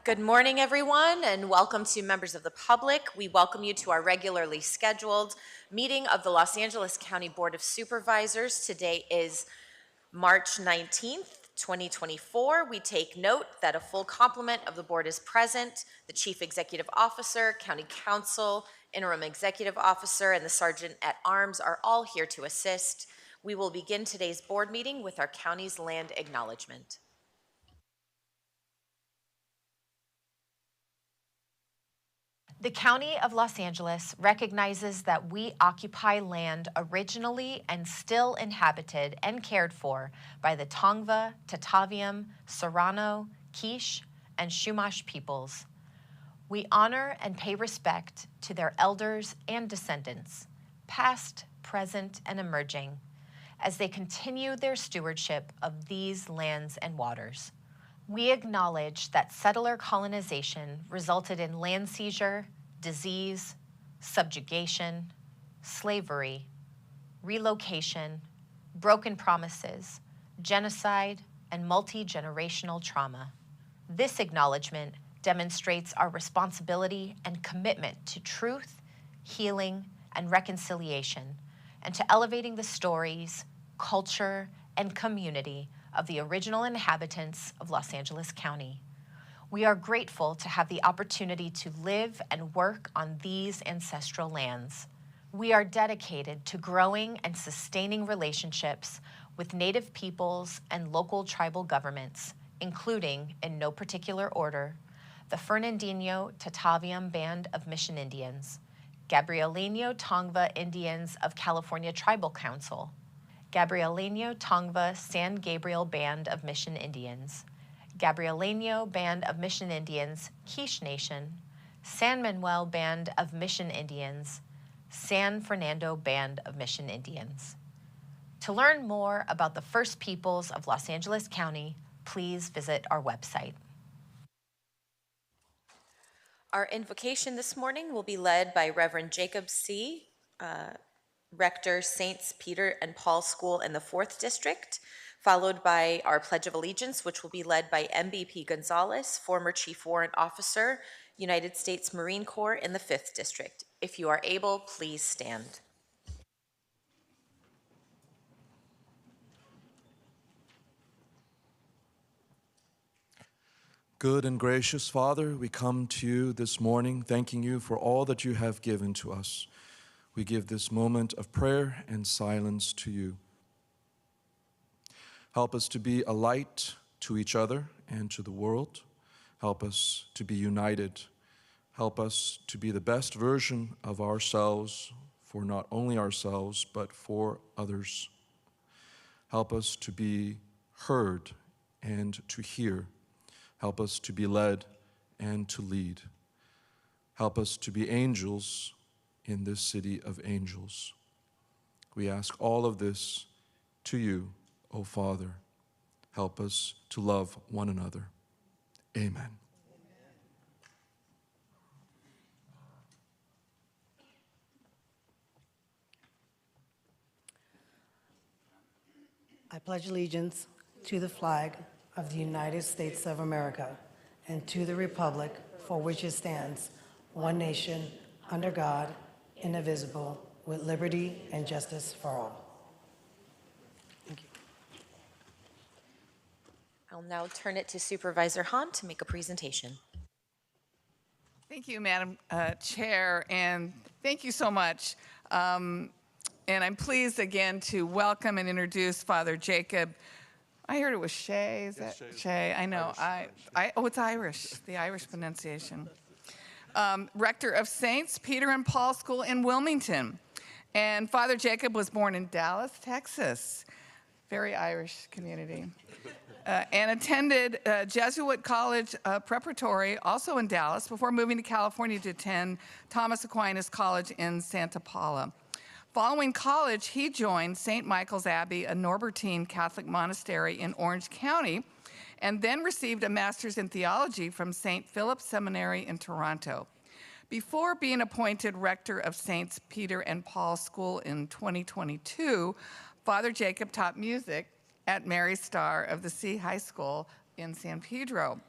Good morning, everyone, and welcome to members of the public. We welcome you to our regularly scheduled meeting of the Los Angeles County Board of Supervisors. Today is March 19th, 2024. We take note that a full complement of the board is present. The Chief Executive Officer, County Counsel, Interim Executive Officer, and the Sergeant at Arms are all here to assist. We will begin today's board meeting with our county's land acknowledgement. The County of Los Angeles recognizes that we occupy land originally and still inhabited and cared for by the Tongva, Tataviam, Serrano, Quiche, and Chumash peoples. We honor and pay respect to their elders and descendants, past, present, and emerging, as they continue their stewardship of these lands and waters. We acknowledge that settler colonization resulted in land seizure, disease, subjugation, slavery, relocation, broken promises, genocide, and multi-generational trauma. This acknowledgement demonstrates our responsibility and commitment to truth, healing, and reconciliation, and to elevating the stories, culture, and community of the original inhabitants of Los Angeles County. We are grateful to have the opportunity to live and work on these ancestral lands. We are dedicated to growing and sustaining relationships with Native peoples and local tribal governments, including, in no particular order, the Fernandino Tataviam Band of Mission Indians, Gabrielino Tongva Indians of California Tribal Council, Gabrielino Tongva San Gabriel Band of Mission Indians, Gabrielino Band of Mission Indians, Quiche Nation, San Manuel Band of Mission Indians, San Fernando Band of Mission Indians. To learn more about the First Peoples of Los Angeles County, please visit our website. Our invocation this morning will be led by Reverend Jacob C., Rector, Saints Peter and Paul School in the 4th District, followed by our Pledge of Allegiance, which will be led by MVP Gonzalez, former Chief Warrant Officer, United States Marine Corps in the 5th District. If you are able, please stand. Good and gracious Father, we come to you this morning thanking you for all that you have given to us. We give this moment of prayer and silence to you. Help us to be a light to each other and to the world. Help us to be united. Help us to be the best version of ourselves for not only ourselves, but for others. Help us to be heard and to hear. Help us to be led and to lead. Help us to be angels in this city of angels. We ask all of this to you, O Father. Help us to love one another. Amen. I pledge allegiance to the flag of the United States of America and to the republic for which it stands, one nation, under God, indivisible, with liberty and justice for all. Thank you. I'll now turn it to Supervisor Hahn to make a presentation. Thank you, Madam Chair, and thank you so much. And I'm pleased again to welcome and introduce Father Jacob. I heard it was Shay. Is that Shay? I know. Oh, it's Irish, the Irish pronunciation. Rector of Saints Peter and Paul School in Wilmington. And Father Jacob was born in Dallas, Texas. Very Irish community. And attended Jesuit College Preparatory, also in Dallas, before moving to California to attend Thomas Aquinas College in Santa Paula. Following college, he joined St. Michael's Abbey, a Norbertine Catholic monastery in Orange County, and then received a master's in theology from St. Philip's Seminary in Toronto. Before being appointed rector of Saints Peter and Paul School in 2022, Father Jacob taught music at Mary Star of the Sea High School in San Pedro.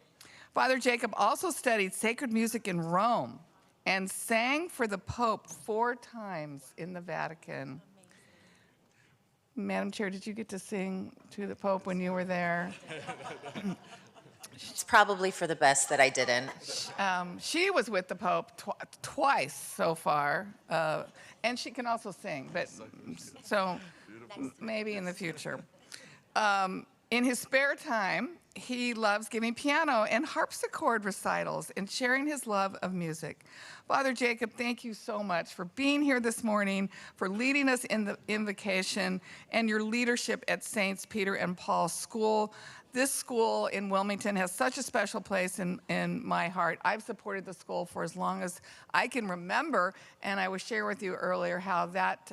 Father Jacob also studied sacred music in Rome and sang for the Pope 4 times in the Vatican. Madam Chair, did you get to sing to the Pope when you were there? It's probably for the best that I didn't. She was with the Pope twice so far, and she can also sing, but so maybe in the future. In his spare time, he loves giving piano and harpsichord recitals and sharing his love of music. Father Jacob, thank you so much for being here this morning, for leading us in the invocation, and your leadership at Saints Peter and Paul School. This school in Wilmington has such a special place in my heart. I've supported the school for as long as I can remember, and I was sharing with you earlier how that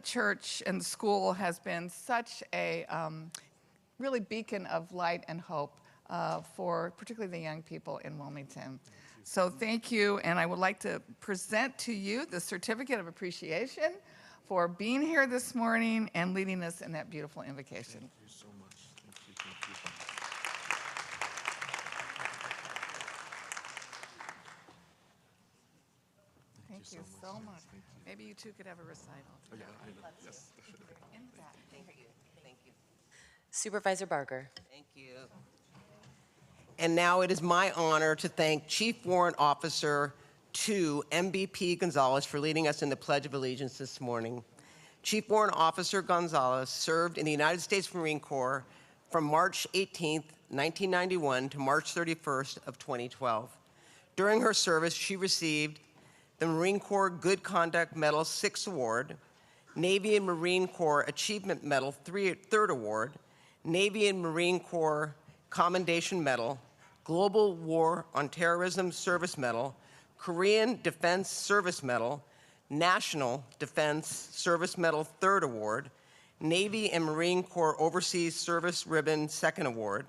church and school has been such a really beacon of light and hope for particularly the young people in Wilmington. So thank you, and I would like to present to you the certificate of appreciation for being here this morning and leading us in that beautiful invocation. Thank you so much. Thank you. Thank you so much. Maybe you two could have a recital. Oh, yeah, I know. Yes. Thank you. Supervisor Barger. Thank you. And now it is my honor to thank Chief Warrant Officer 2, MVP Gonzalez, for leading us in the Pledge of Allegiance this morning. Chief Warrant Officer Gonzalez served in the United States Marine Corps from March 18, 1991 to March 31st of 2012. During her service, she received the Marine Corps Good Conduct Medal 6th Award, Navy and Marine Corps Achievement Medal 3rd Award, Navy and Marine Corps Commendation Medal, Global War on Terrorism Service Medal, Korean Defense Service Medal, National Defense Service Medal 3rd Award, Navy and Marine Corps Overseas Service Ribbon 2nd Award,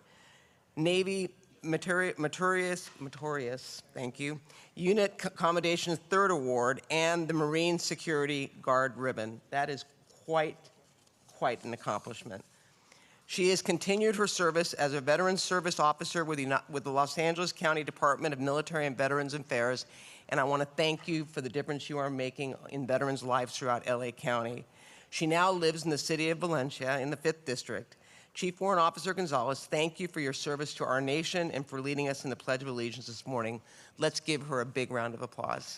Navy Meritorious, thank you, Unit Commendations 3rd Award, and the Marine Security Guard Ribbon. That is quite an accomplishment. She has continued her service as a Veteran Service Officer with the Los Angeles County Department of Military and Veterans Affairs, and I want to thank you for the difference you are making in veterans' lives throughout LA County. She now lives in the city of Valencia in the 5th District. Chief Warrant Officer Gonzalez, thank you for your service to our nation and for leading us in the Pledge of Allegiance this morning. Let's give her a big round of applause.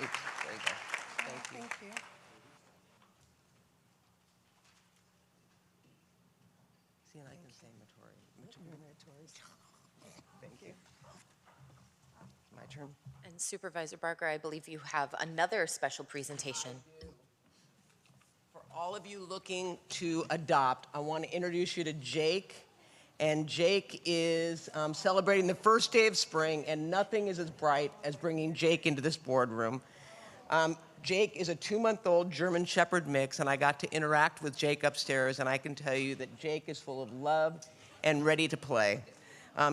Oops, there you go. Thank you. Thank you. See, and I can say Meritorious. Thank you. My turn. And Supervisor Barger, I believe you have another special presentation. For all of you looking to adopt, I want to introduce you to Jake. And Jake is celebrating the first day of spring, and nothing is as bright as bringing Jake into this boardroom. Jake is a 2-month-old German Shepherd mix, and I got to interact with Jake upstairs, and I can tell you that Jake is full of love and ready to play.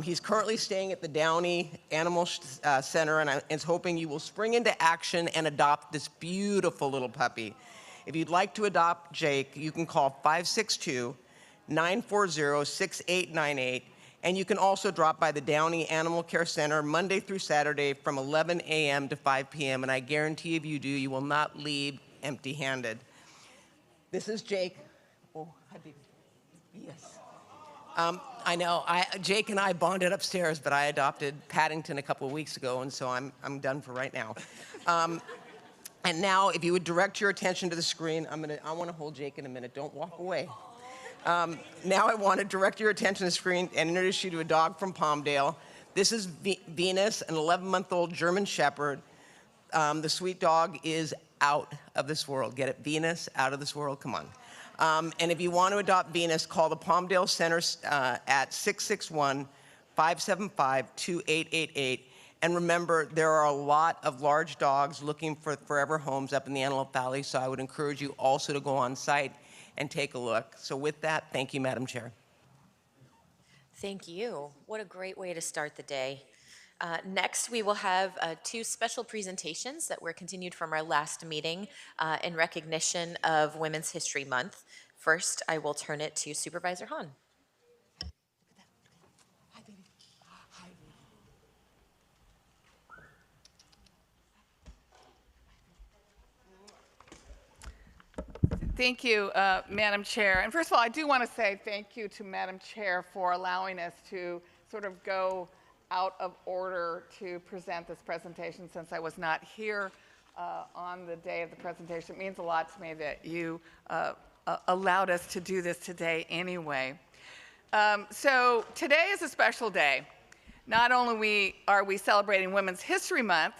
He's currently staying at the Downey Animal Center, and is hoping you will spring into action and adopt this beautiful little puppy. If you'd like to adopt Jake, you can call 562-940-6898, and you can also drop by the Downey Animal Care Center Monday through Saturday from 11 a.m. to 5 p.m., and I guarantee if you do, you will not leave empty-handed. This is Jake. Oh, yes. I know, Jake and I bonded upstairs, but I adopted Paddington a couple of weeks ago, and so I'm done for right now. And now, if you would direct your attention to the screen, I want to hold Jake in a minute. Don't walk away. Now I want to direct your attention to the screen and introduce you to a dog from Palmdale. This is Venus, an 11-month-old German Shepherd. The sweet dog is out of this world. Get it? Venus, out of this world. Come on. And if you want to adopt Venus, call the Palmdale Center at 661-575-2888. And remember, there are a lot of large dogs looking for forever homes up in the Antelope Valley, so I would encourage you also to go on site and take a look. So with that, thank you, Madam Chair. Thank you. What a great way to start the day. Next, we will have 2 special presentations that were continued from our last meeting in recognition of Women's History Month. First, I will turn it to Supervisor Hahn. Thank you, Madam Chair. And first of all, I do want to say thank you to Madam Chair for allowing us to sort of go out of order to present this presentation since I was not here on the day of the presentation. It means a lot to me that you allowed us to do this today anyway. So today is a special day. Not only are we celebrating Women's History Month,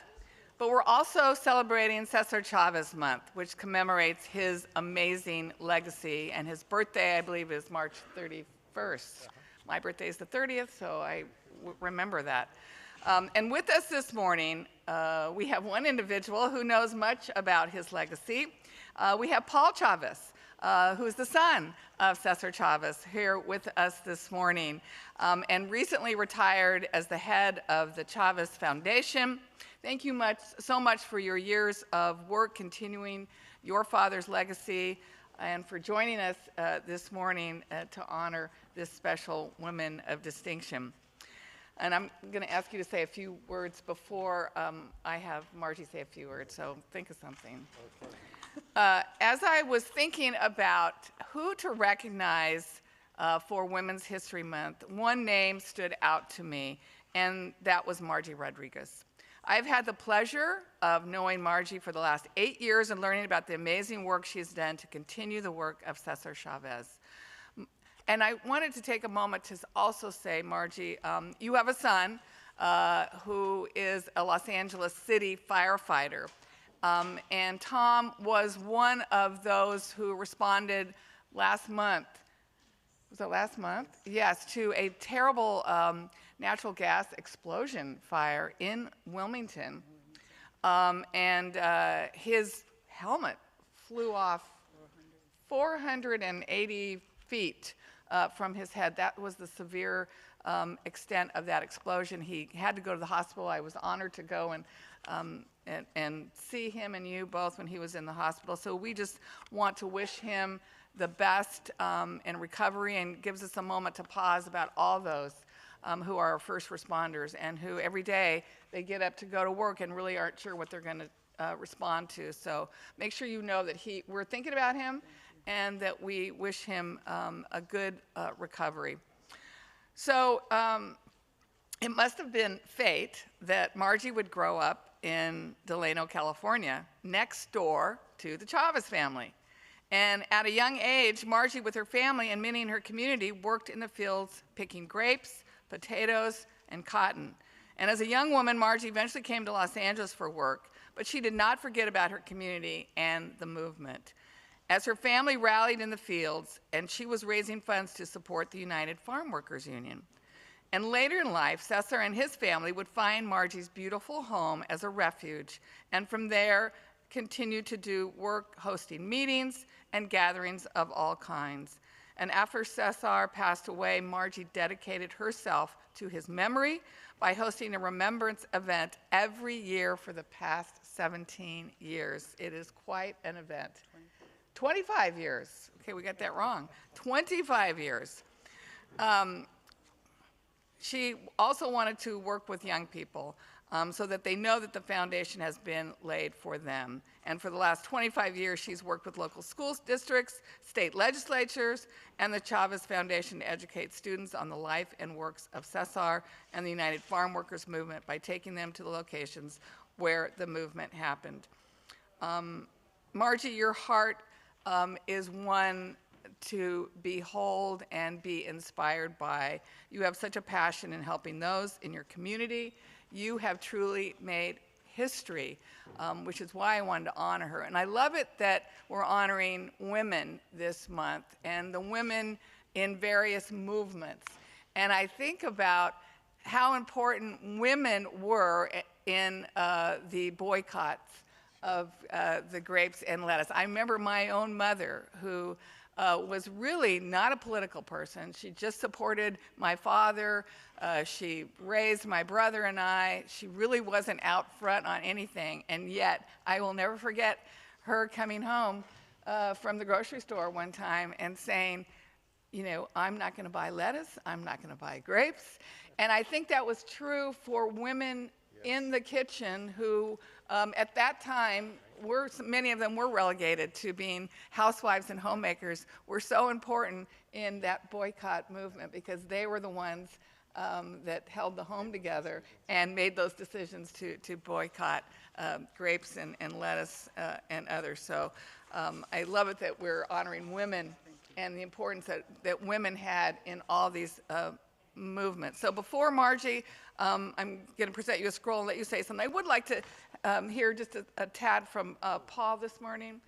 but we're also celebrating Cesar Chavez Month, which commemorates his amazing legacy. And his birthday, I believe, is March 31st. My birthday is the 30th, so I remember that. And with us this morning, we have one individual who knows much about his legacy. We have Paul Chavez, who is the son of Cesar Chavez, here with us this morning, and recently retired as the head of the Chavez Foundation. Thank you so much for your years of work continuing your father's legacy and for joining us this morning to honor this special woman of distinction. And I'm going to ask you to say a few words before I have Margie say a few words, so think of something. Okay. As I was thinking about who to recognize for Women's History Month, one name stood out to me, and that was Margie Rodriguez. I've had the pleasure of knowing Margie for the last 8 years and learning about the amazing work she's done to continue the work of Cesar Chavez. And I wanted to take a moment to also say, Margie, you have a son who is a Los Angeles City firefighter. And Tom was one of those who responded last month. Was it last month? Yes, to a terrible natural gas explosion fire in Wilmington. And his helmet flew off 480 feet from his head. That was the severe extent of that explosion. He had to go to the hospital. I was honored to go and see him and you both when he was in the hospital. So we just want to wish him the best in recovery, and gives us a moment to pause about all those who are our first responders and who every day they get up to go to work and really aren't sure what they're going to respond to. So make sure you know that we're thinking about him and that we wish him a good recovery. So it must have been fate that Margie would grow up in Delano, California, next door to the Chavez family. And at a young age, Margie, with her family and many in her community, worked in the fields picking grapes, potatoes, and cotton. And as a young woman, Margie eventually came to Los Angeles for work, but she did not forget about her community and the movement. As her family rallied in the fields, and she was raising funds to support the United Farm Workers Union. And later in life, Cesar and his family would find Margie's beautiful home as a refuge, and from there, continued to do work hosting meetings and gatherings of all kinds. And after Cesar passed away, Margie dedicated herself to his memory by hosting a remembrance event every year for the past 17 years. It is quite an event. 25 years. Okay, we got that wrong. 25 years. She also wanted to work with young people so that they know that the foundation has been laid for them. And for the last 25 years, she's worked with local school districts, state legislatures, and the Chavez Foundation to educate students on the life and works of Cesar and the United Farm Workers Movement by taking them to the locations where the movement happened. Margie, your heart is one to behold and be inspired by. You have such a passion in helping those in your community. You have truly made history, which is why I wanted to honor her. And I love it that we're honoring women this month and the women in various movements. And I think about how important women were in the boycotts of the grapes and lettuce. I remember my own mother, who was really not a political person. She just supported my father. She raised my brother and I. She really wasn't out front on anything. And yet, I will never forget her coming home from the grocery store one time and saying, you know, I'm not going to buy lettuce. I'm not going to buy grapes. And I think that was true for women in the kitchen who, at that time, many of them were relegated to being housewives and homemakers, were so important in that boycott movement because they were the ones that held the home together and made those decisions to boycott grapes and lettuce and others. So I love it that we're honoring women and the importance that women had in all these movements. So before Margie, I'm going to present you a scroll and let you say something. I would like to hear just a tad from Paul this morning,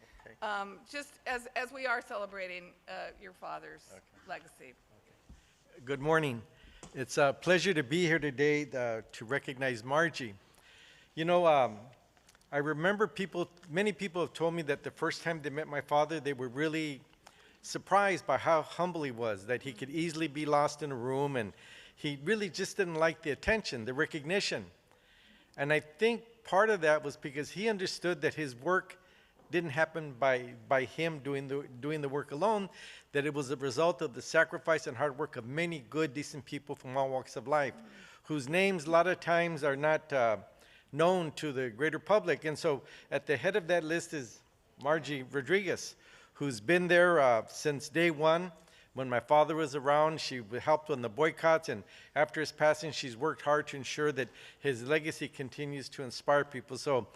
just as we are celebrating your father's legacy. Good morning. It's a pleasure to be here today to recognize Margie. You know, I remember many people have told me that the first time they met my father, they were really surprised by how humble he was, that he could easily be lost in a room, and he really just didn't like the attention, the recognition. And I think part of that was because he understood that his work didn't happen by him doing the work alone, that it was a result of the sacrifice and hard work of many good, decent people from all walks of life, whose names a lot of times are not known to the greater public. And so at the head of that list is Margie Rodriguez, who's been there since day one. When my father was around, she helped on the boycotts, and after his passing, she's worked hard to ensure that his legacy continues to inspire people. So,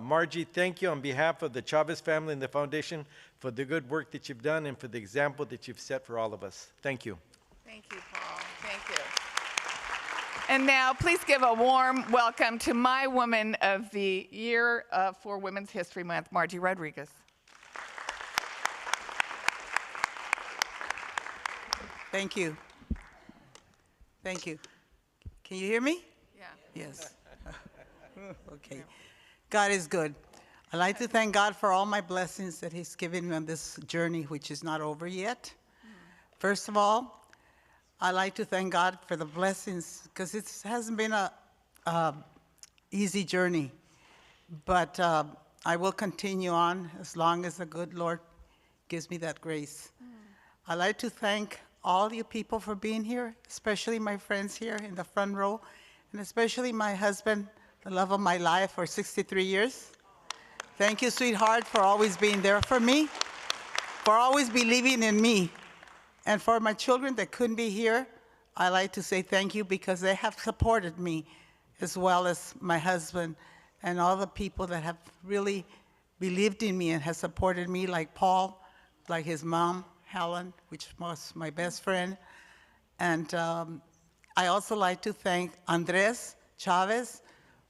Margie, thank you on behalf of the Chavez family and the foundation for the good work that you've done and for the example that you've set for all of us. Thank you. Thank you, Paul. Thank you. And now, please give a warm welcome to my Woman of the Year for Women's History Month, Margie Rodriguez. Thank you. Thank you. Can you hear me? Yeah. Yes. Okay. God is good. I'd like to thank God for all my blessings that He's given me on this journey, which is not over yet. First of all, I'd like to thank God for the blessings, because it hasn't been a easy journey. But I will continue on as long as the good Lord gives me that grace. I'd like to thank all you people for being here, especially my friends here in the front row, and especially my husband, the love of my life for 63 years. Thank you, sweetheart, for always being there for me, for always believing in me. And for my children that couldn't be here, I like to say thank you because they have supported me, as well as my husband and all the people that have really believed in me and have supported me, like Paul, like his mom, Helen, which was my best friend. And I also like to thank Andres Chavez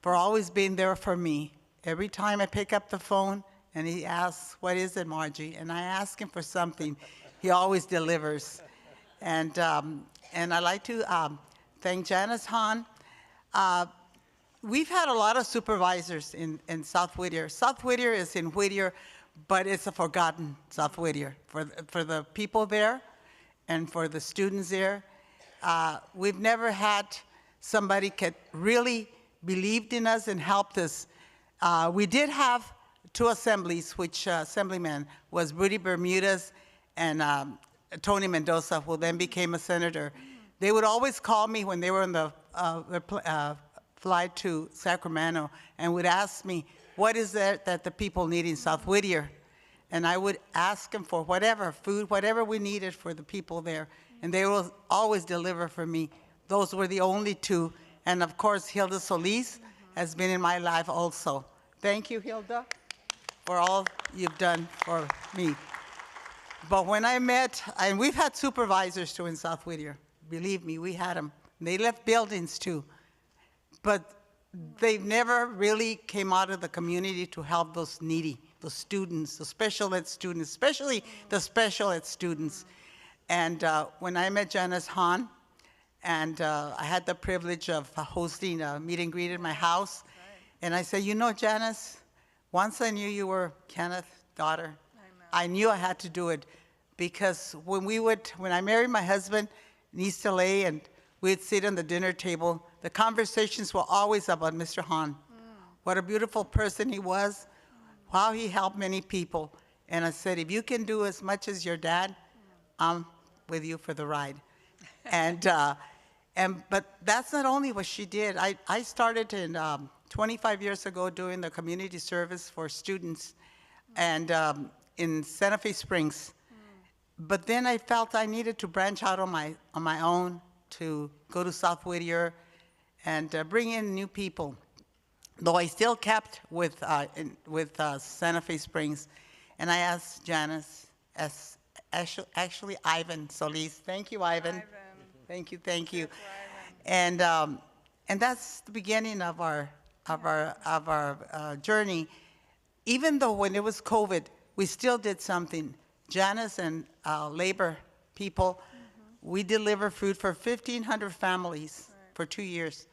for always being there for me. Every time I pick up the phone and he asks, "What is it, Margie?" and I ask him for something, he always delivers. And I like to thank Janice Hahn. We've had a lot of supervisors in South Whittier. South Whittier is in Whittier, but it's a forgotten South Whittier. For the people there and for the students there, we've never had somebody that really believed in us and helped us. We did have two assemblies, which assemblyman was Rudy Bermudez and Tony Mendoza, who then became a senator. They would always call me when they were on the flight to Sacramento and would ask me, what is it that the people need in South Whittier? And I would ask them for whatever, food, whatever we needed for the people there. And they will always deliver for me. Those were the only two. And of course, Hilda Solis has been in my life also. Thank you, Hilda, for all you've done for me. But when I met, and we've had supervisors too in South Whittier. Believe me, we had them. They left buildings too. But they never really came out of the community to help those needy, those students, the special ed students, especially the special ed students. And when I met Janice Hahn, and I had the privilege of hosting a meet and greet at my house, and I said, you know, Janice, once I knew you were Kenneth's daughter, I knew I had to do it, because when I married my husband in East LA and we'd sit on the dinner table, the conversations were always about Mr. Hahn. What a beautiful person he was, how he helped many people. And I said, if you can do as much as your dad, I'm with you for the ride. But that's not only what she did. I started in 25 years ago doing the community service for students and in Santa Fe Springs. But then I felt I needed to branch out on my own to go to South Whittier and bring in new people. Though I still kept with Santa Fe Springs, and I asked Janice, actually Ivan Solis. Thank you, Ivan. Thank you. And that's the beginning of our journey. Even though when it was COVID, we still did something. Janice and labor people, we deliver food for 1,500 families for 2 years.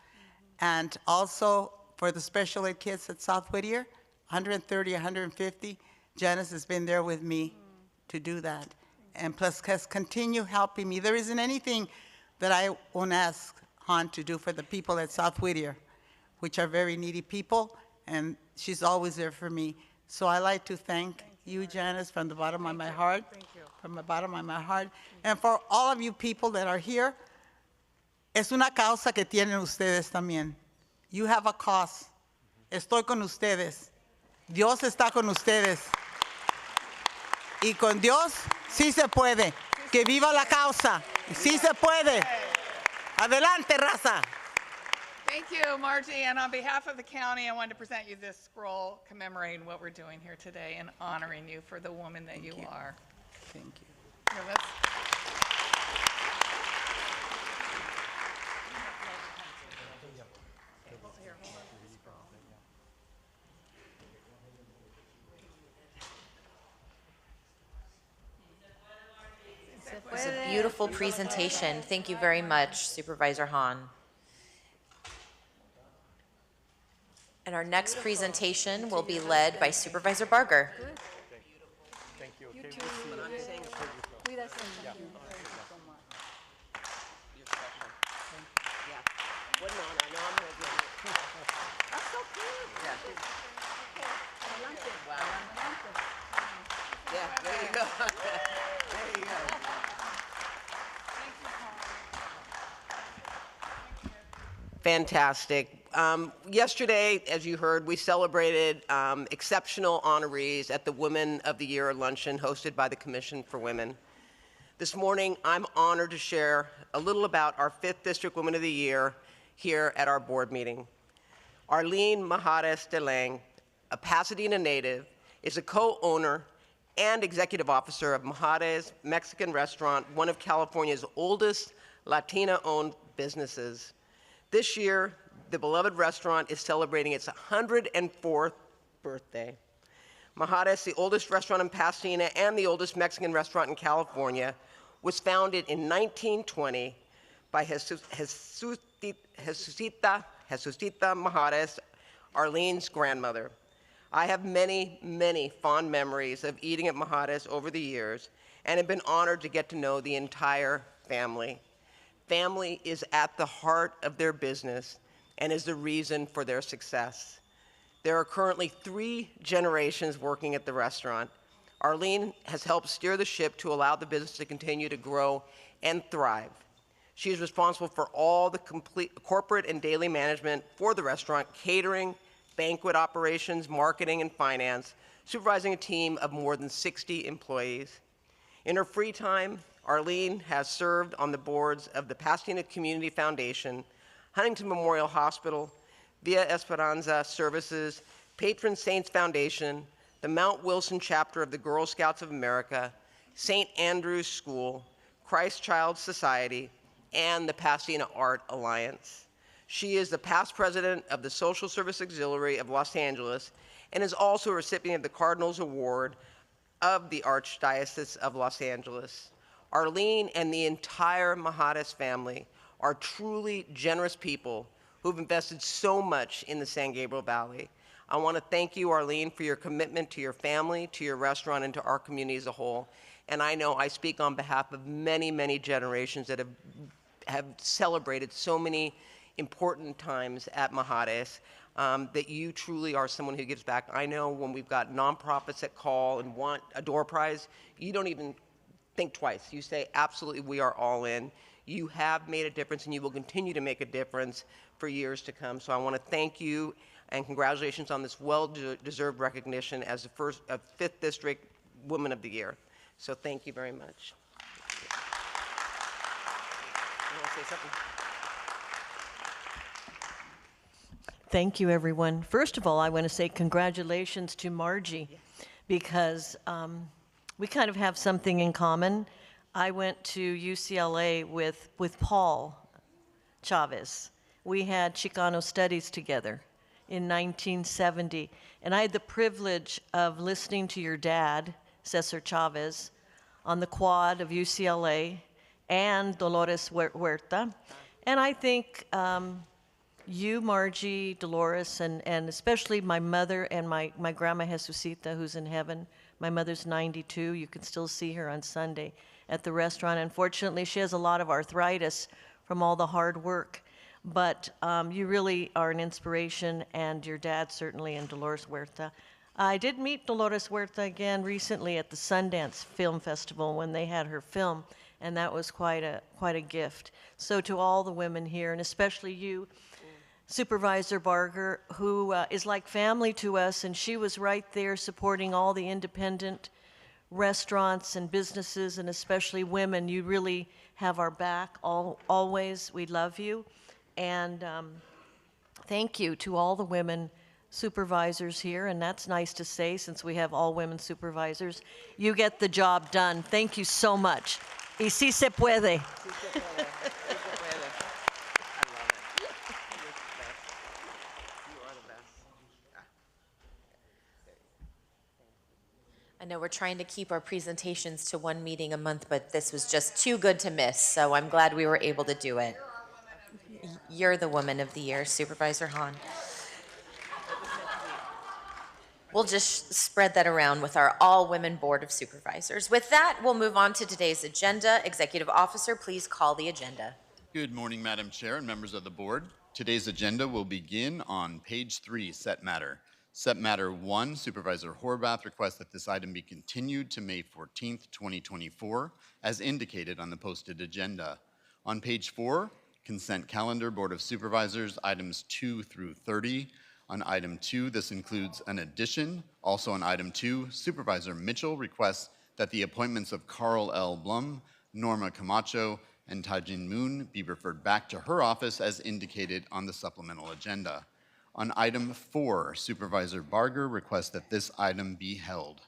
And also for the special ed kids at South Whittier, 130, 150, Janice has been there with me to do that. And plus has continued helping me. There isn't anything that I won't ask Han to do for the people at South Whittier, which are very needy people, and she's always there for me. So I like to thank you, Janice, from the bottom of my heart. Thank you. From the bottom of my heart. And for all of you people that are here, es una causa que tienen ustedes también. You have a cause. Estoy con ustedes. Dios está con ustedes. Y con Dios sí se puede. Que viva la causa. Sí se puede. Adelante, raza. Thank you, Margie. And on behalf of the county, I wanted to present you this scroll commemorating what we're doing here today and honoring you for the woman that you are. Thank you. Here, let's. It was a beautiful presentation. Thank you very much, Supervisor Hahn. And our next presentation will be led by Supervisor Barger. Thank you. Okay. Yeah, there you go. There you go. Fantastic. Yesterday, as you heard, we celebrated exceptional honorees at the Women of the Year luncheon hosted by the Commission for Women. This morning, I'm honored to share a little about our 5th District Women of the Year here at our board meeting. Arlene Majares de Lang, a Pasadena native, is a co-owner and executive officer of Majares Mexican Restaurant, one of California's oldest Latina-owned businesses. This year, the beloved restaurant is celebrating its 104th birthday. Majares, the oldest restaurant in Pasadena and the oldest Mexican restaurant in California, was founded in 1920 by Jesusita Majares, Arlene's grandmother. I have many, many fond memories of eating at Majares over the years and have been honored to get to know the entire family. Family is at the heart of their business and is the reason for their success. There are currently 3 generations working at the restaurant. Arlene has helped steer the ship to allow the business to continue to grow and thrive. She is responsible for all the complete corporate and daily management for the restaurant, catering, banquet operations, marketing, and finance, supervising a team of more than 60 employees. In her free time, Arlene has served on the boards of the Pasadena Community Foundation, Huntington Memorial Hospital, Via Esperanza Services, Patron Saints Foundation, the Mount Wilson chapter of the Girl Scouts of America, St. Andrew's School, Christ Child Society, and the Pasadena Art Alliance. She is the past president of the Social Service Auxiliary of Los Angeles and is also a recipient of the Cardinals Award of the Archdiocese of Los Angeles. Arlene and the entire Majares family are truly generous people who've invested so much in the San Gabriel Valley. I want to thank you, Arlene, for your commitment to your family, to your restaurant, and to our community as a whole. And I know I speak on behalf of many, many generations that have celebrated so many important times at Majares, that you truly are someone who gives back. I know when we've got nonprofits that call and want a door prize, you don't even think twice. You say, absolutely, we are all in. You have made a difference and you will continue to make a difference for years to come. So I want to thank you And congratulations on this well-deserved recognition as the first 5th District Woman of the Year. So thank you very much. You want to say something? Thank you, everyone. First of all, I want to say congratulations to Margie, because we kind of have something in common. I went to UCLA with Paul Chavez. We had Chicano studies together in 1970, and I had the privilege of listening to your dad, Cesar Chavez, on the quad of UCLA and Dolores Huerta. And I think you, Margie, Dolores, and especially my mother and my grandma Jesusita, who's in heaven. My mother's 92. You can still see her on Sunday at the restaurant. Unfortunately, she has a lot of arthritis from all the hard work. But you really are an inspiration, and your dad certainly, and Dolores Huerta. I did meet Dolores Huerta again recently at the Sundance Film Festival when they had her film, and that was quite a gift. So to all the women here, and especially you, Supervisor Barger, who is like family to us, and she was right there supporting all the independent restaurants and businesses, and especially women. You really have our back always. We love you. And thank you to all the women supervisors here, and that's nice to say since we have all women supervisors. You get the job done. Thank you so much. Y sí se puede. I know we're trying to keep our presentations to one meeting a month, but this was just too good to miss, so I'm glad we were able to do it. You're the Woman of the Year, Supervisor Hahn. We'll just spread that around with our all-women Board of Supervisors. With that, we'll move on to today's agenda. Executive Officer, please call the agenda. Good morning, Madam Chair and members of the board. Today's agenda will begin on page 3, Set Matter. Set Matter 1, Supervisor Horvath requests that this item be continued to May 14th, 2024, as indicated on the posted agenda. On page 4, Consent Calendar, Board of Supervisors, items 2 through 30. On item 2, this includes an addition. Also on item 2, Supervisor Mitchell requests that the appointments of Carl L. Blum, Norma Camacho, and Tajin Moon be referred back to her office as indicated on the supplemental agenda. On item 4, Supervisor Barger requests that this item be held.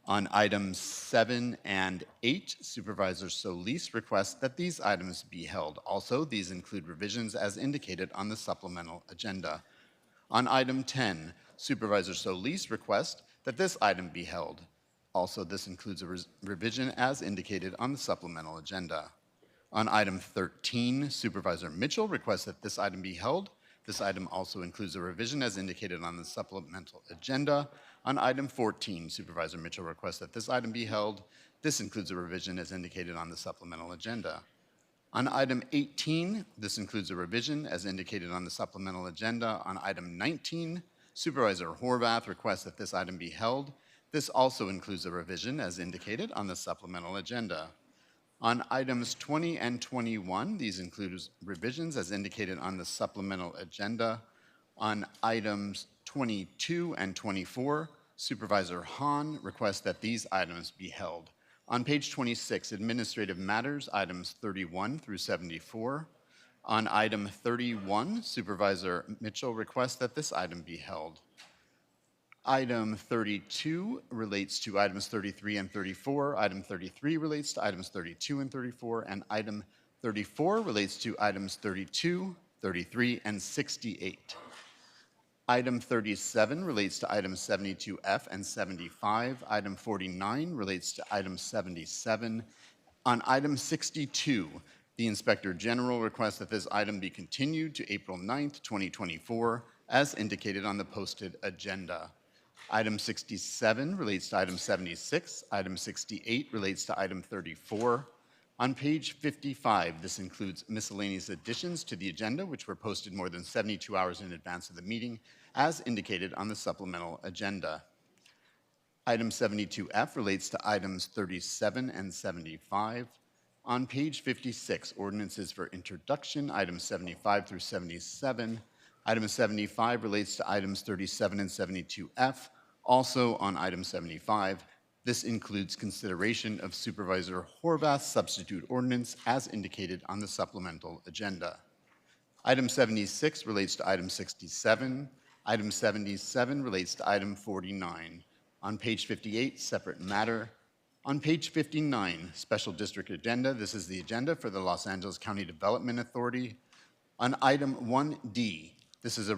On items 7 and 8, Supervisor Solis requests that these items be held. Also, these include revisions as indicated on the supplemental agenda. On item 10, Supervisor Solis requests that this item be held. Also, this includes a revision as indicated on the supplemental agenda. On item 13, Supervisor Mitchell requests that this item be held. This item also includes a revision as indicated on the supplemental agenda. On item 14, Supervisor Mitchell requests that this item be held. This includes a revision as indicated on the supplemental agenda. On item 18, this includes a revision as indicated on the supplemental agenda. On item 19, Supervisor Horvath requests that this item be held. This also includes a revision as indicated on the supplemental agenda. On items 20 and 21, these include revisions as indicated on the supplemental agenda. On items 22 and 24, Supervisor Hahn requests that these items be held. On page 26, Administrative Matters, items 31 through 74. On item 31, Supervisor Mitchell requests that this item be held. Item 32 relates to items 33 and 34. Item 33 relates to items 32 and 34. And item 34 relates to items 32, 33, and 68. Item 37 relates to items 72F and 75. Item 49 relates to item 77. On item 62, the Inspector General requests that this item be continued to April 9th, 2024, as indicated on the posted agenda. Item 67 relates to item 76. Item 68 relates to item 34. On page 55, this includes miscellaneous additions to the agenda, which were posted more than 72 hours in advance of the meeting, as indicated on the supplemental agenda. Item 72F relates to items 37 and 75. On page 56, ordinances for introduction, items 75 through 77. Item 75 relates to items 37 and 72F. Also on item 75, this includes consideration of Supervisor Horvath's substitute ordinance as indicated on the supplemental agenda. Item 76 relates to item 67. Item 77 relates to item 49. On page 58, separate matter. On page 59, special district agenda. This is the agenda for the Los Angeles County Development Authority. On item 1D, this is a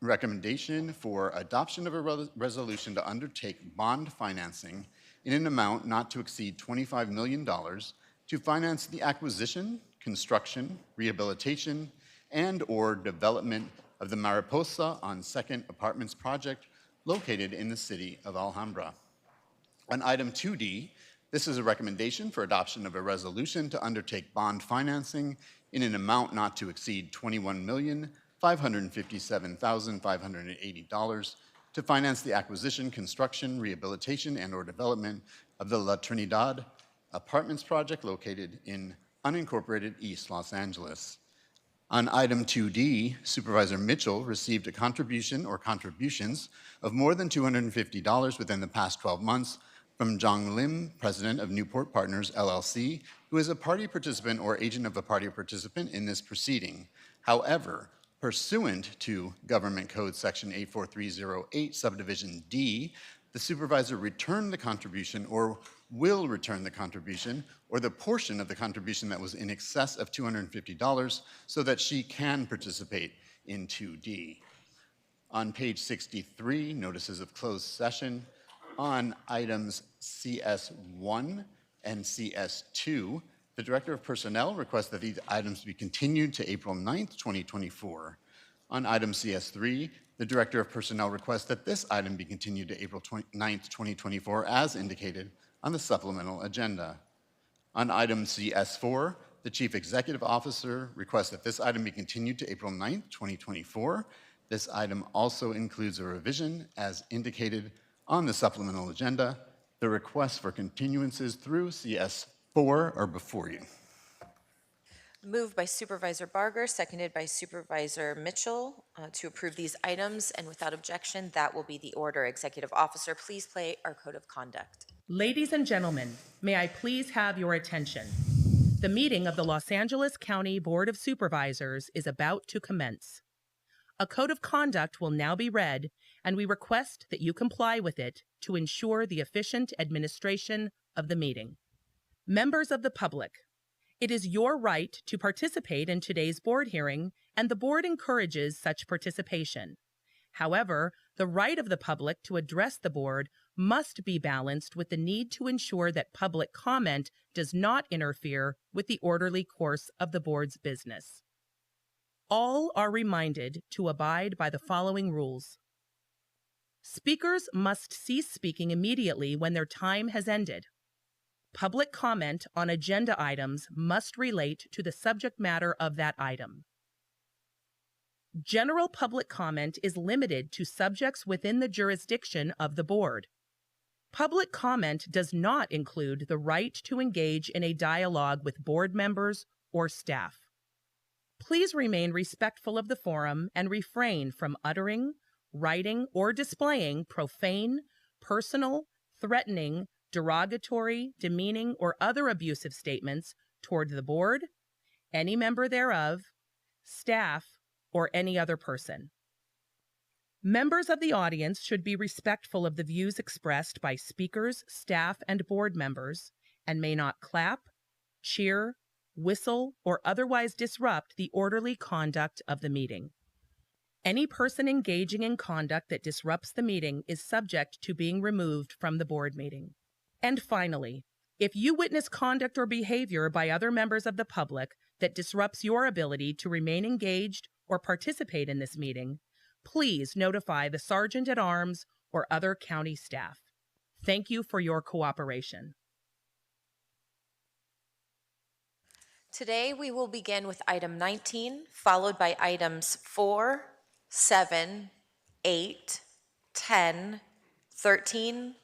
recommendation for adoption of a resolution to undertake bond financing in an amount not to exceed $25 million to finance the acquisition, construction, rehabilitation, and/or development of the Mariposa on Second Apartments project located in the city of Alhambra. On item 2D, this is a recommendation for adoption of a resolution to undertake bond financing in an amount not to exceed $21,557,580 to finance the acquisition, construction, rehabilitation, and/or development of the La Trinidad Apartments project located in unincorporated East Los Angeles. On item 2D, Supervisor Mitchell received a contribution or contributions of more than $250 within the past 12 months from Jong Lim, president of Newport Partners, LLC, who is a party participant or agent of a party participant in this proceeding. However, pursuant to Government Code Section 84308, Subdivision D, the supervisor returned the contribution or will return the contribution or the portion of the contribution that was in excess of $250 so that she can participate in 2D. On page 63, notices of closed session. On items CS1 and CS2, the Director of Personnel requests that these items be continued to April 9th, 2024. On item CS3, the Director of Personnel requests that this item be continued to April 9th, 2024, as indicated on the supplemental agenda. On item CS4, the Chief Executive Officer requests that this item be continued to April 9th, 2024. This item also includes a revision as indicated on the supplemental agenda. The requests for continuances through CS4 are before you. Moved by Supervisor Barger, seconded by Supervisor Mitchell to approve these items, and without objection, that will be the order. Executive Officer, please play our code of conduct. Ladies and gentlemen, may I please have your attention? The meeting of the Los Angeles County Board of Supervisors is about to commence. A code of conduct will now be read, and we request that you comply with it to ensure the efficient administration of the meeting. Members of the public, it is your right to participate in today's board hearing, and the board encourages such participation. However, the right of the public to address the board must be balanced with the need to ensure that public comment does not interfere with the orderly course of the board's business. All are reminded to abide by the following rules. Speakers must cease speaking immediately when their time has ended. Public comment on agenda items must relate to the subject matter of that item. General public comment is limited to subjects within the jurisdiction of the board. Public comment does not include the right to engage in a dialogue with board members or staff. Please remain respectful of the forum and refrain from uttering, writing, or displaying profane, personal, threatening, derogatory, demeaning, or other abusive statements toward the board, any member thereof, staff, or any other person. Members of the audience should be respectful of the views expressed by speakers, staff, and board members, and may not clap, cheer, whistle, or otherwise disrupt the orderly conduct of the meeting. Any person engaging in conduct that disrupts the meeting is subject to being removed from the board meeting. And finally, if you witness conduct or behavior by other members of the public that disrupts your ability to remain engaged or participate in this meeting, please notify the Sergeant at Arms or other county staff. Thank you for your cooperation. Today, we will begin with item 19, followed by items 4, 7, 8, 10, 13,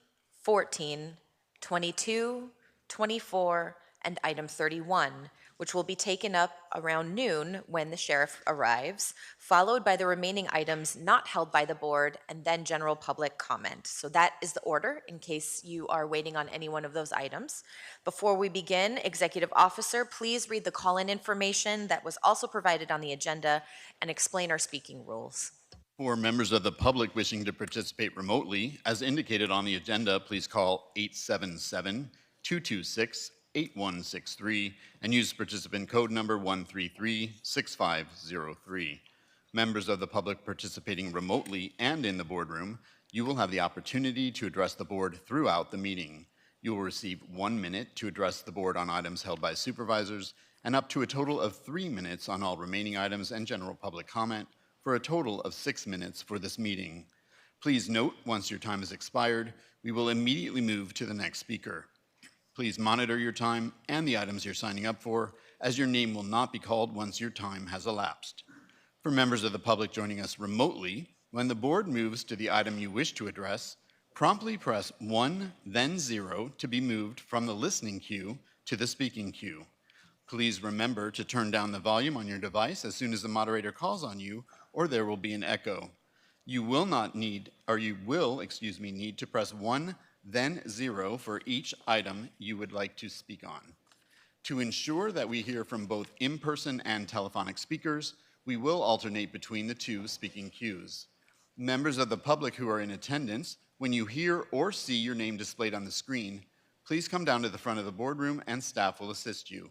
14, 22, 24, and item 31, which will be taken up around noon when the sheriff arrives, followed by the remaining items not held by the board, and then general public comment. So that is the order in case you are waiting on any one of those items. Before we begin, Executive Officer, please read the call-in information that was also provided on the agenda and explain our speaking rules. For members of the public wishing to participate remotely, as indicated on the agenda, please call 877-226-8163 and use participant code number 133-6503. Members of the public participating remotely and in the boardroom, you will have the opportunity to address the board throughout the meeting. You will receive 1 minute to address the board on items held by supervisors and up to a total of 3 minutes on all remaining items and general public comment, for a total of 6 minutes for this meeting. Please note, once your time has expired, we will immediately move to the next speaker. Please monitor your time and the items you're signing up for, as your name will not be called once your time has elapsed. For members of the public joining us remotely, when the board moves to the item you wish to address, promptly press 1, then 0 to be moved from the listening queue to the speaking queue. Please remember to turn down the volume on your device as soon as the moderator calls on you, or there will be an echo. You will need to press 1, then 0 for each item you would like to speak on. To ensure that we hear from both in-person and telephonic speakers, we will alternate between the two speaking queues. Members of the public who are in attendance, when you hear or see your name displayed on the screen, please come down to the front of the boardroom and staff will assist you.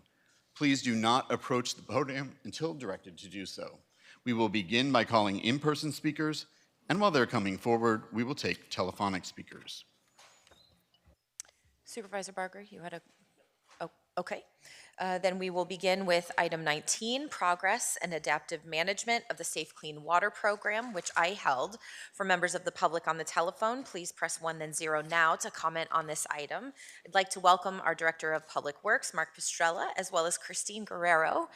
Please do not approach the podium until directed to do so. We will begin by calling in-person speakers, and while they're coming forward, we will take telephonic speakers. Supervisor Barger, you had okay. Then we will begin with item 19, progress and adaptive management of the Safe Clean Water Program, which I held. For members of the public on the telephone, please press 1 then 0 now to comment on this item. I'd like to welcome our Director of Public Works, Mark Pistrella, as well as Christine Guerrero,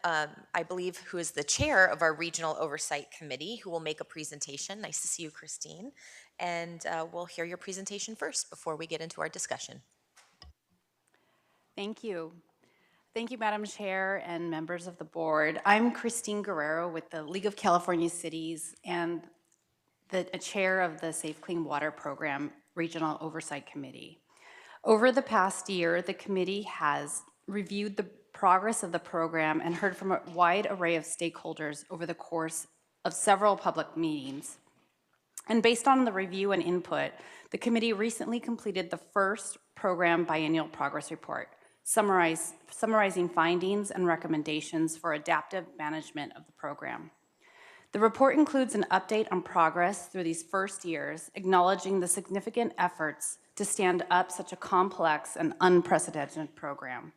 I believe, who is the chair of our Regional Oversight Committee, who will make a presentation. Nice to see you, Christine. And we'll hear your presentation first before we get into our discussion. Thank you. Thank you, Madam Chair and members of the board. I'm Christine Guerrero with the League of California Cities and the chair of the Safe Clean Water Program Regional Oversight Committee. Over the past year, the committee has reviewed the progress of the program and heard from a wide array of stakeholders over the course of several public meetings. And based on the review and input, the committee recently completed the first program biennial progress report, summarizing findings and recommendations for adaptive management of the program. The report includes an update on progress through these first years, acknowledging the significant efforts to stand up such a complex and unprecedented program.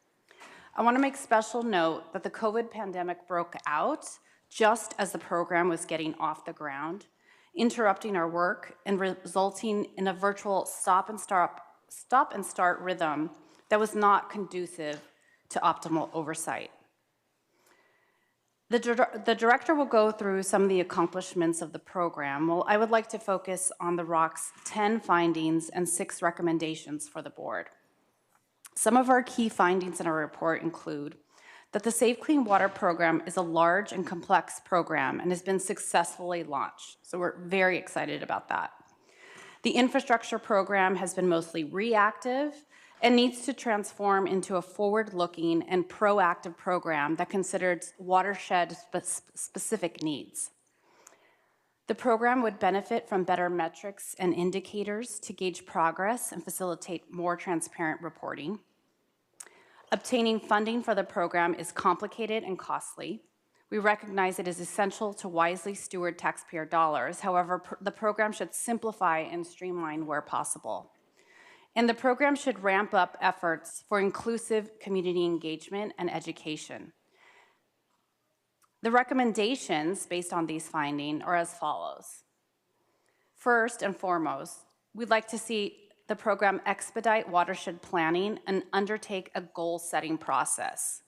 I want to make special note that the COVID pandemic broke out just as the program was getting off the ground, interrupting our work and resulting in a virtual stop and start rhythm that was not conducive to optimal oversight. The director will go through some of the accomplishments of the program. Well, I would like to focus on the ROC's 10 findings and 6 recommendations for the board. Some of our key findings in our report include that the Safe Clean Water Program is a large and complex program and has been successfully launched. So we're very excited about that. The infrastructure program has been mostly reactive and needs to transform into a forward-looking and proactive program that considers watershed-specific needs. The program would benefit from better metrics and indicators to gauge progress and facilitate more transparent reporting. Obtaining funding for the program is complicated and costly. We recognize it is essential to wisely steward taxpayer dollars. However, the program should simplify and streamline where possible. And the program should ramp up efforts for inclusive community engagement and education. The recommendations based on these findings are as follows. First and foremost, we'd like to see the program expedite watershed planning and undertake a goal-setting process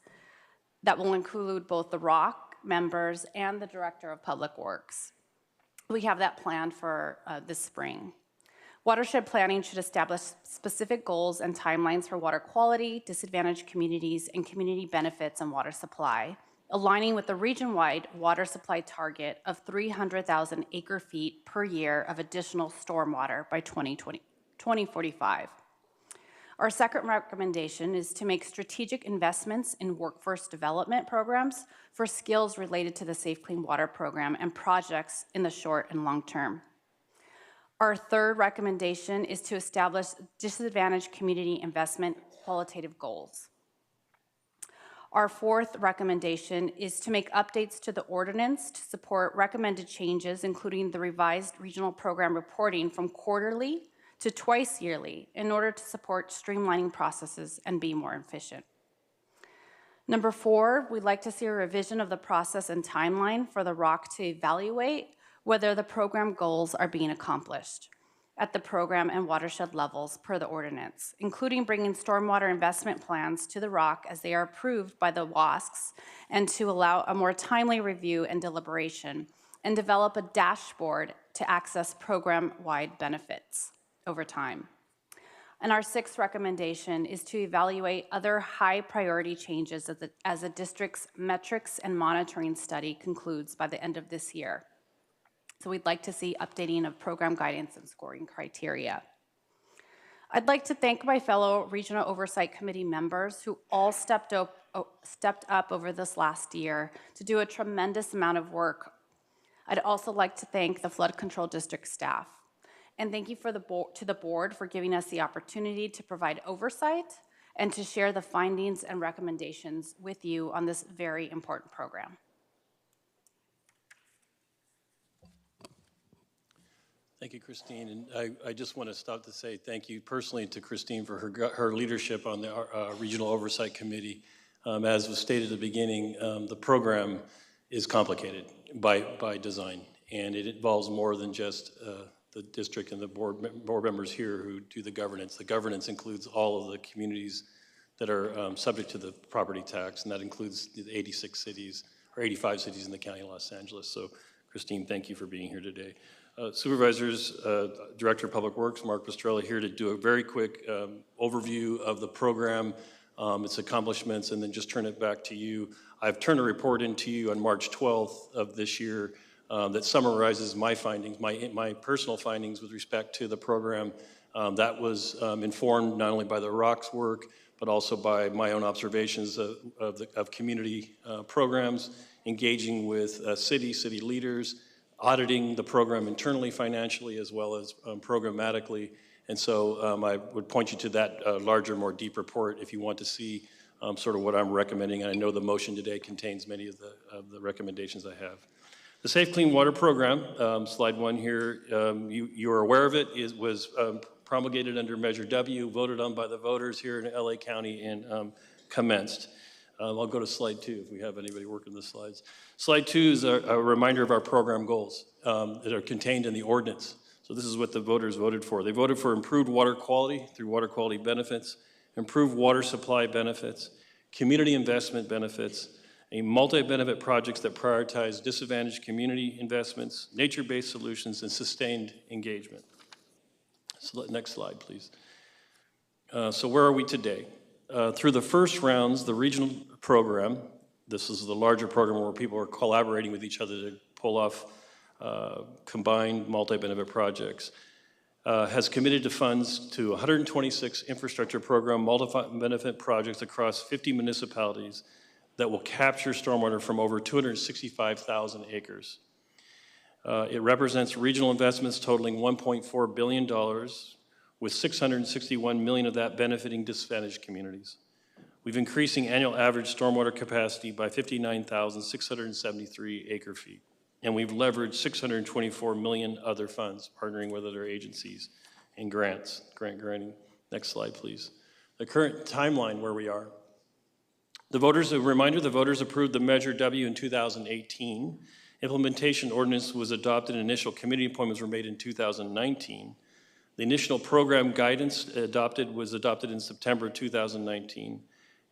that will include both the ROC members and the Director of Public Works. We have that planned for this spring. Watershed planning should establish specific goals and timelines for water quality, disadvantaged communities, and community benefits and water supply, aligning with the region-wide water supply target of 300,000 acre-feet per year of additional stormwater by 2045. Our second recommendation is to make strategic investments in workforce development programs for skills related to the Safe Clean Water program and projects in the short and long term. Our third recommendation is to establish disadvantaged community investment qualitative goals. Our fourth recommendation is to make updates to the ordinance to support recommended changes, including the revised regional program reporting from quarterly to twice yearly in order to support streamlining processes and be more efficient. Number four, we'd like to see a revision of the process and timeline for the ROC to evaluate whether the program goals are being accomplished at the program and watershed levels per the ordinance, including bringing stormwater investment plans to the ROC as they are approved by the WASCs, and to allow a more timely review and deliberation, and develop a dashboard to access program-wide benefits over time. And our sixth recommendation is to evaluate other high-priority changes as the district's metrics and monitoring study concludes by the end of this year. So we'd like to see updating of program guidance and scoring criteria. I'd like to thank my fellow Regional Oversight Committee members who all stepped up over this last year to do a tremendous amount of work. I'd also like to thank the Flood Control District staff. And thank you to the board for giving us the opportunity to provide oversight and to share the findings and recommendations with you on this very important program. Thank you, Christine. And I just want to stop to say thank you personally to Christine for her leadership on the Regional Oversight Committee. As was stated at the beginning, the program is complicated by design, and it involves more than just the district and the board members here who do the governance. The governance includes all of the communities that are subject to the property tax, and that includes the 86 cities, or 85 cities in the county of Los Angeles. So, Christine, thank you for being here today. Supervisors, Director of Public Works, Mark Pastrella, here to do a very quick overview of the program, its accomplishments, and then just turn it back to you. I've turned a report into you on March 12th of this year that summarizes my findings, my personal findings with respect to the program. That was informed not only by the ROC's work, but also by my own observations of community programs, engaging with city leaders, auditing the program internally, financially, as well as programmatically. And so I would point you to that larger, more deep report if you want to see sort of what I'm recommending. And I know the motion today contains many of the recommendations I have. The Safe Clean Water Program, slide one here, you are aware of it. It was promulgated under Measure W, voted on by the voters here in LA County, and commenced. I'll go to slide two if we have anybody working the slides. Slide two is a reminder of our program goals that are contained in the ordinance. So this is what the voters voted for. They voted for improved water quality through water quality benefits, improved water supply benefits, community investment benefits, a multi-benefit projects that prioritize disadvantaged community investments, nature-based solutions, and sustained engagement. So next slide, please. So where are we today? Through the first rounds, the regional program, this is the larger program where people are collaborating with each other to pull off combined multi-benefit projects, has committed to funds to 126 infrastructure program multi-benefit projects across 50 municipalities that will capture stormwater from over 265,000 acres. It represents regional investments totaling $1.4 billion, with $661 million of that benefiting disadvantaged communities. We've increasing annual average stormwater capacity by 59,673 acre feet. And we've leveraged 624 million other funds, partnering with other agencies and grant granting. Next slide, please. The current timeline where we are. The voters approved the Measure W in 2018. Implementation ordinance was adopted and initial committee appointments were made in 2019. The initial program guidance was adopted in September 2019.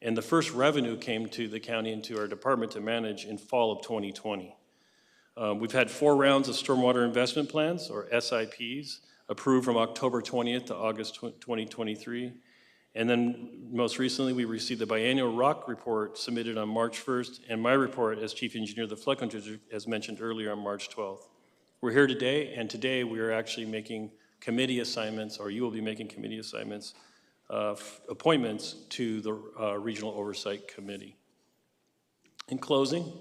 And the first revenue came to the county and to our department to manage in fall of 2020. We've had 4 rounds of stormwater investment plans, or SIPs, approved from October 20th to August 2023. And then most recently, we received the biannual rock report submitted on March 1st, and my report as Chief Engineer of the Flood Control District, as mentioned earlier, on March 12th. We're here today, and today we are actually making committee assignments, or you will be making committee assignments, appointments to the Regional Oversight Committee. In closing,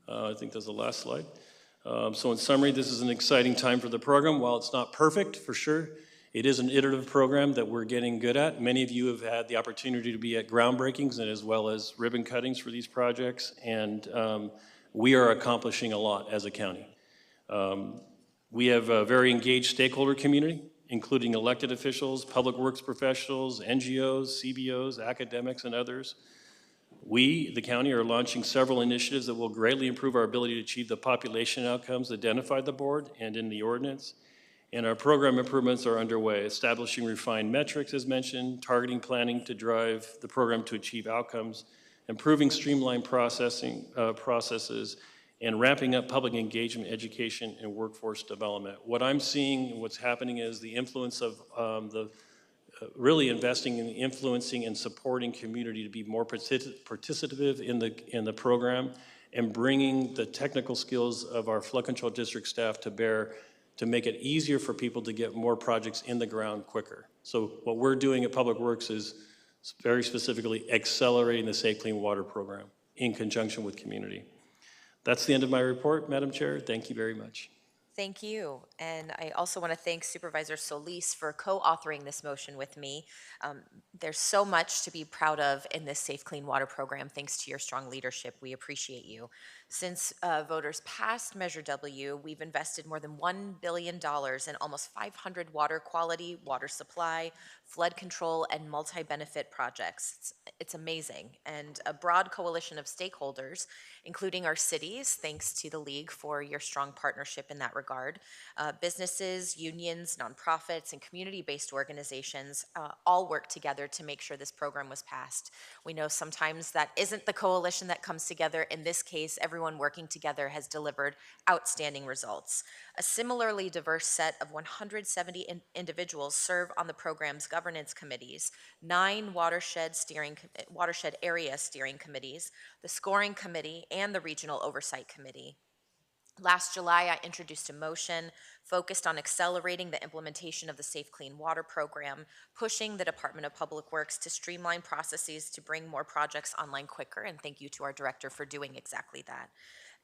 I think that's the last slide. So in summary, this is an exciting time for the program. While it's not perfect, for sure, it is an iterative program that we're getting good at. Many of you have had the opportunity to be at groundbreakings and as well as ribbon cuttings for these projects, and we are accomplishing a lot as a county. We have a very engaged stakeholder community, including elected officials, public works professionals, NGOs, CBOs, academics, and others. We, the county, are launching several initiatives that will greatly improve our ability to achieve the population outcomes identified the board and in the ordinance. And our program improvements are underway, establishing refined metrics, as mentioned, targeting planning to drive the program to achieve outcomes, improving streamlined processes, and ramping up public engagement, education, and workforce development. What I'm seeing and what's happening is the influence of really investing in influencing and supporting community to be more participative in the program and bringing the technical skills of our flood control district staff to bear to make it easier for people to get more projects in the ground quicker. So what we're doing at Public Works is very specifically accelerating the Safe Clean Water program in conjunction with community. That's the end of my report, Madam Chair. Thank you very much. Thank you. And I also want to thank Supervisor Solis for co-authoring this motion with me. There's so much to be proud of in this Safe Clean Water program, thanks to your strong leadership. We appreciate you. Since voters passed Measure W, we've invested more than $1 billion in almost 500 water quality, water supply, flood control, and multi-benefit projects. It's amazing. And a broad coalition of stakeholders, including our cities, thanks to the League for your strong partnership in that regard, businesses, unions, nonprofits, and community-based organizations all work together to make sure this program was passed. We know sometimes that isn't the coalition that comes together. In this case, everyone working together has delivered outstanding results. A similarly diverse set of 170 individuals serve on the program's governance committees, 9 watershed area steering committees, the scoring committee, and the regional oversight committee. Last July, I introduced a motion focused on accelerating the implementation of the Safe Clean Water program, pushing the Department of Public Works to streamline processes to bring more projects online quicker, and thank you to our director for doing exactly that.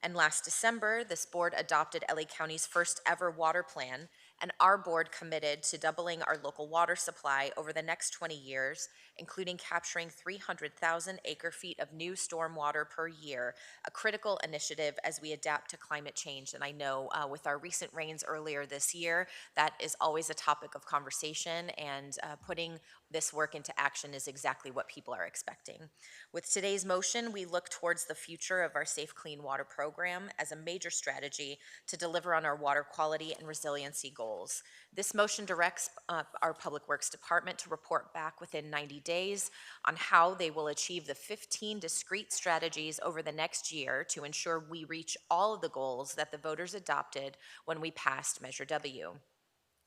And last December, this board adopted LA County's first ever water plan, and our board committed to doubling our local water supply over the next 20 years, including capturing 300,000 acre-feet of new stormwater per year, a critical initiative as we adapt to climate change. And I know with our recent rains earlier this year, that is always a topic of conversation, and putting this work into action is exactly what people are expecting. With today's motion, we look towards the future of our Safe Clean Water program as a major strategy to deliver on our water quality and resiliency goals. This motion directs our Public Works Department to report back within 90 days on how they will achieve the 15 discrete strategies over the next year to ensure we reach all of the goals that the voters adopted when we passed Measure W.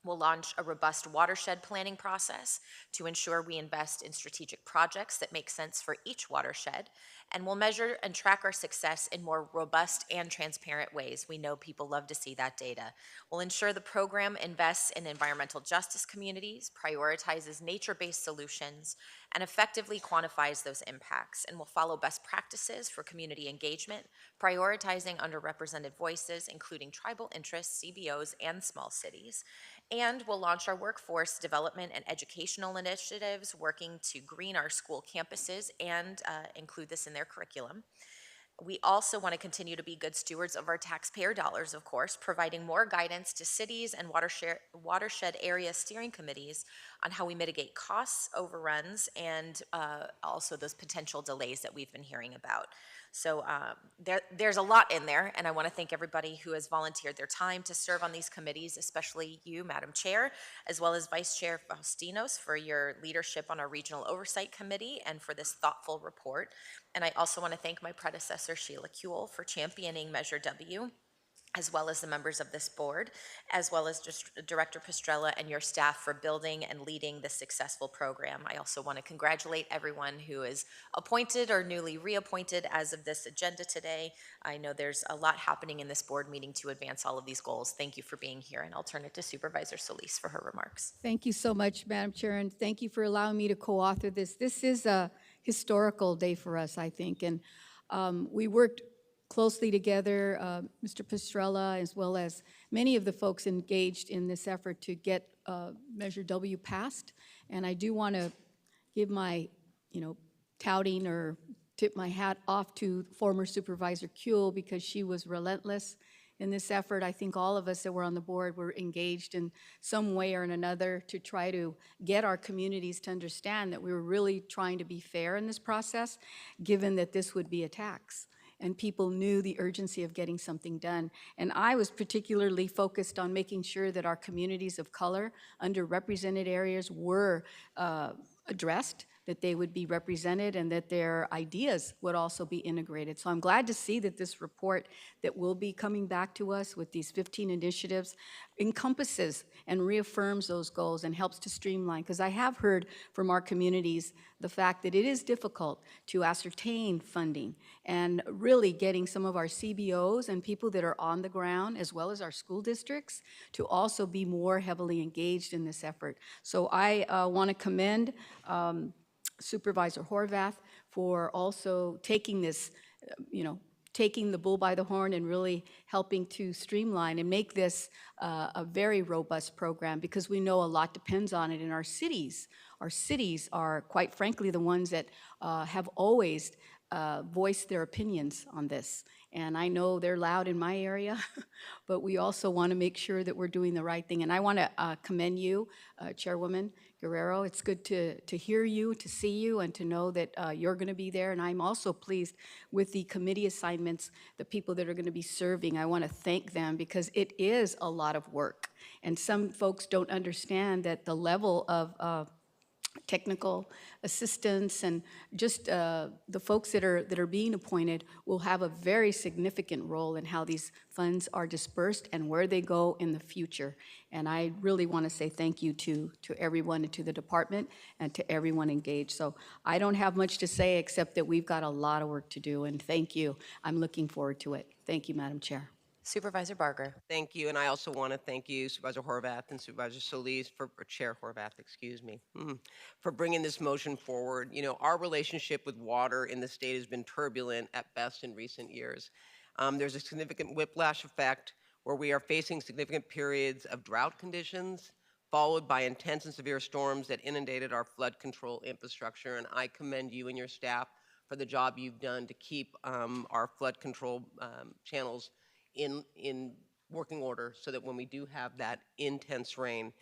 We'll launch a robust watershed planning process to ensure we invest in strategic projects that make sense for each watershed, and we'll measure and track our success in more robust and transparent ways. We know people love to see that data. We'll ensure the program invests in environmental justice communities, prioritizes nature-based solutions, and effectively quantifies those impacts, and will follow best practices for community engagement, prioritizing underrepresented voices, including tribal interests, CBOs, and small cities. And we'll launch our workforce development and educational initiatives, working to green our school campuses and include this in their curriculum. We also want to continue to be good stewards of our taxpayer dollars, of course, providing more guidance to cities and watershed area steering committees on how we mitigate costs, overruns, and also those potential delays that we've been hearing about. So there's a lot in there, and I want to thank everybody who has volunteered their time to serve on these committees, especially you, Madam Chair, as well as Vice Chair Faustinos for your leadership on our Regional Oversight Committee and for this thoughtful report. And I also want to thank my predecessor, Sheila Kuehl, for championing Measure W. as well as the members of this board, as well as just Director Pastrella and your staff for building and leading this successful program. I also want to congratulate everyone who is appointed or newly reappointed as of this agenda today. I know there's a lot happening in this board meeting to advance all of these goals. Thank you for being here, and I'll turn it to Supervisor Solis for her remarks. Thank you so much, Madam Chair, and thank you for allowing me to co-author this. This is a historical day for us, I think, and we worked closely together, Mr. Pastrella, as well as many of the folks engaged in this effort to get Measure W passed. And I do want to give my, touting or tip my hat off to former Supervisor Kuehl, because she was relentless in this effort. I think all of us that were on the board were engaged in some way or in another to try to get our communities to understand that we were really trying to be fair in this process, given that this would be a tax. And people knew the urgency of getting something done. And I was particularly focused on making sure that our communities of color, underrepresented areas, were addressed, that they would be represented, and that their ideas would also be integrated. So I'm glad to see that this report that will be coming back to us with these 15 initiatives encompasses and reaffirms those goals and helps to streamline, because I have heard from our communities the fact that it is difficult to ascertain funding, and really getting some of our CBOs and people that are on the ground, as well as our school districts, to also be more heavily engaged in this effort. So I want to commend Supervisor Horvath for also taking this, taking the bull by the horn and really helping to streamline and make this a very robust program, because we know a lot depends on it in our cities. Our cities are, quite frankly, the ones that have always voiced their opinions on this. And I know they're loud in my area, but we also want to make sure that we're doing the right thing. And I want to commend you, Chairwoman Guerrero. It's good to hear you, to see you, and to know that you're going to be there. And I'm also pleased with the committee assignments, the people that are going to be serving. I want to thank them, because it is a lot of work. And some folks don't understand that the level of technical assistance and just the folks that are being appointed will have a very significant role in how these funds are dispersed and where they go in the future. And I really want to say thank you to everyone and to the department and to everyone engaged. So I don't have much to say except that we've got a lot of work to do, and thank you. I'm looking forward to it. Thank you, Madam Chair. Supervisor Barger. Thank you, and I also want to thank you, Supervisor Horvath and Supervisor Solis, or Chair Horvath, excuse me, for bringing this motion forward. Our relationship with water in the state has been turbulent at best in recent years. There's a significant whiplash effect where we are facing significant periods of drought conditions, followed by intense and severe storms that inundated our flood control infrastructure. And I commend you and your staff for the job you've done to keep our flood control channels in working order, so that when we do have that intense rain,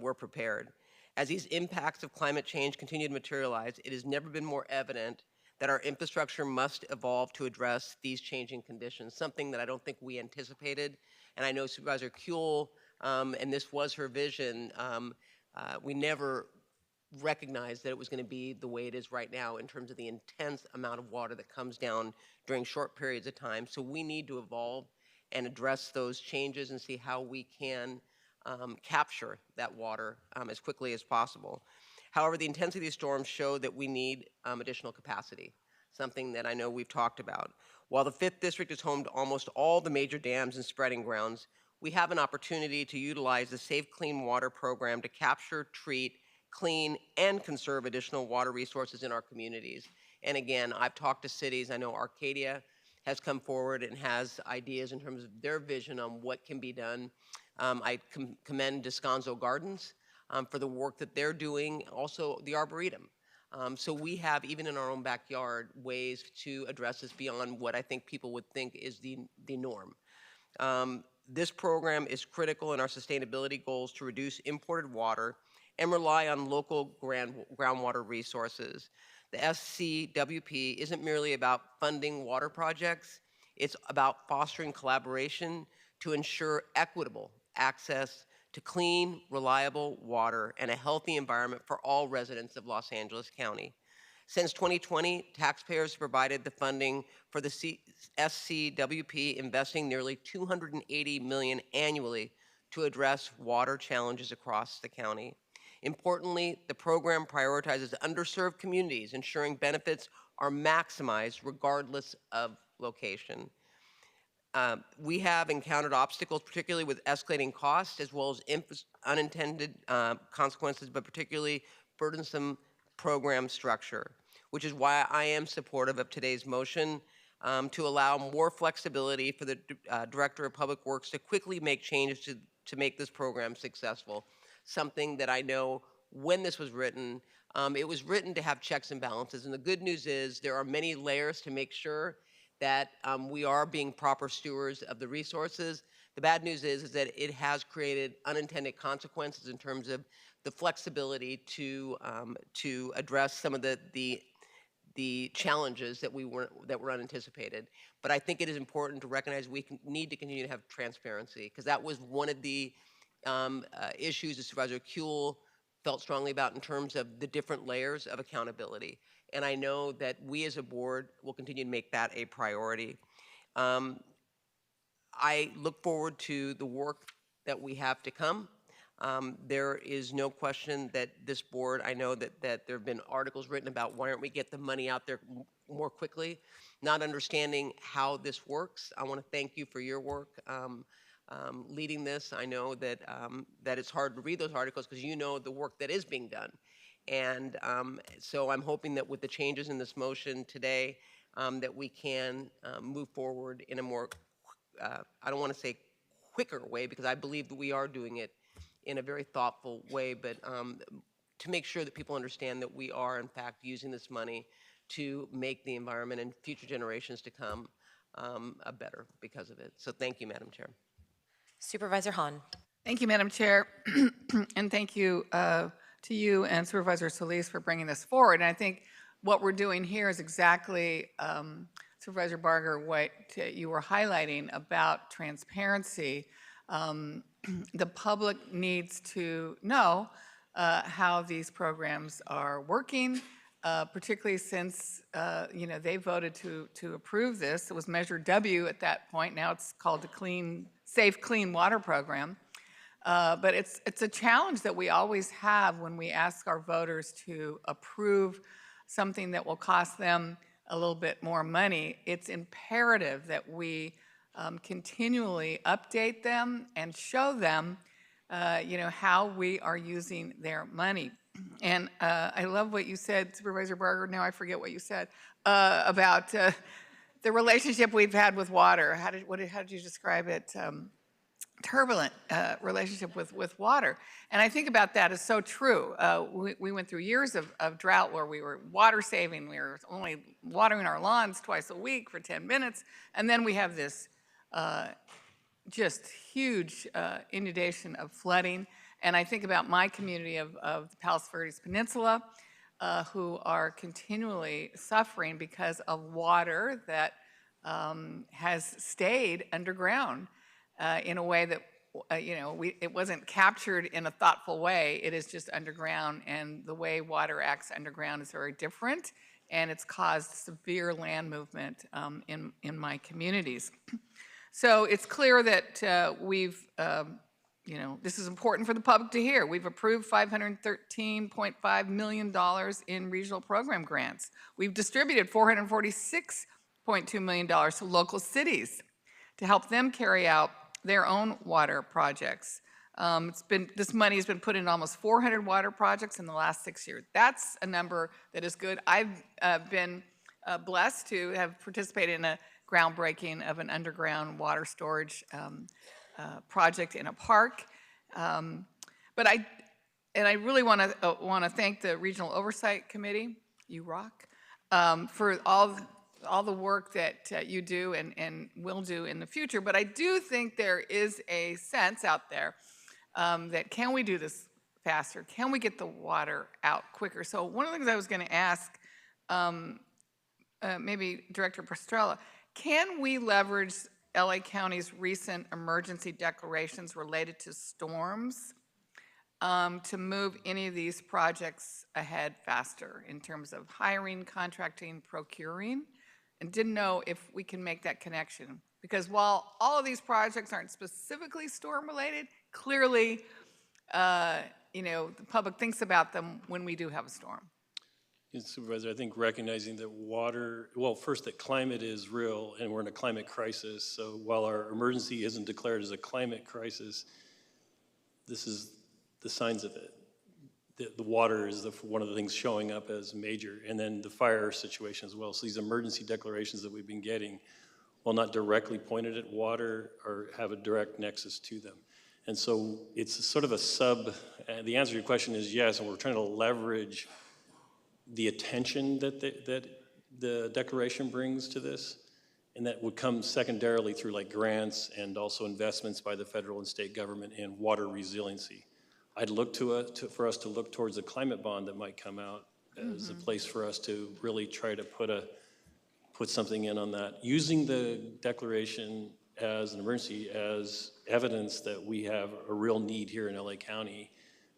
we're prepared. As these impacts of climate change continue to materialize, it has never been more evident that our infrastructure must evolve to address these changing conditions, something that I don't think we anticipated. And I know Supervisor Kuehl, and this was her vision, we never recognized that it was going to be the way it is right now in terms of the intense amount of water that comes down during short periods of time. So we need to evolve and address those changes and see how we can capture that water as quickly as possible. However, the intensity of these storms show that we need additional capacity, something that I know we've talked about. While the 5th District is home to almost all the major dams and spreading grounds, we have an opportunity to utilize the Safe Clean Water program to capture, treat, clean, and conserve additional water resources in our communities. And again, I've talked to cities. I know Arcadia has come forward and has ideas in terms of their vision on what can be done. I commend Descanso Gardens for the work that they're doing, also the Arboretum. So we have, even in our own backyard, ways to address this beyond what I think people would think is the norm. This program is critical in our sustainability goals to reduce imported water and rely on local groundwater resources. The SCWP isn't merely about funding water projects, it's about fostering collaboration to ensure equitable access to clean, reliable water and a healthy environment for all residents of Los Angeles County. Since 2020, taxpayers provided the funding for the SCWP, investing nearly $280 million annually to address water challenges across the county. Importantly, the program prioritizes underserved communities, ensuring benefits are maximized regardless of location. We have encountered obstacles, particularly with escalating costs, as well as unintended consequences, but particularly burdensome program structure, which is why I am supportive of today's motion to allow more flexibility for the Director of Public Works to quickly make changes to make this program successful. Something that I know when this was written, it was written to have checks and balances. And the good news is there are many layers to make sure that we are being proper stewards of the resources. The bad news is that it has created unintended consequences in terms of the flexibility to address some of the challenges that were unanticipated. But I think it is important to recognize we need to continue to have transparency, because that was one of the issues that Supervisor Kuehl felt strongly about in terms of the different layers of accountability. And I know that we as a board will continue to make that a priority. I look forward to the work that we have to come. There is no question that this board, I know that there have been articles written about why aren't we get the money out there more quickly, not understanding how this works. I want to thank you for your work leading this. I know that that it's hard to read those articles because you know the work that is being done. And so I'm hoping that with the changes in this motion today, that we can move forward in a more, I don't want to say quicker way, because I believe that we are doing it in a very thoughtful way, but to make sure that people understand that we are, in fact, using this money to make the environment and future generations to come better because of it. So thank you, Madam Chair. Supervisor Hahn. Thank you, Madam Chair, and thank you to you and Supervisor Solis for bringing this forward. And I think what we're doing here is exactly, Supervisor Barger, what you were highlighting about transparency. The public needs to know how these programs are working, particularly since they voted to approve this. It was Measure W at that point. Now it's called the Safe Clean Water Program. But it's a challenge that we always have when we ask our voters to approve something that will cost them a little bit more money. It's imperative that we continually update them and show them, how we are using their money. And I love what you said, Supervisor Barger. Now I forget what you said about the relationship we've had with water. How did you describe it? Turbulent relationship with water. And I think about that as so true. We went through years of drought where we were water saving. We were only watering our lawns twice a week for 10 minutes. And then we have this just huge inundation of flooding. And I think about my community of the Palos Verdes Peninsula, who are continually suffering because of water that has stayed underground. In a way that, it wasn't captured in a thoughtful way. It is just underground, and the way water acts underground is very different, and it's caused severe land movement in my communities. So it's clear that we've, this is important for the public to hear. We've approved $513.5 million in regional program grants. We've distributed $446.2 million to local cities to help them carry out their own water projects. This money has been put in almost 400 water projects in the last 6 years. That's a number that is good. I've been blessed to have participated in a groundbreaking of an underground water storage project in a park. But I really want to thank the Regional Oversight Committee, you rock, for all the work that you do and will do in the future. But I do think there is a sense out there that can we do this faster? Can we get the water out quicker? So one of the things I was going to ask, maybe Director Pastrella, can we leverage LA County's recent emergency declarations related to storms to move any of these projects ahead faster in terms of hiring, contracting, procuring, and didn't know if we can make that connection. Because while all of these projects aren't specifically storm related, clearly, the public thinks about them when we do have a storm. Supervisor, I think recognizing that water, well, first that climate is real and we're in a climate crisis. So while our emergency isn't declared as a climate crisis, this is the signs of it. The water is one of the things showing up as major, and then the fire situation as well. So these emergency declarations that we've been getting, while not directly pointed at water, or have a direct nexus to them. And so it's sort of a the answer to your question is yes, and we're trying to leverage the attention that the declaration brings to this, and that would come secondarily through like grants and also investments by the federal and state government in water resiliency. I'd look for us to look towards a climate bond that might come out as a place for us to really try to put something in on that, using the declaration as an emergency as evidence that we have a real need here in LA County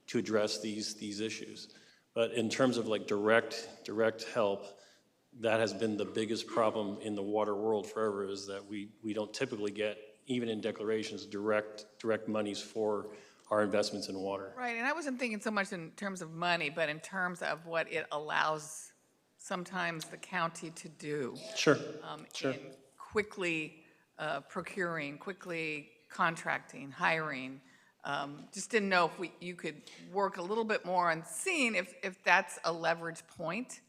to address these issues. But in terms of like direct help, that has been the biggest problem in the water world forever, is that we don't typically get, even in declarations, direct monies for our investments in water. Right, and I wasn't thinking so much in terms of money, but in terms of what it allows sometimes the county to do. Sure, in quickly procuring, quickly contracting, hiring. Just didn't know if you could work a little bit more on seeing if that's a leverage point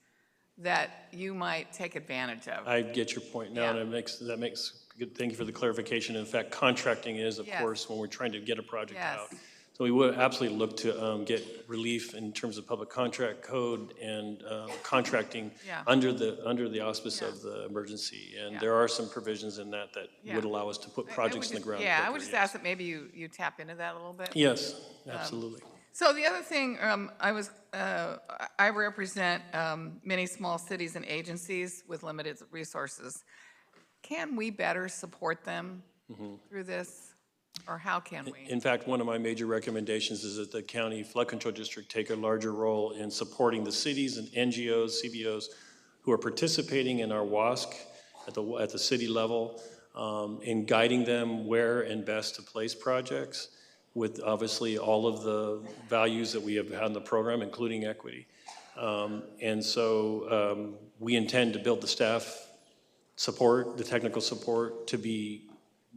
that you might take advantage of. I get your point now, and that makes good. Thank you for the clarification. In fact, contracting is, of course, when we're trying to get a project out. So we would absolutely look to get relief in terms of public contract code and contracting under the auspice of the emergency. And there are some provisions in that would allow us to put projects in the ground. Yeah, I would just ask that maybe you tap into that a little bit. Yes, absolutely. So the other thing, I represent many small cities and agencies with limited resources. Can we better support them through this? Or how can we? In fact, one of my major recommendations is that the county flood control district take a larger role in supporting the cities and NGOs, CBOs who are participating in our WASC at the city level, in guiding them where and best to place projects, with obviously all of the values that we have had in the program, including equity. And so we intend to build the staff support, the technical support, to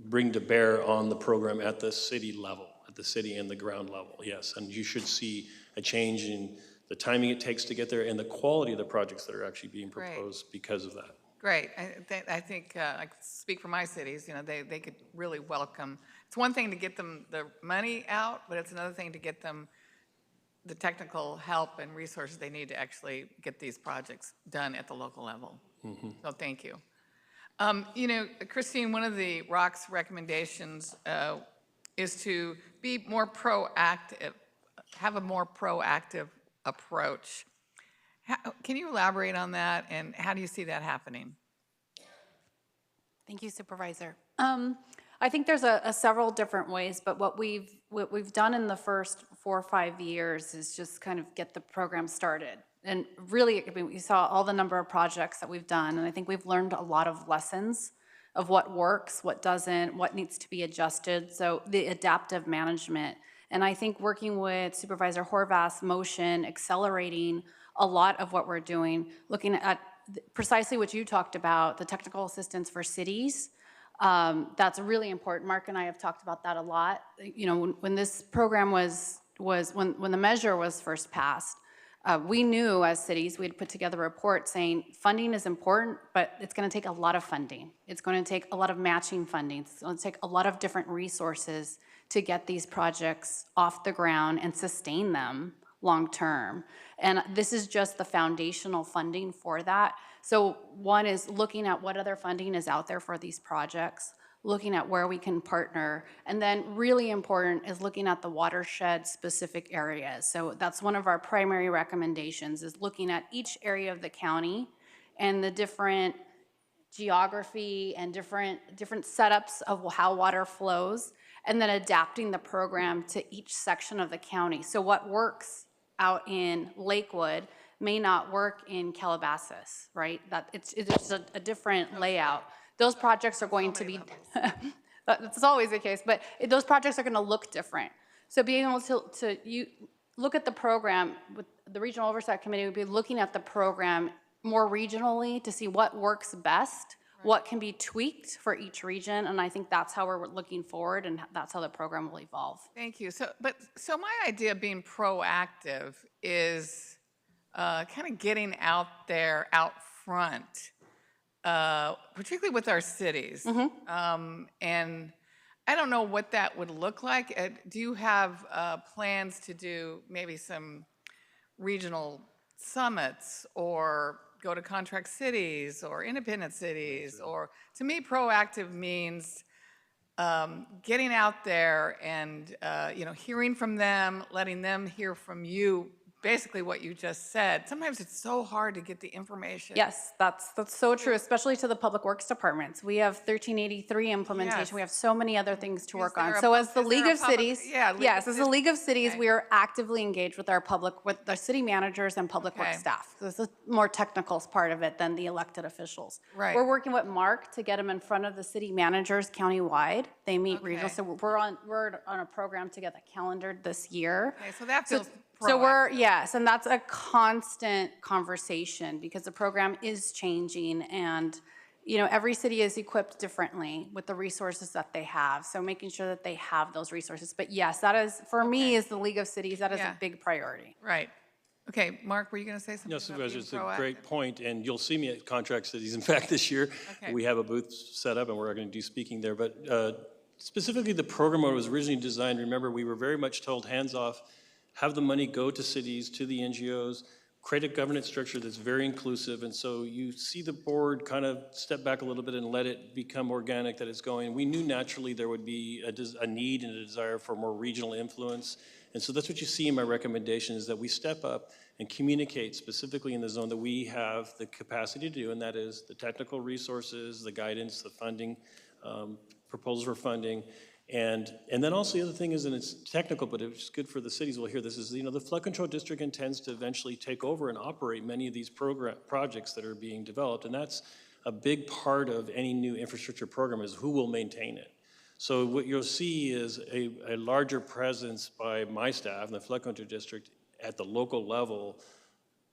bring to bear on the program at the city level, at the city and the ground level, yes. And you should see a change in the timing it takes to get there and the quality of the projects that are actually being proposed because of that. Great. I think I could speak for my cities, they could really welcome. It's one thing to get them the money out, but it's another thing to get them the technical help and resources they need to actually get these projects done at the local level. So thank you. Christine, one of the ROC's recommendations is to be more proactive, have a more proactive approach. Can you elaborate on that, and how do you see that happening? Thank you, Supervisor. I think there's several different ways, but what we've done in the first 4 or 5 years is just kind of get the program started. And really, we saw all the number of projects that we've done, and I think we've learned a lot of lessons of what works, what doesn't, what needs to be adjusted, so the adaptive management. And I think working with Supervisor Horvath's motion, accelerating a lot of what we're doing, looking at precisely what you talked about, the technical assistance for cities, that's really important. Mark and I have talked about that a lot. When this program when the measure was first passed, we knew as cities, we had put together a report saying funding is important, but it's going to take a lot of funding. It's going to take a lot of matching funding. It's going to take a lot of different resources to get these projects off the ground and sustain them long term. And this is just the foundational funding for that. So one is looking at what other funding is out there for these projects, looking at where we can partner, and then really important is looking at the watershed specific areas. So that's one of our primary recommendations, is looking at each area of the county and the different geography and different setups of how water flows, and then adapting the program to each section of the county. So what works out in Lakewood may not work in Calabasas, right? That it's just a different layout. Those projects are going to be, that's always the case, but those projects are gonna look different. So being able to look at the program, with the Regional Oversight Committee would be looking at the program more regionally to see what works best, what can be tweaked for each region, and I think that's how we're looking forward, and that's how the program will evolve. Thank you. So my idea of being proactive is kind of getting out there, out front, particularly with our cities. And I don't know what that would look like. Do you have plans to do maybe some regional summits or go to contract cities or independent cities? Or to me, proactive means getting out there and hearing from them, letting them hear from you, basically what you just said. Sometimes it's so hard to get the information. Yes, that's so true, especially to the public works departments. We have 1383 implementation. Yes. We have so many other things to work on. there So a as the pub- is League there a of public- Cities, yeah, League yes, of as the League of Cities, Okay. we are actively engaged with our city managers and public Okay. works staff. So this is more technical part of it than the elected officials. Right. We're working with Mark to get them in front of the city managers countywide. They meet regional, Okay. so we're on a program to get that calendared this year. Okay, so that feels So we're, proactive. yes, and that's a constant conversation because the program is changing and, every city is equipped differently with the resources that they have. So making sure that they have those resources. But yes, that is, for me, as the League of Cities, that is Yeah. a big priority. Right. Okay, Mark, were you going to say something? Yes, about Supervisor, being it's a proactive? great point, and you'll see me at Contract Cities. In fact, this year, Okay. we have a booth set up, and we're going to do speaking there. But specifically, the program when it was originally designed, remember, we were very much told, hands off, have the money go to cities, to the NGOs, create a governance structure that's very inclusive, and so you see the board kind of step back a little bit and let it become organic that it's going. We knew naturally there would be a need and a desire for more regional influence, and so that's what you see in my recommendation is that we step up and communicate specifically in the zone that we have the capacity to do, and that is the technical resources, the guidance, the funding, proposals for funding, and then also the other thing is, and it's technical, but it's good for the cities, we'll hear this, is the flood control district intends to eventually take over and operate many of these projects that are being developed, and that's a big part of any new infrastructure program is who will maintain it. So what you'll see is a larger presence by my staff in the flood control district at the local level,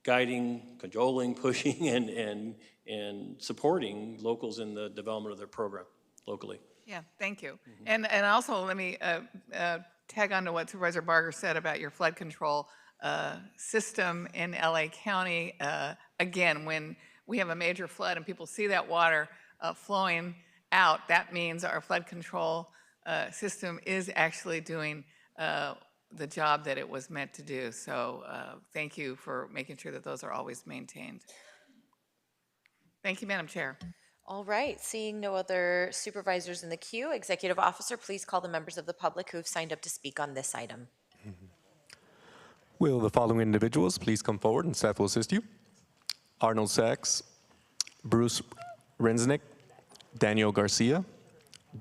guiding, cajoling, pushing, and supporting locals in the development of their program locally. Yeah, thank you. And also, let me tag on to what Supervisor Barger said about your flood control system in LA County. Again, when we have a major flood and people see that water flowing out, that means our flood control system is actually doing the job that it was meant to do. So thank you for making sure that those are always maintained. Thank you, Madam Chair. All right, seeing no other supervisors in the queue, Executive Officer, please call the members of the public who have signed up to speak on this item. Will the following individuals please come forward and staff will assist you? Arnold Sachs, Bruce Rensnick, Daniel Garcia,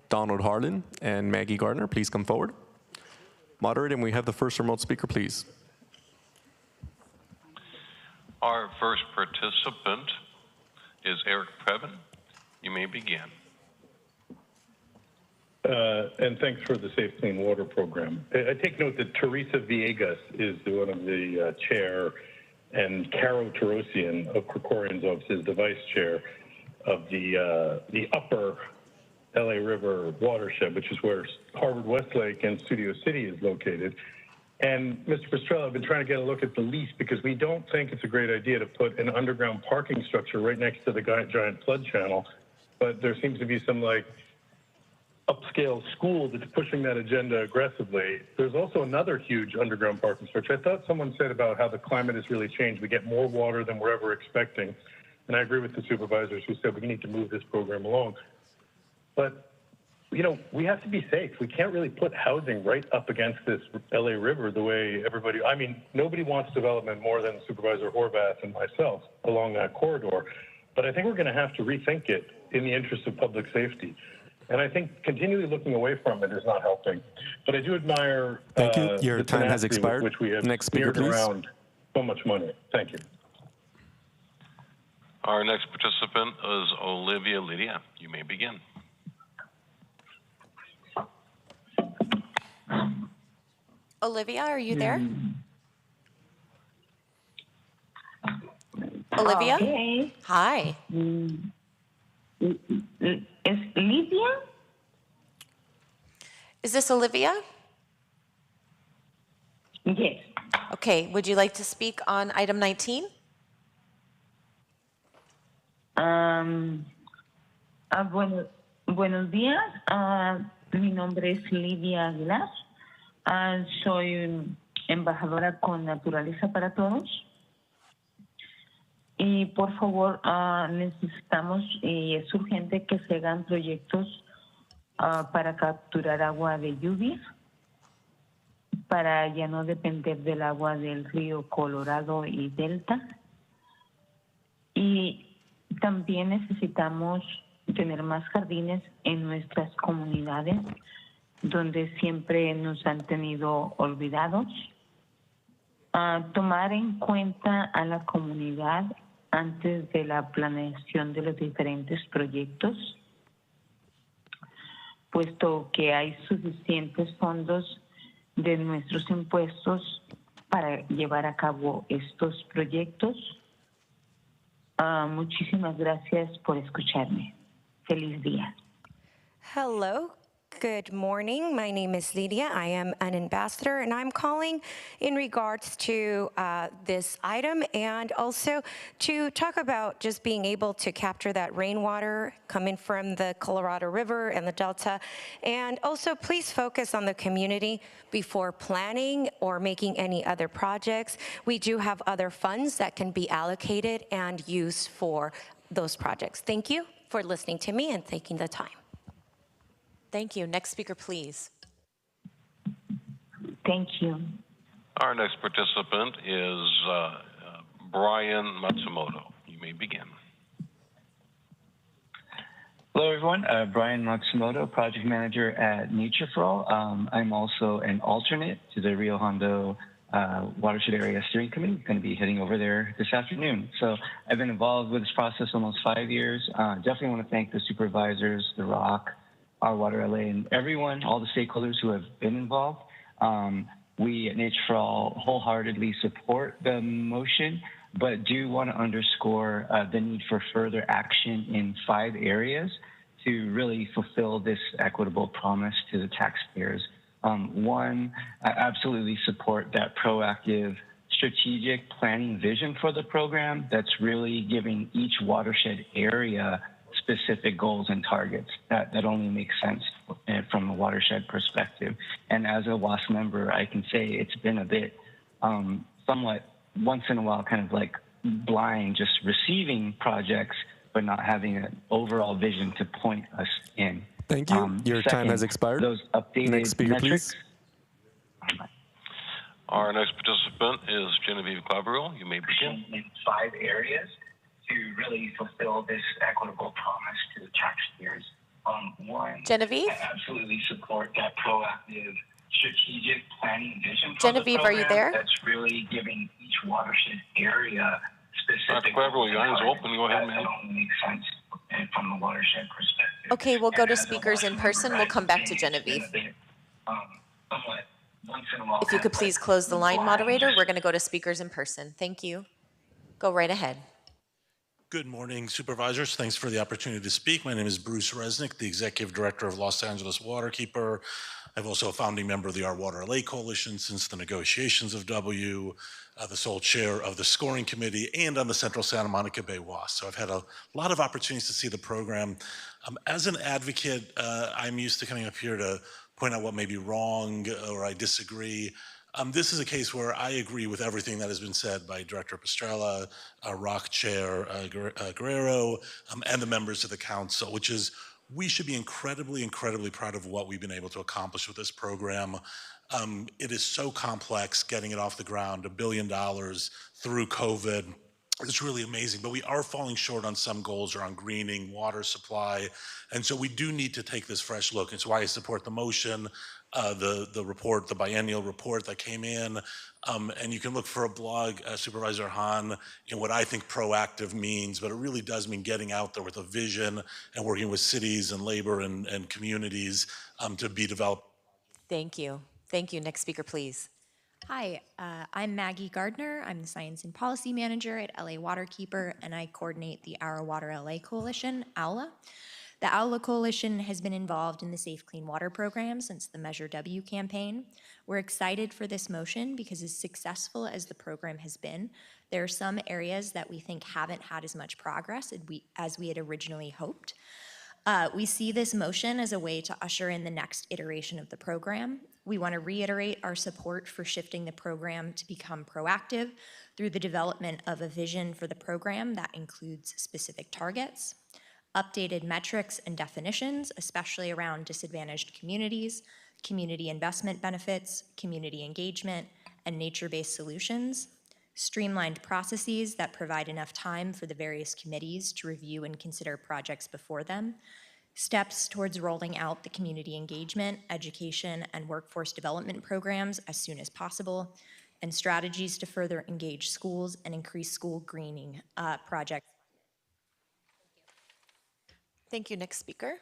Donald Harlan, and Maggie Gardner, please come forward. Moderator, and we have the first remote speaker, please. Our first participant is Eric Previn. You may begin. And thanks for the Safe Clean Water Program. I take note that Teresa Villegas is one of the chair, and Caro Tarosian of Krikorian's office is the vice chair of the upper LA River watershed, which is where Harvard Westlake and Studio City is located. And Mr. Pastrella, I've been trying to get a look at the lease because we don't think it's a great idea to put an underground parking structure right next to the giant flood channel. But there seems to be some upscale school that's pushing that agenda aggressively. There's also another huge underground parking structure. I thought someone said about how the climate has really changed. We get more water than we're ever expecting. And I agree with the supervisors who said we need to move this program along. But we have to be safe. We can't really put housing right up against this LA River the way everybody, nobody wants development more than Supervisor Horvath and myself along that corridor. But I think we're going to have to rethink it in the interest of public safety. And I think continually looking away from it is not helping. But I do admire Thank you. Your the time has tenacity expired. with which we have Next speaker, steered please. around so much money. Thank you. Our next participant is Olivia Lydia. You may begin. Olivia, are you there? Olivia? Okay. Hi. Is Lydia? Is this Olivia? Yes. Okay, would you like to speak on item 19? Buenos días. Mi nombre es Lidia Aguilar. Soy embajadora con Naturaleza para Todos. Y por favor, necesitamos y es urgente que se hagan proyectos para capturar agua de lluvia, para ya no depender del agua del río Colorado y Delta. Y también necesitamos tener más jardines en nuestras comunidades, donde siempre nos han tenido olvidados. Tomar en cuenta a la comunidad antes de la planeación de los diferentes proyectos, puesto que hay suficientes fondos de nuestros impuestos para llevar a cabo estos proyectos. Muchísimas gracias por escucharme. Feliz día. Hello. Good morning. My name is Lydia. I am an ambassador, and I'm calling in regards to this item and also to talk about just being able to capture that rainwater coming from the Colorado River and the Delta. And also, please focus on the community before planning or making any other projects. We do have other funds that can be allocated and used for those projects. Thank you for listening to me and taking the time. Thank you. Next speaker, please. Thank you. Our next participant is Brian Matsumoto. You may begin. Hello, everyone. Brian Matsumoto, project manager at Nature for All. I'm also an alternate to the Rio Hondo Watershed Area Steering Committee. I'm going to be heading over there this afternoon. So I've been involved with this process almost 5 years. Definitely want to thank the supervisors, the ROC, our Water LA, and everyone, all the stakeholders who have been involved. We at Nature for All wholeheartedly support the motion, but do want to underscore the need for further action in 5 areas to really fulfill this equitable promise to the taxpayers. One, I absolutely support that proactive strategic planning vision for the program that's really giving each watershed area specific goals and targets. That only makes sense from a watershed perspective. And as a WASP member, I can say it's been a bit somewhat once in a while kind of like blind, just receiving projects, but not having an overall vision to point us in. Thank you. Your time has expired. Those updated Next speaker, metrics. please. Our next participant is Genevieve Claverell. You may begin. In 5 areas to really fulfill this equitable promise to the taxpayers. One, Genevieve? I absolutely support that proactive strategic planning vision. Genevieve, are you there? That's really giving each watershed area specific. Dr. Claverell, your line is open. Go ahead, ma'am. That only makes sense from a watershed perspective. Okay, we'll go to speakers in person. We'll come back to Genevieve. If you could please close the line, moderator. We're going to go to speakers in person. Thank you. Go right ahead. Good morning, supervisors. Thanks for the opportunity to speak. My name is Bruce Resnick, the Executive Director of Los Angeles Waterkeeper. I'm also a founding member of the Our Water LA Coalition since the negotiations of W, the sole chair of the scoring committee, and on the Central Santa Monica Bay WASP. So I've had a lot of opportunities to see the program. As an advocate, I'm used to coming up here to point out what may be wrong or I disagree. This is a case where I agree with everything that has been said by Director Pastrella, ROC Chair Guerrero, and the members of the council, which is we should be incredibly, incredibly proud of what we've been able to accomplish with this program. It is so complex getting it off the ground, $1 billion through COVID. It's really amazing, but we are falling short on some goals around greening, water supply, and so we do need to take this fresh look. It's why I support the motion, the report, the biennial report that came in, and you can look for a blog, Supervisor Hahn, in what I think proactive means, but it really does mean getting out there with a vision and working with cities and labor and communities to be developed. Thank you. Thank you. Next speaker, please. Hi, I'm Maggie Gardner. I'm the Science and Policy Manager at LA Waterkeeper, and I coordinate the Our Water LA Coalition, AWLA. The AWLA Coalition has been involved in the Safe Clean Water program since the Measure W campaign. We're excited for this motion because as successful as the program has been, there are some areas that we think haven't had as much progress as we had originally hoped. We see this motion as a way to usher in the next iteration of the program. We want to reiterate our support for shifting the program to become proactive through the development of a vision for the program that includes specific targets, updated metrics and definitions, especially around disadvantaged communities, community investment benefits, community engagement, and nature-based solutions, streamlined processes that provide enough time for the various committees to review and consider projects before them, steps towards rolling out the community engagement, education, and workforce development programs as soon as possible, and strategies to further engage schools and increase school greening projects. Thank you. Next speaker.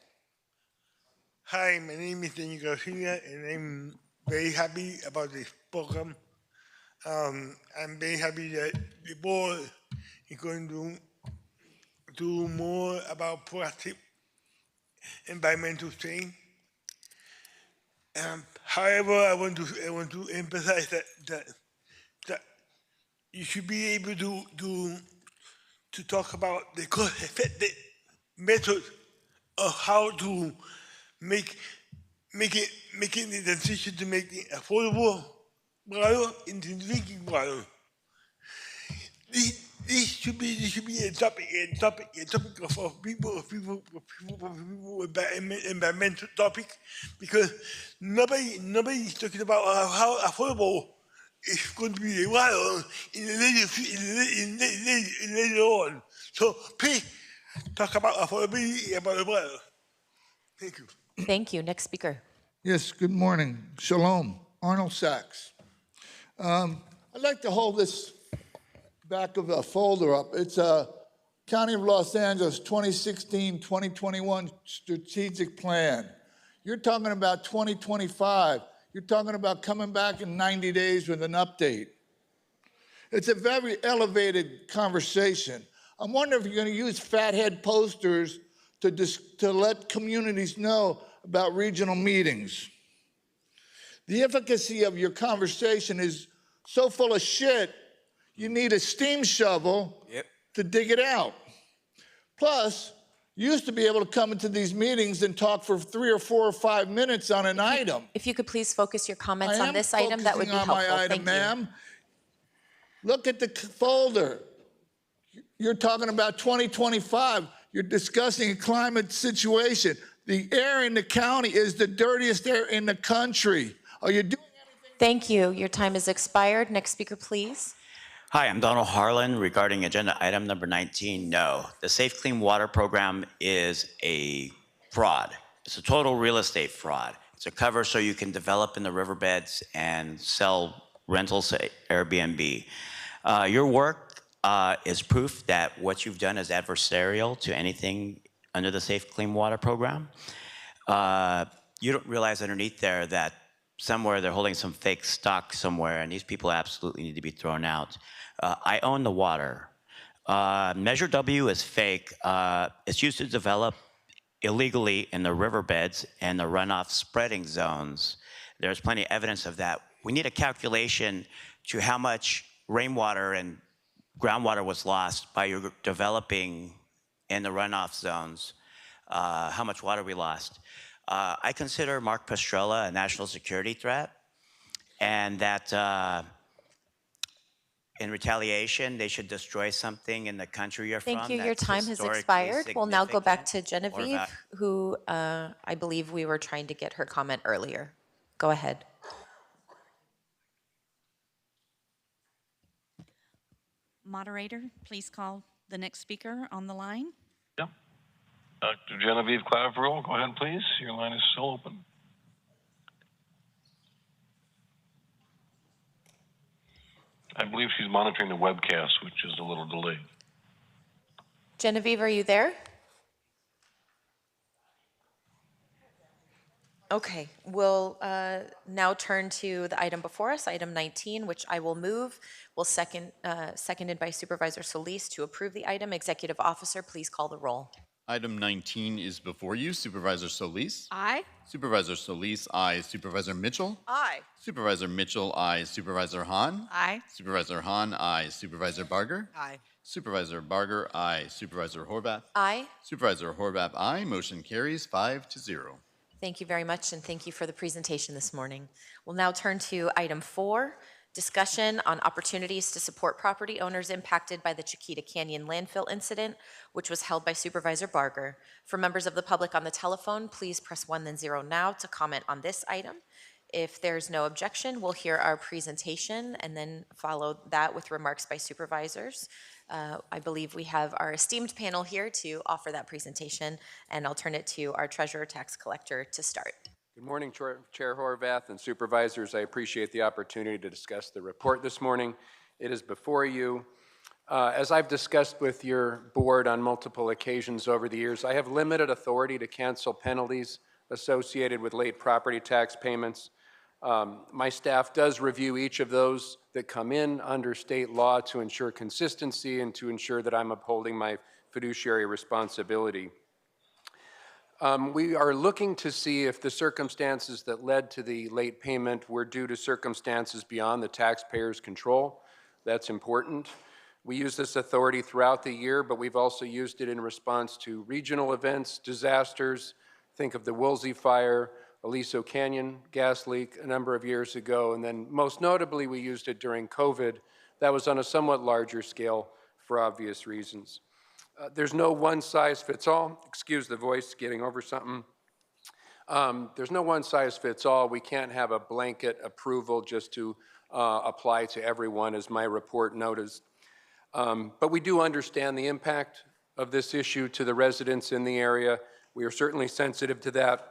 Hi, my name is Daniel Garcia, and I'm very happy about this program. I'm very happy that the board is going to do more about proactive environmental change. However, I want to emphasize that you should be able to talk about the cost-effective method of how to making the transition to making affordable water into drinking water. This should be a topic of people environmental topic, because nobody is talking about how affordable it's going to be the water later on. So please talk about affordability about the water. Thank you. Thank you. Next speaker. Yes, good morning. Shalom. Arnold Sachs. I'd like to hold this back of a folder up. It's a County of Los Angeles 2016-2021 strategic plan. You're talking about 2025. You're talking about coming back in 90 days with an update. It's a very elevated conversation. I'm wondering if you're going to use fathead posters to let communities know about regional meetings. The efficacy of your conversation is so full of shit, you need a steam shovel to dig it out. Plus, you used to be able to come into these meetings and talk for 3 or 4 or 5 minutes on an item. If you could please focus your comments on this item, that would be helpful. Thank you. Ma'am. Look at the folder. You're talking about 2025. You're discussing a climate situation. The air in the county is the dirtiest air in the country. Are you doing anything? Thank you. Your time has expired. Next speaker, please. Hi, I'm Donald Harlan. Regarding agenda item number 19, no. The Safe Clean Water program is a fraud. It's a total real estate fraud. It's a cover so you can develop in the riverbeds and sell rentals to Airbnb. Your work is proof that what you've done is adversarial to anything under the Safe Clean Water program. You don't realize underneath there that somewhere they're holding some fake stock somewhere, and these people absolutely need to be thrown out. I own the water. Measure W is fake. It's used to develop illegally in the riverbeds and the runoff spreading zones. There's plenty of evidence of that. We need a calculation to how much rainwater and groundwater was lost by your developing in the runoff zones, how much water we lost. I consider Mark Pastrella a national security threat, and that in retaliation, they should destroy something in the country you're from. Thank you. Your time has expired. We'll now go back to Genevieve, who I believe we were trying to get her comment earlier. Go ahead. Moderator, please call the next speaker on the line. Yeah. Dr. Genevieve Claverall, go ahead, please. Your line is still open. I believe she's monitoring the webcast, which is a little delayed. Genevieve, are you there? Okay, we'll now turn to the item before us, item 19, which I will move. Seconded by Supervisor Solis to approve the item. Executive Officer, please call the roll. Item 19 is before you. Supervisor Solis? Aye. Supervisor Solis, aye. Supervisor Mitchell? Aye. Supervisor Mitchell, aye. Supervisor Hahn? Aye. Supervisor Hahn, aye. Supervisor Barger? Aye. Supervisor Barger, aye. Supervisor Horvath? Aye. Supervisor Horvath, aye. Motion carries 5-0. Thank you very much, and thank you for the presentation this morning. We'll now turn to item 4, discussion on opportunities to support property owners impacted by the Chita Canyon landfill incident, which was held by Supervisor Barger. For members of the public on the telephone, please press 1 then 0 now to comment on this item. If there's no objection, we'll hear our presentation and then follow that with remarks by supervisors. I believe we have our esteemed panel here to offer that presentation, and I'll turn it to our treasurer tax collector to start. Good morning, Chair Horvath and supervisors. I appreciate the opportunity to discuss the report this morning. It is before you. As I've discussed with your board on multiple occasions over the years, I have limited authority to cancel penalties associated with late property tax payments. My staff does review each of those that come in under state law to ensure consistency and to ensure that I'm upholding my fiduciary responsibility. We are looking to see if the circumstances that led to the late payment were due to circumstances beyond the taxpayer's control. That's important. We use this authority throughout the year, but we've also used it in response to regional events, disasters. Think of the Woolsey Fire, Aliso Canyon gas leak a number of years ago, and then most notably we used it during COVID. That was on a somewhat larger scale for obvious reasons. There's no one-size-fits-all. Excuse the voice, getting over something. There's no one-size-fits-all. We can't have a blanket approval just to apply to everyone, as my report noticed. But we do understand the impact of this issue to the residents in the area. We are certainly sensitive to that.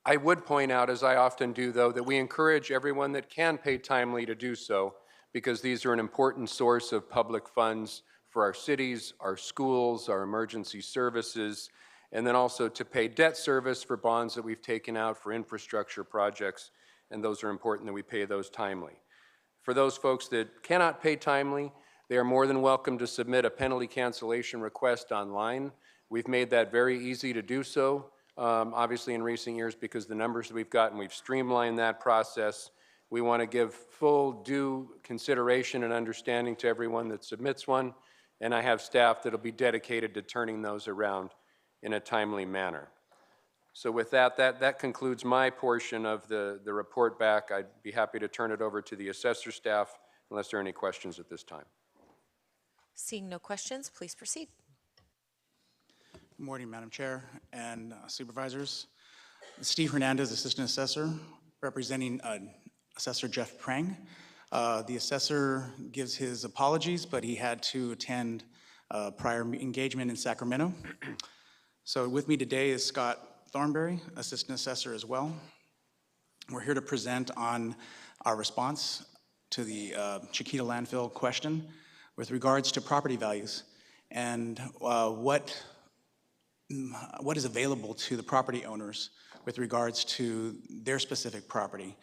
I would point out, as I often do, though, that we encourage everyone that can pay timely to do so, because these are an important source of public funds for our cities, our schools, our emergency services, and then also to pay debt service for bonds that we've taken out for infrastructure projects, and those are important that we pay those timely. For those folks that cannot pay timely, they are more than welcome to submit a penalty cancellation request online. We've made that very easy to do so. Obviously in recent years, because the numbers that we've gotten, we've streamlined that process. We want to give full due consideration and understanding to everyone that submits one, and I have staff that will be dedicated to turning those around in a timely manner. So with that concludes my portion of the report back. I'd be happy to turn it over to the assessor staff unless there are any questions at this time. Seeing no questions, please proceed. Good morning, Madam Chair and supervisors. Steve Hernandez, Assistant Assessor, representing Assessor Jeff Prang. The assessor gives his apologies, but he had to attend prior engagement in Sacramento. So with me today is Scott Thornberry, Assistant Assessor as well. We're here to present on our response to the Chita landfill question with regards to property values and what is available to the property owners with regards to their specific property.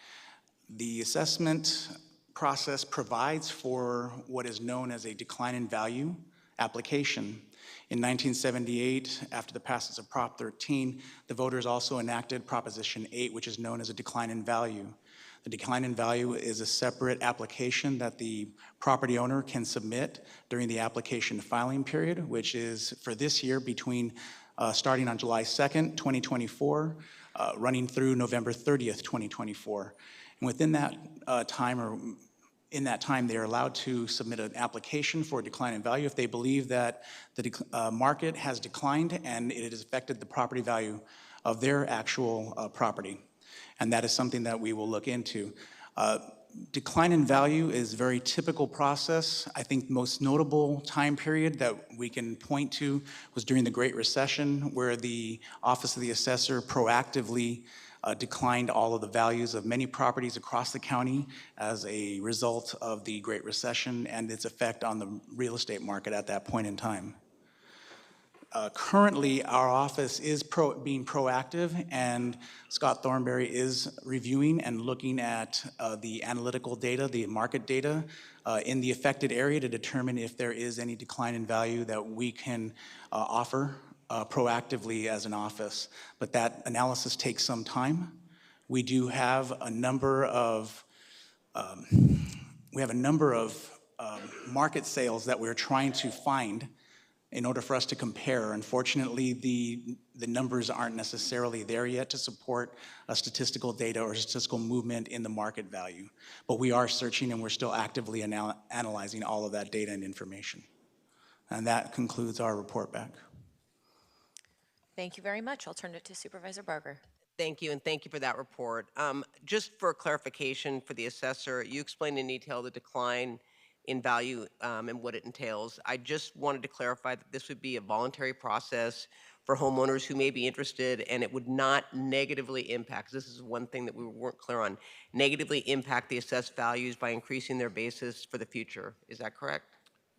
The assessment process provides for what is known as a decline in value application. In 1978, after the passage of Prop 13, the voters also enacted Proposition 8, which is known as a decline in value. The decline in value is a separate application that the property owner can submit during the application filing period, which is for this year between starting on July 2nd, 2024, running through November 30th, 2024. And within that time, or in that time, they are allowed to submit an application for a decline in value if they believe that the market has declined and it has affected the property value of their actual property. And that is something that we will look into. decline in value is a very typical process. I think the most notable time period that we can point to was during the Great Recession, where the Office of the Assessor proactively declined all of the values of many properties across the county as a result of the Great Recession and its effect on the real estate market at that point in time. Currently, our office is being proactive, and Scott Thornberry is reviewing and looking at the analytical data, the market data in the affected area to determine if there is any decline in value that we can offer proactively as an office. But that analysis takes some time. We do have a number of market sales that we're trying to find in order for us to compare. Unfortunately, the numbers aren't necessarily there yet to support a statistical data or statistical movement in the market value. But we are searching, and we're still actively analyzing all of that data and information. And that concludes our report back. Thank you very much. I'll turn it to Supervisor Barger. Thank you, and thank you for that report. Just for clarification for the assessor, you explained in detail the decline in value and what it entails. I just wanted to clarify that this would be a voluntary process for homeowners who may be interested, and it would not negatively impact, this is one thing that we weren't clear on, negatively impact the assessed values by increasing their basis for the future. Is that correct?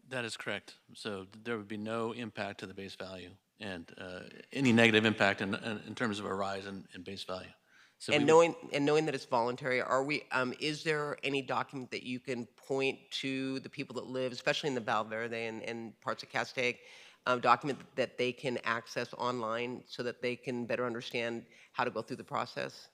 That is correct. So there would be no impact to the base value, and any negative impact in terms of a rise in base value. So and knowing that it's voluntary, are we? Is there any document that you can point to the people that live, especially in the Val Verde and parts of Castaic, document that they can access online so that they can better understand how to go through the process?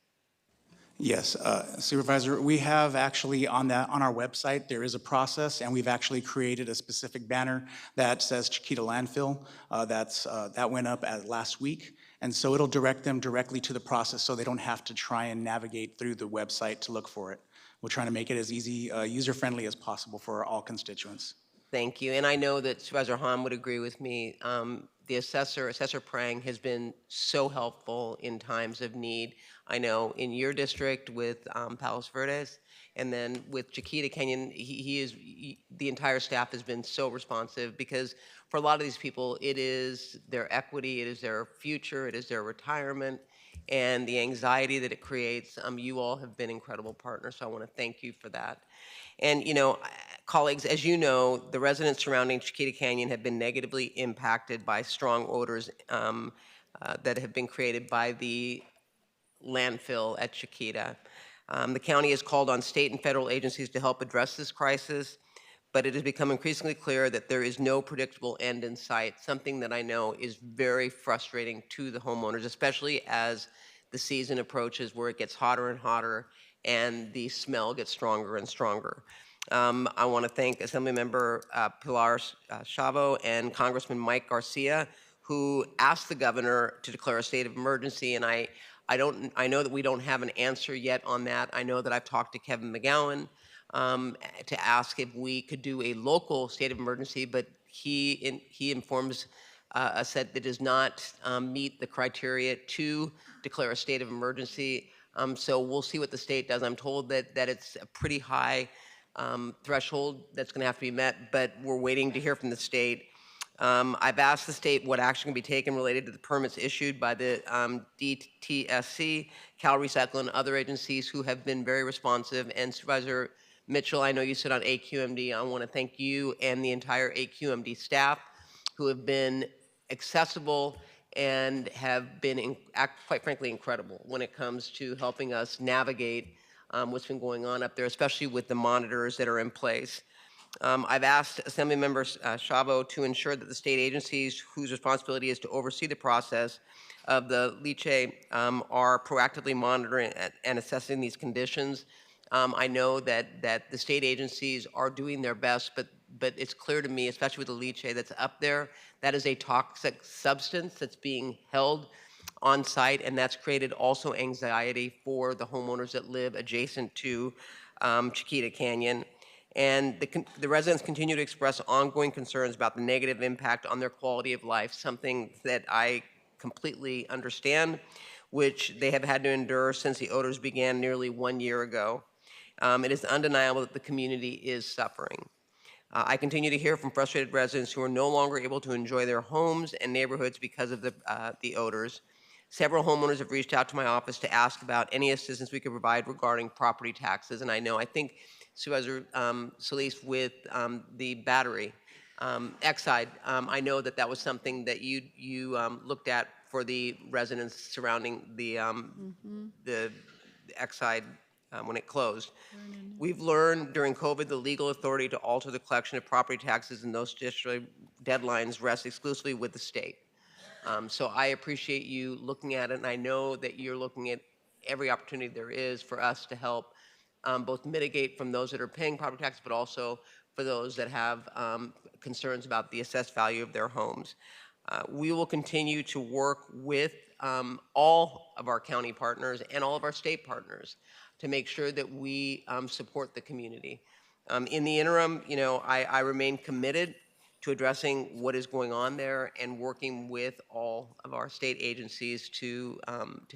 Yes, Supervisor, we have actually on our website, there is a process, and we've actually created a specific banner that says Chita Landfill. That went up last week, and so it'll direct them directly to the process so they don't have to try and navigate through the website to look for it. We're trying to make it as easy, user-friendly as possible for all constituents. Thank you, and I know that Supervisor Hahn would agree with me. The Assessor Prang has been so helpful in times of need. I know in your district with Palos Verdes, and then with Chiquita Canyon, the entire staff has been so responsive, because for a lot of these people, it is their equity, it is their future, it is their retirement, and the anxiety that it creates. You all have been incredible partners, so I want to thank you for that. And colleagues, as you know, the residents surrounding Chiquita Canyon have been negatively impacted by strong odors that have been created by the landfill at Chiquita. The county has called on state and federal agencies to help address this crisis, but it has become increasingly clear that there is no predictable end in sight, something that I know is very frustrating to the homeowners, especially as the season approaches, where it gets hotter and hotter and the smell gets stronger and stronger. I want to thank Assemblymember Pilar Chavo and Congressman Mike Garcia, who asked the governor to declare a state of emergency, and I know that we don't have an answer yet on that. I know that I've talked to Kevin McGowan to ask if we could do a local state of emergency, but he informs us that it does not meet the criteria to declare a state of emergency. So we'll see what the state does. I'm told that it's a pretty high threshold that's going to have to be met, but we're waiting to hear from the state. I've asked the state what action can be taken related to the permits issued by the DTSC, Cal Recycle, and other agencies who have been very responsive. And Supervisor Mitchell, I know you sit on AQMD. I want to thank you and the entire AQMD staff who have been accessible and have been, quite frankly, incredible when it comes to helping us navigate what's been going on up there, especially with the monitors that are in place. I've asked Assemblymember Chavo to ensure that the state agencies whose responsibility is to oversee the process of the leachate are proactively monitoring and assessing these conditions. I know that the state agencies are doing their best, but it's clear to me, especially with the leachate that's up there, that is a toxic substance that's being held on site, and that's created also anxiety for the homeowners that live adjacent to Chiquita Canyon. And the residents continue to express ongoing concerns about the negative impact on their quality of life, something that I completely understand, which they have had to endure since the odors began nearly 1 year ago. It is undeniable that the community is suffering. I continue to hear from frustrated residents who are no longer able to enjoy their homes and neighborhoods because of the odors. Several homeowners have reached out to my office to ask about any assistance we could provide regarding property taxes. And I think Supervisor Solis, with the battery, Exide, I know that was something that you looked at for the residents surrounding the Exide when it closed. We've learned during COVID the legal authority to alter the collection of property taxes and those district deadlines rest exclusively with the state. So I appreciate you looking at it, and I know that you're looking at every opportunity there is for us to help both mitigate from those that are paying property tax, but also for those that have concerns about the assessed value of their homes. We will continue to work with all of our county partners and all of our state partners to make sure that we support the community. In the interim, I remain committed to addressing what is going on there and working with all of our state agencies to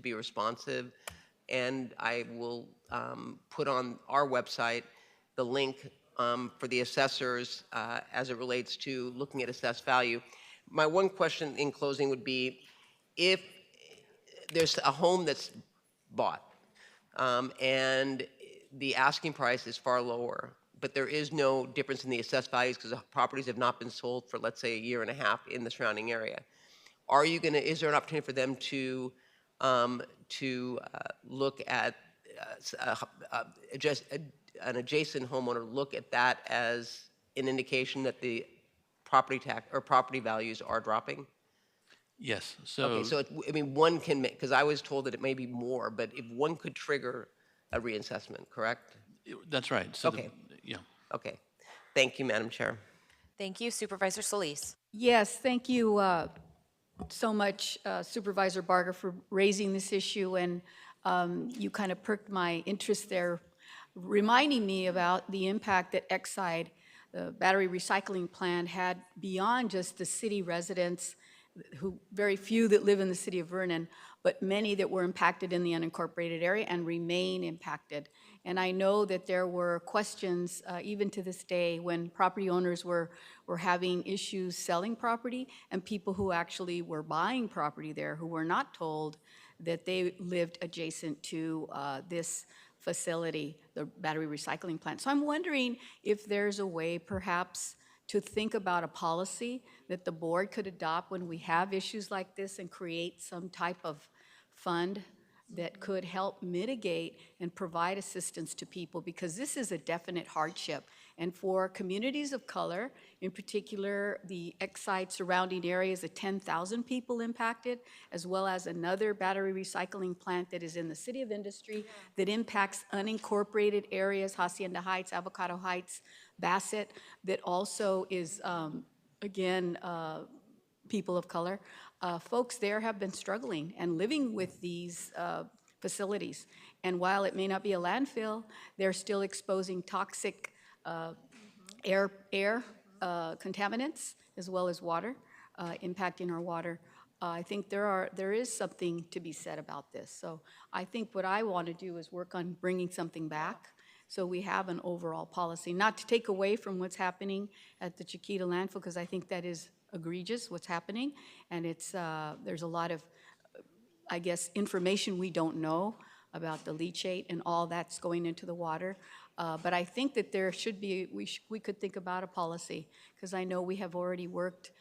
be responsive. And I will put on our website the link for the assessors as it relates to looking at assessed value. My one question in closing would be, if there's a home that's bought and the asking price is far lower, but there is no difference in the assessed values because the properties have not been sold for, let's say, a year and a half in the surrounding area, is there an opportunity for them to look at just an adjacent homeowner, look at that as an indication that the property tax or property values are dropping? Yes, so. Okay, so one can make, because I was told that it may be more, but if one could trigger a reassessment, correct? That's right. So okay. Yeah. Okay. Thank you, Madam Chair. Thank you. Supervisor Solis. Yes, thank you so much, Supervisor Barger, for raising this issue, and you kind of perked my interest there, reminding me about the impact that Exide, the battery recycling plant, had beyond just the city residents, who very few that live in the city of Vernon, but many that were impacted in the unincorporated area and remain impacted. And I know that there were questions, even to this day, when property owners were having issues selling property, and people who actually were buying property there who were not told that they lived adjacent to this facility, the battery recycling plant. So I'm wondering if there's a way, perhaps, to think about a policy that the board could adopt when we have issues like this and create some type of fund that could help mitigate and provide assistance to people, because this is a definite hardship. And for communities of color, in particular, the Exide surrounding areas of 10,000 people impacted, as well as another battery recycling plant that is in the City of Industry that impacts unincorporated areas, Hacienda Heights, Avocado Heights, Bassett, that also is, again, people of color. Folks there have been struggling and living with these facilities. And while it may not be a landfill, they're still exposing toxic air contaminants as well as water, impacting our water. I think there is something to be said about this. So I think what I want to do is work on bringing something back so we have an overall policy, not to take away from what's happening at the Chiquita landfill, because I think that is egregious what's happening, and it's there's a lot of, I guess, information we don't know about the leachate and all that's going into the water. But I think that there should be, we could think about a policy, because I know we have already worked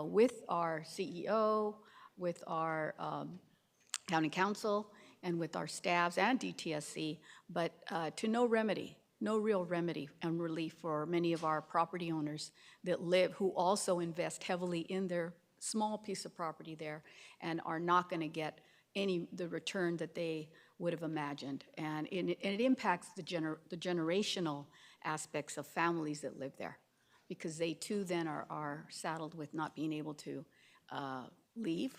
with our CEO, with our county council, and with our staffs and DTSC, but to no remedy, no real remedy and relief for many of our property owners that live, who also invest heavily in their small piece of property there and are not going to get the return that they would have imagined. And it impacts the generational aspects of families that live there, because they too then are saddled with not being able to leave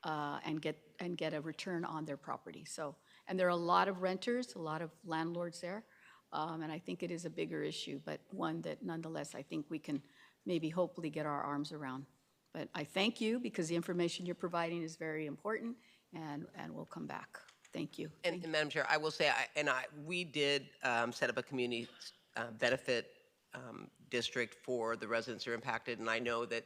and get a return on their property. So, and there are a lot of renters, a lot of landlords there, and I think it is a bigger issue, but one that nonetheless I think we can maybe hopefully get our arms around. But I thank you, because the information you're providing is very important, and we'll come back. Thank you. And Madam Chair, I will say, we did set up a community benefit district for the residents who are impacted, and I know that,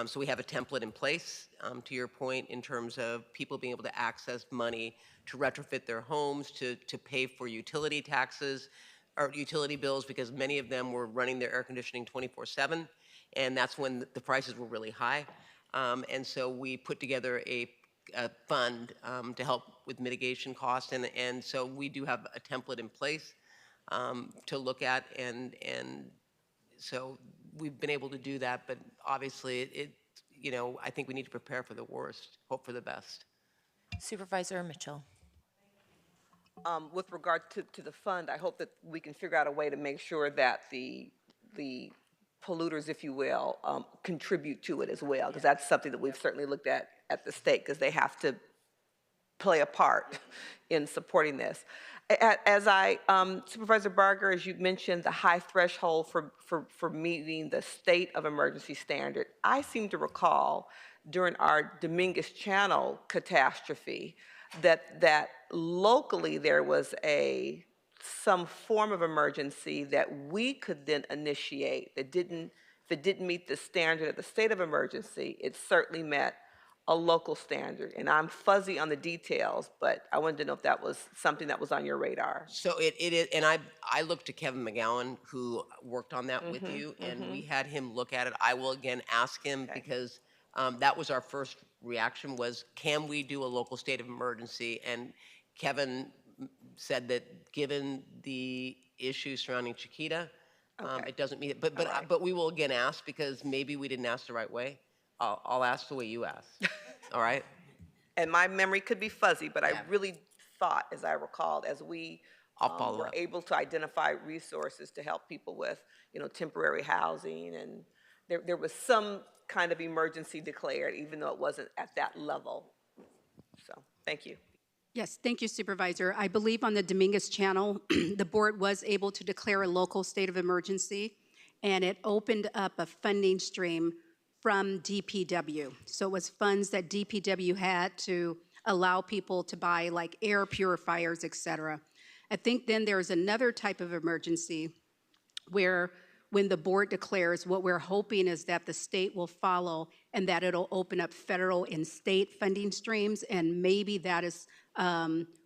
so we have a template in place, to your point, in terms of people being able to access money to retrofit their homes, to pay for utility taxes, or utility bills, because many of them were running their air conditioning 24/7, and that's when the prices were really high. And so we put together a fund to help with mitigation costs, and so we do have a template in place to look at, and so we've been able to do that, but obviously I think we need to prepare for the worst, hope for the best. Supervisor Mitchell. With regard to the fund, I hope that we can figure out a way to make sure that the polluters, if you will, contribute to it as well, because that's something that we've certainly looked at the state, because they have to play a part in supporting this. As Supervisor Barger, as you mentioned, the high threshold for meeting the state of emergency standard, I seem to recall during our Dominguez Channel catastrophe that locally there was some form of emergency that we could then initiate that if it didn't meet the standard of the state of emergency, it certainly met a local standard. And I'm fuzzy on the details, but I wanted to know if that was something that was on your radar. So it is, and I looked to Kevin McGowan, who worked on that with you, and we had him look at it. I will again ask him, because that was our first reaction, was can we do a local state of emergency? And Kevin said that given the issues surrounding Chiquita, it doesn't meet it. But we will again ask, because maybe we didn't ask the right way. I'll ask the way you asked. All right? And my memory could be fuzzy, but I really thought, as I recalled, as we were able to identify resources to help people with, temporary housing, and there was some kind of emergency declared, even though it wasn't at that level. So, thank you. Yes, thank you, Supervisor. I believe on the Dominguez Channel, the board was able to declare a local state of emergency, and it opened up a funding stream from DPW. So it was funds that DPW had to allow people to buy, like air purifiers, et cetera. I think then there's another type of emergency where when the board declares, what we're hoping is that the state will follow and that it'll open up federal and state funding streams, and maybe that is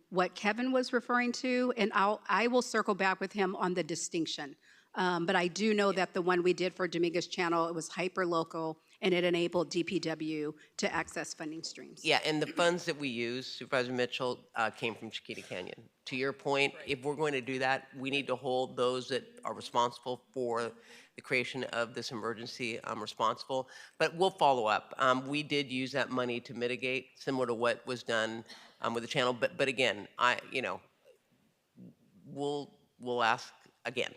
what Kevin was referring to, and I will circle back with him on the distinction. But I do know that the one we did for Dominguez Channel, it was hyper-local, and it enabled DPW to access funding streams. Yeah, and the funds that we use, Supervisor Mitchell, came from Chiquita Canyon. To your point, if we're going to do that, we need to hold those that are responsible for the creation of this emergency responsible. But we'll follow up. We did use that money to mitigate, similar to what was done with the channel. But again, we'll ask again.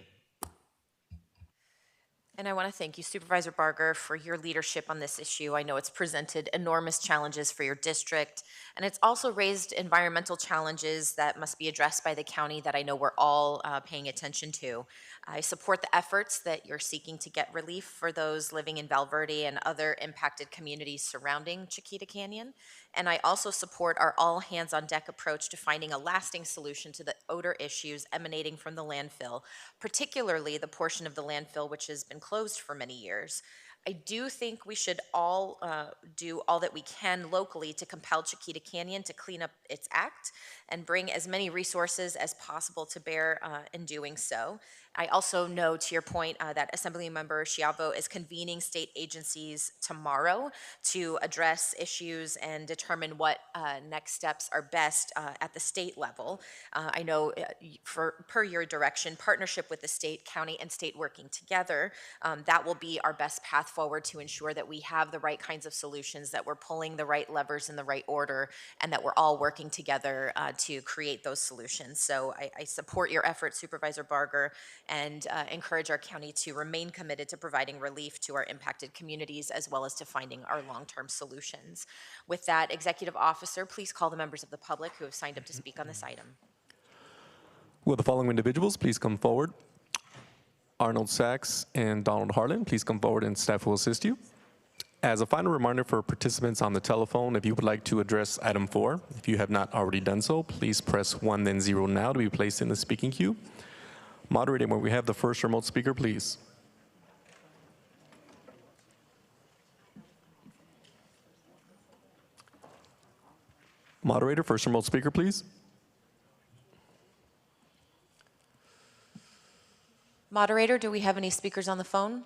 And I want to thank you, Supervisor Barger, for your leadership on this issue. I know it's presented enormous challenges for your district, and it's also raised environmental challenges that must be addressed by the county that I know we're all paying attention to. I support the efforts that you're seeking to get relief for those living in Valverde and other impacted communities surrounding Chiquita Canyon. And I also support our all-hands-on-deck approach to finding a lasting solution to the odor issues emanating from the landfill, particularly the portion of the landfill which has been closed for many years. I do think we should all do all that we can locally to compel Chiquita Canyon to clean up its act and bring as many resources as possible to bear in doing so. I also know, to your point, that Assemblymember Schiavo is convening state agencies tomorrow to address issues and determine what next steps are best at the state level. I know, per your direction, partnership with the state, county, and state working together, that will be our best path forward to ensure that we have the right kinds of solutions, that we're pulling the right levers in the right order, and that we're all working together to create those solutions. So I support your efforts, Supervisor Barger, and encourage our county to remain committed to providing relief to our impacted communities as well as to finding our long-term solutions. With that, Executive Officer, please call the members of the public who have signed up to speak on this item. Will the following individuals please come forward? Arnold Sachs and Donald Harlan, please come forward and staff will assist you. As a final reminder for participants on the telephone, if you would like to address item 4, if you have not already done so, please press 1 then 0 now to be placed in the speaking queue. Moderator, when we have the first remote speaker, please. Moderator, first remote speaker, please. Moderator, do we have any speakers on the phone?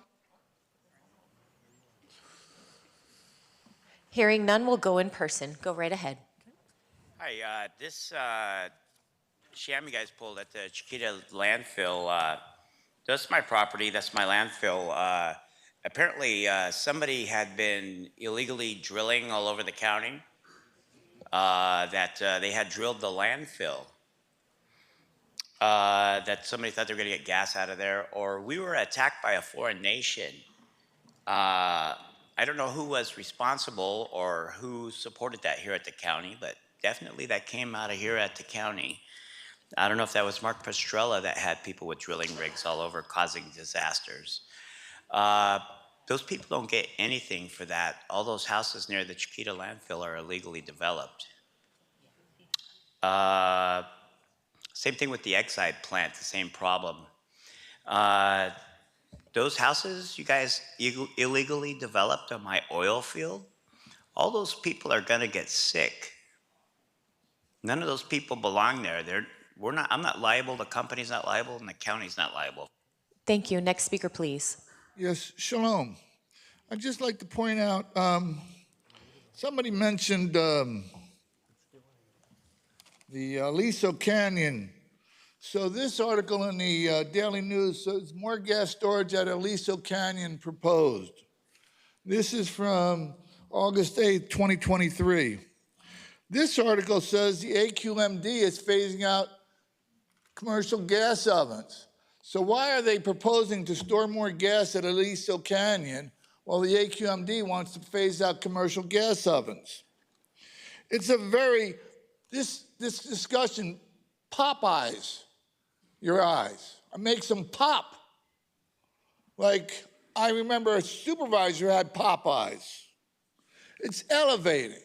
Hearing none, we'll go in person. Go right ahead. Hi, this sham you guys pulled at the Chita landfill, that's my property, that's my landfill. Apparently, somebody had been illegally drilling all over the county, that they had drilled the landfill, that somebody thought they were going to get gas out of there, or we were attacked by a foreign nation. I don't know who was responsible or who supported that here at the county, but definitely that came out of here at the county. I don't know if that was Mark Pastrella that had people with drilling rigs all over causing disasters. Those people don't get anything for that. All those houses near the Chiquita landfill are illegally developed. Same thing with the Exide plant, the same problem. Those houses you guys illegally developed on my oil field, all those people are gonna get sick. None of those people belong there. I'm not liable, the company's not liable, and the county's not liable. Thank you. Next speaker, please. Yes, shalom. I'd just like to point out, somebody mentioned the Aliso Canyon. So this article in the Daily News says more gas storage at Aliso Canyon proposed. This is from August 8th, 2023. This article says the AQMD is phasing out commercial gas ovens. So why are they proposing to store more gas at Aliso Canyon while the AQMD wants to phase out commercial gas ovens? It's a very, this discussion Popeyes your eyes. It makes them pop. Like, I remember a supervisor had Popeyes. It's elevating.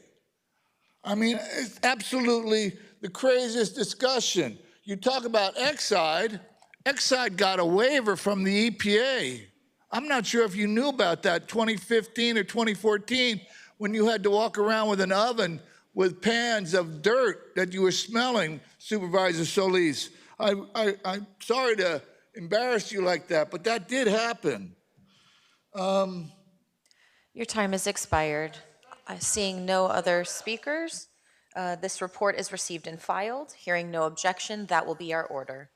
I mean, it's absolutely the craziest discussion. You talk about Exide. Exide got a waiver from the EPA. I'm not sure if you knew about that, 2015 or 2014, when you had to walk around with an oven with pans of dirt that you were smelling, Supervisor Solis. I'm sorry to embarrass you like that, but that did happen. Your time has expired. Seeing no other speakers, this report is received and filed. Hearing no objection, that will be our order.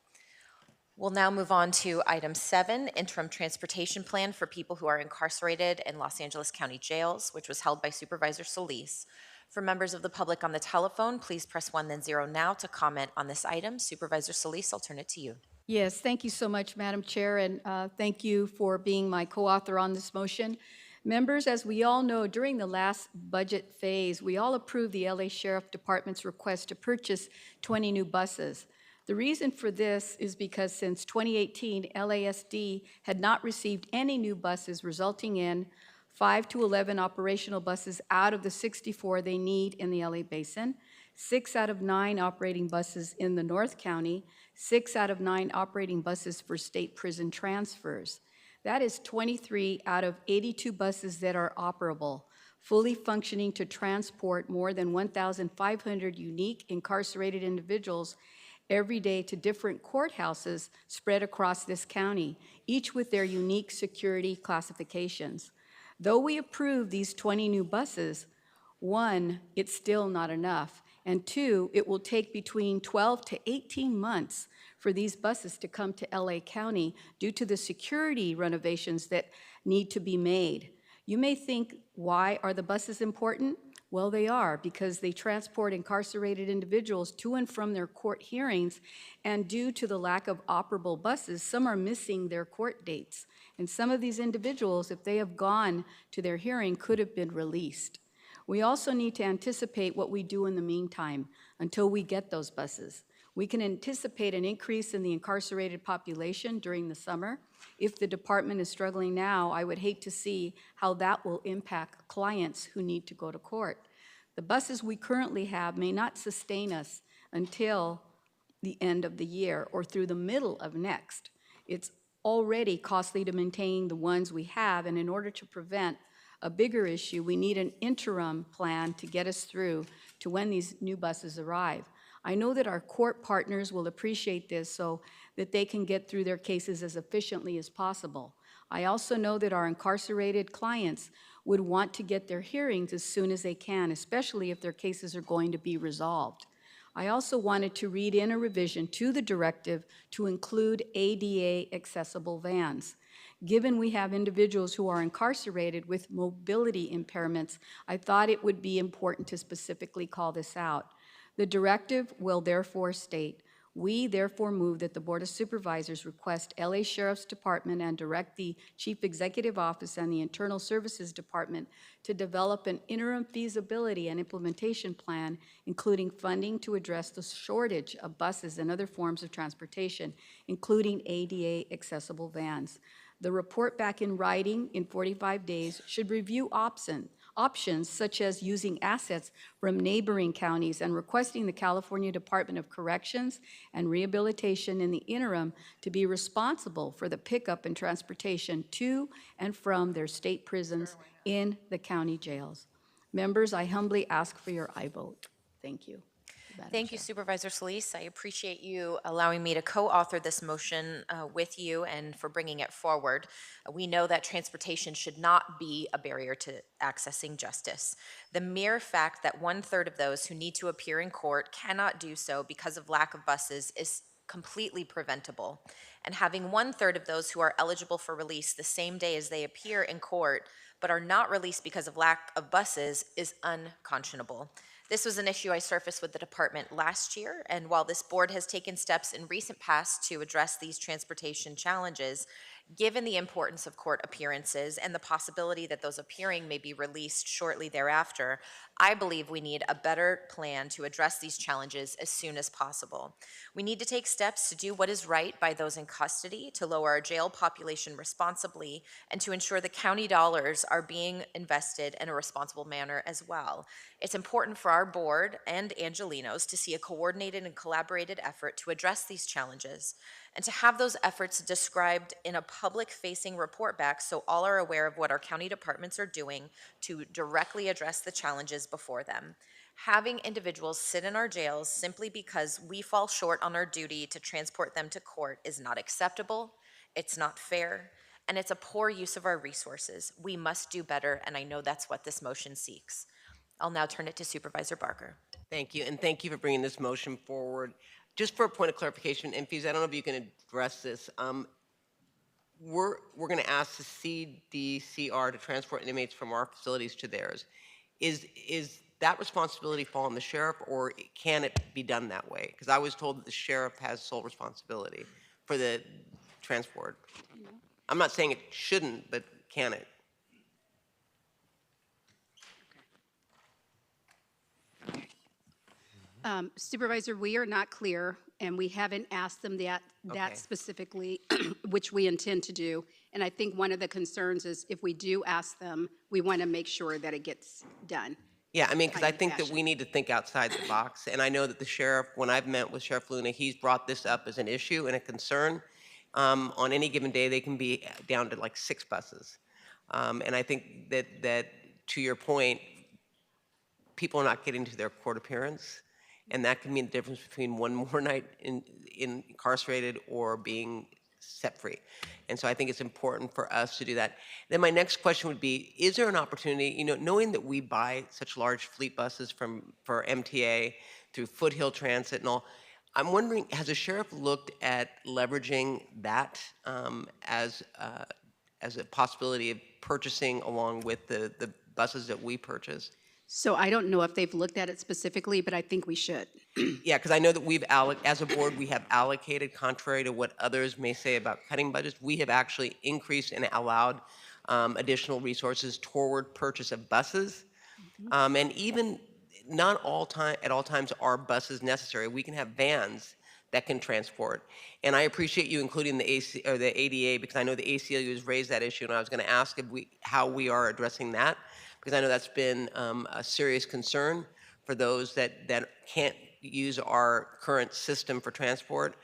We'll now move on to item 7, interim transportation plan for people who are incarcerated in Los Angeles County jails, which was held by Supervisor Solis. For members of the public on the telephone, please press 1 then 0 now to comment on this item. Supervisor Solis, I'll turn it to you. Yes, thank you so much, Madam Chair, and thank you for being my co-author on this motion. Members, as we all know, during the last budget phase, we all approved the LA Sheriff Department's request to purchase 20 new buses. The reason for this is because since 2018, LASD had not received any new buses, resulting in 5 to 11 operational buses out of the 64 they need in the LA Basin, 6 out of 9 operating buses in the North County, 6 out of 9 operating buses for state prison transfers. That is 23 out of 82 buses that are operable, fully functioning to transport more than 1,500 unique incarcerated individuals every day to different courthouses spread across this county, each with their unique security classifications. Though we approve these 20 new buses, 1, it's still not enough, and 2, it will take between 12 to 18 months for these buses to come to LA County due to the security renovations that need to be made. You may think, why are the buses important? Well, they are, because they transport incarcerated individuals to and from their court hearings, and due to the lack of operable buses, some are missing their court dates. And some of these individuals, if they have gone to their hearing, could have been released. We also need to anticipate what we do in the meantime until we get those buses. We can anticipate an increase in the incarcerated population during the summer. If the department is struggling now, I would hate to see how that will impact clients who need to go to court. The buses we currently have may not sustain us until the end of the year or through the middle of next. It's already costly to maintain the ones we have, and in order to prevent a bigger issue, we need an interim plan to get us through to when these new buses arrive. I know that our court partners will appreciate this so that they can get through their cases as efficiently as possible. I also know that our incarcerated clients would want to get their hearings as soon as they can, especially if their cases are going to be resolved. I also wanted to read in a revision to the directive to include ADA accessible vans. Given we have individuals who are incarcerated with mobility impairments, I thought it would be important to specifically call this out. The directive will therefore state, we therefore move that the Board of Supervisors request LA Sheriff's Department and direct the Chief Executive Office and the Internal Services Department to develop an interim feasibility and implementation plan, including funding to address the shortage of buses and other forms of transportation, including ADA accessible vans. The report back in writing in 45 days should review options such as using assets from neighboring counties and requesting the California Department of Corrections and Rehabilitation in the interim to be responsible for the pickup and transportation to and from their state prisons in the county jails. Members, I humbly ask for your aye vote. Thank you. Thank you, Supervisor Solis. I appreciate you allowing me to co-author this motion with you and for bringing it forward. We know that transportation should not be a barrier to accessing justice. The mere fact that 1/3 of those who need to appear in court cannot do so because of lack of buses is completely preventable. And having 1/3 of those who are eligible for release the same day as they appear in court but are not released because of lack of buses is unconscionable. This was an issue I surfaced with the department last year, and while this board has taken steps in recent past to address these transportation challenges, given the importance of court appearances and the possibility that those appearing may be released shortly thereafter, I believe we need a better plan to address these challenges as soon as possible. We need to take steps to do what is right by those in custody, to lower our jail population responsibly, and to ensure the county dollars are being invested in a responsible manner as well. It's important for our board and Angelinos to see a coordinated and collaborated effort to address these challenges, and to have those efforts described in a public-facing report back so all are aware of what our county departments are doing to directly address the challenges before them. Having individuals sit in our jails simply because we fall short on our duty to transport them to court is not acceptable, it's not fair, and it's a poor use of our resources. We must do better, and I know that's what this motion seeks. I'll now turn it to Supervisor Barker. Thank you, and thank you for bringing this motion forward. Just for a point of clarification, and Fees, I don't know if you can address this. We're going to ask the CDCR to transport inmates from our facilities to theirs. Is that responsibility fall on the sheriff, or can it be done that way? Because I was told that the sheriff has sole responsibility for the transport. I'm not saying it shouldn't, but can it? Supervisor, we are not clear, and we haven't asked them that Okay. specifically, which we intend to do. And I think one of the concerns is if we do ask them, we want to make sure that it gets done. Yeah, I mean, because I timely think that fashion. we need to think outside the box. And I know that the sheriff, when I've met with Sheriff Luna, he's brought this up as an issue and a concern. On any given day, they can be down to like 6 buses. And I think that to your point, people are not getting to their court appearance. And that can mean the difference between one more night incarcerated or being set free. And so I think it's important for us to do that. Then my next question would be, is there an opportunity, knowing that we buy such large fleet buses for MTA through Foothill Transit and all, I'm wondering, has the sheriff looked at leveraging that as a possibility of purchasing along with the buses that we purchase? So I don't know if they've looked at it specifically, but I think we should. Yeah, because I know that as a board, we have allocated, contrary to what others may say about cutting budgets, we have actually increased and allowed additional resources toward purchase of buses. And even not at all times are buses necessary. We can have vans that can transport. And I appreciate you including the ADA, because I know the ACLU has raised that issue, and I was going to ask how we are addressing that, because I know that's been a serious concern for those that can't use our current system for transport.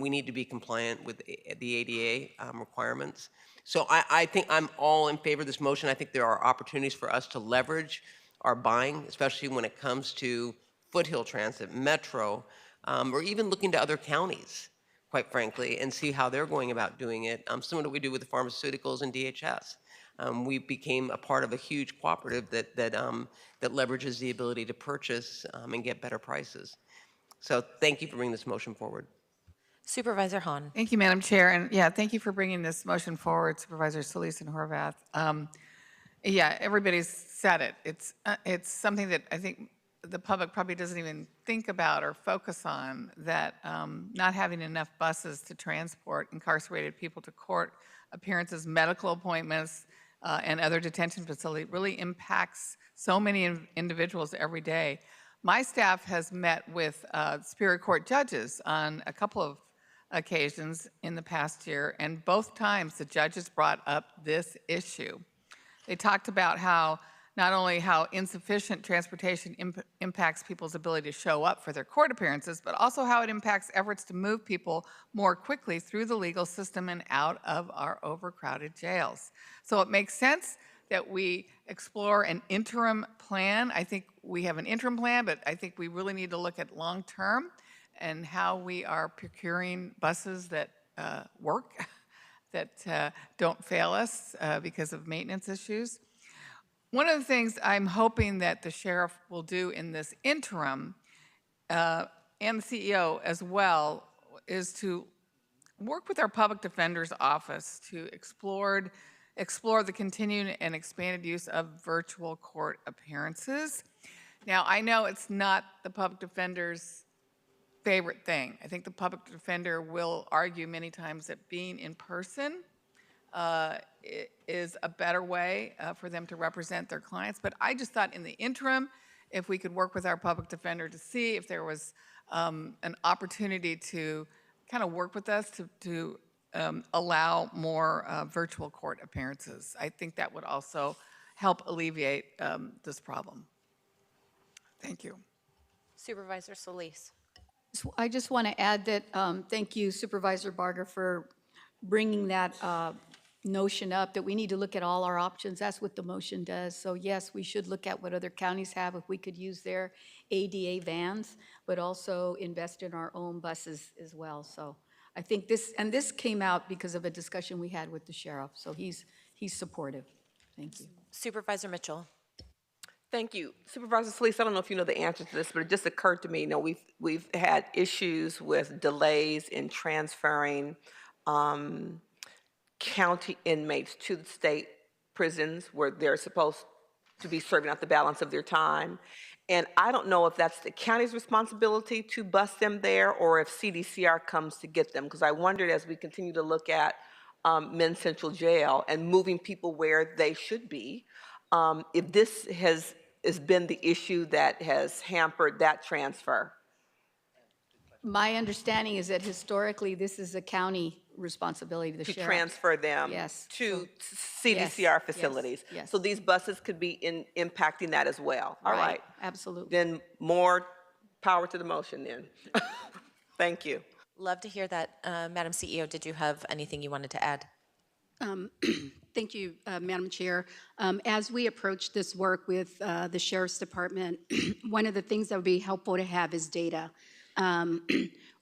We need to be compliant with the ADA requirements. So I think I'm all in favor of this motion. I think there are opportunities for us to leverage our buying, especially when it comes to Foothill Transit, Metro, or even looking to other counties, quite frankly, and see how they're going about doing it, similar to what we do with the pharmaceuticals and DHS. We became a part of a huge cooperative that leverages the ability to purchase and get better prices. So thank you for bringing this motion forward. Supervisor Hahn. Thank you, Madam Chair. And yeah, thank you for bringing this motion forward, Supervisor Solis and Horvath. Yeah, everybody's said it. It's something that I think the public probably doesn't even think about or focus on, that not having enough buses to transport incarcerated people to court appearances, medical appointments, and other detention facilities really impacts so many individuals every day. My staff has met with Superior Court judges on a couple of occasions in the past year, and both times the judges brought up this issue. They talked about how not only how insufficient transportation impacts people's ability to show up for their court appearances, but also how it impacts efforts to move people more quickly through the legal system and out of our overcrowded jails. So it makes sense that we explore an interim plan. I think we have an interim plan, but I think we really need to look at long-term and how we are procuring buses that work, that don't fail us because of maintenance issues. One of the things I'm hoping that the sheriff will do in this interim, and the CEO as well, is to work with our public defender's office to explore the continued and expanded use of virtual court appearances. Now, I know it's not the public defender's favorite thing. I think the public defender will argue many times that being in person is a better way for them to represent their clients. But I just thought in the interim, if we could work with our public defender to see if there was an opportunity to kind of work with us to allow more virtual court appearances. I think that would also help alleviate this problem. Thank you. Supervisor Solis. I just want to add that thank you, Supervisor Barger, for bringing that notion up, that we need to look at all our options. That's what the motion does. So yes, we should look at what other counties have, if we could use their ADA vans, but also invest in our own buses as well. So I think this came out because of a discussion we had with the sheriff. So he's supportive. Thank you. Supervisor Mitchell. Thank you. Supervisor Solis, I don't know if you know the answer to this, but it just occurred to me, we've had issues with delays in transferring county inmates to the state prisons where they're supposed to be serving out the balance of their time. And I don't know if that's the county's responsibility to bus them there or if CDCR comes to get them, because I wondered as we continue to look at Men's Central Jail and moving people where they should be, if this has been the issue that has hampered that transfer. My understanding is that historically this is a county responsibility to the sheriff. To transfer them to CDCR facilities. Yes. So these buses could be impacting that as well. All right. Absolutely. Then more power to the motion then. Thank you. Love to hear that. Madam CEO, did you have anything you wanted to add? Thank you, Madam Chair. As we approach this work with the Sheriff's Department, one of the things that would be helpful to have is data.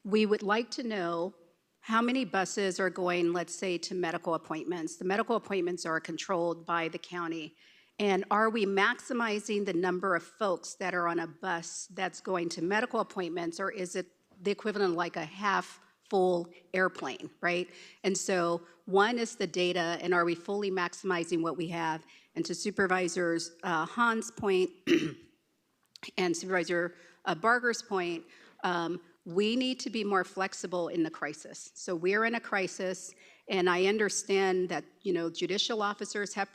We would like to know how many buses are going, let's say, to medical appointments. The medical appointments are controlled by the county. And are we maximizing the number of folks that are on a bus that's going to medical appointments, or is it the equivalent of like a half full airplane, right? And so one is the data, and are we fully maximizing what we have? And to Supervisors Hahn's point and Supervisor Barger's point, we need to be more flexible in the crisis. So we're in a crisis, and I understand that, you know, judicial officers have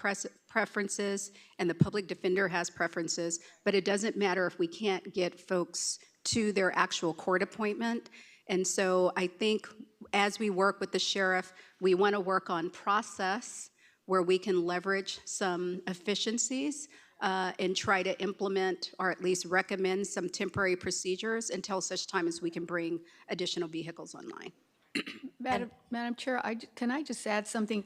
preferences and the public defender has preferences, but it doesn't matter if we can't get folks to their actual court appointment. And so I think as we work with the sheriff, we want to work on process where we can leverage some efficiencies and try to implement or at least recommend some temporary procedures until such time as we can bring additional vehicles online. Madam Chair, can I just add something?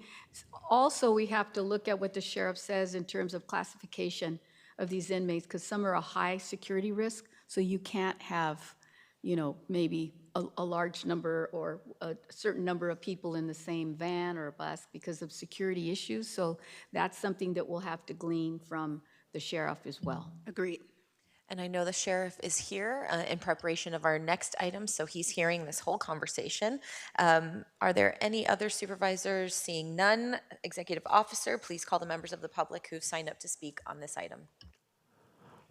Also, we have to look at what the sheriff says in terms of classification of these inmates, because some are a high security risk, so you can't have, you know, maybe a large number or a certain number of people in the same van or bus because of security issues. So that's something that we'll have to glean from the sheriff as well. Agreed. And I know the sheriff is here in preparation of our next item, so he's hearing this whole conversation. Are there any other supervisors? Seeing none, executive officer, please call the members of the public who've signed up to speak on this item.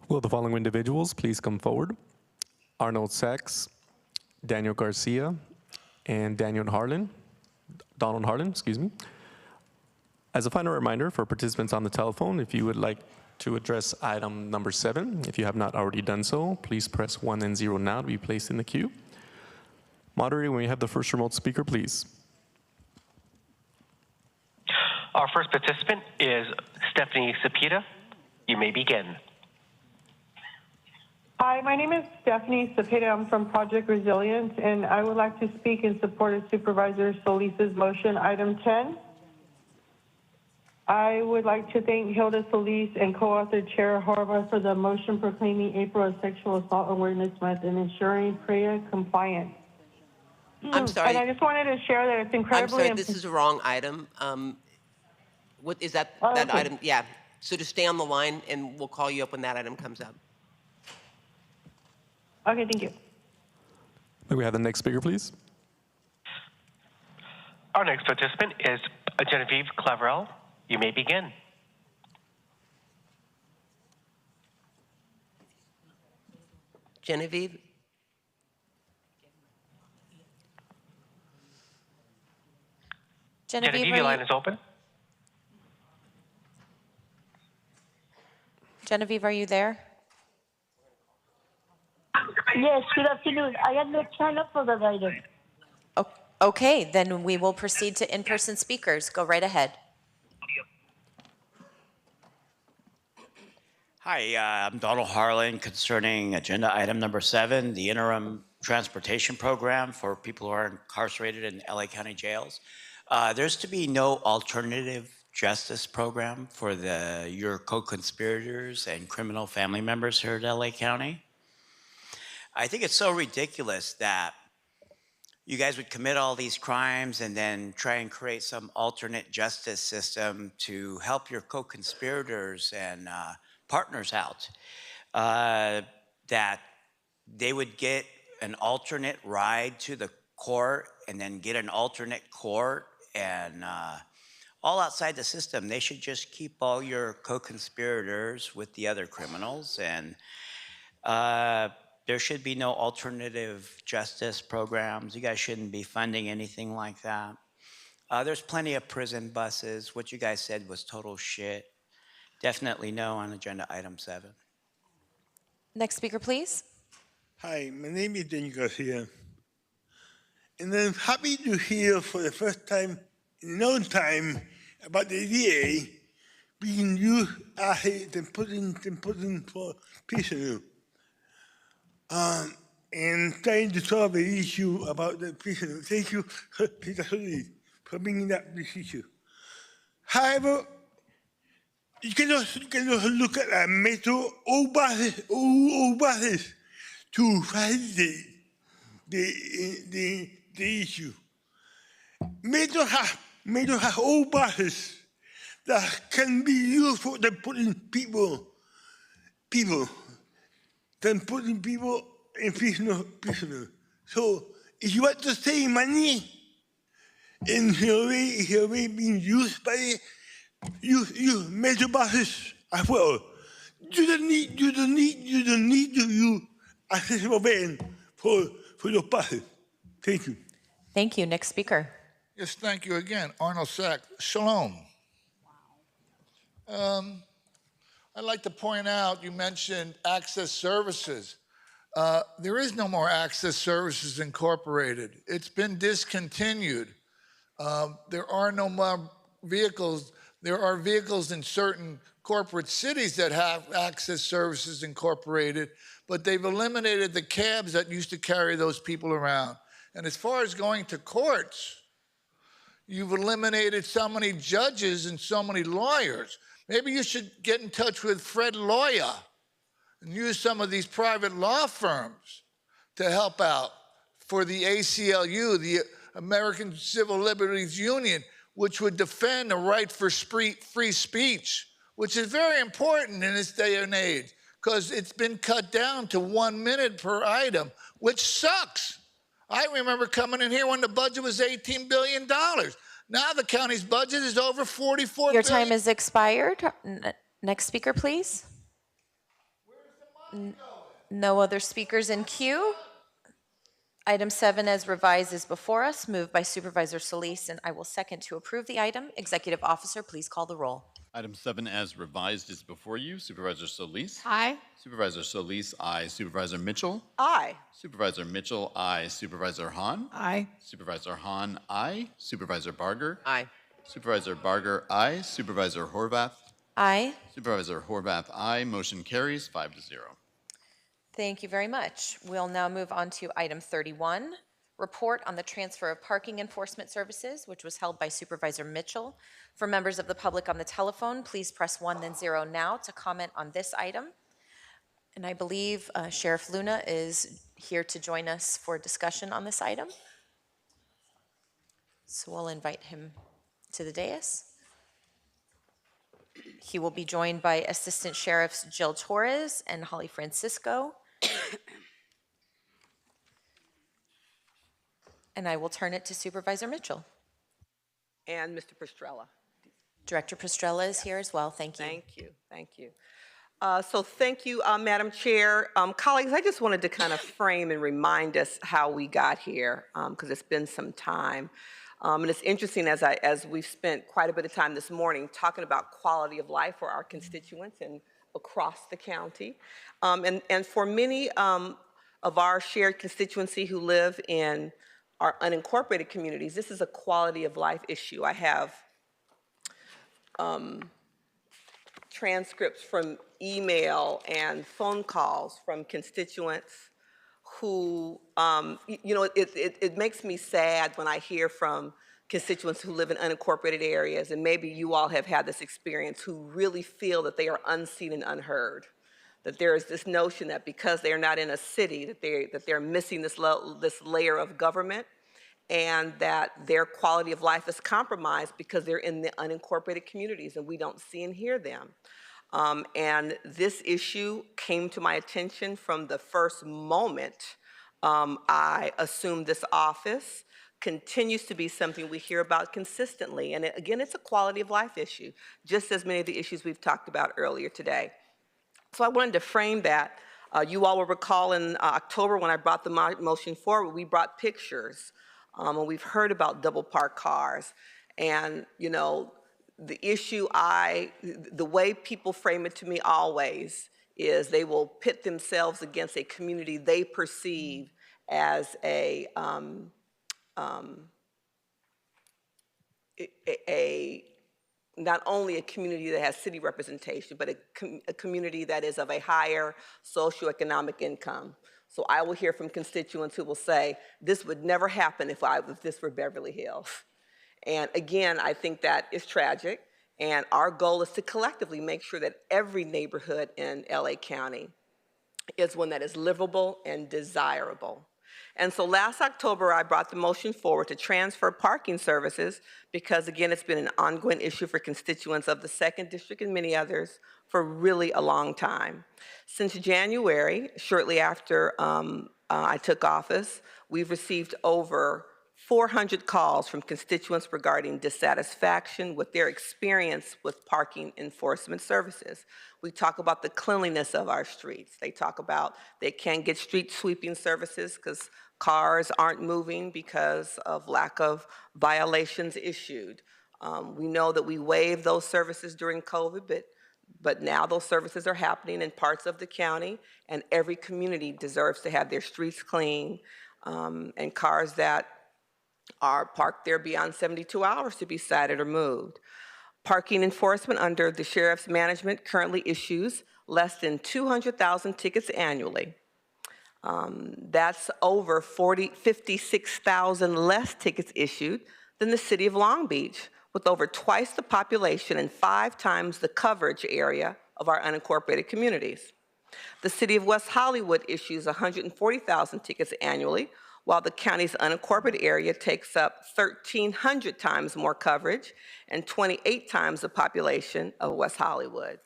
Will the following individuals please come forward? Arnold Sachs, Daniel Garcia, and Donald Harlan, excuse me. As a final reminder for participants on the telephone, if you would like to address item number 7, if you have not already done so, please press 1 and 0 now to be placed in the queue. Moderator, when you have the first remote speaker, please. Our first participant is Stephanie Chita. You may begin. Hi, my name is Stephanie Chita. I'm from Project Resilience, and I would like to speak in support of Supervisor Solis's motion, item 10. I would like to thank Hilda Solis and co-author Chair Horvath for the motion proclaiming April as Sexual Assault Awareness Month and ensuring PREA compliance. I'm sorry. And I just wanted to share that it's I'm incredibly sorry, this is the wrong item. What is that, that okay. item? Yeah, so just stay on the line and we'll call you up when that item comes up. Okay, thank you. May we have the next speaker, please? Our next participant is Genevieve Claverell. You may begin. Genevieve? Genevieve, your line is open. Genevieve, are you there? Yes, good afternoon. I am not signed up for that item. Okay, then we will proceed to in-person speakers. Go right ahead. Hi, I'm Donald Harlan concerning agenda item number 7, the interim transportation program for people who are incarcerated in LA County jails. There's to be no alternative justice program for your co-conspirators and criminal family members here at LA County. I think it's so ridiculous that you guys would commit all these crimes and then try and create some alternate justice system to help your co-conspirators and partners out, that they would get an alternate ride to the court and then get an alternate court and all outside the system. They should just keep all your co-conspirators with the other criminals, and there should be no alternative justice programs. You guys shouldn't be funding anything like that. There's plenty of prison buses. What you guys said was total shit. Definitely no on agenda item 7. Next speaker, please. Hi, my name is Daniel Garcia. And I'm happy to hear for the first time in a long time about the DA being used as a prison for prisoners. And trying to solve the issue about the prisoner. Thank you, Chita, for bringing up this issue. However, you cannot look at a metro or buses to facilitate the issue. Metro has all buses that can be used for the putting people than putting people in prisoner. So if you want to save money, and your way being used by use metro buses as well. You don't need to use accessible van for your buses. Thank you. Thank you. Next speaker. Yes, thank you again. Arnold Sachs. Shalom. I'd like to point out, you mentioned access services. There is no more Access Services Incorporated. It's been discontinued. There are no more vehicles. There are vehicles in certain corporate cities that have Access Services Incorporated, but they've eliminated the cabs that used to carry those people around. And as far as going to courts, you've eliminated so many judges and so many lawyers. Maybe you should get in touch with Fred Lawyer and use some of these private law firms to help out for the ACLU, the American Civil Liberties Union, which would defend the right for free speech, which is very important in this day and age, because it's been cut down to 1 minute per item, which sucks. I remember coming in here when the budget was $18 billion. Now the county's budget is over $44 billion. Your time has expired. Next speaker, please. No other speakers in queue. Item 7 as revised is before us, moved by Supervisor Solis, and I will second to approve the item. Executive Officer, please call the roll. Item 7 as revised is before you. Supervisor Solis? Aye. Supervisor Solis, aye. Supervisor Mitchell? Aye. Supervisor Mitchell, aye. Supervisor Hahn? Aye. Supervisor Hahn, aye. Supervisor Barger? Aye. Supervisor Barger, aye. Supervisor Horvath? Aye. Supervisor Horvath, aye. Motion carries 5-0. Thank you very much. We'll now move on to item 31, report on the transfer of parking enforcement services, which was held by Supervisor Mitchell. For members of the public on the telephone, please press 1 then 0 now to comment on this item. And I believe Sheriff Luna is here to join us for discussion on this item. So we'll invite him to the dais. He will be joined by Assistant Sheriffs Jill Torres and Holly Francisco. And I will turn it to Supervisor Mitchell. And Mr. Pastrella. Director Pastrella is here as well. Thank you. Thank you. Thank you. So thank you, Madam Chair. Colleagues, I just wanted to kind of frame and remind us how we got here, because it's been some time. And it's interesting as we've spent quite a bit of time this morning talking about quality of life for our constituents and across the county. And for many of our shared constituency who live in our unincorporated communities, this is a quality of life issue. I have transcripts from email and phone calls from constituents who, it makes me sad when I hear from constituents who live in unincorporated areas, and maybe you all have had this experience, who really feel that they are unseen and unheard. That there is this notion that because they are not in a city, that they're missing this layer of government, and that their quality of life is compromised because they're in the unincorporated communities and we don't see and hear them. And this issue came to my attention from the first moment I assumed this office. Continues to be something we hear about consistently. And again, it's a quality of life issue, just as many of the issues we've talked about earlier today. So I wanted to frame that. You all will recall in October when I brought the motion forward, we brought pictures. And we've heard about double parked cars. And, the issue the way people frame it to me always is they will pit themselves against a community they perceive as not only a community that has city representation, but a community that is of a higher socioeconomic income. So I will hear from constituents who will say, this would never happen if this were Beverly Hills. And again, I think that is tragic. And our goal is to collectively make sure that every neighborhood in LA County is one that is livable and desirable. And so last October, I brought the motion forward to transfer parking services because, again, it's been an ongoing issue for constituents of the 2nd District and many others for really a long time. Since January, shortly after I took office, we've received over 400 calls from constituents regarding dissatisfaction with their experience with parking enforcement services. We talk about the cleanliness of our streets. They talk about they can't get street sweeping services because cars aren't moving because of lack of violations issued. We know that we waived those services during COVID, but But now those services are happening in parts of the county, and every community deserves to have their streets clean, and cars that are parked there beyond 72 hours to be cited or moved. Parking enforcement under the sheriff's management currently issues less than 200,000 tickets annually. That's over 56,000 less tickets issued than the city of Long Beach, with over twice the population and 5 times the coverage area of our unincorporated communities. The city of West Hollywood issues 140,000 tickets annually, while the county's unincorporated area takes up 1,300 times more coverage and 28 times the population of West Hollywood.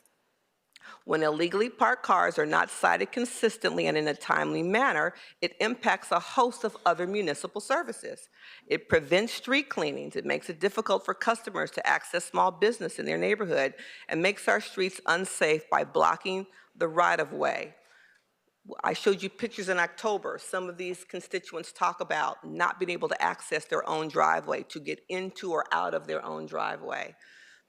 When illegally parked cars are not cited consistently and in a timely manner, it impacts a host of other municipal services. It prevents street cleanings. It makes it difficult for customers to access small business in their neighborhood and makes our streets unsafe by blocking the right-of-way. I showed you pictures in October. Some of these constituents talk about not being able to access their own driveway, to get into or out of their own driveway.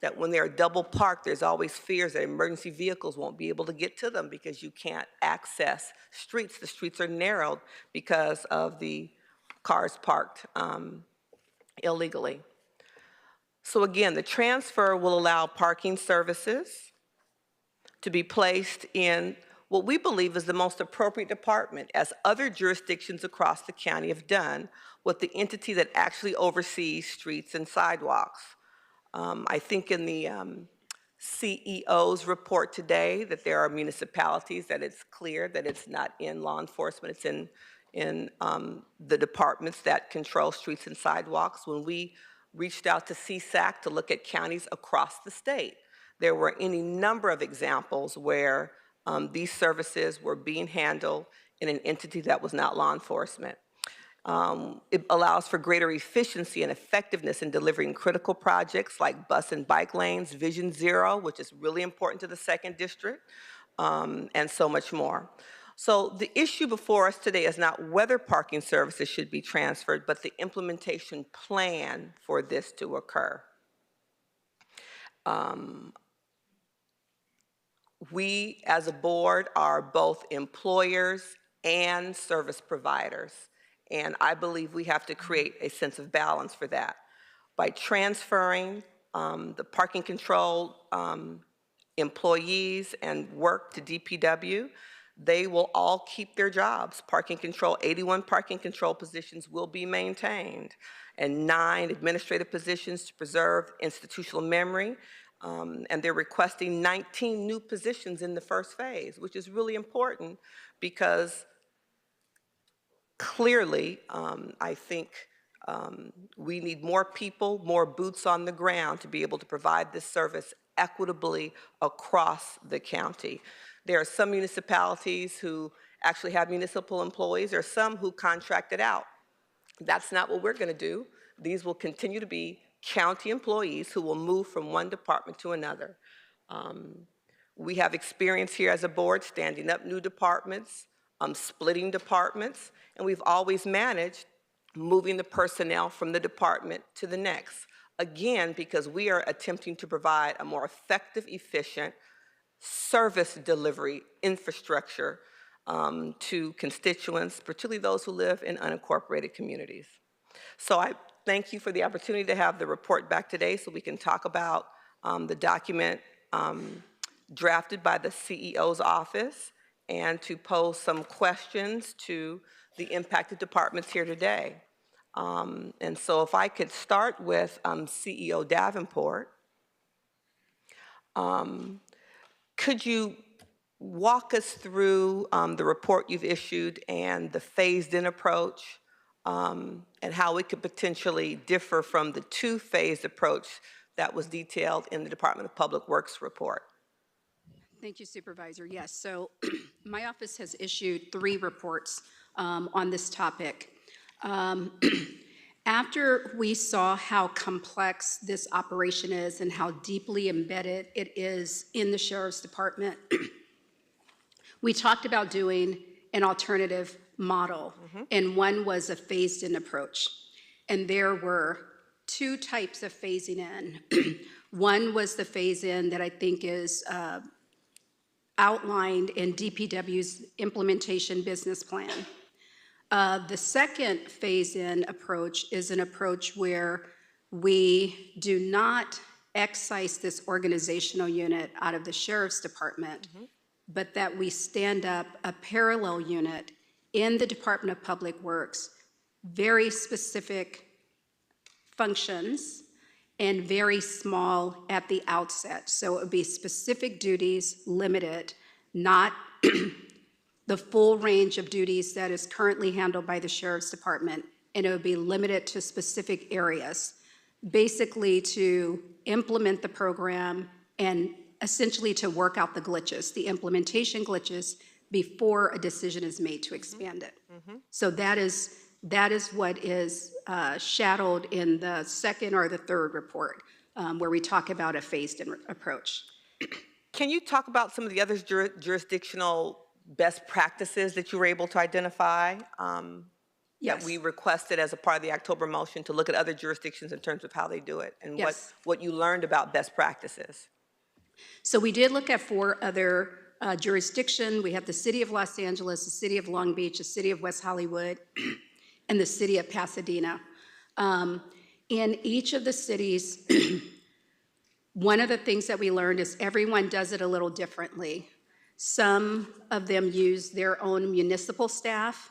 That when they're double parked, there's always fears that emergency vehicles won't be able to get to them because you can't access streets. The streets are narrowed because of the cars parked illegally. So again, the transfer will allow parking services to be placed in what we believe is the most appropriate department, as other jurisdictions across the county have done, with the entity that actually oversees streets and sidewalks. I think in the CEO's report today that there are municipalities that it's clear that it's not in law enforcement, it's in the departments that control streets and sidewalks. When we reached out to CSAC to look at counties across the state, there were any number of examples where these services were being handled in an entity that was not law enforcement. It allows for greater efficiency and effectiveness in delivering critical projects like bus and bike lanes, Vision Zero, which is really important to the 2nd District, and so much more. So the issue before us today is not whether parking services should be transferred, but the implementation plan for this to occur. We, as a board, are both employers and service providers. And I believe we have to create a sense of balance for that. By transferring the parking control employees and work to DPW, they will all keep their jobs. Parking control, 81 parking control positions will be maintained, and 9 administrative positions to preserve institutional memory. And they're requesting 19 new positions in the first phase, which is really important because clearly, I think we need more people, more boots on the ground to be able to provide this service equitably across the county. There are some municipalities who actually have municipal employees. There are some who contract it out. That's not what we're going to do. These will continue to be county employees who will move from one department to another. We have experience here as a board standing up new departments, splitting departments, and we've always managed moving the personnel from the department to the next. Again, because we are attempting to provide a more effective, efficient service delivery infrastructure to constituents, particularly those who live in unincorporated communities. So I thank you for the opportunity to have the report back today so we can talk about the document drafted by the CEO's office and to pose some questions to the impacted departments here today. And so if I could start with CEO Davenport, could you walk us through the report you've issued and the phased-in approach and how it could potentially differ from the 2-phased approach that was detailed in the Department of Public Works report? Thank you, Supervisor. Yes, so my office has issued 3 reports on this topic. After we saw how complex this operation is and how deeply embedded it is in the Sheriff's Department, we talked about doing an alternative model, and one was a phased-in approach. And there were 2 types of phasing in. One was the phase-in that I think is outlined in DPW's implementation business plan. The second phase-in approach is an approach where we do not excise this organizational unit out of the sheriff's department, but that we stand up a parallel unit in the Department of Public Works, very specific functions and very small at the outset. So it would be specific duties, limited, not the full range of duties that is currently handled by the Sheriff's Department, and it would be limited to specific areas, basically to implement the program and essentially to work out the glitches, the implementation glitches, before a decision is made to expand it. So that is what is shadowed in the second or the third report, where we talk about a phased-in approach. Can you talk about some of the other jurisdictional best practices that you were able to identify? Yes. That we requested as a part of the October motion to look at other jurisdictions in terms of how they do it, and Yes. what you learned about best practices. So we did look at 4 other jurisdictions. We have the City of Los Angeles, the City of Long Beach, the City of West Hollywood, and the City of Pasadena. In each of the cities, one of the things that we learned is everyone does it a little differently. Some of them use their own municipal staff,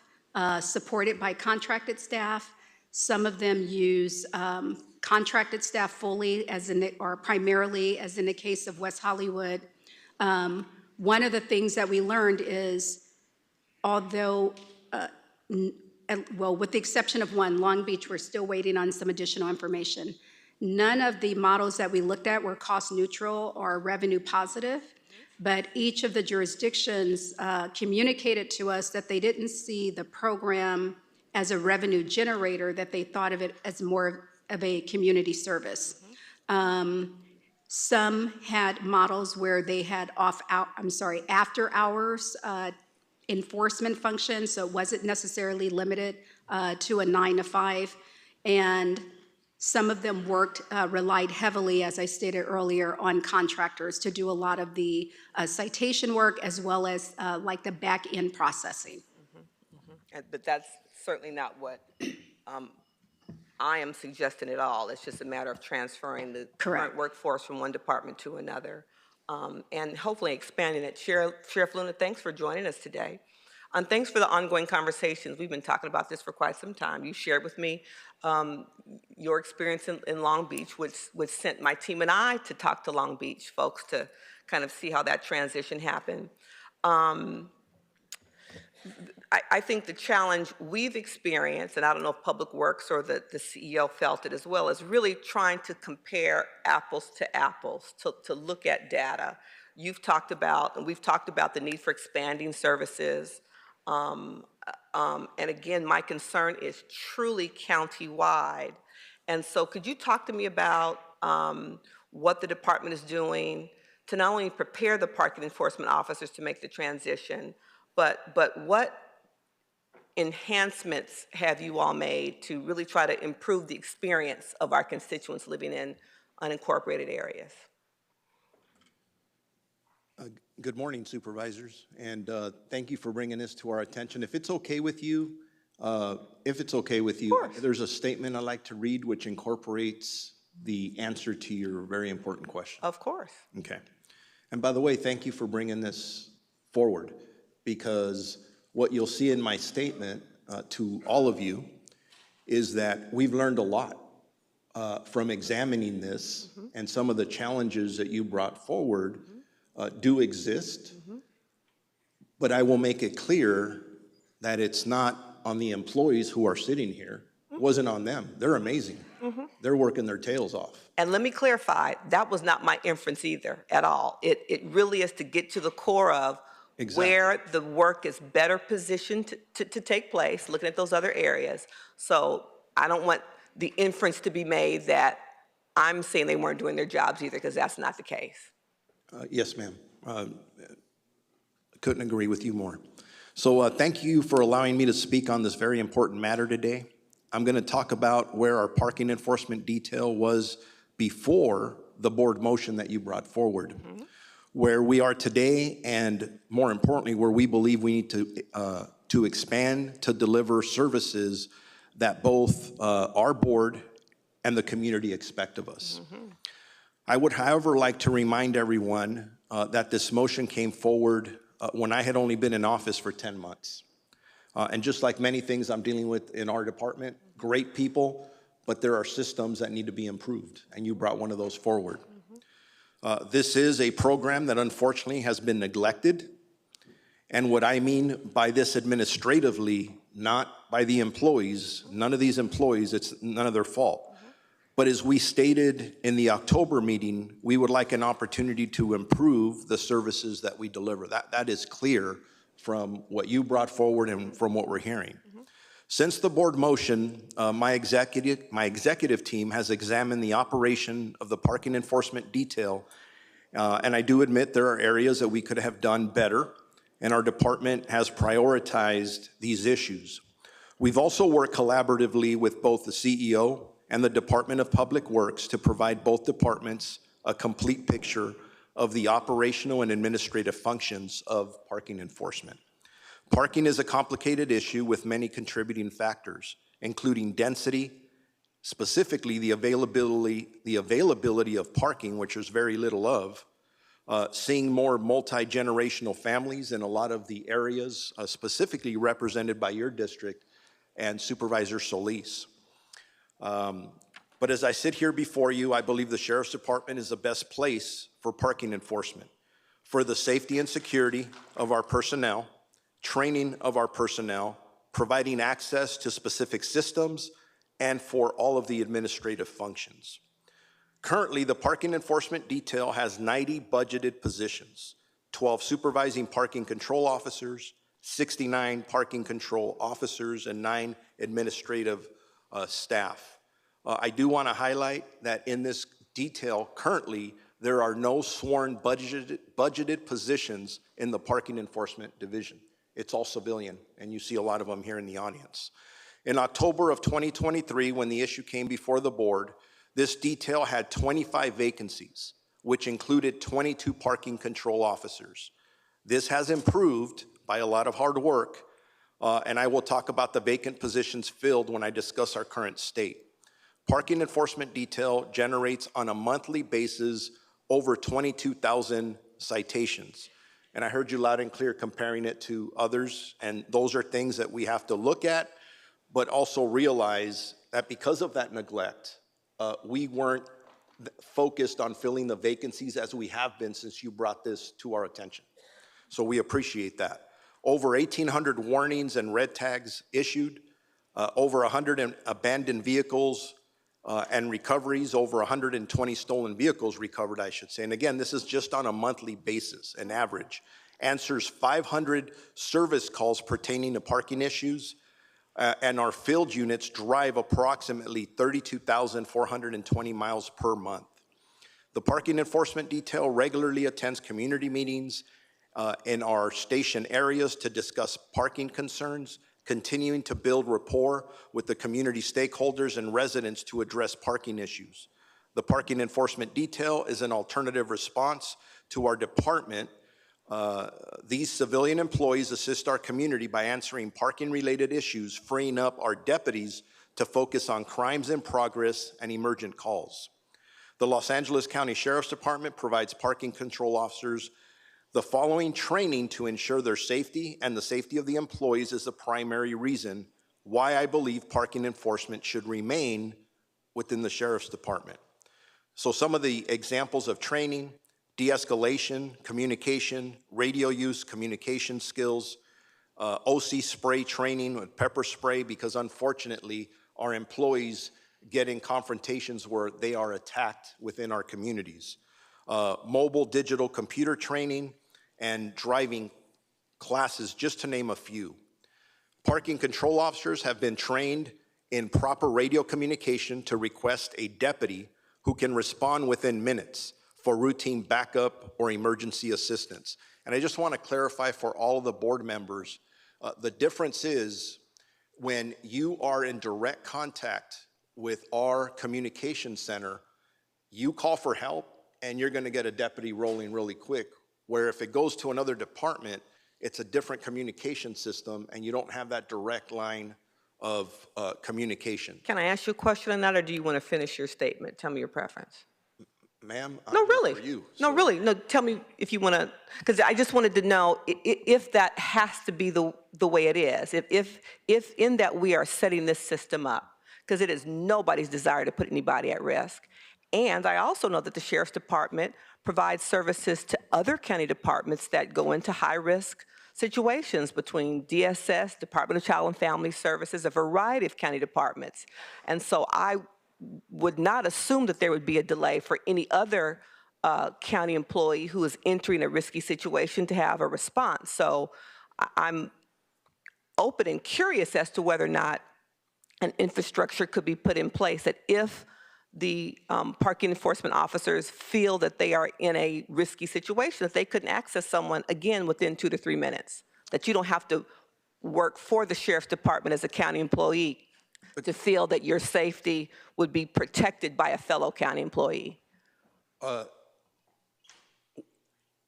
supported by contracted staff. Some of them use contracted staff fully, or primarily, as in the case of West Hollywood. One of the things that we learned is, although, well, with the exception of one, Long Beach, we're still waiting on some additional information. None of the models that we looked at were cost neutral or revenue positive, but each of the jurisdictions communicated to us that they didn't see the program as a revenue generator, that they thought of it as more of a community service. Some had models where they had after hours enforcement function, so it wasn't necessarily limited to a 9 to 5. And some of them relied heavily, as I stated earlier, on contractors to do a lot of the citation work, as well as like the back end processing. But that's certainly not what I am suggesting at all. It's just a matter of transferring the current workforce from one department to another, and hopefully expanding it. Sheriff Luna, thanks for joining us today. And thanks for the ongoing conversations. We've been talking about this for quite some time. You shared with me your experience in Long Beach, which sent my team and I to talk to Long Beach folks to kind of see how that transition happened. I think the challenge we've experienced, and I don't know if Public Works or the CEO felt it as well, is really trying to compare apples to apples, to look at data. You've talked about, and we've talked about the need for expanding services. And again, my concern is truly county-wide. And so could you talk to me about what the department is doing to not only prepare the parking enforcement officers to make the transition, but what enhancements have you all made to really try to improve the experience of our constituents living in unincorporated areas? Good morning, Supervisors, and thank you for bringing this to our attention. If it's okay with you, there's a statement I'd like to read which incorporates the answer to your very important question. Of course. Okay. And by the way, thank you for bringing this forward, because what you'll see in my statement to all of you is that we've learned a lot from examining this, and some of the challenges that you brought forward do exist, but I will make it clear that it's not on the employees who are sitting here. It wasn't on them. They're amazing. They're working their tails off. And let me clarify, that was not my inference either at all. It really is to get to the core of where the work is better positioned to take place, looking at those other areas. So I don't want the inference to be made that I'm saying they weren't doing their jobs either, because that's not the case. Yes, ma'am. Couldn't agree with you more. So thank you for allowing me to speak on this very important matter today. I'm going to talk about where our parking enforcement detail was before the board motion that you brought forward. Where we are today, and more importantly, where we believe we need to expand to deliver services that both our board and the community expect of us. I would, however, like to remind everyone that this motion came forward when I had only been in office for 10 months. And just like many things I'm dealing with in our department, great people, but there are systems that need to be improved, and you brought one of those forward. This is a program that unfortunately has been neglected. And what I mean by this administratively, not by the employees, none of these employees, it's none of their fault. But as we stated in the October meeting, we would like an opportunity to improve the services that we deliver. That is clear from what you brought forward and from what we're hearing. Since the board motion, my executive team has examined the operation of the parking enforcement detail, and I do admit there are areas that we could have done better, and our department has prioritized these issues. We've also worked collaboratively with both the CEO and the Department of Public Works to provide both departments a complete picture of the operational and administrative functions of parking enforcement. Parking is a complicated issue with many contributing factors, including density, specifically the availability of parking, which there's very little of, seeing more multi-generational families in a lot of the areas specifically represented by your district and Supervisor Solis. But as I sit here before you, I believe the Sheriff's Department is the best place for parking enforcement, for the safety and security of our personnel, training of our personnel, providing access to specific systems, and for all of the administrative functions. Currently, the parking enforcement detail has 90 budgeted positions, 12 supervising parking control officers, 69 parking control officers, and 9 administrative staff. I do want to highlight that in this detail, currently, there are no sworn budgeted positions in the parking enforcement division. It's all civilian, and you see a lot of them here in the audience. In October of 2023, when the issue came before the board, this detail had 25 vacancies, which included 22 parking control officers. This has improved by a lot of hard work, and I will talk about the vacant positions filled when I discuss our current state. Parking enforcement detail generates on a monthly basis over 22,000 citations. And I heard you loud and clear comparing it to others, and those are things that we have to look at, but also realize that because of that neglect, we weren't focused on filling the vacancies as we have been since you brought this to our attention. So we appreciate that. Over 1,800 warnings and red tags issued, over 100 abandoned vehicles and recoveries, over 120 stolen vehicles recovered, I should say. And again, this is just on a monthly basis, an average. Answers 500 service calls pertaining to parking issues, and our field units drive approximately 32,420 miles per month. The parking enforcement detail regularly attends community meetings in our station areas to discuss parking concerns, continuing to build rapport with the community stakeholders and residents to address parking issues. The parking enforcement detail is an alternative response to our department. These civilian employees assist our community by answering parking-related issues, freeing up our deputies to focus on crimes in progress and emergent calls. The Los Angeles County Sheriff's Department provides parking control officers the following training to ensure their safety and the safety of the employees is the primary reason why I believe parking enforcement should remain within the Sheriff's Department. So some of the examples of training: de-escalation, communication, radio use, communication skills, OC spray training with pepper spray, because unfortunately our employees get in confrontations where they are attacked within our communities. Mobile digital computer training and driving classes, just to name a few. Parking control officers have been trained in proper radio communication to request a deputy who can respond within minutes for routine backup or emergency assistance. And I just want to clarify for all of the board members, the difference is when you are in direct contact with our communication center, you call for help, and you're going to get a deputy rolling really quick, where if it goes to another department, it's a different communication system, and you don't have that direct line of communication. Can I ask you a question on that, or do you want to finish your statement? Tell me your preference. Ma'am, No, I'm here really. for you. No, really. No, tell me if you want to, because I just wanted to know if that has to be the way it is. If in that we are setting this system up, because it is nobody's desire to put anybody at risk. And I also know that the Sheriff's Department provides services to other county departments that go into high-risk situations between DSS, Department of Child and Family Services, a variety of county departments. And so I would not assume that there would be a delay for any other county employee who is entering a risky situation to have a response. So I'm open and curious as to whether or not an infrastructure could be put in place that if the parking enforcement officers feel that they are in a risky situation, that they couldn't access someone, again, within 2 to 3 minutes, that you don't have to work for the Sheriff's Department as a county employee to feel that your safety would be protected by a fellow county employee.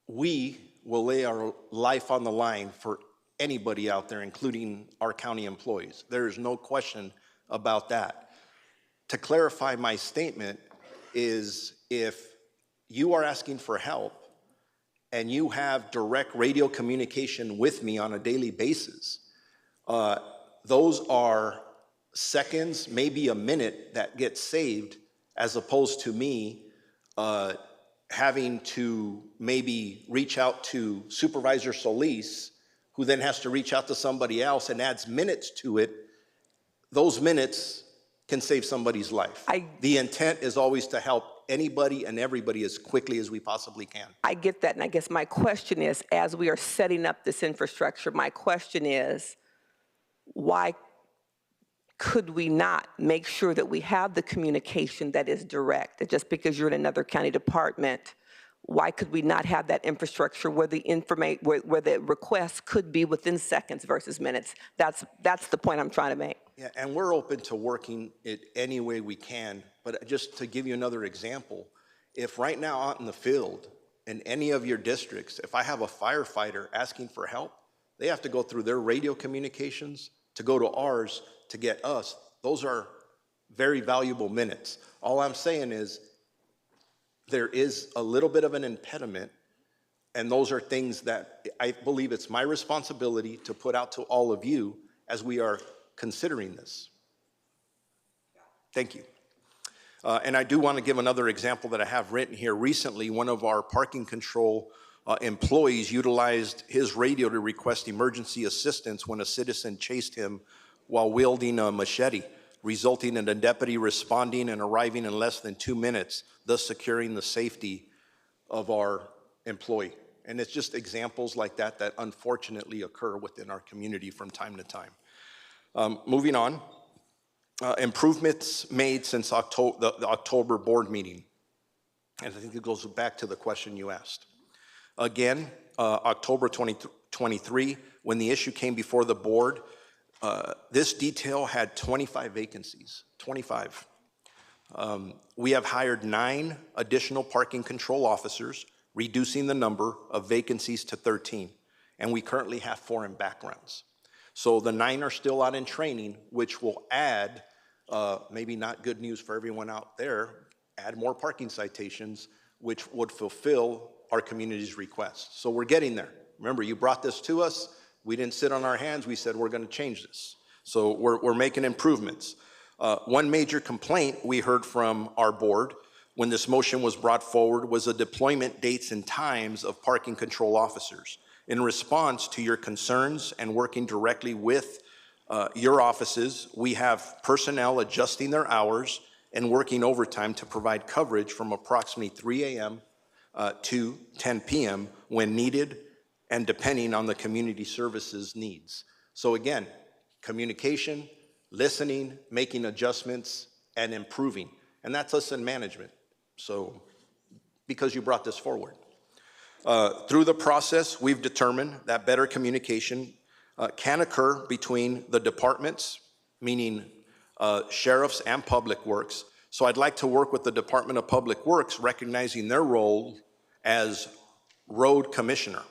We will lay our life on the line for anybody out there, including our county employees. There is no question about that. To clarify my statement is if you are asking for help and you have direct radio communication with me on a daily basis, those are seconds, maybe a minute that gets saved, as opposed to me having to maybe reach out to Supervisor Solis, who then has to reach out to somebody else and adds minutes to it. Those minutes can save somebody's life. The intent is always to help anybody and everybody as quickly as we possibly can. I get that, and I guess my question is, as we are setting up this infrastructure, my question is, why could we not make sure that we have the communication that is direct? That just because you're in another county department, why could we not have that infrastructure where the where the request could be within seconds versus minutes? That's the point I'm trying to make. Yeah, and we're open to working it any way we can. But just to give you another example, if right now out in the field, in any of your districts, if I have a firefighter asking for help, they have to go through their radio communications to go to ours to get us. Those are very valuable minutes. All I'm saying is there is a little bit of an impediment, and those are things that I believe it's my responsibility to put out to all of you as we are considering this. Thank you. And I do want to give another example that I have written here. Recently, one of our parking control employees utilized his radio to request emergency assistance when a citizen chased him while wielding a machete, resulting in a deputy responding and arriving in less than 2 minutes, thus securing the safety of our employee. And it's just examples like that that unfortunately occur within our community from time to time. Moving on, improvements made since the October board meeting. And I think it goes back to the question you asked. Again, October 2023, when the issue came before the board, this detail had 25 vacancies, 25. We have hired 9 additional parking control officers, reducing the number of vacancies to 13. And we currently have 4 in backgrounds. So the 9 are still out in training, which will add, maybe not good news for everyone out there, add more parking citations, which would fulfill our community's requests. So we're getting there. Remember, you brought this to us. We didn't sit on our hands. We said, we're going to change this. So we're making improvements. One major complaint we heard from our board when this motion was brought forward was the deployment dates and times of parking control officers. In response to your concerns and working directly with your offices, we have personnel adjusting their hours and working overtime to provide coverage from approximately 3 a.m. To 10 p.m. when needed and depending on the community services needs. So again, communication, listening, making adjustments, and improving. And that's us in management. So, because you brought this forward. Through the process, we've determined that better communication can occur between the departments, meaning sheriffs and public works, So I'd like to work with the Department of Public Works, recognizing their role as road commissioner,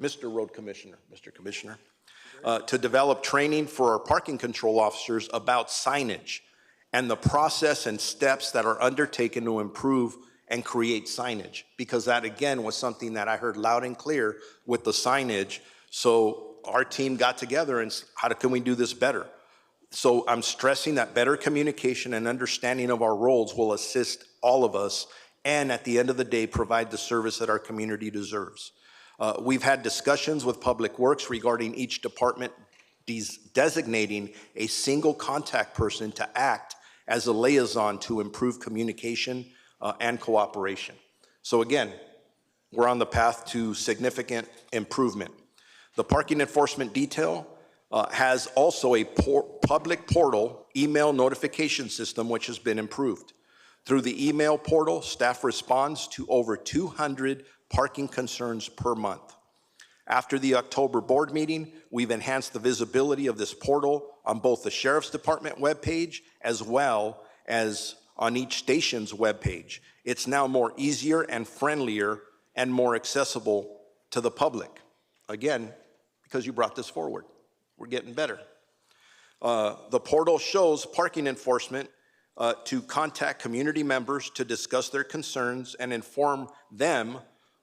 Mr. Road Commissioner, Mr. Commissioner, to develop training for our parking control officers about signage and the process and steps that are undertaken to improve and create signage. Because that, again, was something that I heard loud and clear with the signage. So our team got together and how can we do this better? So I'm stressing that better communication and understanding of our roles will assist all of us and at the end of the day, provide the service that our community deserves. We've had discussions with Public Works regarding each department designating a single contact person to act as a liaison to improve communication and cooperation. So again, we're on the path to significant improvement. The parking enforcement detail has also a public portal email notification system which has been improved. Through the email portal, staff responds to over 200 parking concerns per month. After the October board meeting, we've enhanced the visibility of this portal on both the Sheriff's Department webpage as well as on each station's webpage. It's now more easier and friendlier and more accessible to the public. Again, because you brought this forward. We're getting better. The portal shows parking enforcement to contact community members to discuss their concerns and inform them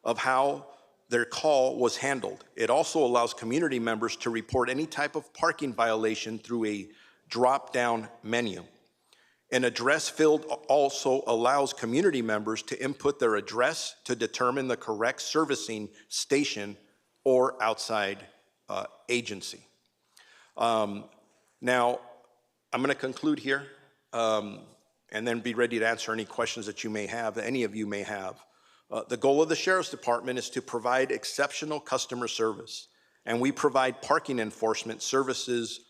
of how their call was handled. It also allows community members to report any type of parking violation through a drop-down menu. An address field also allows community members to input their address to determine the correct servicing station or outside agency. Now, I'm going to conclude here and then be ready to answer any questions that you may have, that any of you may have. The goal of the Sheriff's Department is to provide exceptional customer service, and we provide parking enforcement services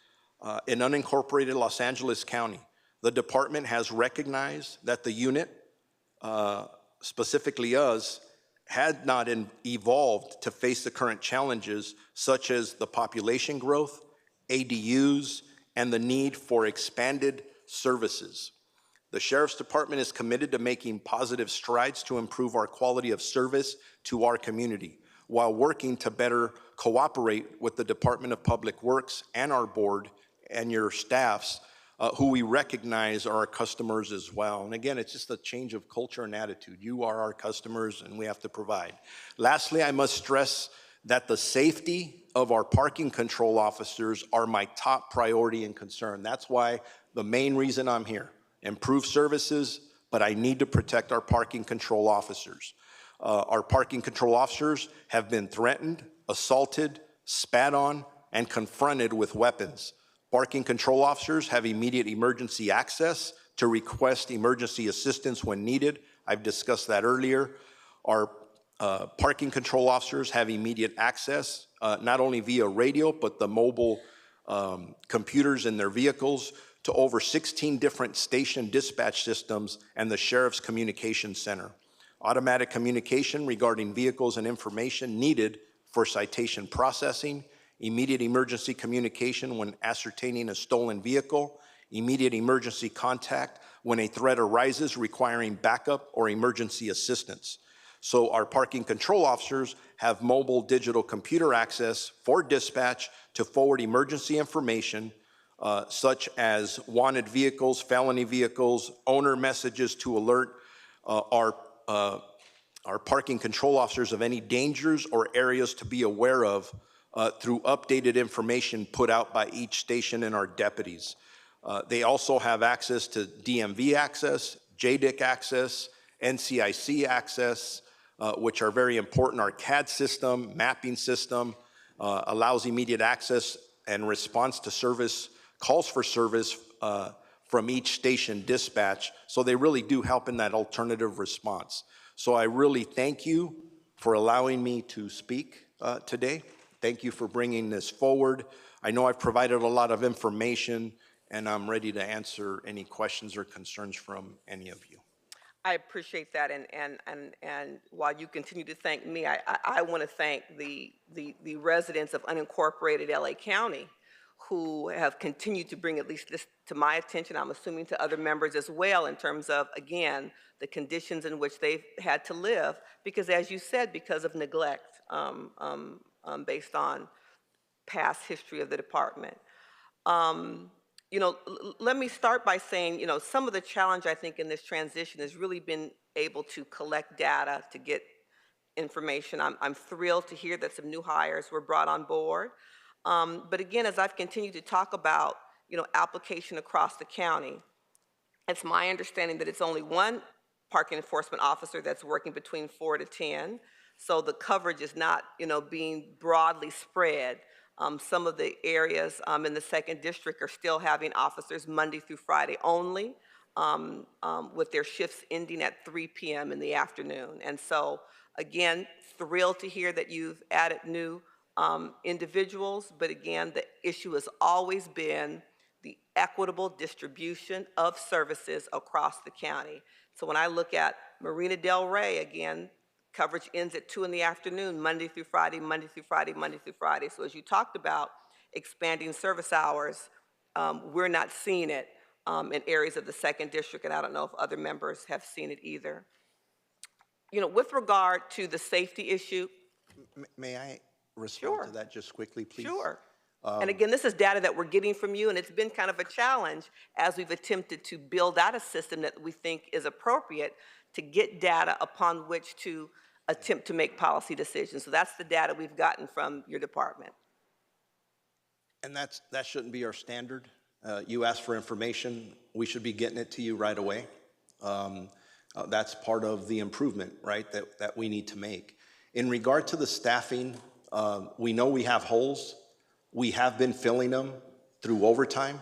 in unincorporated Los Angeles County. The department has recognized that the unit, specifically us, had not evolved to face the current challenges such as the population growth, ADUs, and the need for expanded services. The Sheriff's Department is committed to making positive strides to improve our quality of service to our community while working to better cooperate with the Department of Public Works and our board and your staffs who we recognize are our customers as well. And again, it's just a change of culture and attitude. You are our customers and we have to provide. Lastly, I must stress that the safety of our parking control officers are my top priority and concern. That's why the main reason I'm here. Improve services, but I need to protect our parking control officers. Our parking control officers have been threatened, assaulted, spat on, and confronted with weapons. Parking control officers have immediate emergency access to request emergency assistance when needed. I've discussed that earlier. Our parking control officers have immediate access, not only via radio, but the mobile computers in their vehicles to over 16 different station dispatch systems and the Sheriff's Communication Center. Automatic communication regarding vehicles and information needed for citation processing, immediate emergency communication when ascertaining a stolen vehicle, immediate emergency contact when a threat arises requiring backup or emergency assistance. So our parking control officers have mobile digital computer access for dispatch to forward emergency information such as wanted vehicles, felony vehicles, owner messages to alert our parking control officers of any dangers or areas to be aware of through updated information put out by each station and our deputies. They also have access to DMV access, JDIC access, NCIC access, which are very important. Our CAD system, mapping system, allows immediate access and response to service, calls for service from each station dispatch. So they really do help in that alternative response. So I really thank you for allowing me to speak today. Thank you for bringing this forward. I know I've provided a lot of information and I'm ready to answer any questions or concerns from any of you. I appreciate that, and while you continue to thank me, I want to thank the residents of unincorporated LA County who have continued to bring at least this to my attention, I'm assuming to other members as well, in terms of, again, the conditions in which they've had to live, because as you said, because of neglect, based on past history of the department. Let me start by saying, some of the challenge I think in this transition has really been able to collect data to get information. I'm thrilled to hear that some new hires were brought on board. But again, as I've continued to talk about, application across the county, it's my understanding that it's only one parking enforcement officer that's working between 4 to 10. So the coverage is not, being broadly spread. Some of the areas in the 2nd District are still having officers Monday through Friday only, with their shifts ending at 3 p.m. in the afternoon. And so, again, thrilled to hear that you've added new individuals, but again, the issue has always been the equitable distribution of services across the county. So when I look at Marina Del Rey, again, coverage ends at 2 in the afternoon, Monday through Friday, Monday through Friday, Monday through Friday. So as you talked about expanding service hours, we're not seeing it in areas of the 2nd District, and I don't know if other members have seen it either. With regard to the safety issue. May I respond to that just quickly, please? Sure. And again, this is data that we're getting from you, and it's been kind of a challenge as we've attempted to build out a system that we think is appropriate to get data upon which to attempt to make policy decisions. So that's the data we've gotten from your department. And that shouldn't be our standard. You ask for information, we should be getting it to you right away. That's part of the improvement, right, that we need to make. In regard to the staffing, we know we have holes. We have been filling them through overtime.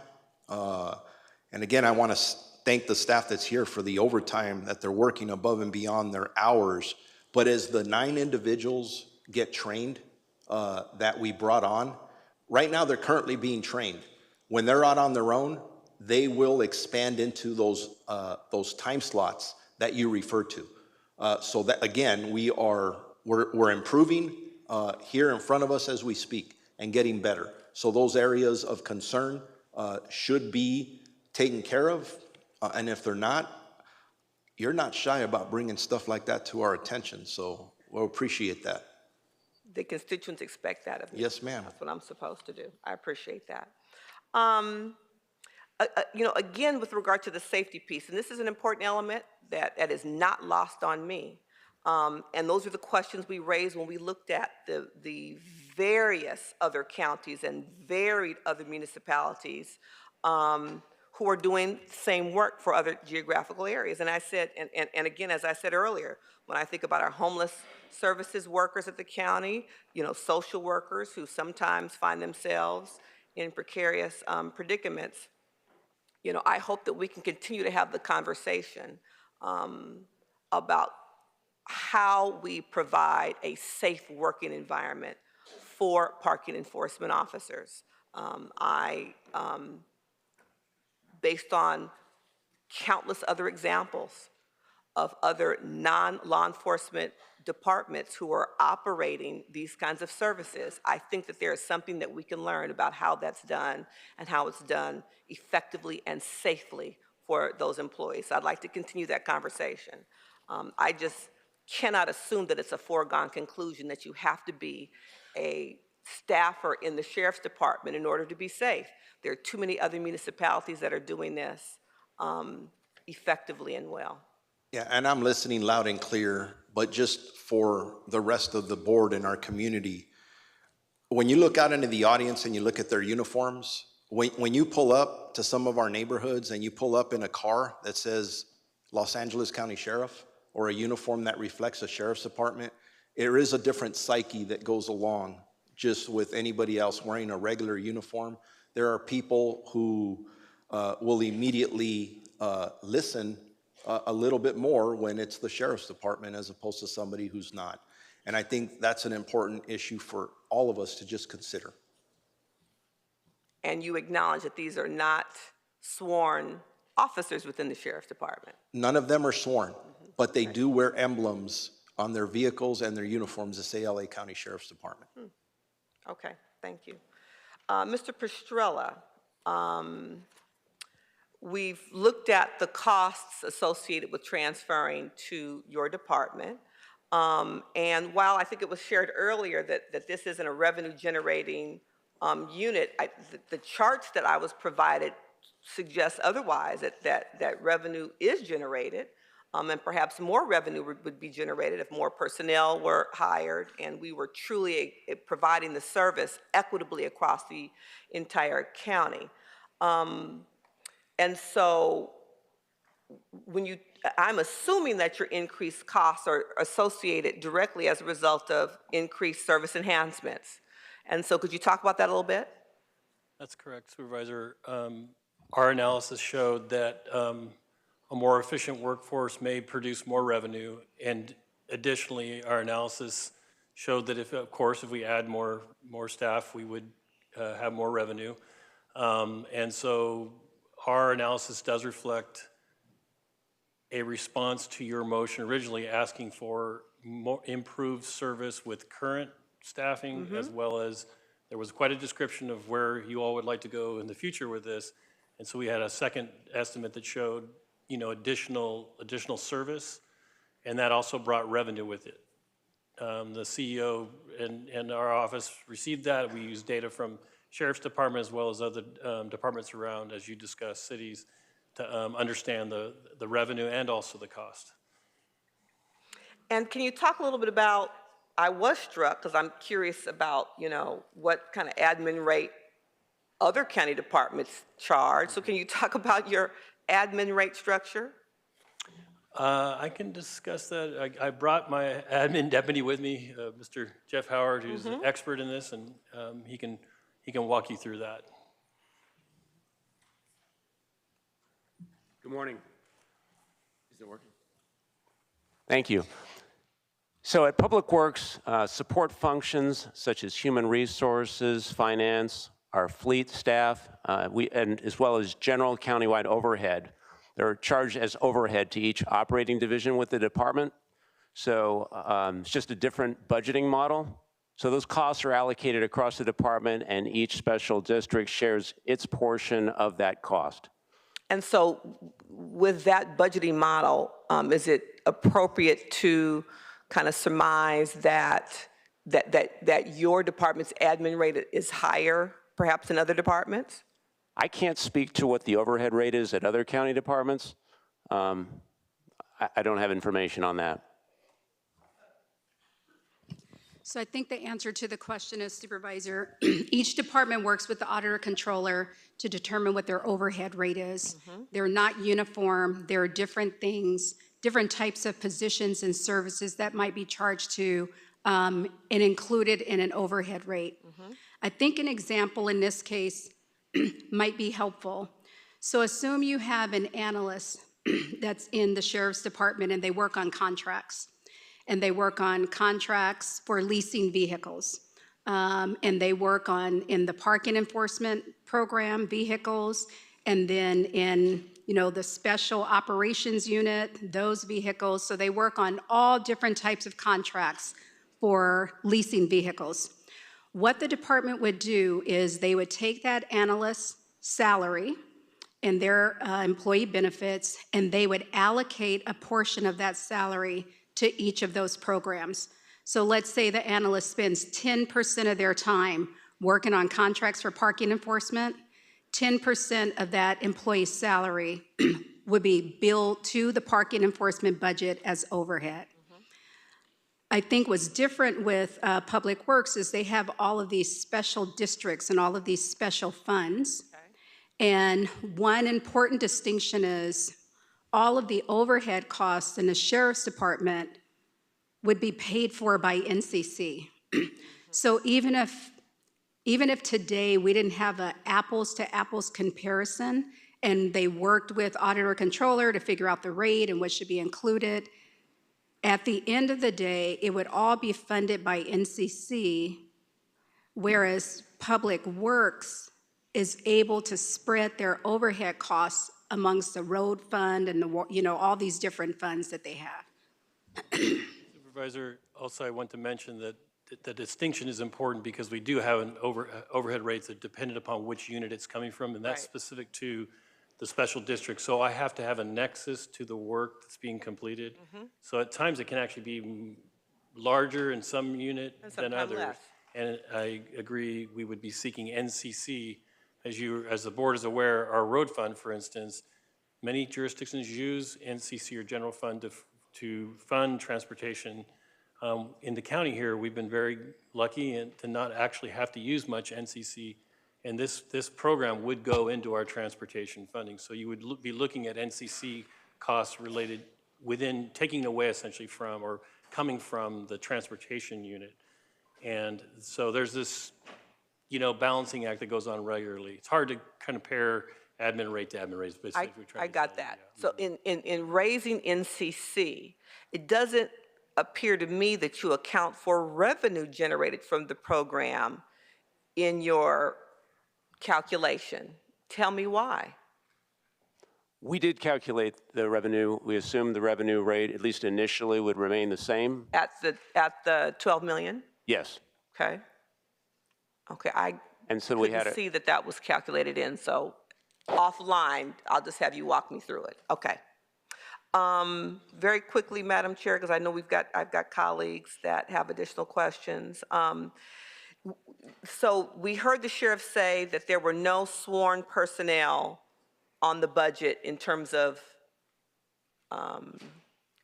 And again, I want to thank the staff that's here for the overtime that they're working above and beyond their hours. But as the 9 individuals get trained that we brought on, right now they're currently being trained. When they're out on their own, they will expand into those time slots that you referred to. So that, again, we're improving here in front of us as we speak and getting better. So those areas of concern should be taken care of. And if they're not, you're not shy about bringing stuff like that to our attention. So we'll appreciate that. The constituents expect that of me. Yes, ma'am. That's what I'm supposed to do. I appreciate that. Again, with regard to the safety piece, and this is an important element that is not lost on me. And those are the questions we raised when we looked at the various other counties and varied other municipalities who are doing the same work for other geographical areas. And I said, and again, as I said earlier, when I think about our homeless services workers at the county, social workers who sometimes find themselves in precarious predicaments, I hope that we can continue to have the conversation about how we provide a safe working environment for parking enforcement officers. Based on countless other examples of other non-law enforcement departments who are operating these kinds of services, I think that there is something that we can learn about how that's done and how it's done effectively and safely for those employees. So I'd like to continue that conversation. I just cannot assume that it's a foregone conclusion that you have to be a staffer in the sheriff's department in order to be safe. There are too many other municipalities that are doing this effectively and well. Yeah, and I'm listening loud and clear, but just for the rest of the board in our community, when you look out into the audience and you look at their uniforms, when you pull up to some of our neighborhoods and you pull up in a car that says Los Angeles County Sheriff or a uniform that reflects a sheriff's department, there is a different psyche that goes along just with anybody else wearing a regular uniform. There are people who will immediately listen a little bit more when it's the sheriff's department as opposed to somebody who's not. And I think that's an important issue for all of us to just consider. And you acknowledge that these are not sworn officers within the sheriff's department? None of them are sworn, but they do wear emblems on their vehicles and their uniforms that say LA County Sheriff's Department. Okay, thank you. Mr. Pastrella, we've looked at the costs associated with transferring to your department. And while I think it was shared earlier that this isn't a revenue generating unit, the charts that I was provided suggest otherwise, that revenue is generated. And perhaps more revenue would be generated if more personnel were hired and we were truly providing the service equitably across the entire county. And so I'm assuming that your increased costs are associated directly as a result of increased service enhancements. And so could you talk about that a little bit? That's correct, Supervisor. Our analysis showed that a more efficient workforce may produce more revenue, and additionally, our analysis showed that of course, if we add more staff, we would have more revenue. And so our analysis does reflect a response to your motion originally asking for more improved service with current staffing, as well as there was quite a description of where you all would like to go in the future with this. And so we had a second estimate that showed, additional service, and that also brought revenue with it. The CEO and our office received that. We used data from Sheriff's Department as well as other departments around, as you discussed, cities, to understand the revenue and also the cost. And can you talk a little bit about, I was struck, because I'm curious about, what kind of admin rate other county departments charge. So can you talk about your admin rate structure? I can discuss that. I brought my admin deputy with me, Mr. Jeff Howard, who's an expert in this, and he can walk you through that. Good morning. Is it working? Thank you. So at Public Works, support functions such as human resources, finance, our fleet staff, and as well as general countywide overhead, they're charged as overhead to each operating division with the department. So it's just a different budgeting model. So those costs are allocated across the department, and each special district shares its portion of that cost. And so with that budgeting model, is it appropriate to kind of surmise that your department's admin rate is higher, perhaps, than other departments? I can't speak to what the overhead rate is at other county departments. I don't have information on that. So I think the answer to the question is, Supervisor, each department works with the auditor controller to determine what their overhead rate is. They're not uniform. There are different things, different types of positions and services that might be charged to and included in an overhead rate. I think an example in this case might be helpful. So assume you have an analyst that's in the Sheriff's Department and they work on contracts. And they work on contracts for leasing vehicles. And they work in the parking enforcement program, vehicles, and then in the special operations unit, those vehicles. So they work on all different types of contracts for leasing vehicles. What the department would do is they would take that analyst's salary and their employee benefits, and they would allocate a portion of that salary to each of those programs. So let's say the analyst spends 10% of their time working on contracts for parking enforcement. 10% of that employee's salary would be billed to the parking enforcement budget as overhead. I think what's different with Public Works is they have all of these special districts and all of these special funds. And one important distinction is all of the overhead costs in the Sheriff's Department would be paid for by NCC. So even if today we didn't have an apples to apples comparison and they worked with auditor controller to figure out the rate and what should be included, at the end of the day, it would all be funded by NCC, whereas Public Works is able to spread their overhead costs amongst the road fund and all these different funds that they have. Supervisor, also I want to mention that the distinction is important because we do have an overhead rates that dependent upon which unit it's coming from, and that's Right. specific to the special district. So I have to have a nexus to the work that's being completed. So at times it can actually be larger in some unit And than sometime others. less. And I agree, we would be seeking NCC. As the board is aware, our road fund, for instance, many jurisdictions use NCC or general fund to fund transportation. In the county here, we've been very lucky to not actually have to use much NCC. And this program would go into our transportation funding. So you would be looking at NCC costs related within, taking away essentially from or coming from the transportation unit. And so there's this, balancing act that goes on regularly. It's hard to compare admin rate to admin rate. I got that. So in raising NCC, it doesn't appear to me that you account for revenue generated from the program in your calculation. Tell me why. We did calculate the revenue. We assumed the revenue rate, at least initially, would remain the same. At the 12 million? Yes. Okay. Okay, I And so we had couldn't see that was calculated in, so offline, I'll just have you walk me through it. Okay. Very quickly, Madam Chair, because I know I've got colleagues that have additional questions. So we heard the sheriff say that there were no sworn personnel on the budget in terms of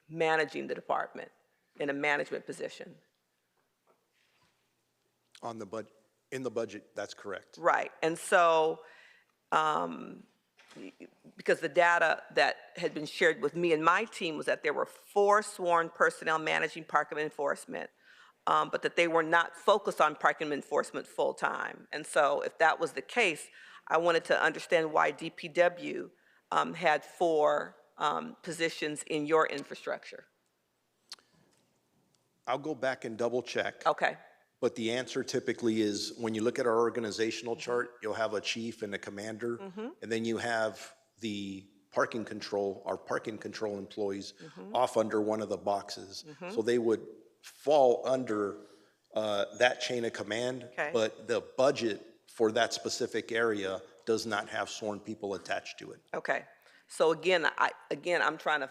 managing the department in a management position. In the budget, that's correct. Right, and so, because the data that had been shared with me and my team was that there were 4 sworn personnel managing parking enforcement, but that they were not focused on parking enforcement full-time. And so if that was the case, I wanted to understand why DPW had 4 positions in your infrastructure. I'll go back and double check. Okay. But the answer typically is, when you look at our organizational chart, you'll have a chief and a commander, and then you have the parking control, our parking control employees off under one of the boxes. So they would fall under that chain of command, but the budget for that specific area does not have sworn people attached to it. Okay. So again, I'm trying to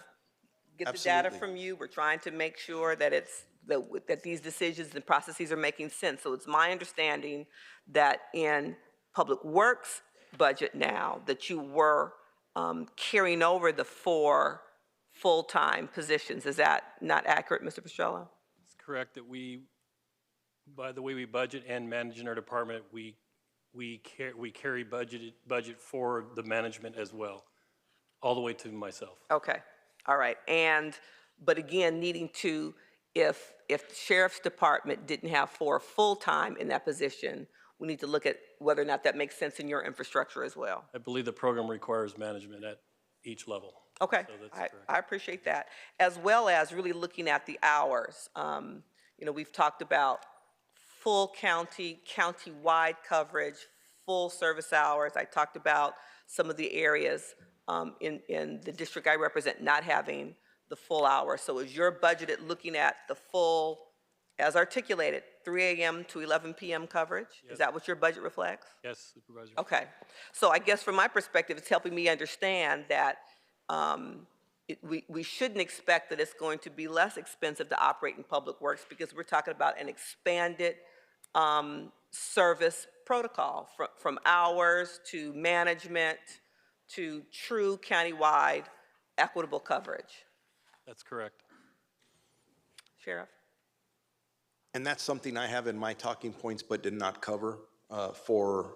get the data Absolutely. from you. We're trying to make sure that that these decisions and processes are making sense. So it's my understanding that in Public Works budget now, that you were carrying over the 4 full-time positions. Is that not accurate, Mr. Pestrella? It's correct that by the way we budget and manage in our department, we carry budget for the management as well, all the way to myself. Okay, all right. But again, needing to, if the Sheriff's Department didn't have 4 full-time in that position, we need to look at whether or not that makes sense in your infrastructure as well. I believe the program requires management at each level. Okay, So that's correct. I appreciate that. As well as really looking at the hours. We've talked about full county, county-wide coverage, full service hours. I talked about some of the areas in the district I represent not having the full hour. So is your budgeted looking at the full, as articulated, 3 a.m. to 11 p.m. coverage? Yes. Is that what your budget reflects? Yes, Supervisor. Okay. So I guess from my perspective, it's helping me understand that we shouldn't expect that it's going to be less expensive to operate in Public Works, because we're talking about an expanded service protocol from hours to management to true countywide equitable coverage. That's correct. Sheriff? And that's something I have in my talking points but did not cover for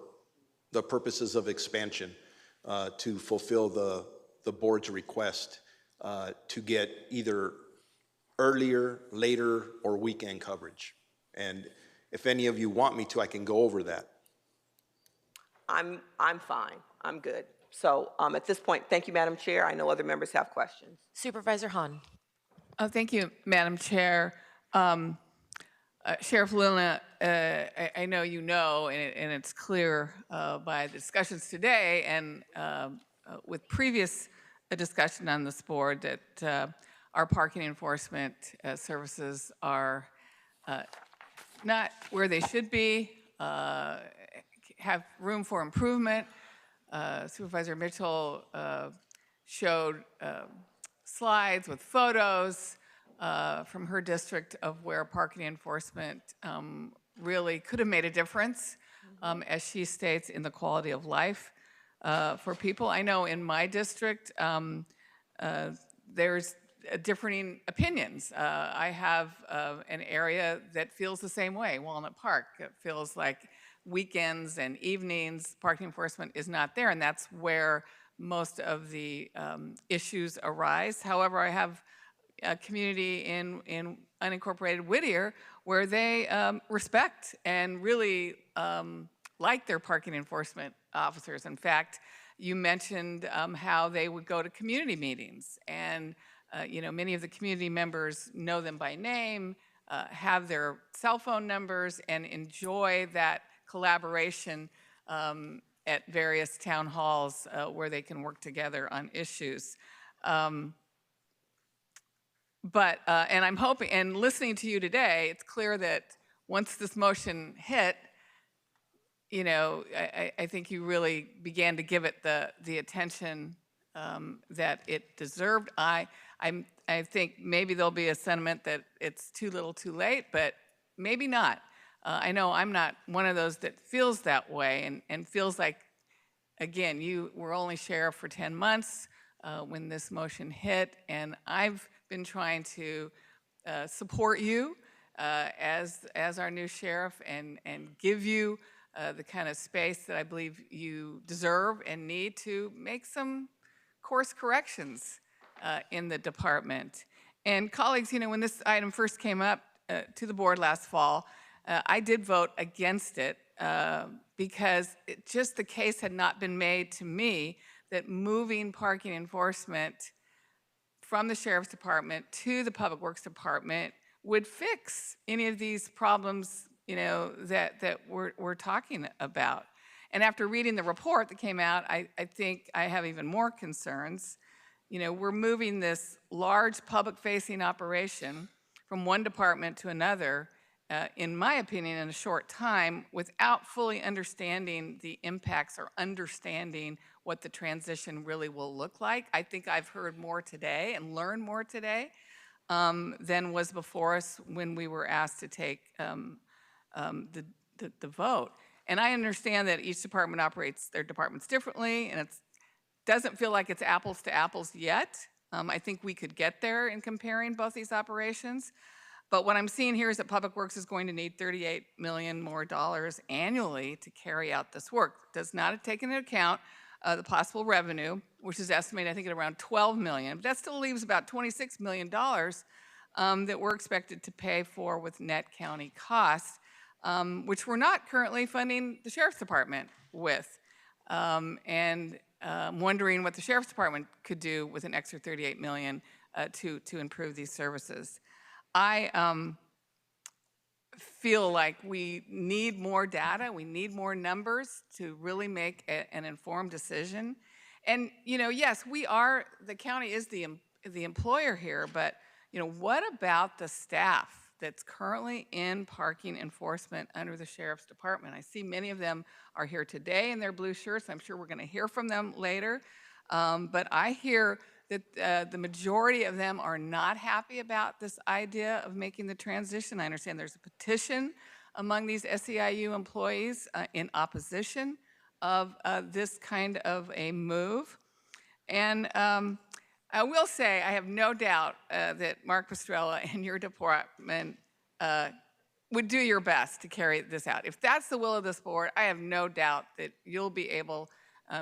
the purposes of expansion to fulfill the board's request to get either earlier, later, or weekend coverage. And if any of you want me to, I can go over that. I'm fine. I'm good. So at this point, thank you, Madam Chair. I know other members have questions. Supervisor Hahn. Thank you, Madam Chair. Sheriff Luna, I know you know, and it's clear by the discussions today and with previous discussion on this board that our parking enforcement services are not where they should be, have room for improvement. Supervisor Mitchell showed slides with photos from her district of where parking enforcement really could have made a difference, as she states, in the quality of life for people. I know in my district, there's differing opinions. I have an area that feels the same way, Walnut Park. It feels like weekends and evenings, parking enforcement is not there, and that's where most of the issues arise. However, I have a community in unincorporated Whittier where they respect and really like their parking enforcement officers. In fact, you mentioned how they would go to community meetings, and you know, many of the community members know them by name, have their cell phone numbers, and enjoy that collaboration at various town halls where they can work together on issues. And I'm hoping, and listening to you today, it's clear that once this motion hit, you know, I think you really began to give it the attention that it deserved. I think maybe there'll be a sentiment that it's too little too late, but maybe not. I know I'm not one of those that feels that way and feels like, again, you were only sheriff for 10 months when this motion hit, and I've been trying to support you as our new sheriff and give you the kind of space that I believe you deserve and need to make some course corrections in the department. And colleagues, you know, when this item first came up to the board last fall, I did vote against it because just the case had not been made to me that moving parking enforcement from the Sheriff's Department to the Public Works Department would fix any of these problems, you know, that we're talking about. And after reading the report that came out, I think I have even more concerns. You know, we're moving this large public-facing operation from one department to another, in my opinion, in a short time without fully understanding the impacts or understanding what the transition really will look like. I think I've heard more today and learned more today than was before us when we were asked to take the vote. And I understand that each department operates their departments differently, and it doesn't feel like it's apples to apples yet. I think we could get there in comparing both these operations. But what I'm seeing here is that Public Works is going to need $38 million more annually to carry out this work. It does not take into account the possible revenue, which is estimated, I think, at around $12 million. But that still leaves about $26 million that we're expected to pay for with net county costs, which we're not currently funding the Sheriff's Department with. And wondering what the Sheriff's Department could do with an extra $38 million to improve these services. I feel like we need more data, we need more numbers to really make an informed decision. And, you know, yes, the county is the employer here, but, you know, what about the staff that's currently in parking enforcement under the Sheriff's Department? I see many of them are here today in their blue shirts. I'm sure we're going to hear from them later. But I hear that the majority of them are not happy about this idea of making the transition. I understand there's a petition among these SEIU employees in opposition of this kind of a move. And I will say I have no doubt that Mark Pastrella and your department would do your best to carry this out. If that's the will of this board, I have no doubt that you'll be able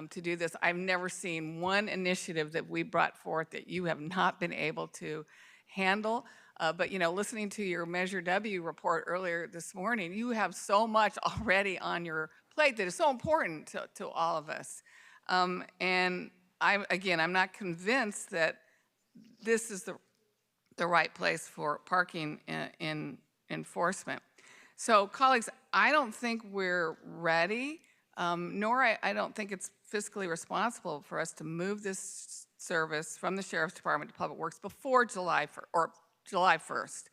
to do this. I've never seen one initiative that we brought forth that you have not been able to handle. But, you know, listening to your Measure W report earlier this morning, you have so much already on your plate that is so important to all of us. And I'm not convinced that this is the right place for parking in enforcement. So, colleagues, I don't think we're ready, nor I don't think it's fiscally responsible for us to move this service from the Sheriff's Department to Public Works before July 1st.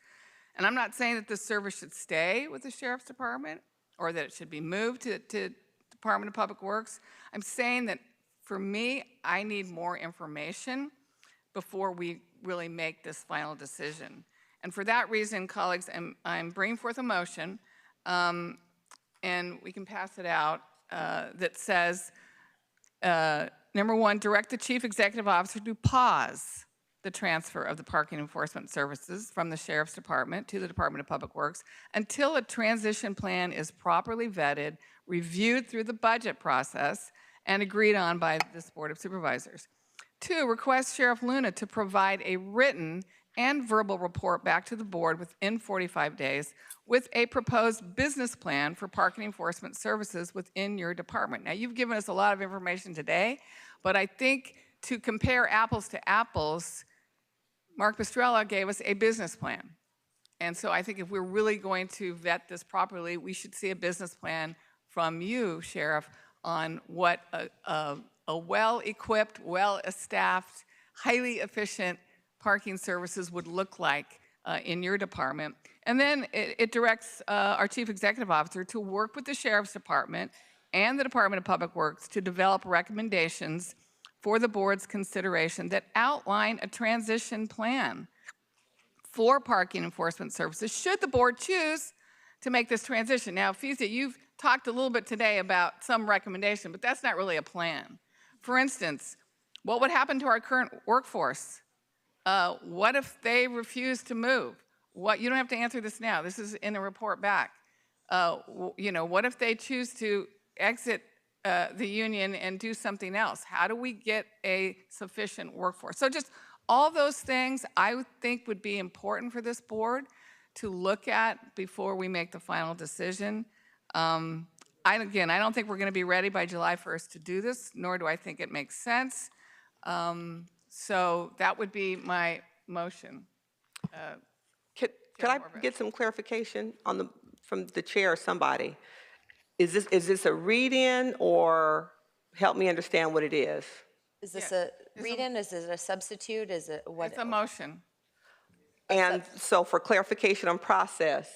And I'm not saying that this service should stay with the Sheriff's Department or that it should be moved to Department of Public Works. I'm saying that for me, I need more information before we really make this final decision. And for that reason, colleagues, I'm bringing forth a motion, and we can pass it out, that says, number one, direct the chief executive officer to pause the transfer of the parking enforcement services from the Sheriff's Department to the Department of Public Works until a transition plan is properly vetted, reviewed through the budget process, and agreed on by this Board of Supervisors. Two, request Sheriff Luna to provide a written and verbal report back to the board within 45 days with a proposed business plan for parking enforcement services within your department. Now, you've given us a lot of information today, but I think to compare apples to apples, Mark Pistrella gave us a business plan. And so I think if we're really going to vet this properly, we should see a business plan from you, Sheriff, on what a well-equipped, well-staffed, highly efficient parking services would look like in your department. And then it directs our Chief Executive Officer to work with the Sheriff's Department and the Department of Public Works to develop recommendations for the board's consideration that outline a transition plan for parking enforcement services should the board choose to make this transition. Now, Fiza, you've talked a little bit today about some recommendation, but that's not really a plan. For instance, what would happen to our current workforce? What if they refuse to move? You don't have to answer this now. This is in a report back. What if they choose to exit the union and do something else? How do we get a sufficient workforce? So just all those things I would think would be important for this board to look at before we make the final decision. Again, I don't think we're going to be ready by July 1st to do this, nor do I think it makes sense. So that would be my motion. Could I get some clarification from the chair or somebody? Is this a read-in, or help me understand what it is? Is this a read-in? Is it a substitute? Is it what? It's a motion. And so for clarification on process,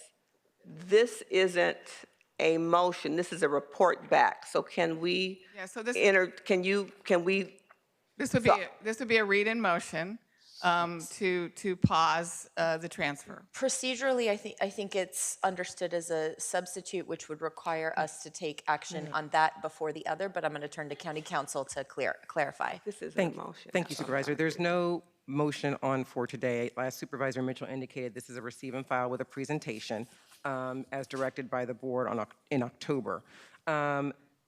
this isn't a motion, this is a report back. So can we This would be a read-in motion to pause the transfer. Procedurally, I think it's understood as a substitute, which would require us to take action on that before the other, but I'm going to turn to County Council to clarify. This is a motion. Thank you, Supervisor. There's no motion on for today. Last Supervisor Mitchell indicated this is a receive and file with a presentation as directed by the board in October.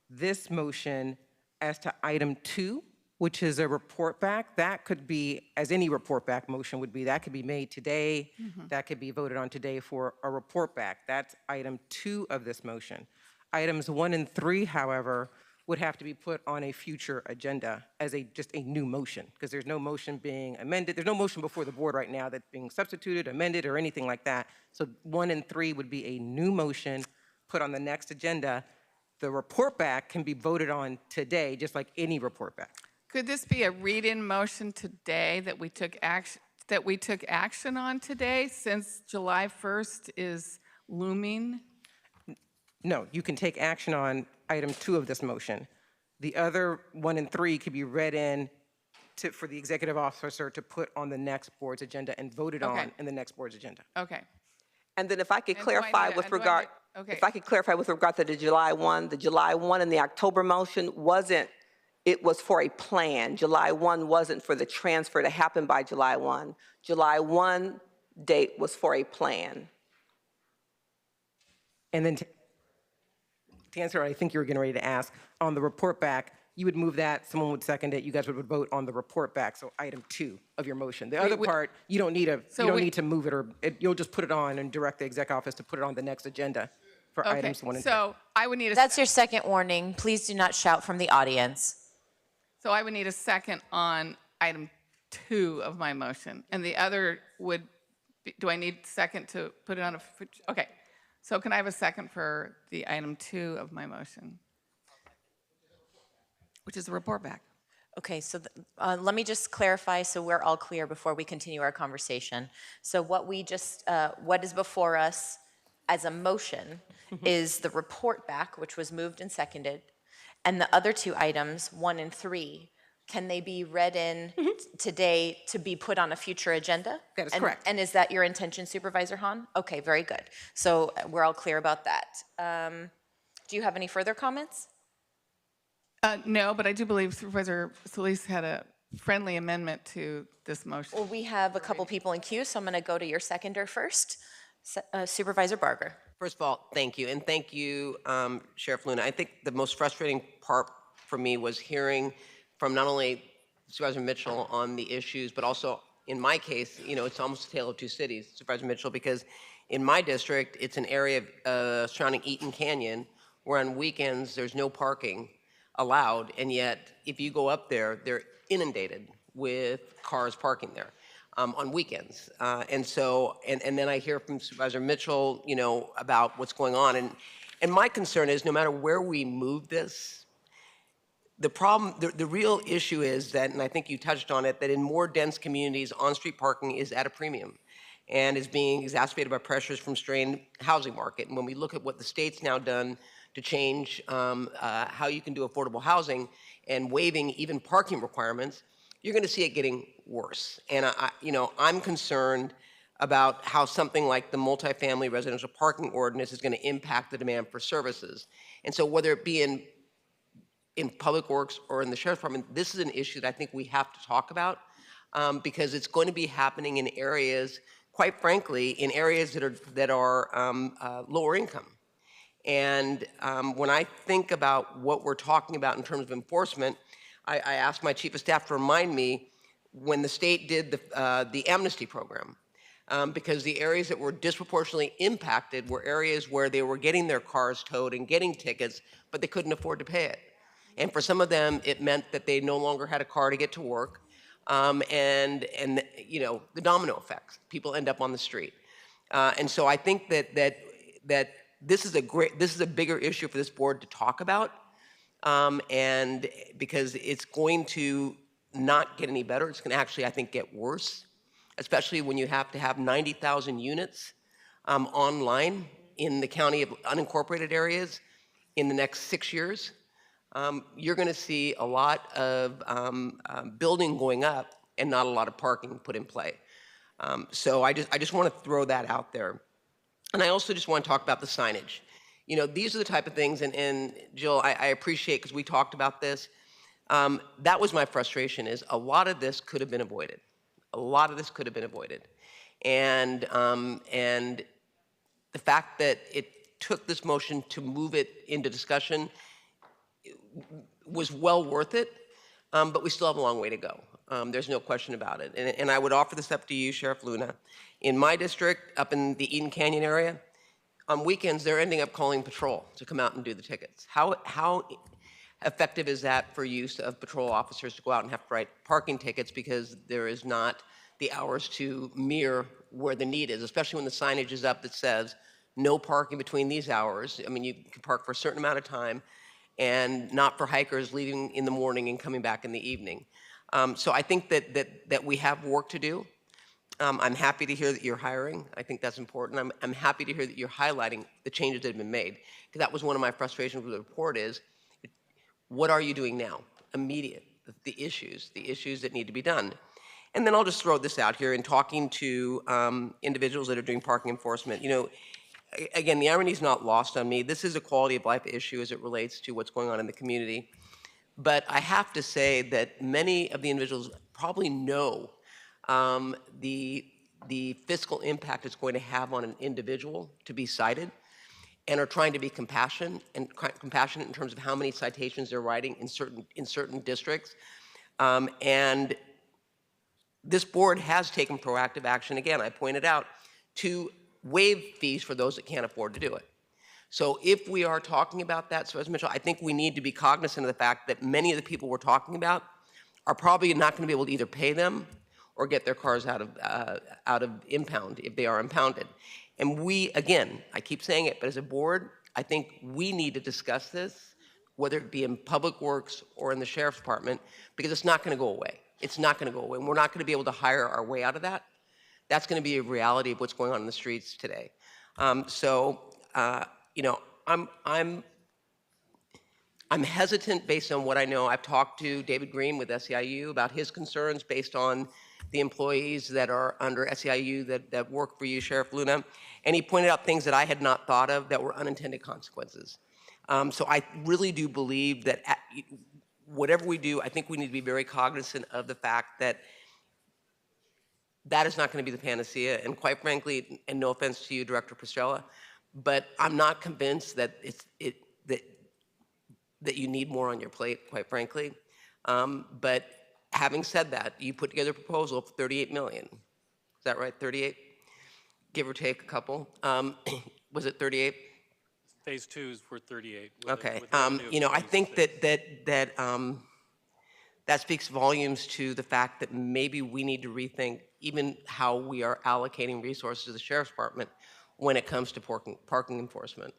This motion as to item 2, which is a report back, that could be, as any report back motion would be, that could be made today, that could be voted on today for a report back. That's item 2 of this motion. Items 1 and 3, however, would have to be put on a future agenda as just a new motion, because there's no motion being amended. There's no motion before the board right now that's being substituted, amended, or anything like that. So 1 and 3 would be a new motion put on the next agenda. The report back can be voted on today, just like any report back. Could this be a read-in motion today that we took action on today, since July 1st is looming? No, you can take action on item 2 of this motion. The other 1 and 3 could be read in for the executive officer to put on the next board's agenda and voted on in the next board's agenda. Okay. And then if I could clarify with regard, if I could clarify with regard to the July 1 and the October motion it was for a plan. July 1 wasn't for the transfer to happen by July 1. July 1 date was for a plan. And then to answer what I think you were getting ready to ask, on the report back, you would move that, someone would second it, you guys would vote on the report back, so item 2 of your motion. The other part, you don't need to move it, you'll just put it on and direct the exec office to put it on the next agenda for items 1 and 2. So I would need That's your second warning. Please do not shout from the audience. So I would need a second on item 2 of my motion, and the other would be, do I need a second to put it on okay. So can I have a second for the item 2 of my motion, which is the report back? Okay, so let me just clarify so we're all clear before we continue our conversation. So what we just, what is before us as a motion is the report back, which was moved and seconded, and the other two items, 1 and 3, can they be read in today to be put on a future agenda? That is And- correct. And is that your intention, Supervisor Hahn? Okay, very good. So we're all clear about that. Do you have any further comments? No, but I do believe Supervisor Solis had a friendly amendment to this motion. Well, we have a couple people in queue, so I'm going to go to your seconder first. Supervisor Barger. First of all, thank you, and thank you, Sheriff Luna. I think the most frustrating part for me was hearing from not only Supervisor Mitchell on the issues, but also in my case, you know, it's almost a tale of two cities, Supervisor Mitchell, because in my district, it's an area surrounding Eaton Canyon where on weekends there's no parking allowed, and yet if you go up there, they're inundated with cars parking there. On weekends. And then I hear from Supervisor Mitchell, you know, about what's going on. And my concern is no matter where we move this, the problem, the real issue is that, and I think you touched on it, that in more dense communities, on-street parking is at a premium and is being exacerbated by pressures from strained housing market. And when we look at what the state's now done to change how you can do affordable housing and waiving even parking requirements, you're going to see it getting worse. And I'm concerned about how something like the multifamily residential parking ordinance is going to impact the demand for services. And so whether it be in Public Works or in the Sheriff's Department, this is an issue that I think we have to talk about because it's going to be happening in areas, quite frankly, in areas that are lower income. And when I think about what we're talking about in terms of enforcement, I asked my chief of staff to remind me when the state did the amnesty program, because the areas that were disproportionately impacted were areas where they were getting their cars towed and getting tickets, but they couldn't afford to pay it. And for some of them, it meant that they no longer had a car to get to work, and you know, the domino effects. People end up on the street. And so I think that this is a bigger issue for this board to talk about. And because it's going to not get any better, it's going to actually, I think, get worse, especially when you have to have 90,000 units online in the county of unincorporated areas in the next 6 years. You're going to see a lot of building going up and not a lot of parking put in play. So I just want to throw that out there. And I also just want to talk about the signage. You know, these are the type of things, and Jill, I appreciate, because we talked about this. That was my frustration, is a lot of this could have been avoided. A lot of this could have been avoided. And the fact that it took this motion to move it into discussion was well worth it, but we still have a long way to go. There's no question about it. And I would offer this up to you, Sheriff Luna. In my district, up in the Eaton Canyon area, on weekends, they're ending up calling patrol to come out and do the tickets. How effective is that for use of patrol officers to go out and have to write parking tickets because there is not the hours to mirror where the need is, especially when the signage is up that says no parking between these hours. I mean, you can park for a certain amount of time and not for hikers leaving in the morning and coming back in the evening. So I think that we have work to do. I'm happy to hear that you're hiring. I think that's important. I'm happy to hear that you're highlighting the changes that have been made. Because that was one of my frustrations with the report is, what are you doing now? Immediate, the issues that need to be done. And then I'll just throw this out here in talking to individuals that are doing parking enforcement. You know, again, the irony is not lost on me. This is a quality of life issue as it relates to what's going on in the community. But I have to say that many of the individuals probably know the fiscal impact it's going to have on an individual to be cited, and are trying to be compassionate in terms of how many citations they're writing in certain districts. And this board has taken proactive action, again, I pointed out, to waive fees for those that can't afford to do it. So if we are talking about that, so as Mitchell, I think we need to be cognizant of the fact that many of the people we're talking about are probably not going to be able to either pay them or get their cars out of impound if they are impounded. And we, again, I keep saying it, but as a board, I think we need to discuss this whether it be in Public Works or in the Sheriff's Department, because it's not going to go away. It's not going to go away. And we're not going to be able to hire our way out of that. That's going to be a reality of what's going on in the streets today. You know, I'm hesitant based on what I know. I've talked to David Green with SEIU about his concerns based on the employees that are under SEIU that work for you, Sheriff Luna. And he pointed out things that I had not thought of that were unintended consequences. So I really do believe that whatever we do, I think we need to be very cognizant of the fact that that is not going to be the panacea. And quite frankly, and no offense to you, Director Pastrella, but I'm not convinced that that you need more on your plate, quite frankly. But having said that, you put together a proposal for 38 million. Is that right, 38? Give or take a couple. Was it 38? Phase 2 is for 38. Okay. You know, I think that speaks volumes to the fact that maybe we need to rethink even how we are allocating resources to the Sheriff's Department when it comes to parking enforcement.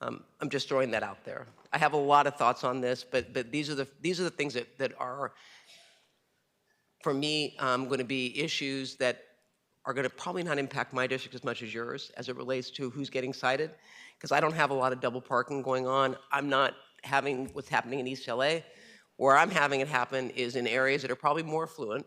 I'm just throwing that out there. I have a lot of thoughts on this, but these are the things that are, for me, going to be issues that are going to probably not impact my district as much as yours as it relates to who's getting cited, because I don't have a lot of double parking going on. I'm not having what's happening in East LA. Where I'm having it happen is in areas that are probably more affluent,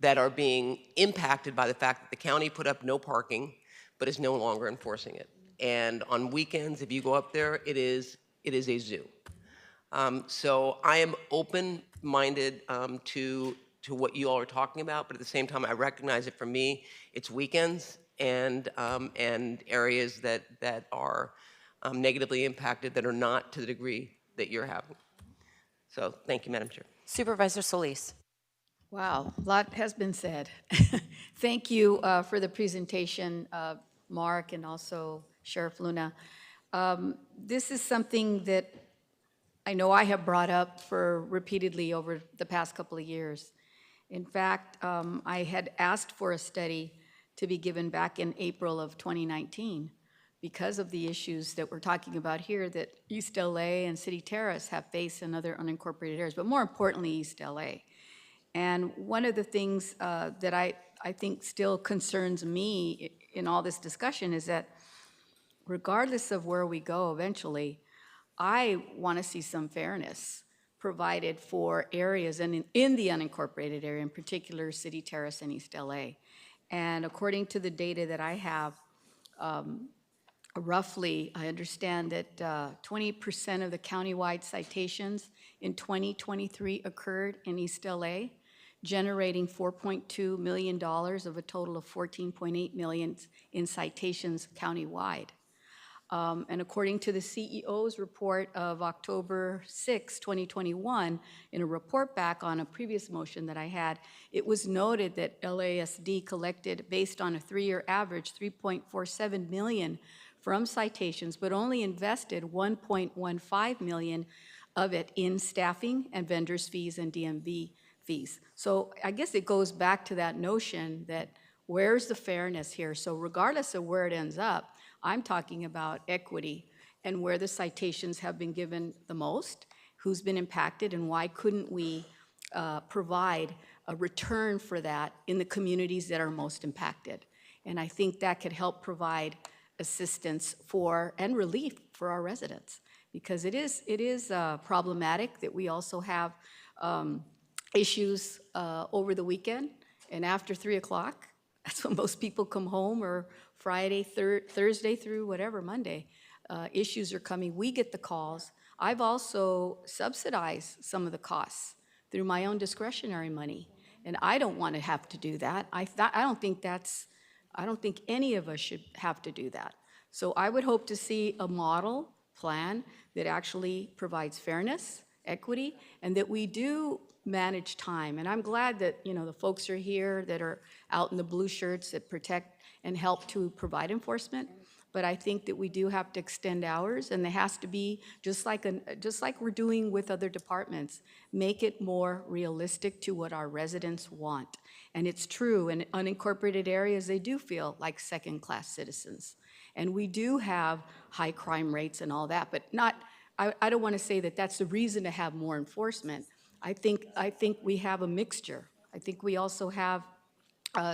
that are being impacted by the fact that the county put up no parking, but is no longer enforcing it. And on weekends, if you go up there, it is a zoo. So I am open-minded to what you all are talking about, but at the same time, I recognize that for me, it's weekends and areas that are negatively impacted that are not to the degree that you're having. So thank you, Madam Chair. Supervisor Solis. Wow, a lot has been said. Thank you for the presentation, Mark, and also Sheriff Luna. This is something that I know I have brought up for repeatedly over the past couple of years. In fact, I had asked for a study to be given back in April of 2019 because of the issues that we're talking about here that East LA and City Terrace have faced in other unincorporated areas, but more importantly, East LA. And one of the things that I think still concerns me in all this discussion is that regardless of where we go eventually, I want to see some fairness provided for areas in the unincorporated area, in particular City Terrace and East LA. And according to the data that I have, roughly, I understand that 20% of the countywide citations in 2023 occurred in East LA, generating $4.2 million of a total of $14.8 million in citations countywide. And according to the CEO's report of October 6, 2021, in a report back on a previous motion that I had, it was noted that LASD collected, based on a 3-year average, $3.47 million from citations, but only invested $1.15 million of it in staffing and vendors' fees and DMV fees. So I guess it goes back to that notion that where's the fairness here? So regardless of where it ends up, I'm talking about equity and where the citations have been given the most, who's been impacted, and why couldn't we provide a return for that in the communities that are most impacted? And I think that could help provide assistance for and relief for our residents, because it is problematic that we also have issues over the weekend and after 3 o'clock. That's when most people come home, or Friday, Thursday through whatever, Monday. Issues are coming. We get the calls. I've also subsidized some of the costs through my own discretionary money, and I don't want to have to do that. I don't think any of us should have to do that. So I would hope to see a model plan that actually provides fairness, equity, and that we do manage time. And I'm glad that, you know, the folks are here that are out in the blue shirts that protect and help to provide enforcement. But I think that we do have to extend hours, and there has to be, just like we're doing with other departments, make it more realistic to what our residents want. And it's true, in unincorporated areas, they do feel like second-class citizens. And we do have high crime rates and all that, but not I don't want to say that that's the reason to have more enforcement. I think we have a mixture. I think we also have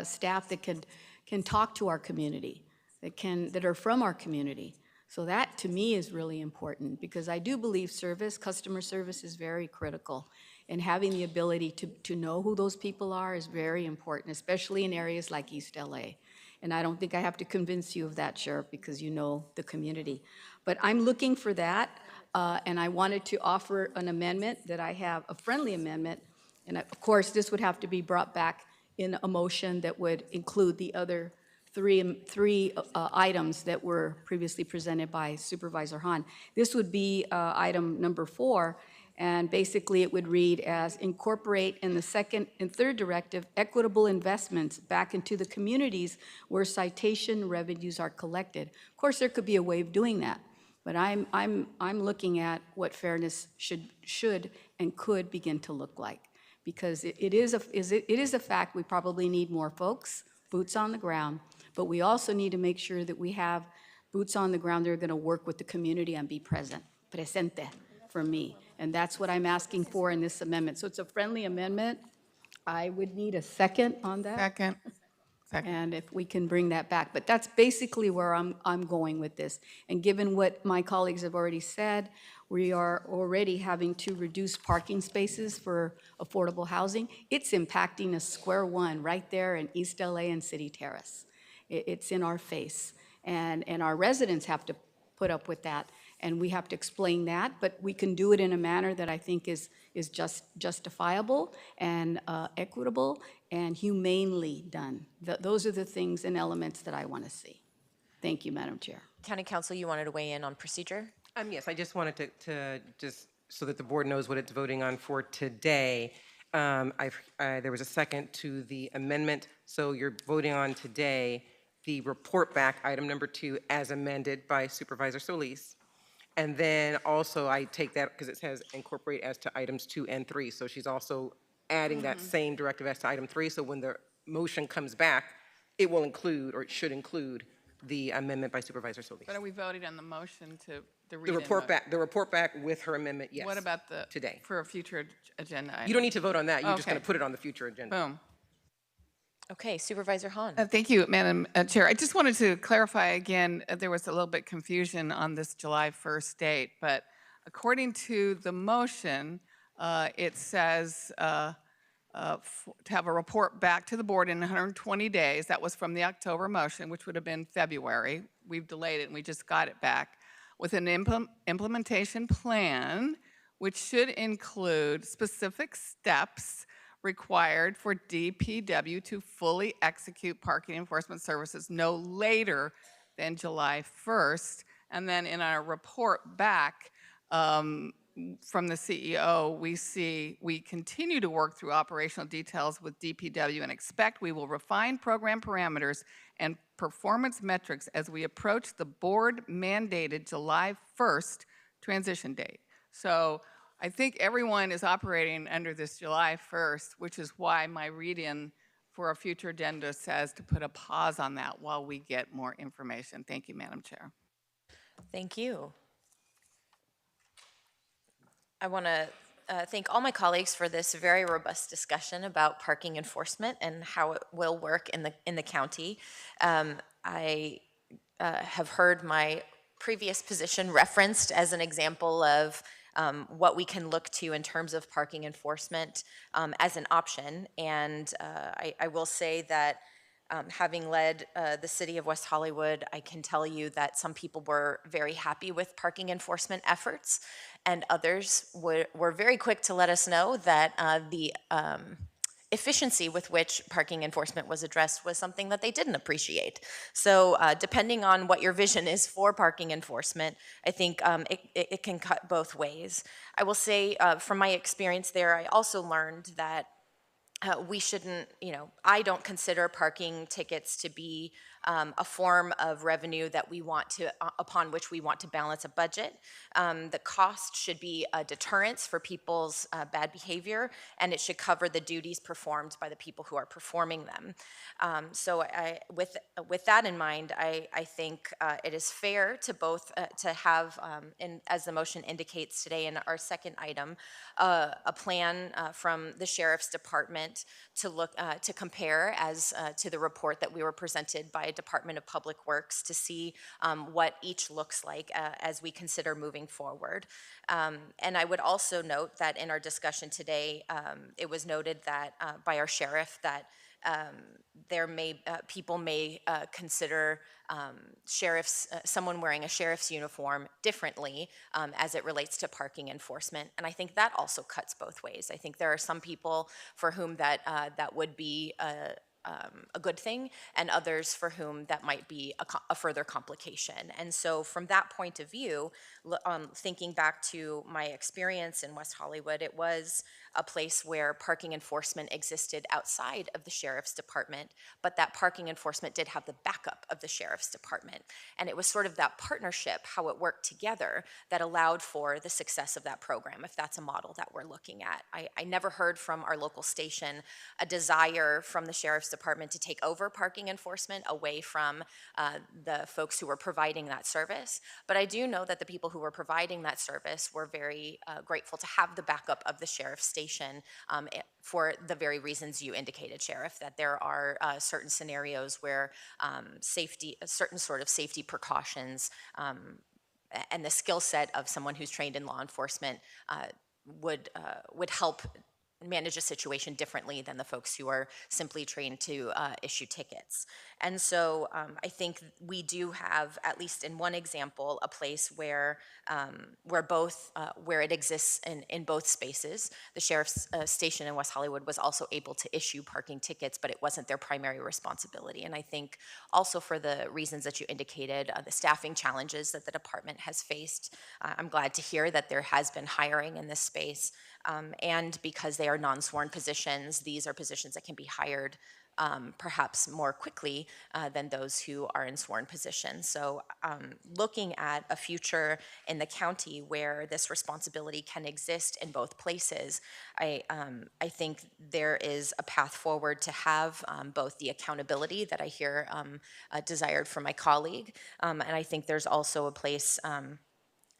staff that can talk to our community, that are from our community. So that, to me, is really important, because I do believe customer service is very critical. And having the ability to know who those people are is very important, especially in areas like East LA. And I don't think I have to convince you of that, Sheriff, because you know the community. But I'm looking for that, and I wanted to offer an amendment that I have, a friendly amendment. And of course, this would have to be brought back in a motion that would include the other three items that were previously presented by Supervisor Hahn. This would be item number 4, and basically it would read as incorporate in the second and third directive equitable investments back into the communities where citation revenues are collected. Of course, there could be a way of doing that, but I'm looking at what fairness should and could begin to look like, because it is a fact we probably need more folks, boots on the ground, but we also need to make sure that we have boots on the ground that are going to work with the community and be presente for me. And that's what I'm asking for in this amendment. So it's a friendly amendment. I would need a second on that. Second. And if we can bring that back. But that's basically where I'm going with this. And given what my colleagues have already said, we are already having to reduce parking spaces for affordable housing. It's impacting us square one right there in East LA and City Terrace. It's in our face. And our residents have to put up with that. And we have to explain that, but we can do it in a manner that I think is justifiable and equitable and humanely done. Those are the things and elements that I want to see. Thank you, Madam Chair. County Council, you wanted to weigh in on procedure? Yes, I just wanted to just, so that the board knows what it's voting on for today. There was a second to the amendment, so you're voting on today the report back, item number 2, as amended by Supervisor Solis. And then also I take that, because it says incorporate as to items 2 and 3. So she's also adding that same directive as to item 3. So when the motion comes back, it will include, or it should include, the amendment by Supervisor Solis. But are we voting on the motion to the report back with her amendment, yes. What about today? For a future agenda item? You don't need to vote on that. You're just going to put it on the future agenda. Boom. Okay, Supervisor Hahn. Thank you, Madam Chair. I just wanted to clarify again, there was a little bit confusion on this July 1st date, but according to the motion, it says to have a report back to the board in 120 days. That was from the October motion, which would have been February. We've delayed it and we just got it back with an implementation plan, which should include specific steps required for DPW to fully execute parking enforcement services no later than July 1st. And then in our report back from the CEO, we continue to work through operational details with DPW and expect we will refine program parameters and performance metrics as we approach the board mandated July 1st transition date. So I think everyone is operating under this July 1st, which is why my read-in for a future agenda says to put a pause on that while we get more information. Thank you, Madam Chair. Thank you. I want to thank all my colleagues for this very robust discussion about parking enforcement and how it will work in the county. I have heard my previous position referenced as an example of what we can look to in terms of parking enforcement as an option. And I will say that having led the city of West Hollywood, I can tell you that some people were very happy with parking enforcement efforts, and others were very quick to let us know that the efficiency with which parking enforcement was addressed was something that they didn't appreciate. So depending on what your vision is for parking enforcement, I think it can cut both ways. I will say from my experience there, I also learned that we shouldn't, I don't consider parking tickets to be a form of revenue that we want to, upon which we want to balance a budget. The cost should be a deterrence for people's bad behavior, and it should cover the duties performed by the people who are performing them. So with that in mind, I think it is fair to both to have, as the motion indicates today in our second item, a plan from the Sheriff's Department to look to compare as to the report that we were presented by Department of Public Works to see what each looks like as we consider moving forward. And I would also note that in our discussion today, it was noted that by our sheriff that people may consider someone wearing a sheriff's uniform differently as it relates to parking enforcement. And I think that also cuts both ways. I think there are some people for whom that would be a good thing, and others for whom that might be a further complication. And so from that point of view, thinking back to my experience in West Hollywood, it was a place where parking enforcement existed outside of the Sheriff's Department, but that parking enforcement did have the backup of the Sheriff's Department. And it was sort of that partnership, how it worked together, that allowed for the success of that program, if that's a model that we're looking at. I never heard from our local station a desire from the Sheriff's Department to take over parking enforcement away from the folks who were providing that service. But I do know that the people who were providing that service were very grateful to have the backup of the Sheriff's Station for the very reasons you indicated, Sheriff, that there are certain scenarios where certain sort of safety precautions and the skill set of someone who's trained in law enforcement would help manage a situation differently than the folks who are simply trained to issue tickets. And so I think we do have, at least in one example, a place where it exists in both spaces. The Sheriff's Station in West Hollywood was also able to issue parking tickets, but it wasn't their primary responsibility. And I think also for the reasons that you indicated, the staffing challenges that the department has faced, I'm glad to hear that there has been hiring in this space. And because they are non-sworn positions, these are positions that can be hired perhaps more quickly than those who are in sworn positions. So looking at a future in the county where this responsibility can exist in both places, I think there is a path forward to have both the accountability that I hear desired from my colleague, and I think there's also a place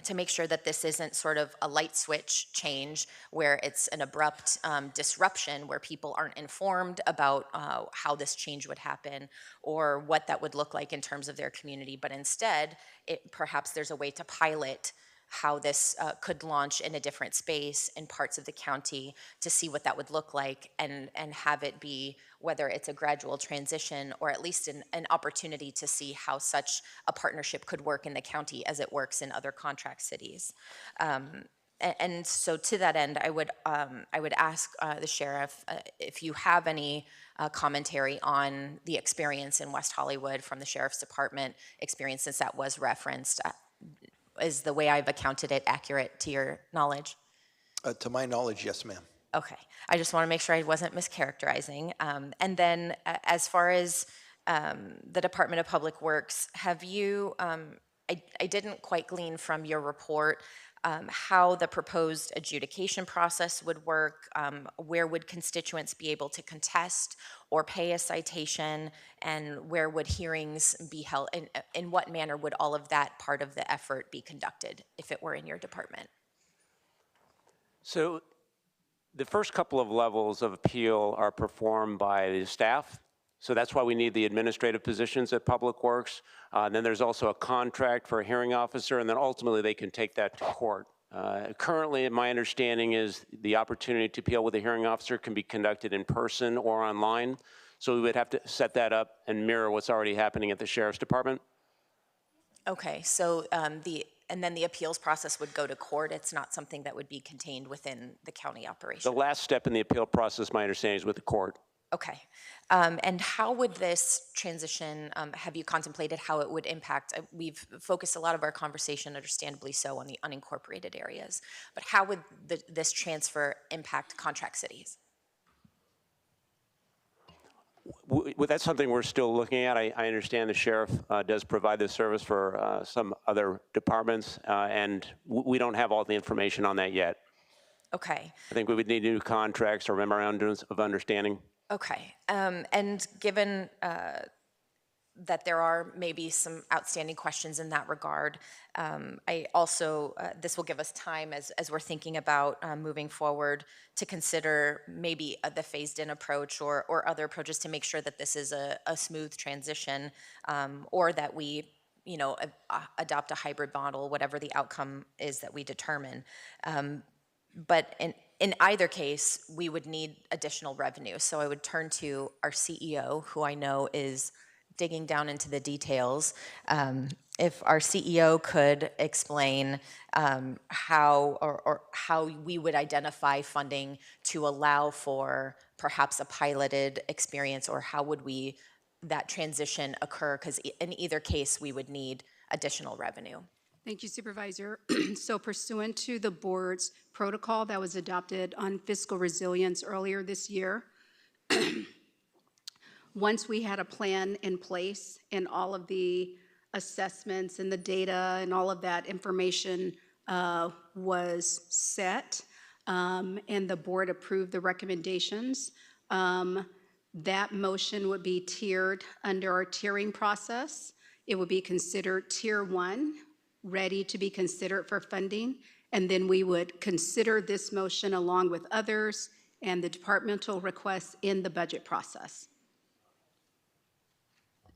to make sure that this isn't sort of a light switch change where it's an abrupt disruption where people aren't informed about how this change would happen or what that would look like in terms of their community, but instead, perhaps there's a way to pilot how this could launch in a different space in parts of the county to see what that would look like and have it be, whether it's a gradual transition or at least an opportunity to see how such a partnership could work in the county as it works in other contract cities. And so to that end, I would ask the sheriff if you have any commentary on the experience in West Hollywood from the Sheriff's Department experience, since that was referenced. Is the way I've accounted it accurate to your knowledge? To my knowledge, yes, ma'am. Okay. I just want to make sure I wasn't mischaracterizing. And then as far as the Department of Public Works, have you, I didn't quite glean from your report how the proposed adjudication process would work, where would constituents be able to contest or pay a citation, and where would hearings be held, in what manner would all of that part of the effort be conducted if it were in your department? So the first couple of levels of appeal are performed by the staff. So that's why we need the administrative positions at Public Works. Then there's also a contract for a hearing officer, and then ultimately they can take that to court. Currently, my understanding is the opportunity to appeal with a hearing officer can be conducted in person or online. So we would have to set that up and mirror what's already happening at the Sheriff's Department. Okay, so and then the appeals process would go to court. It's not something that would be contained within the county operation. The last step in the appeal process, my understanding, is with the court. Okay. And how would this transition, have you contemplated how it would impact? We've focused a lot of our conversation, understandably so, on the unincorporated areas. But how would this transfer impact contract cities? That's something we're still looking at. I understand the sheriff does provide this service for some other departments, and we don't have all the information on that yet. Okay. I think we would need new contracts or memorandums of understanding. Okay. And given that there are maybe some outstanding questions in that regard, I also, this will give us time as we're thinking about moving forward to consider maybe the phased-in approach or other approaches to make sure that this is a smooth transition, or that we, adopt a hybrid model, whatever the outcome is that we determine. But in either case, we would need additional revenue. So I would turn to our CEO, who I know is digging down into the details. If our CEO could explain how we would identify funding to allow for perhaps a piloted experience, or how would that transition occur? Because in either case, we would need additional revenue. Thank you, Supervisor. So pursuant to the board's protocol that was adopted on fiscal resilience earlier this year, once we had a plan in place and all of the assessments and the data and all of that information was set, and the board approved the recommendations, that motion would be tiered under our tiering process. It would be considered tier 1, ready to be considered for funding, and then we would consider this motion along with others and the departmental requests in the budget process.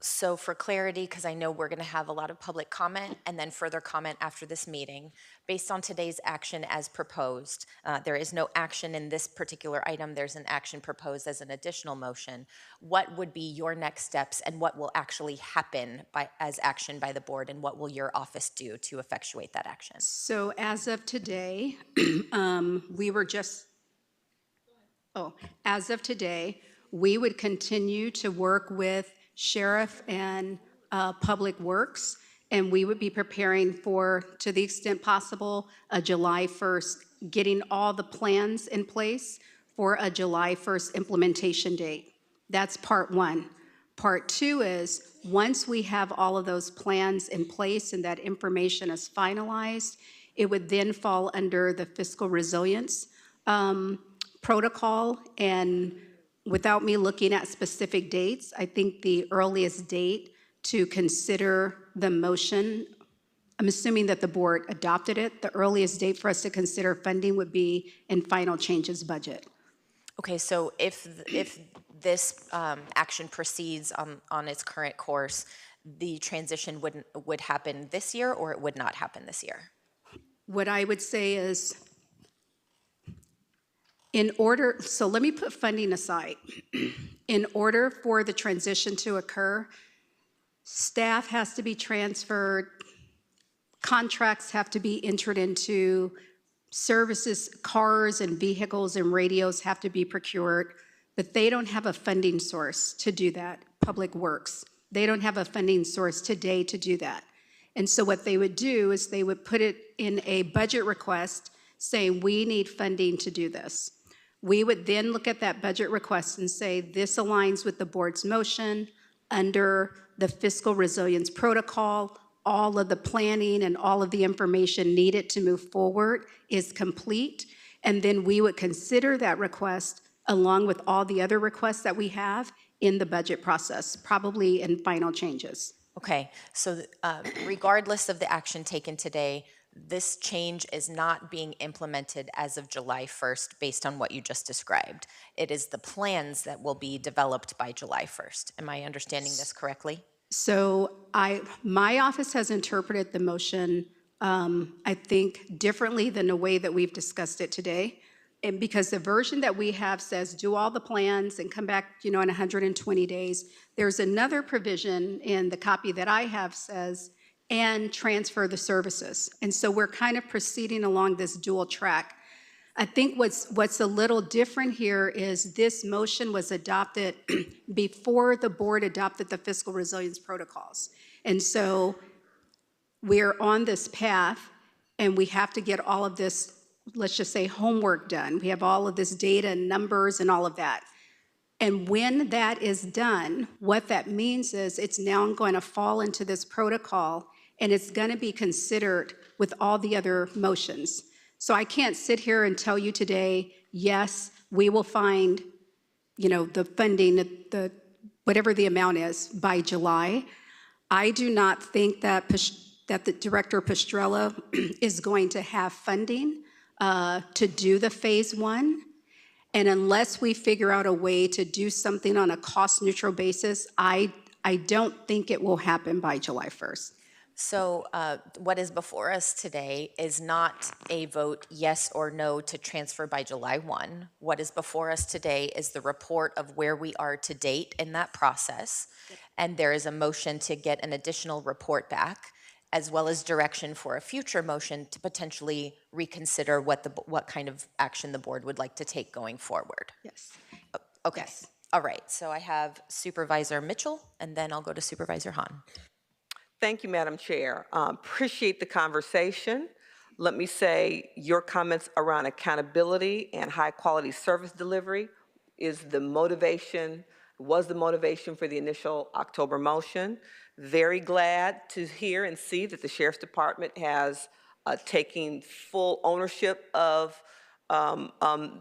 So for clarity, because I know we're going to have a lot of public comment and then further comment after this meeting, based on today's action as proposed, there is no action in this particular item. There's an action proposed as an additional motion. What would be your next steps, and what will actually happen as action by the board, and what will your office do to effectuate that action? So as of today, as of today, we would continue to work with Sheriff and Public Works, and we would be preparing for, to the extent possible, a July 1st, getting all the plans in place for a July 1st implementation date. That's part 1. Part 2 is, once we have all of those plans in place and that information is finalized, it would then fall under the fiscal resilience protocol. And without me looking at specific dates, I think the earliest date to consider the motion, I'm assuming that the board adopted it, the earliest date for us to consider funding would be in final changes budget. Okay, so if this action proceeds on its current course, the transition would happen this year, or it would not happen this year? What I would say is, so let me put funding aside. In order for the transition to occur, staff has to be transferred, contracts have to be entered into, services, cars and vehicles and radios have to be procured, but they don't have a funding source to do that. Public Works, they don't have a funding source today to do that. And so what they would do is they would put it in a budget request saying, we need funding to do this. We would then look at that budget request and say, this aligns with the board's motion under the fiscal resilience protocol. All of the planning and all of the information needed to move forward is complete. And then we would consider that request along with all the other requests that we have in the budget process, probably in final changes. Okay, so regardless of the action taken today, this change is not being implemented as of July 1st based on what you just described. It is the plans that will be developed by July 1st. Am I understanding this correctly? So my office has interpreted the motion, I think, differently than the way that we've discussed it today. And because the version that we have says do all the plans and come back, in 120 days. There's another provision in the copy that I have says, and transfer the services. And so we're kind of proceeding along this dual track. I think what's a little different here is this motion was adopted before the board adopted the fiscal resilience protocols. And so we're on this path, and we have to get all of this, let's just say, homework done. We have all of this data and numbers and all of that. And when that is done, what that means is it's now going to fall into this protocol, and it's going to be considered with all the other motions. So I can't sit here and tell you today, yes, we will find, the funding, the whatever the amount is, by July. I do not think that the Director Pastrella is going to have funding to do the phase one. And unless we figure out a way to do something on a cost-neutral basis, I don't think it will happen by July 1st. So what is before us today is not a vote yes or no to transfer by July 1. What is before us today is the report of where we are to date in that process. And there is a motion to get an additional report back, as well as direction for a future motion to potentially reconsider what kind of action the board would like to take going forward. Yes. Okay. Yes. All right. So I have Supervisor Mitchell, and then I'll go to Supervisor Hahn. Thank you, Madam Chair. Appreciate the conversation. Let me say your comments around accountability and high-quality service delivery was the motivation for the initial October motion. Very glad to hear and see that the Sheriff's Department has taken full ownership of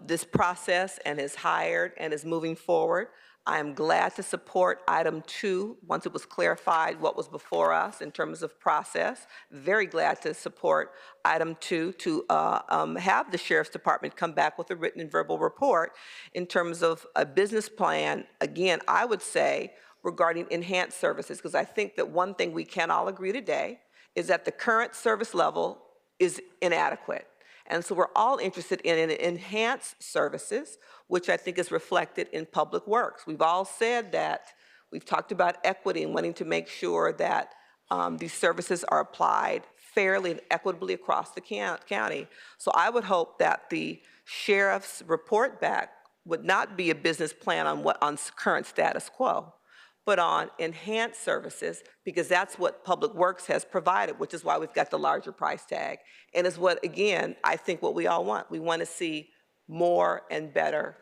this process and has hired and is moving forward. I am glad to support item 2 once it was clarified what was before us in terms of process. Very glad to support item 2 to have the Sheriff's Department come back with a written and verbal report in terms of a business plan. Again, I would say regarding enhanced services, because I think that one thing we can all agree today is that the current service level is inadequate. And so we're all interested in enhanced services, which I think is reflected in public works. We've all said that, we've talked about equity and wanting to make sure that these services are applied fairly and equitably across the county. So I would hope that the sheriff's report back would not be a business plan on current status quo, but on enhanced services, because that's what Public Works has provided, which is why we've got the larger price tag. And is what, again, I think what we all want. We want to see more and better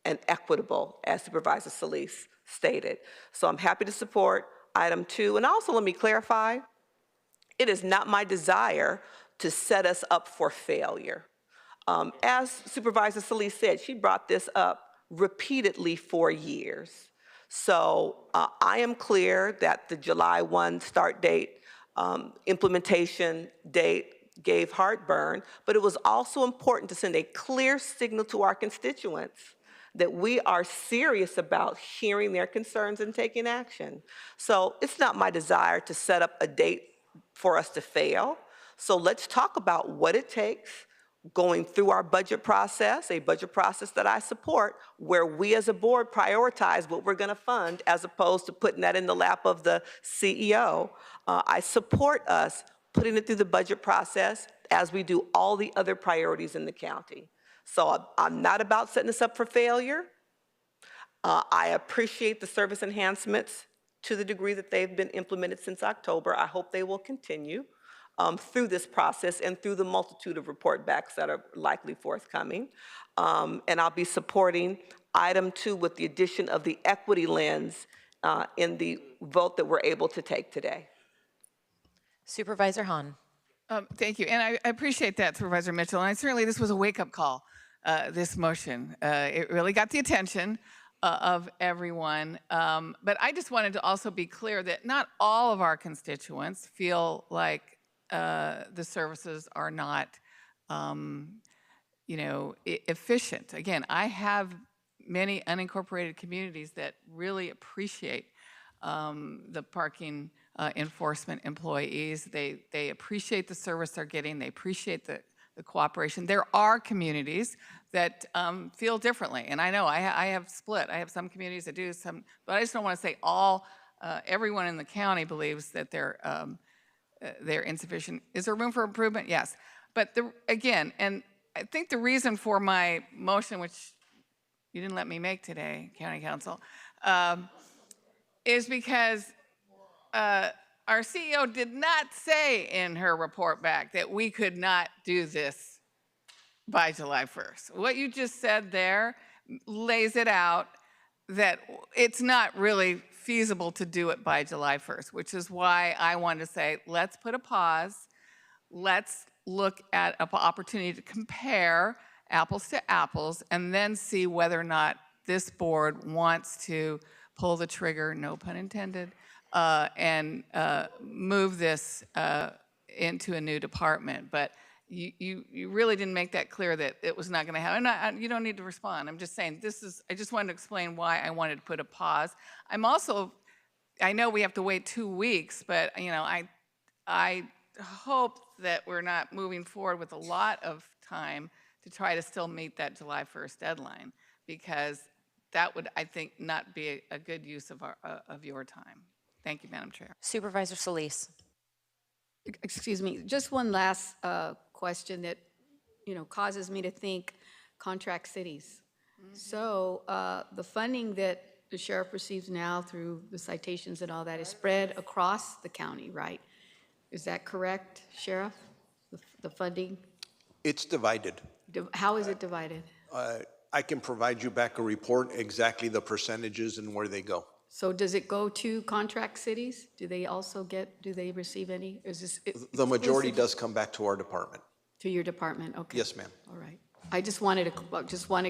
and equitable, as Supervisor Solis stated. So I'm happy to support item 2. And also, let me clarify, it is not my desire to set us up for failure. As Supervisor Solis said, she brought this up repeatedly for years. So I am clear that the July 1 start date, implementation date gave heartburn, but it was also important to send a clear signal to our constituents that we are serious about hearing their concerns and taking action. So it's not my desire to set up a date for us to fail. So let's talk about what it takes going through our budget process, a budget process that I support, where we as a board prioritize what we're going to fund as opposed to putting that in the lap of the CEO. I support us putting it through the budget process as we do all the other priorities in the county. So I'm not about setting us up for failure. I appreciate the service enhancements to the degree that they've been implemented since October. I hope they will continue through this process and through the multitude of report backs that are likely forthcoming. And I'll be supporting item 2 with the addition of the equity lens in the vote that we're able to take today. Supervisor Hahn. Thank you, and I appreciate that, Supervisor Mitchell. And certainly this was a wake-up call, this motion. It really got the attention of everyone. But I just wanted to also be clear that not all of our constituents feel like the services are not, efficient. Again, I have many unincorporated communities that really appreciate the parking enforcement employees. They appreciate the service they're getting. They appreciate the cooperation. There are communities that feel differently, and I know I have split. I have some communities that do some, but I just don't want to say everyone in the county believes that they're insufficient. Is there room for improvement? Yes. But again, and I think the reason for my motion, which you didn't let me make today, County Council, is because our CEO did not say in her report back that we could not do this by July 1st. What you just said there lays it out that it's not really feasible to do it by July 1st, which is why I wanted to say, let's put a pause. Let's look at an opportunity to compare apples to apples and then see whether or not this board wants to pull the trigger, no pun intended, and move this into a new department. But you really didn't make that clear that it was not going to happen. And you don't need to respond. I'm just saying I just wanted to explain why I wanted to put a pause. I know we have to wait 2 weeks, but I hope that we're not moving forward with a lot of time to try to still meet that July 1st deadline, because that would, I think, not be a good use of your time. Thank you, Madam Chair. Supervisor Solis. Excuse me, just one last question that, causes me to think contract cities. So the funding that the sheriff receives now through the citations and all that is spread across the county, right? Is that correct, Sheriff? The funding? It's divided. How is it divided? I can provide you back a report, exactly the percentages and where they go. So does it go to contract cities? Do they receive any? Is this The majority exclusive does come back to our department. to your department? Okay. Yes, ma'am. All right. I just wanted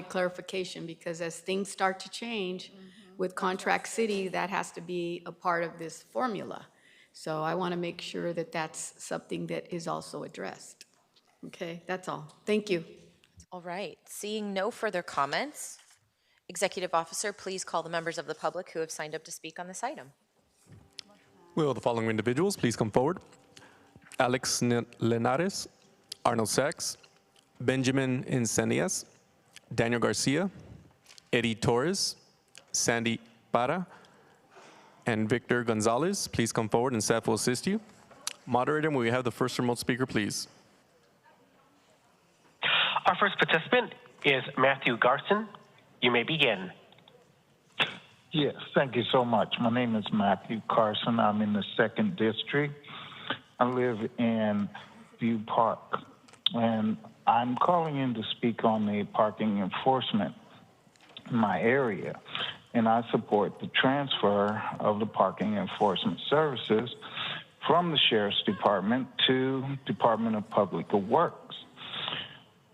clarification, because as things start to change with contract city, that has to be a part of this formula. So I want to make sure that that's something that is also addressed. Okay, that's all. Thank you. All right. Seeing no further comments, Executive Officer, please call the members of the public who have signed up to speak on this item. Will the following individuals please come forward? Alex Linares, Arnold Sachs, Benjamin Incendias, Daniel Garcia, Eddie Torres, Sandy Para, and Victor Gonzalez. Please come forward and staff will assist you. Moderator, may we have the first remote speaker, please? Our first participant is Matthew Garson. You may begin. Yes, thank you so much. My name is Matthew Carson. I'm in the 2nd District. I live in View Park, and I'm calling in to speak on the parking enforcement in my area. And I support the transfer of the parking enforcement services from the Sheriff's Department to Department of Public Works.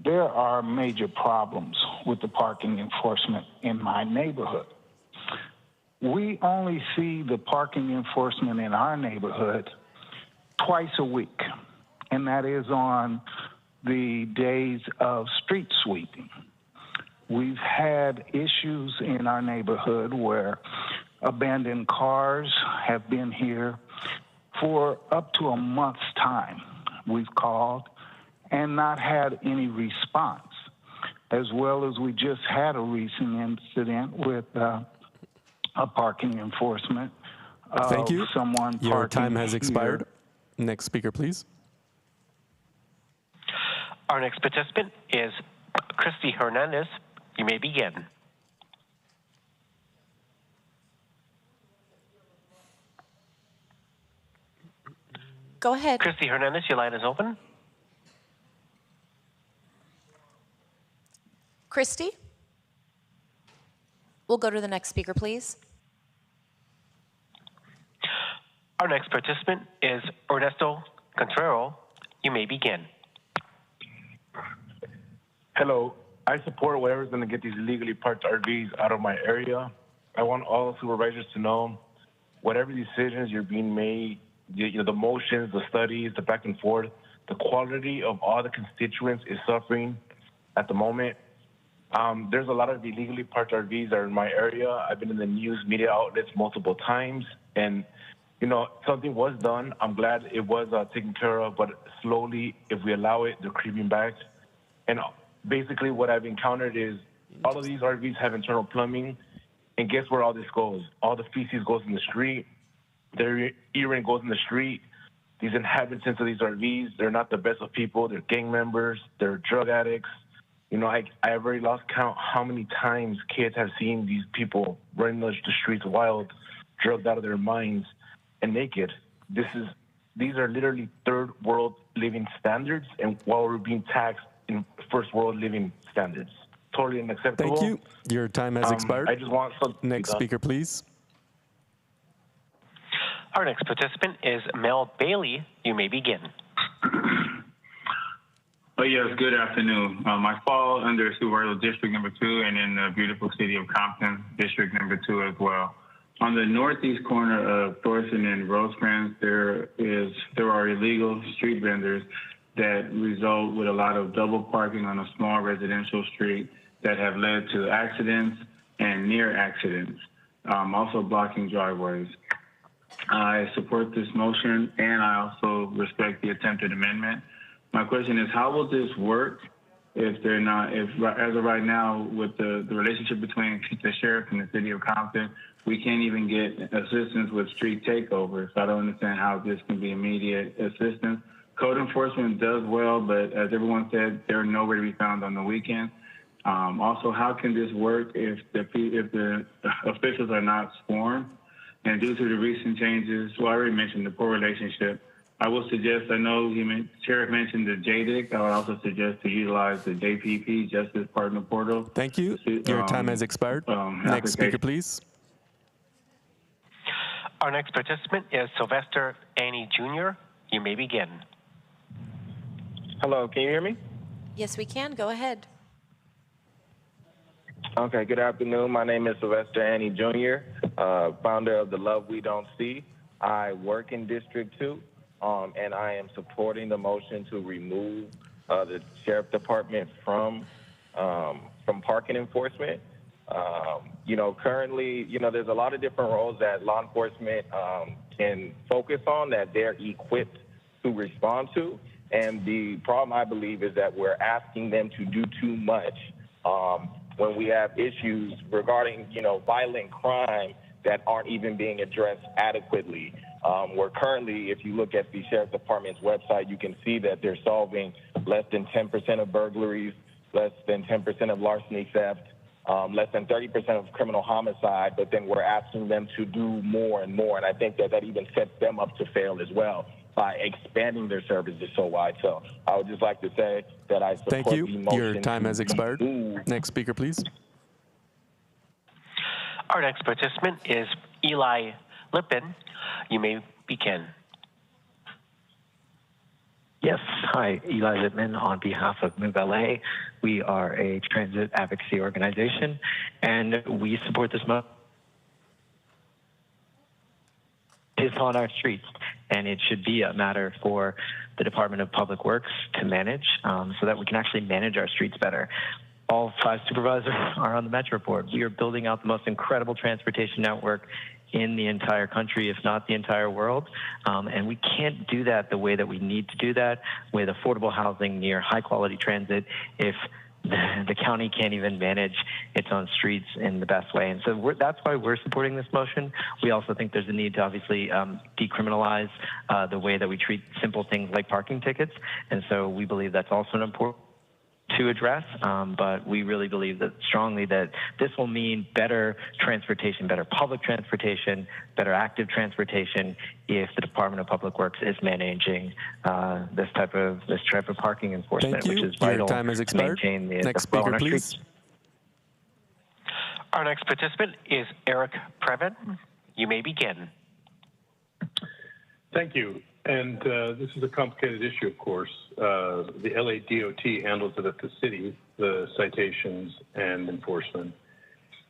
There are major problems with the parking enforcement in my neighborhood. We only see the parking enforcement in our neighborhood twice a week, and that is on the days of street sweeping. We've had issues in our neighborhood where abandoned cars have been here for up to a month's time. We've called and not had any response, as well as we just had a recent incident with a parking enforcement. Thank you. Someone Your time has here. expired. Next speaker, please. Our next participant is Christy Hernandez. You may begin. Go ahead. Christy Hernandez, your line is open. Christy? We'll go to the next speaker, please. Our next participant is Ernesto Contrero. You may begin. Hello. I support whatever's going to get these illegally parked RVs out of my area. I want all supervisors to know whatever decisions you're being made, the motions, the studies, the back and forth, the quality of all the constituents is suffering at the moment. There's a lot of illegally parked RVs that are in my area. I've been in the news media outlets multiple times, and something was done. I'm glad it was taken care of, but slowly, if we allow it, they're creeping back. And basically what I've encountered is all of these RVs have internal plumbing, and guess where all this goes? All the feces goes in the street. Their urine goes in the street. These inhabitants of these RVs, they're not the best of people. They're gang members. They're drug addicts. I have already lost count how many times kids have seen these people running the streets wild, drugged out of their minds, and naked. These are literally third world living standards, and while we're being taxed in first world living standards. totally unacceptable. Thank you. Your time has expired. I just want something to be Next done. speaker, please. Our next participant is Mel Bailey. You may begin. Oh, yes, good afternoon. I fall under Supervisor District Number 2 and in the beautiful city of Compton, District Number 2 as well. On the northeast corner of Thorson and Rosecrans, there are illegal street vendors that result with a lot of double parking on a small residential street that have led to accidents and near accidents, also blocking driveways. I support this motion, and I also respect the attempted amendment. My question is, how will this work if they're not, if as of right now, with the relationship between the sheriff and the city of Compton, we can't even get assistance with street takeovers. So I don't understand how this can be immediate assistance. Code enforcement does well, but as everyone said, they're nowhere to be found on the weekend. Also, how can this work if the officials are not sworn? And due to the recent changes, well, I already mentioned the poor relationship. I will suggest, I know Sheriff mentioned the JDIC. I would also suggest to utilize the JPP, Justice Partner Portal. Thank you. Your time has expired. Next speaker, please. Our next participant is Sylvester Annie Jr. You may begin. Hello, can you hear me? Yes, we can. Go ahead. Okay, good afternoon. My name is Sylvester Annie Jr., founder of the Love We Don't See. I work in District 2, and I am supporting the motion to remove the Sheriff Department from parking enforcement. Currently, there's a lot of different roles that law enforcement can focus on that they're equipped to respond to. And the problem, I believe, is that we're asking them to do too much when we have issues regarding, violent crime that aren't even being addressed adequately. We're currently, if you look at the Sheriff Department's website, you can see that they're solving less than 10% of burglaries, less than 10% of larceny theft, less than 30% of criminal homicide, but then we're asking them to do more and more. And I think that even sets them up to fail as well by expanding their services so wide. So I would just like to say that I support Thank you. the motion. Your time has expired. Next speaker, please. Our next participant is Eli Lippin. You may begin. Yes, hi, Eli Lippman on behalf of Move LA. We are a transit advocacy organization, and we support this motion. It's on our streets, and it should be a matter for the Department of Public Works to manage so that we can actually manage our streets better. All 5 supervisors are on the Metro Board. We are building out the most incredible transportation network in the entire country, if not the entire world. And we can't do that the way that we need to do that with affordable housing near high quality transit if the county can't even manage its own streets in the best way. And so that's why we're supporting this motion. We also think there's a need to obviously decriminalize the way that we treat simple things like parking tickets. And so we believe that's also an important to address, but we really believe that strongly that this will mean better transportation, better public transportation, better active transportation if the Department of Public Works is managing this type of parking enforcement, which is vital Your time has expired. to maintain the Next flow on speaker, our please. streets. Our next participant is Eric Previn. You may begin. Thank you. And this is a complicated issue, of course. The LA DOT handles it at the city, the citations and enforcement.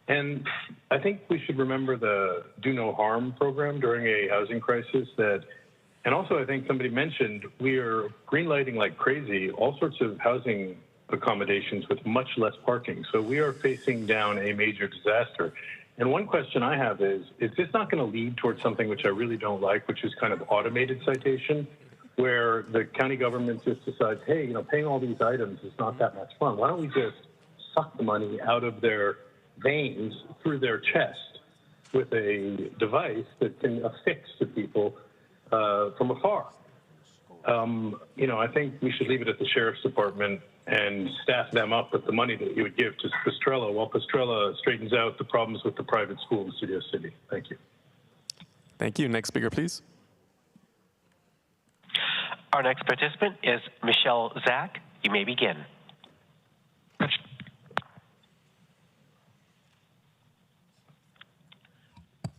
And I think we should remember the Do No Harm program during a housing crisis and also I think somebody mentioned we are greenlighting like crazy all sorts of housing accommodations with much less parking. So we are facing down a major disaster. And one question I have is this not going to lead towards something which I really don't like, which is kind of automated citation, where the county government just decides, hey, paying all these items is not that much fun. Why don't we just suck the money out of their veins through their chest with a device that can affix to people from afar? I think we should leave it at the Sheriff's Department and staff them up with the money that you would give to Pastrella while Pastrella straightens out the problems with the private school in Studio City. Thank you. Thank you. Next speaker, please. Our next participant is Michelle Zach. You may begin.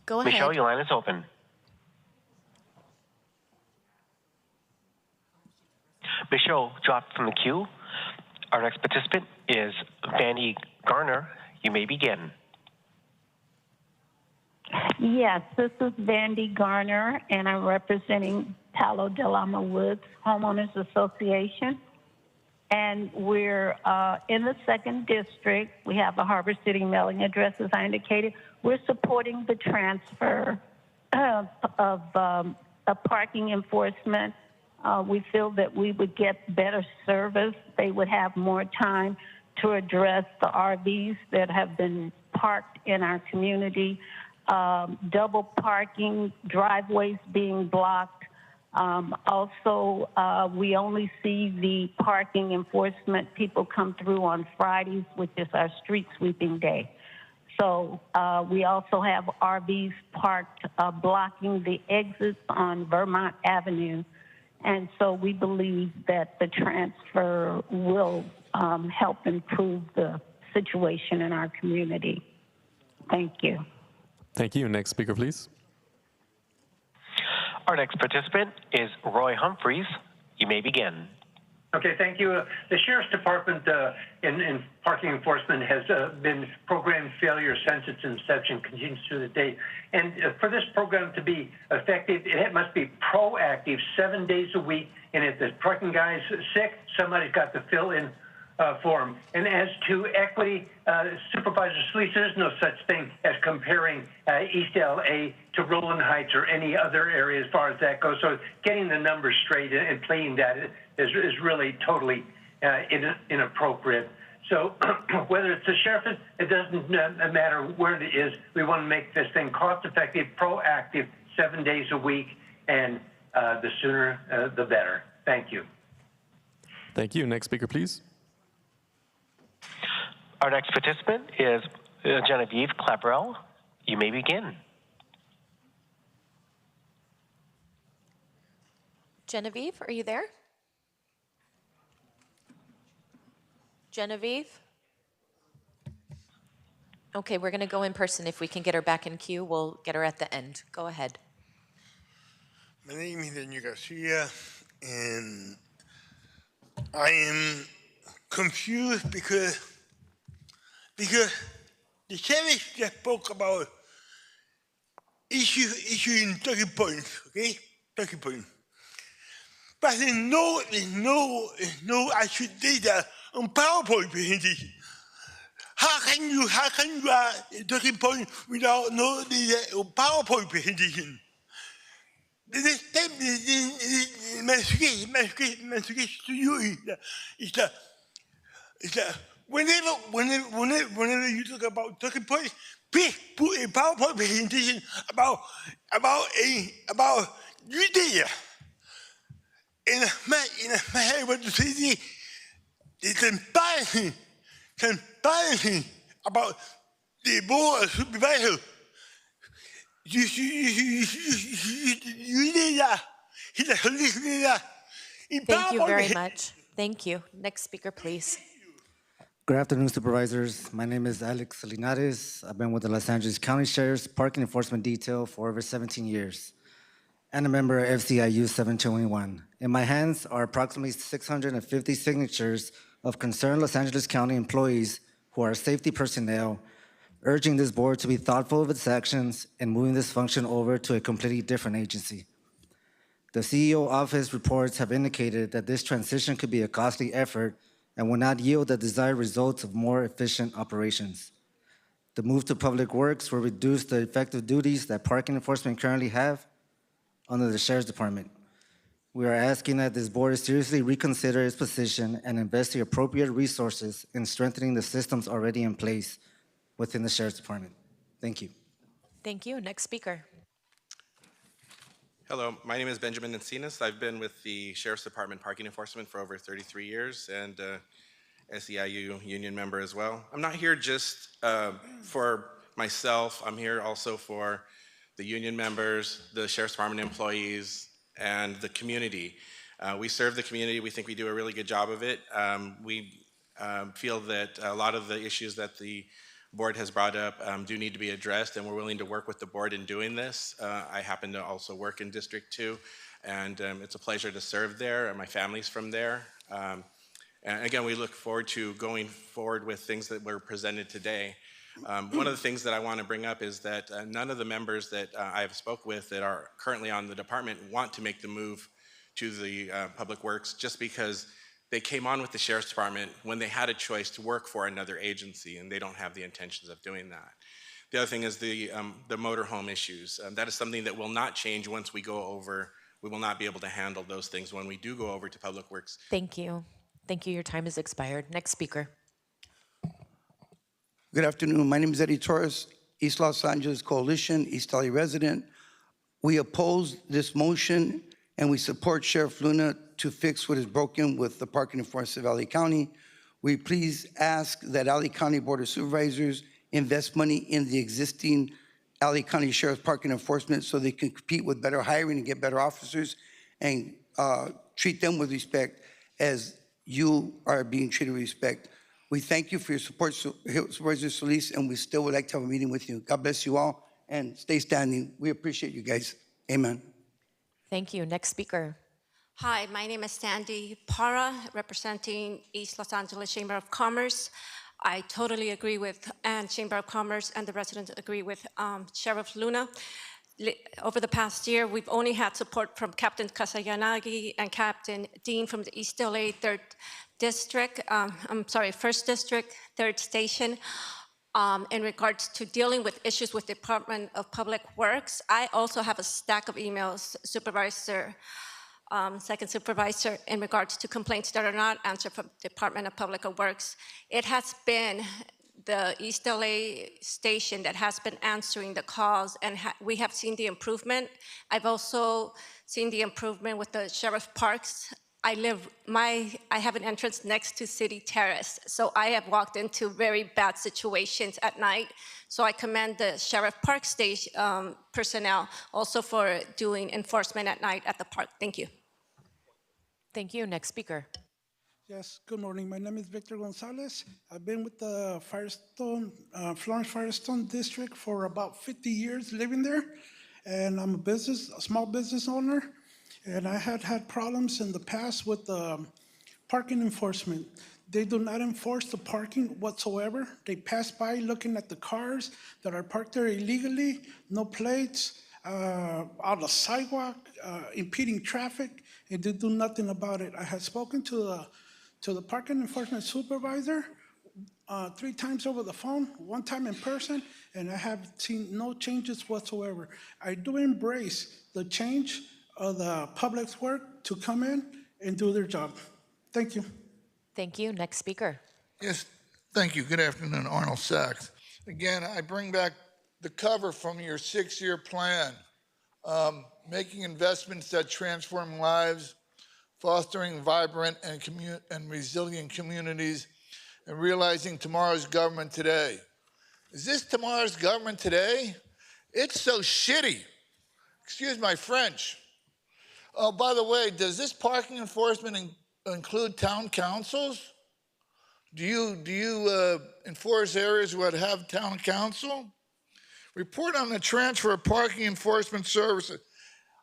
Go ahead. Michelle, your line is open. Michelle dropped from the queue. Our next participant is Vandy Garner. You may begin. Yes, this is Vandy Garner, and I'm representing Palo del Alma Woods Homeowners Association. And we're in the 2nd District. We have a Harbor City mailing address, as I indicated. We're supporting the transfer of parking enforcement. We feel that we would get better service. They would have more time to address the RVs that have been parked in our community. Double parking, driveways being blocked. Also, we only see the parking enforcement people come through on Fridays, which is our street sweeping day. So we also have RVs parked blocking the exits on Vermont Avenue. And so we believe that the transfer will help improve the situation in our community. Thank you. Thank you. Next speaker, please. Our next participant is Roy Humphreys. You may begin. Okay, thank you. The Sheriff's Department in parking enforcement has been program failure since its inception, continues to the date. And for this program to be effective, it must be proactive 7 days a week. And if the parking guy's sick, somebody's got to fill in for him. And as to equity, Supervisor Solis, there's no such thing as comparing East LA to Rowland Heights or any other area as far as that goes. So getting the numbers straight and playing that is really totally inappropriate. So whether it's the sheriff, it doesn't matter where it is. We want to make this thing cost-effective, proactive, 7 days a week, and the sooner the better. Thank you. Thank you. Next speaker, please. Our next participant is Genevieve Clabrell. You may begin. Genevieve, are you there? Genevieve? Okay, we're going to go in person. If we can get her back in queue, we'll get her at the end. Go ahead. My name is Daniel Garcia, and I am confused because the sheriff just spoke about issuing talking points, okay? Talking points. But there's no actual data on PowerPoint presentation. How can you talking point without no data on PowerPoint presentation? My suggestion to you is that whenever you talk about talking points, please put a PowerPoint presentation about your data. And my head what to say the transparency about the board of supervisors. You data. Thank you very much. Thank you. Next speaker, please. Good afternoon, Supervisors. My name is Alex Linares. I've been with the Los Angeles County Sheriff's Parking Enforcement Detail for over 17 years and a member of FCIU 721. In my hands are approximately 650 signatures of concerned Los Angeles County employees who are safety personnel, urging this board to be thoughtful of its actions and moving this function over to a completely different agency. The CEO office reports have indicated that this transition could be a costly effort and will not yield the desired results of more efficient operations. The move to Public Works will reduce the effective duties that parking enforcement currently have under the Sheriff's Department. We are asking that this board seriously reconsider its position and invest the appropriate resources in strengthening the systems already in place within the Sheriff's Department. Thank you. Thank you. Next speaker. Hello, my name is Benjamin Encinas. I've been with the Sheriff's Department Parking Enforcement for over 33 years and SEIU union member as well. I'm not here just for myself. I'm here also for the union members, the Sheriff's Department employees, and the community. We serve the community. We think we do a really good job of it. We feel that a lot of the issues that the board has brought up do need to be addressed, and we're willing to work with the board in doing this. I happen to also work in District 2, and it's a pleasure to serve there, and my family's from there. And again, we look forward to going forward with things that were presented today. One of the things that I want to bring up is that none of the members that I have spoke with that are currently on the department want to make the move to the Public Works, just because they came on with the Sheriff's Department when they had a choice to work for another agency, and they don't have the intentions of doing that. The other thing is the motorhome issues. That is something that will not change once we go over. We will not be able to handle those things when we do go over to Public Works. Thank you. Thank you. Your time has expired. Next speaker. Good afternoon. My name is Eddie Torres, East Los Angeles Coalition, East LA resident. We oppose this motion and we support Sheriff Luna to fix what is broken with the parking enforcement of LA County. We please ask that LA County Board of Supervisors invest money in the existing LA County Sheriff's Parking Enforcement so they can compete with better hiring and get better officers and treat them with respect as you are being treated with respect. We thank you for your support, Supervisor Solis, and we still would like to have a meeting with you. God bless you all, and stay standing. We appreciate you guys. Amen. Thank you. Next speaker. Hi, my name is Sandy Parra, representing East Los Angeles Chamber of Commerce. I totally agree with Chamber of Commerce, and the residents agree with Sheriff Luna. Over the past year, we've only had support from Captain Kasayanagi and Captain Dean from the East LA 3rd District, 1st District, 3rd Station, in regards to dealing with issues with Department of Public Works. I also have a stack of emails, Second Supervisor, in regards to complaints that are not answered from Department of Public Works. It has been the East LA station that has been answering the calls, and we have seen the improvement. I've also seen the improvement with the Sheriff Parks. I have an entrance next to City Terrace, so I have walked into very bad situations at night. So I commend the Sheriff Park station personnel also for doing enforcement at night at the park. Thank you. Thank you. Next speaker. Yes, good morning. My name is Victor Gonzalez. I've been with the Florence Firestone District for about 50 years living there. And I'm a small business owner. And I had problems in the past with parking enforcement. They do not enforce the parking whatsoever. They pass by looking at the cars that are parked there illegally, no plates, on the sidewalk, impeding traffic, and they do nothing about it. I had spoken to the parking enforcement supervisor 3 times over the phone, 1 time in person, and I have seen no changes whatsoever. I do embrace the change of the public's work to come in and do their job. Thank you. Thank you. Next speaker. Yes, thank you. Good afternoon, Arnold Sachs. Again, I bring back the cover from your 6-year plan, making investments that transform lives, fostering vibrant and resilient communities, and realizing tomorrow's government today. Is this tomorrow's government today? It's so shitty. Excuse my French. Oh, by the way, does this parking enforcement include town councils? Do you enforce areas where have town council? Report on the transfer of parking enforcement services.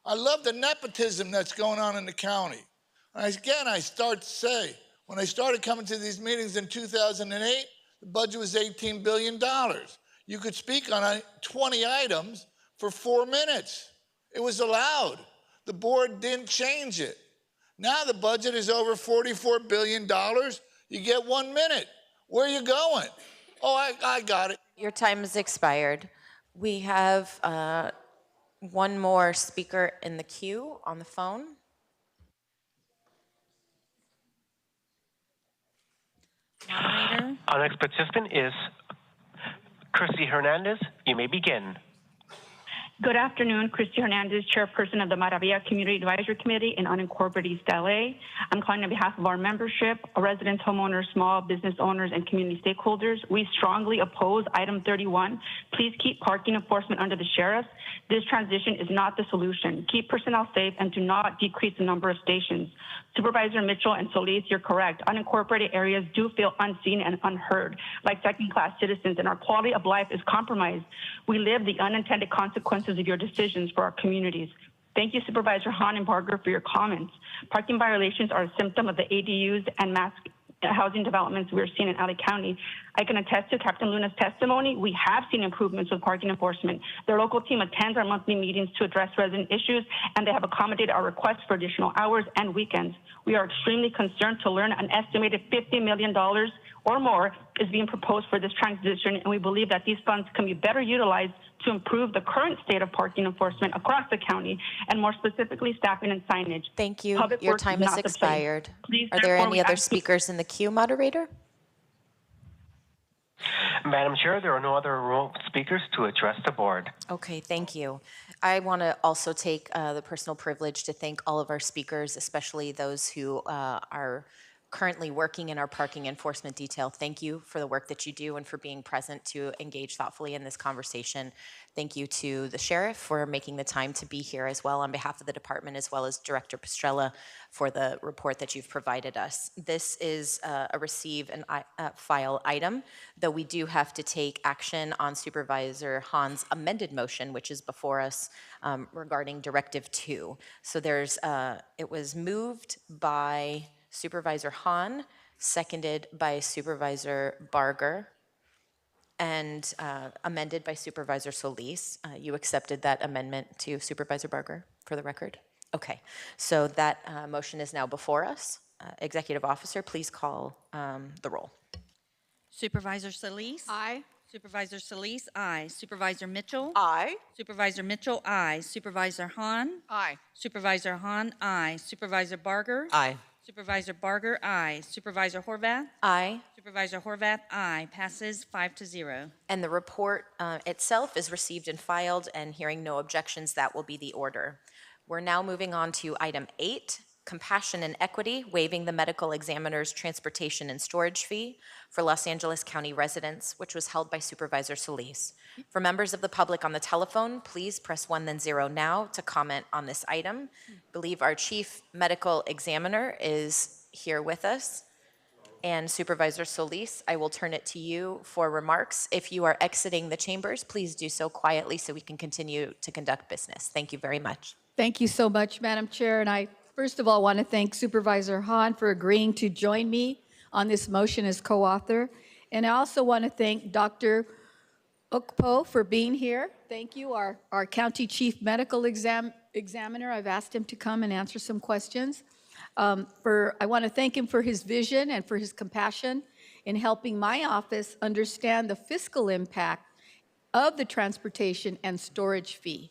I love the nepotism that's going on in the county. Again, I start to say, when I started coming to these meetings in 2008, the budget was $18 billion. You could speak on 20 items for 4 minutes. It was allowed. The board didn't change it. Now the budget is over $44 billion. You get 1 minute. Where are you going? Oh, I got it. Your time has expired. We have one more speaker in the queue on the phone. Moderator. Our next participant is Christy Hernandez. You may begin. Good afternoon, Christy Hernandez, Chairperson of the Maravilla Community Advisory Committee in unincorporated East LA. I'm calling on behalf of our membership, residents, homeowners, small business owners, and community stakeholders. We strongly oppose item 31. Please keep parking enforcement under the sheriff. This transition is not the solution. Keep personnel safe and do not decrease the number of stations. Supervisor Mitchell and Solis, you're correct. Unincorporated areas do feel unseen and unheard, like second-class citizens, and our quality of life is compromised. We live the unintended consequences of your decisions for our communities. Thank you, Supervisor Hahn and Barger, for your comments. Parking violations are a symptom of the ADUs and mass housing developments we're seeing in LA County. I can attest to Captain Luna's testimony. We have seen improvements with parking enforcement. Their local team attends our monthly meetings to address resident issues, and they have accommodated our requests for additional hours and weekends. We are extremely concerned to learn an estimated $50 million or more is being proposed for this transition, and we believe that these funds can be better utilized to improve the current state of parking enforcement across the county, and more specifically, staffing and signage. Thank you. Public Your Works time is has not the place. expired. Please, Are there therefore, any we other ask- speakers in the queue, moderator? Madam Chair, there are no other speakers to address the board. Okay, thank you. I want to also take the personal privilege to thank all of our speakers, especially those who are currently working in our parking enforcement detail. Thank you for the work that you do and for being present to engage thoughtfully in this conversation. Thank you to the sheriff for making the time to be here as well on behalf of the department, as well as Director Pastrella for the report that you've provided us. This is a receive and file item, though we do have to take action on Supervisor Hahn's amended motion, which is before us regarding Directive 2. So there's, it was moved by Supervisor Hahn, seconded by Supervisor Barger, and amended by Supervisor Solis. You accepted that amendment to Supervisor Barger, for the record? Okay, so that motion is now before us. Executive Officer, please call the roll. Supervisor Solis? Aye. Supervisor Solis, aye. Supervisor Mitchell? Aye. Supervisor Mitchell, aye. Supervisor Hahn? Aye. Supervisor Hahn, aye. Supervisor Barger? Aye. Supervisor Barger, aye. Supervisor Horvath? Aye. Supervisor Horvath, aye. Passes 5-0. And the report itself is received and filed, and hearing no objections, that will be the order. We're now moving on to item 8, Compassion and Equity, waiving the medical examiner's transportation and storage fee for Los Angeles County residents, which was held by Supervisor Solis. For members of the public on the telephone, please press 1 then 0 now to comment on this item. I believe our chief medical examiner is here with us. And Supervisor Solis, I will turn it to you for remarks. If you are exiting the chambers, please do so quietly so we can continue to conduct business. Thank you very much. Thank you so much, Madam Chair. And I, first of all, want to thank Supervisor Hahn for agreeing to join me on this motion as co-author. And I also want to thank Dr. Ukpo for being here. Thank you, our County Chief Medical Examiner. I've asked him to come and answer some questions. I want to thank him for his vision and for his compassion in helping my office understand the fiscal impact of the transportation and storage fee.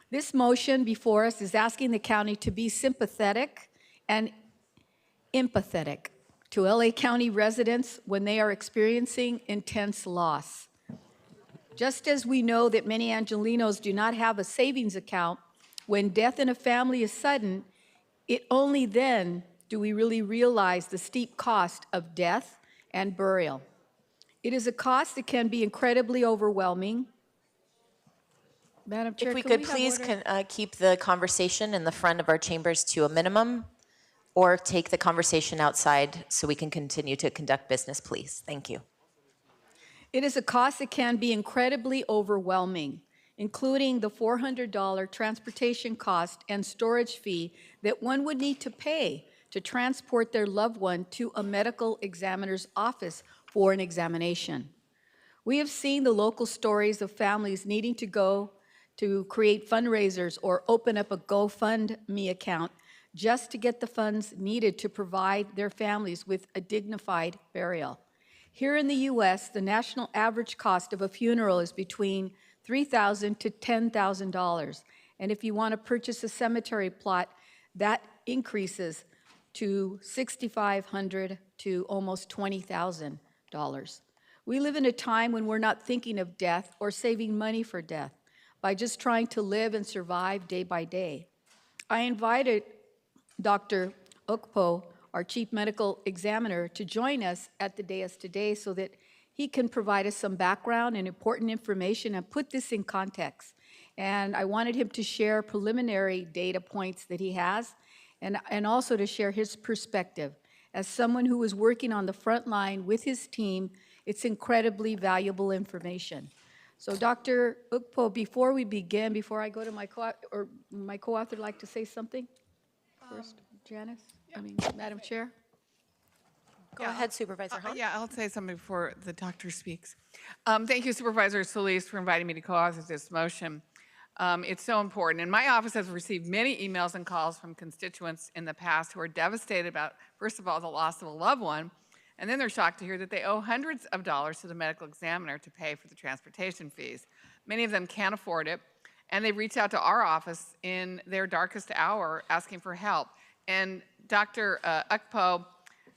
This motion before us is asking the county to be sympathetic and empathetic to LA County residents when they are experiencing intense loss. Just as we know that many Angelenos do not have a savings account, when death in a family is sudden, it only then do we really realize the steep cost of death and burial. It is a cost that can be incredibly overwhelming. Madam Chair, if we could please keep the conversation in the front of our chambers to a minimum, or take the conversation outside so we can continue to conduct business, please. Thank you. It is a cost that can be incredibly overwhelming, including the $400 transportation cost and storage fee that one would need to pay to transport their loved one to a medical examiner's office for an examination. We have seen the local stories of families needing to go to create fundraisers or open up a GoFundMe account just to get the funds needed to provide their families with a dignified burial. Here in the U.S., the national average cost of a funeral is between $3,000 to $10,000. And if you want to purchase a cemetery plot, that increases to $6,500 to almost $20,000. We live in a time when we're not thinking of death or saving money for death. by just trying to live and survive day by day. I invited Dr. Ukpo, our Chief Medical Examiner, to join us at the dais today so that he can provide us some background and important information and put this in context. And I wanted him to share preliminary data points that he has and also to share his perspective. As someone who is working on the front line with his team, it's incredibly valuable information. So Dr. Ukpo, before we begin, before I go to my co-author, like to say something first? Janice? Madam Chair? Go ahead, Supervisor Hahn. Yeah, I'll say something before the doctor speaks. Thank you, Supervisor Solis, for inviting me to co-author this motion. It's so important. And my office has received many emails and calls from constituents in the past who are devastated about, first of all, the loss of a loved one, and then they're shocked to hear that they owe hundreds of dollars to the medical examiner to pay for the transportation fees. Many of them can't afford it, and they reach out to our office in their darkest hour asking for help. And Dr. Ukpo,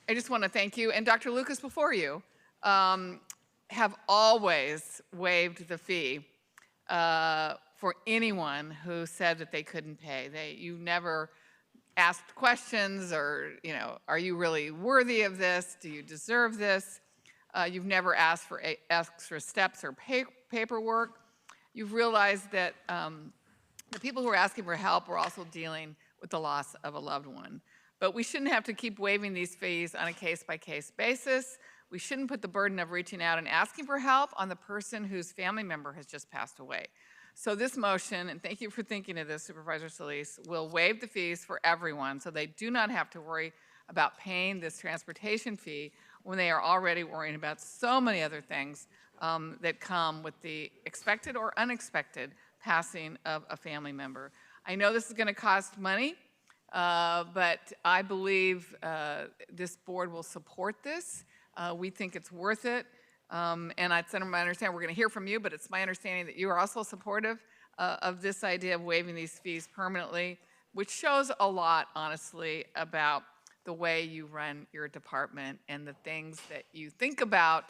I just want to thank you, and Dr. Lucas before you, have always waived the fee for anyone who said that they couldn't pay. You never asked questions or, are you really worthy of this? Do you deserve this? You've never asked for extra steps or paperwork. You've realized that the people who are asking for help are also dealing with the loss of a loved one. But we shouldn't have to keep waiving these fees on a case-by-case basis. We shouldn't put the burden of reaching out and asking for help on the person whose family member has just passed away. So this motion, and thank you for thinking of this, Supervisor Solis, will waive the fees for everyone so they do not have to worry about paying this transportation fee when they are already worrying about so many other things that come with the expected or unexpected passing of a family member. I know this is going to cost money, but I believe this board will support this. We think it's worth it. And it's my understanding, we're going to hear from you, but it's my understanding that you are also supportive of this idea of waiving these fees permanently, which shows a lot, honestly, about the way you run your department and the things that you think about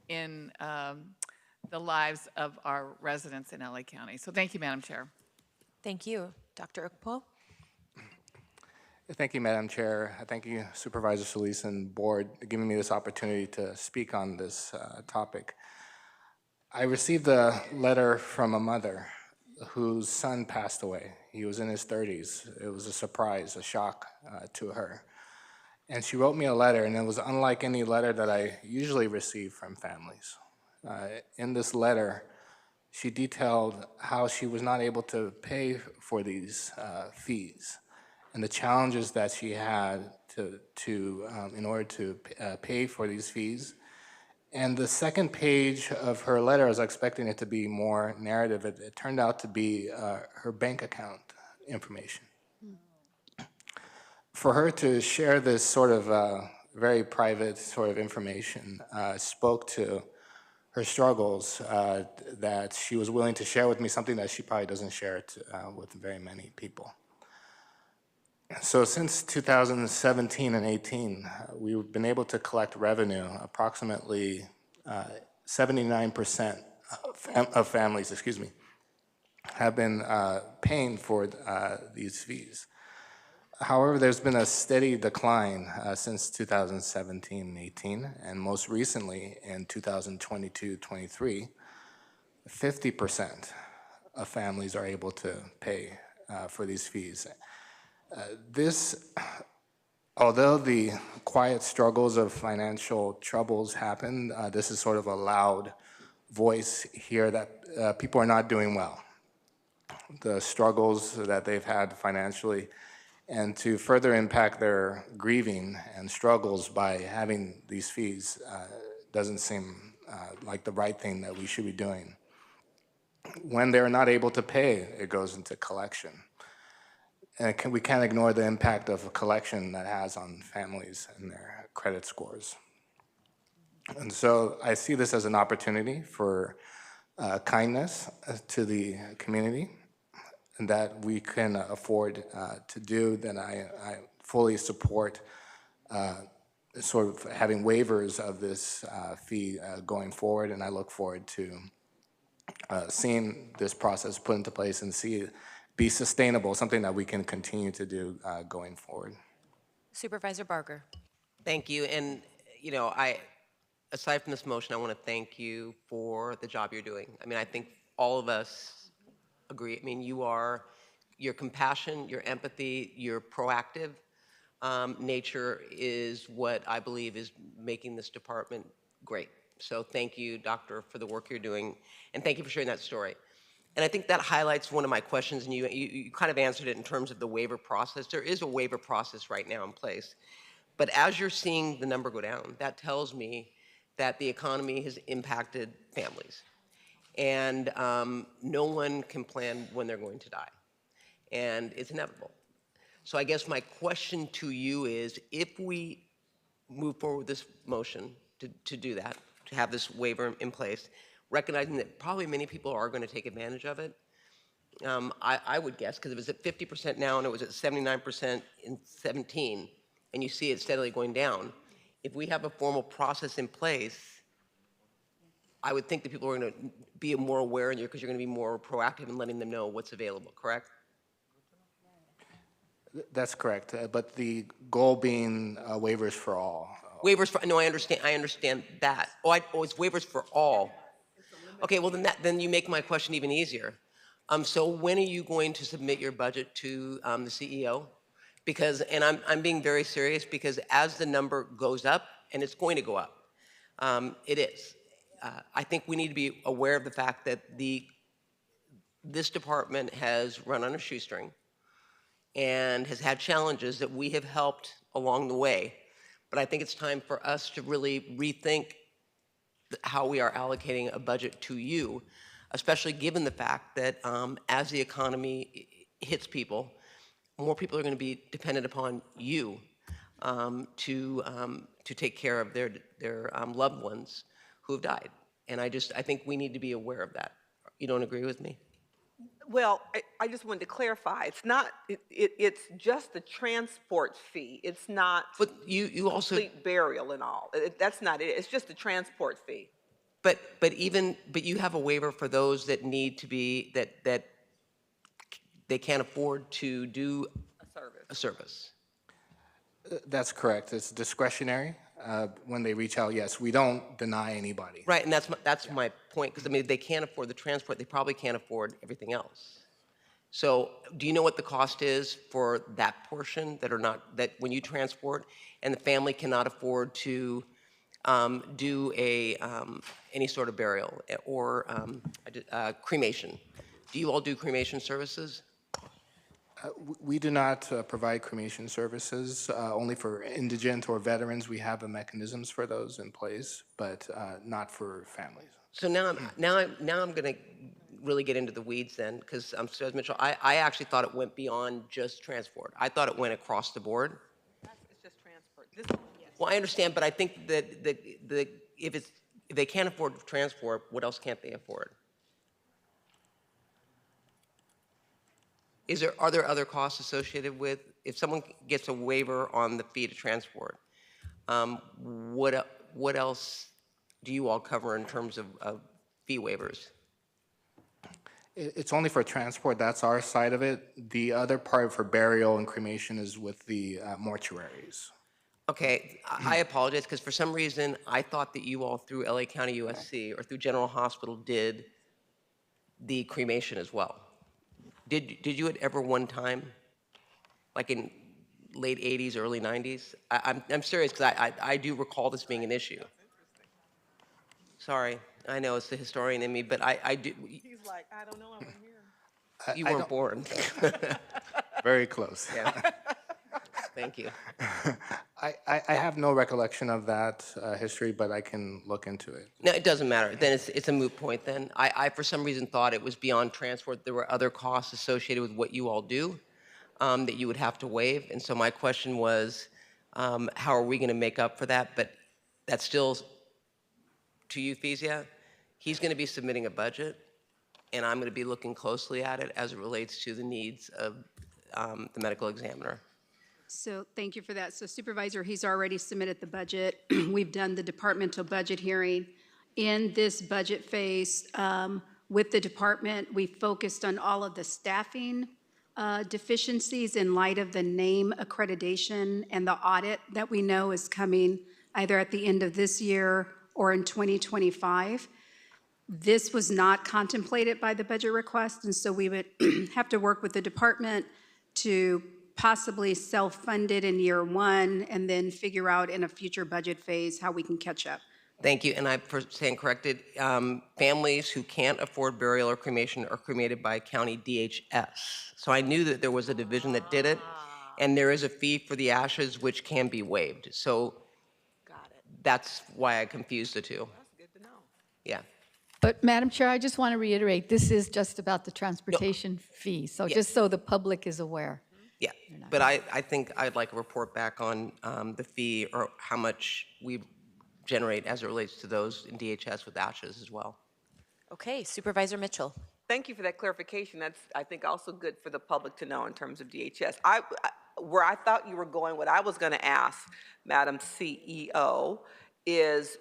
in the lives of our residents in LA County. So thank you, Madam Chair. Thank you. Dr. Ukpo? Thank you, Madam Chair. Thank you, Supervisor Solis and Board, for giving me this opportunity to speak on this topic. I received a letter from a mother whose son passed away. He was in his 30s. It was a surprise, a shock to her. And she wrote me a letter, and it was unlike any letter that I usually receive from families. In this letter, she detailed how she was not able to pay for these fees and the challenges that she had in order to pay for these fees. And the second page of her letter, I was expecting it to be more narrative. It turned out to be her bank account information. For her to share this sort of very private sort of information spoke to her struggles that she was willing to share with me, something that she probably doesn't share with very many people. So since 2017 and 18, we've been able to collect revenue. Approximately 79% of families, have been paying for these fees. However, there's been a steady decline since 2017 and 18, and most recently in 2022-23, 50% of families are able to pay for these fees. Although the quiet struggles of financial troubles happen, this is sort of a loud voice here that people are not doing well. The struggles that they've had financially, and to further impact their grieving and struggles by having these fees doesn't seem like the right thing that we should be doing. When they're not able to pay, it goes into collection. And we can't ignore the impact of a collection that has on families and their credit scores. And so I see this as an opportunity for kindness to the community and that we can afford to do. Then I fully support sort of having waivers of this fee going forward, and I look forward to seeing this process put into place and see it be sustainable, something that we can continue to do going forward. Supervisor Barger. Thank you. And, aside from this motion, I want to thank you for the job you're doing. I mean, I think all of us agree. I mean, your compassion, your empathy, your proactive nature is what I believe is making this department great. So thank you, Doctor, for the work you're doing, and thank you for sharing that story. And I think that highlights one of my questions, and you kind of answered it in terms of the waiver process. There is a waiver process right now in place. But as you're seeing the number go down, that tells me that the economy has impacted families. And no one can plan when they're going to die. And it's inevitable. So I guess my question to you is, if we move forward with this motion to do that, to have this waiver in place, recognizing that probably many people are going to take advantage of it, I would guess, because it was at 50% now and it was at 79% in 17, and you see it steadily going down. If we have a formal process in place, I would think that people are going to be more aware because you're going to be more proactive in letting them know what's available, correct? That's correct, but the goal being waivers for all. Waivers for, no, I understand that. It's waivers for all. Okay, well then you make my question even easier. So when are you going to submit your budget to the CEO? Because, and I'm being very serious, because as the number goes up, and it's going to go up, it is. I think we need to be aware of the fact that this department has run on a shoestring and has had challenges that we have helped along the way. But I think it's time for us to really rethink how we are allocating a budget to you, especially given the fact that as the economy hits people, more people are going to be dependent upon you to take care of their loved ones who have died. And I think we need to be aware of that. You don't agree with me? Well, I just wanted to clarify. It's not. It's just the transport fee. It's not. But you also complete burial and all. That's not it. It's just the transport fee. But you have a waiver for those that need to be that they can't afford to do a service. That's correct. It's discretionary. When they reach out, yes, we don't deny anybody. Right, and that's my point, because I mean, they can't afford the transport, they probably can't afford everything else. So, do you know what the cost is for that portion that when you transport and the family cannot afford to do any sort of burial or cremation? Do you all do cremation services? We do not provide cremation services, only for indigent or veterans. We have the mechanisms for those in place, but not for families. So now I'm going to really get into the weeds then, because Judge Mitchell, I actually thought it went beyond just transport. I thought it went across the board. It's just transport. Well, I understand, but I think that if they can't afford transport, what else can't they afford? Are there other costs associated with, if someone gets a waiver on the fee to transport, what else do you all cover in terms of fee waivers? It's only for transport. That's our side of it. The other part for burial and cremation is with the mortuaries. Okay, I apologize, because for some reason I thought that you all through LA County USC or through General Hospital did the cremation as well. Did you at ever one time, like in late 80s, early 90s? I'm serious, because I do recall this being an issue. Sorry, I know it's the historian in me, but I do. He's like, I don't know, I wasn't here. You weren't born. Very close. Yeah. Thank you. I have no recollection of that history, but I can look into it. No, it doesn't matter. Then it's a moot point then. I for some reason thought it was beyond transport. There were other costs associated with what you all do that you would have to waive. And so my question was, how are we going to make up for that? But that's still, to you, Fezia, he's going to be submitting a budget, and I'm going to be looking closely at it as it relates to the needs of the medical examiner. So thank you for that. So Supervisor, he's already submitted the budget. We've done the departmental budget hearing. In this budget phase, with the department, we focused on all of the staffing deficiencies in light of the name accreditation and the audit that we know is coming either at the end of this year or in 2025. This was not contemplated by the budget request, and so we would have to work with the department to possibly self-fund it in year one and then figure out in a future budget phase how we can catch up. Thank you, and I stand corrected. Families who can't afford burial or cremation are cremated by county DHS. So I knew that there was a division that did it, and there is a fee for the ashes which can be waived. So that's why I confused the two. That's good to know. Yeah. But Madam Chair, I just want to reiterate, this is just about the transportation fee. So just so the public is aware. Yeah, but I think I'd like a report back on the fee or how much we generate as it relates to those in DHS with ashes as well. Okay, Supervisor Mitchell. Thank you for that clarification. That's, I think, also good for the public to know in terms of DHS. Where I thought you were going, what I was going to ask, Madam CEO, is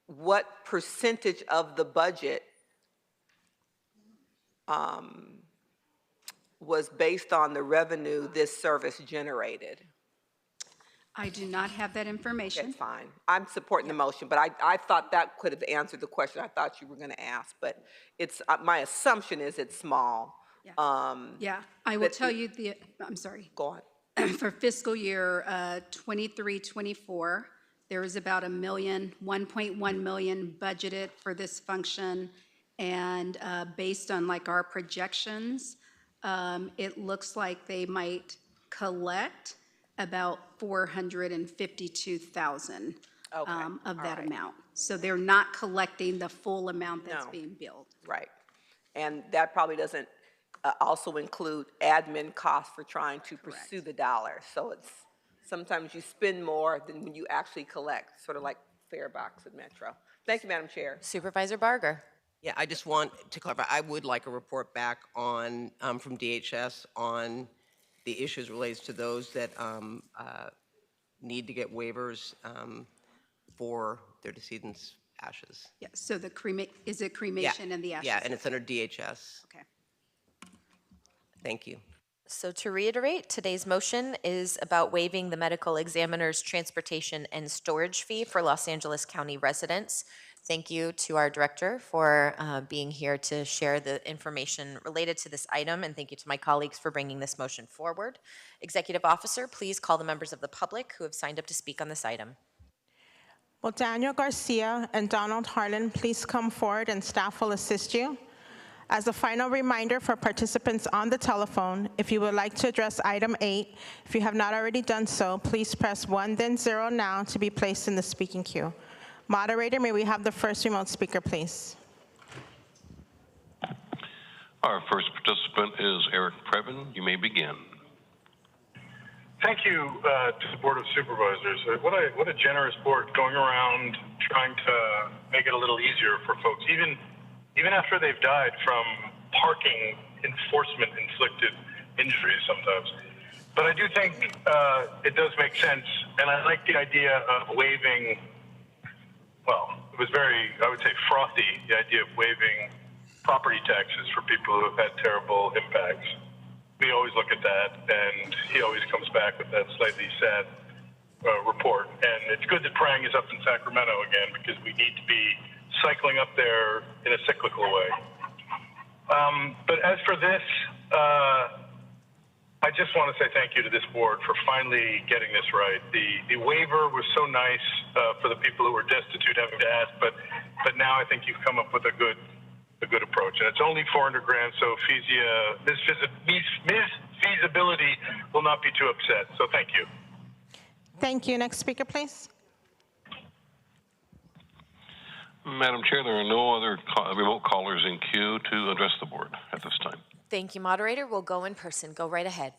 what percentage of the budget was based on the revenue this service generated? I do not have that information. That's fine. I'm supporting the motion, but I thought that could have answered the question I thought you were going to ask, but it's, my assumption is it's small. Yeah, I will tell you I'm sorry. Go on. For fiscal year 23-24, there is about $1.1 million budgeted for this function, and based on like our projections, it looks like they might collect about $452,000 of that amount. So they're not collecting the full amount that's being billed. Right. And that probably doesn't also include admin costs for trying to pursue the dollar. So it's sometimes you spend more than when you actually collect, sort of like Farebox and Metro. Thank you, Madam Chair. Supervisor Barger. Yeah, I just want to clarify, I would like a report back on, from DHS on the issues related to those that need to get waivers for their decedents' ashes. Yeah, so the is it cremation and the ashes? Yeah, and it's under DHS. Okay. Thank you. So to reiterate, today's motion is about waiving the medical examiner's transportation and storage fee for Los Angeles County residents. Thank you to our director for being here to share the information related to this item, and thank you to my colleagues for bringing this motion forward. Executive Officer, please call the members of the public who have signed up to speak on this item. Will Daniel Garcia and Donald Harlan please come forward and staff will assist you? As a final reminder for participants on the telephone, if you would like to address item 8, if you have not already done so, please press 1 then 0 now to be placed in the speaking queue. Moderator, may we have the first remote speaker, please? Our first participant is Eric Previn. You may begin. Thank you to the Board of Supervisors. What a generous board going around trying to make it a little easier for folks, even after they've died from parking enforcement inflicted injuries sometimes. But I do think it does make sense, and I like the idea of waiving. Well, it was very, I would say, frothy, the idea of waiving property taxes for people who have had terrible impacts. We always look at that, and he always comes back with that slightly sad report. And it's good that Prang is up in Sacramento again, because we need to be cycling up there in a cyclical way. But as for this, I just want to say thank you to this board for finally getting this right. The waiver was so nice for the people who were destitute having to ask, but now I think you've come up with a good approach. And it's only $400 grand, so feasibility will not be too upset. So thank you. Thank you. Next speaker, please. Madam Chair, there are no other remote callers in queue to address the board at this time. Thank you, moderator. We'll go in person. Go right ahead.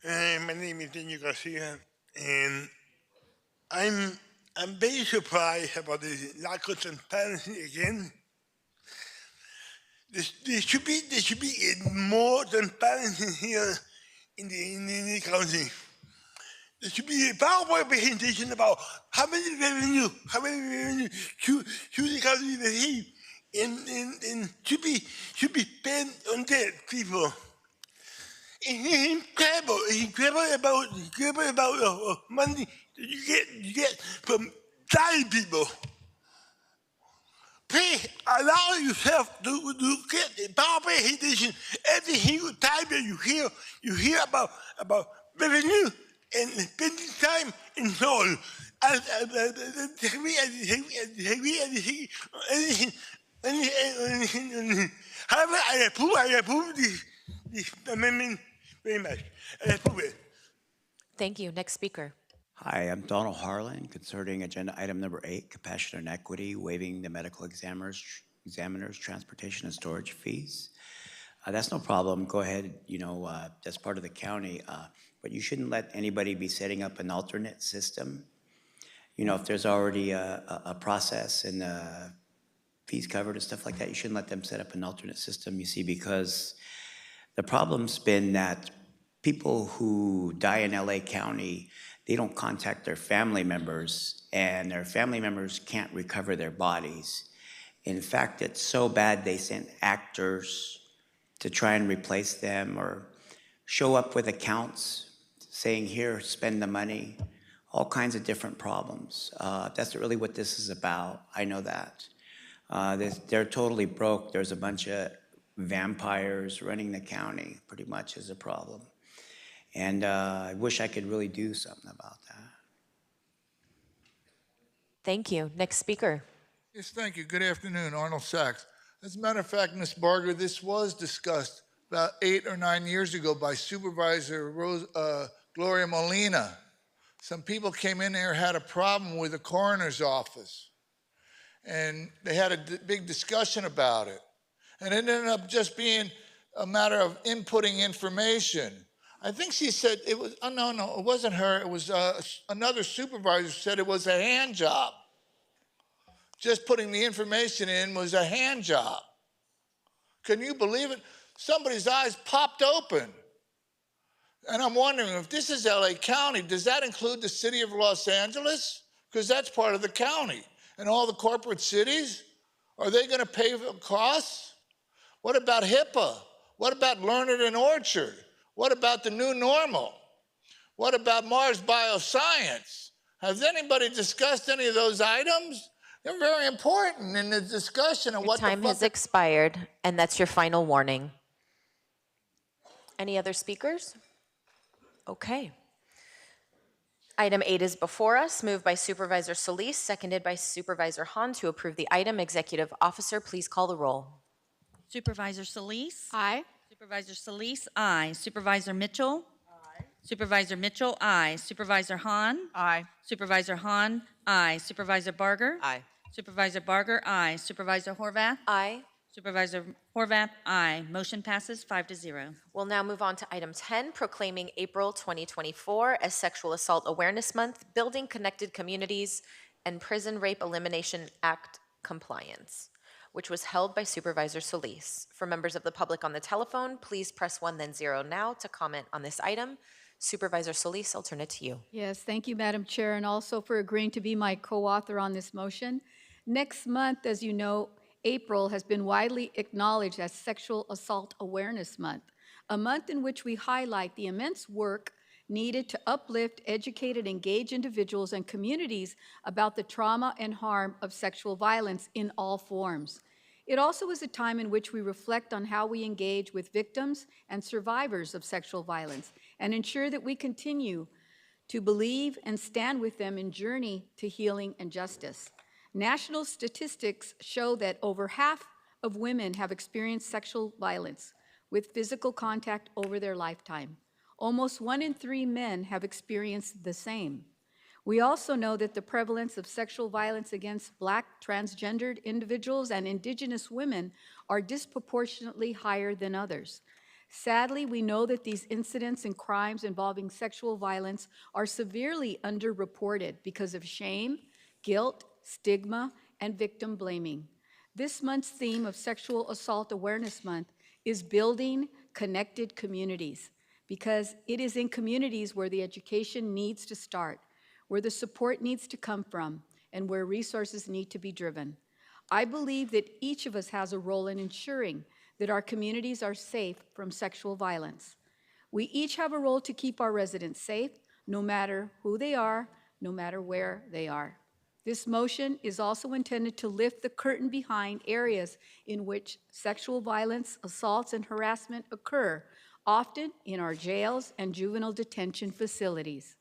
My name is Daniel Garcia, and I'm very surprised about the lack of transparency again. There should be more transparency here in the county. There should be a PowerPoint presentation about how many revenue should the county receive. and should be spent on that people. It's incredible about money that you get from dying people. Pay, allow yourself to get a power presentation every single time that you hear about revenue and spending time and so on. However, I approve this amendment very much. I approve it. Thank you. Next speaker. Hi, I'm Donald Harlan, concerning agenda item number 8, compassion and equity, waiving the medical examiners, transportation and storage fees. That's no problem. Go ahead, that's part of the county, but you shouldn't let anybody be setting up an alternate system. If there's already a process and fees covered and stuff like that, you shouldn't let them set up an alternate system, you see, because the problem's been that people who die in LA County, they don't contact their family members, and their family members can't recover their bodies. In fact, it's so bad they sent actors to try and replace them or show up with accounts saying, here, spend the money, all kinds of different problems. That's really what this is about. I know that. They're totally broke. There's a bunch of vampires running the county, pretty much, is a problem. And I wish I could really do something about that. Thank you. Next speaker. Yes, thank you. Good afternoon, Arnold Sachs. As a matter of fact, Ms. Barger, this was discussed about 8 or 9 years ago by Supervisor Gloria Molina. Some people came in there, had a problem with the coroner's office, and they had a big discussion about it. And it ended up just being a matter of inputting information. I think she said it was, oh, no, it wasn't her. It was another supervisor said it was a hand job. Just putting the information in was a hand job. Can you believe it? Somebody's eyes popped open. And I'm wondering, if this is LA County, does that include the city of Los Angeles? Because that's part of the county. And all the corporate cities, are they going to pay for costs? What about HIPAA? What about Learned and Orchard? What about the new normal? What about Mars Bioscience? Has anybody discussed any of those items? They're very important in the discussion of Your what time has expired, and that's your final warning. Any other speakers? Okay. Item 8 is before us, moved by Supervisor Solis, seconded by Supervisor Han to approve the item. Executive Officer, please call the roll. Supervisor Solis? Aye. Supervisor Solis, aye. Supervisor Mitchell? Aye. Supervisor Mitchell, aye. Supervisor Han? Aye. Supervisor Han, aye. Supervisor Barger? Aye. Supervisor Barger, aye. Supervisor Horvath? Aye. Supervisor Horvath, aye. Motion passes 5-0. We'll now move on to item 10, proclaiming April 2024 as Sexual Assault Awareness Month, Building Connected Communities, and Prison Rape Elimination Act compliance, which was held by Supervisor Solis. For members of the public on the telephone, please press 1 then 0 now to comment on this item. Supervisor Solis, I'll turn it to you. Yes, thank you, Madam Chair, and also for agreeing to be my co-author on this motion. Next month, as you know, April has been widely acknowledged as Sexual Assault Awareness Month, a month in which we highlight the immense work needed to uplift, educate, and engage individuals and communities about the trauma and harm of sexual violence in all forms. It also is a time in which we reflect on how we engage with victims and survivors of sexual violence and ensure that we continue to believe and stand with them in journey to healing and justice. National statistics show that over half of women have experienced sexual violence with physical contact over their lifetime. Almost 1 in 3 men have experienced the same. We also know that the prevalence of sexual violence against Black, transgendered individuals and Indigenous women are disproportionately higher than others. Sadly, we know that these incidents and crimes involving sexual violence are severely underreported because of shame, guilt, stigma, and victim blaming. This month's theme of Sexual Assault Awareness Month is building connected communities, because it is in communities where the education needs to start, where the support needs to come from, and where resources need to be driven. I believe that each of us has a role in ensuring that our communities are safe from sexual violence. We each have a role to keep our residents safe, no matter who they are, no matter where they are. This motion is also intended to lift the curtain behind areas in which sexual violence, assaults, and harassment occur, often in our jails and juvenile detention facilities.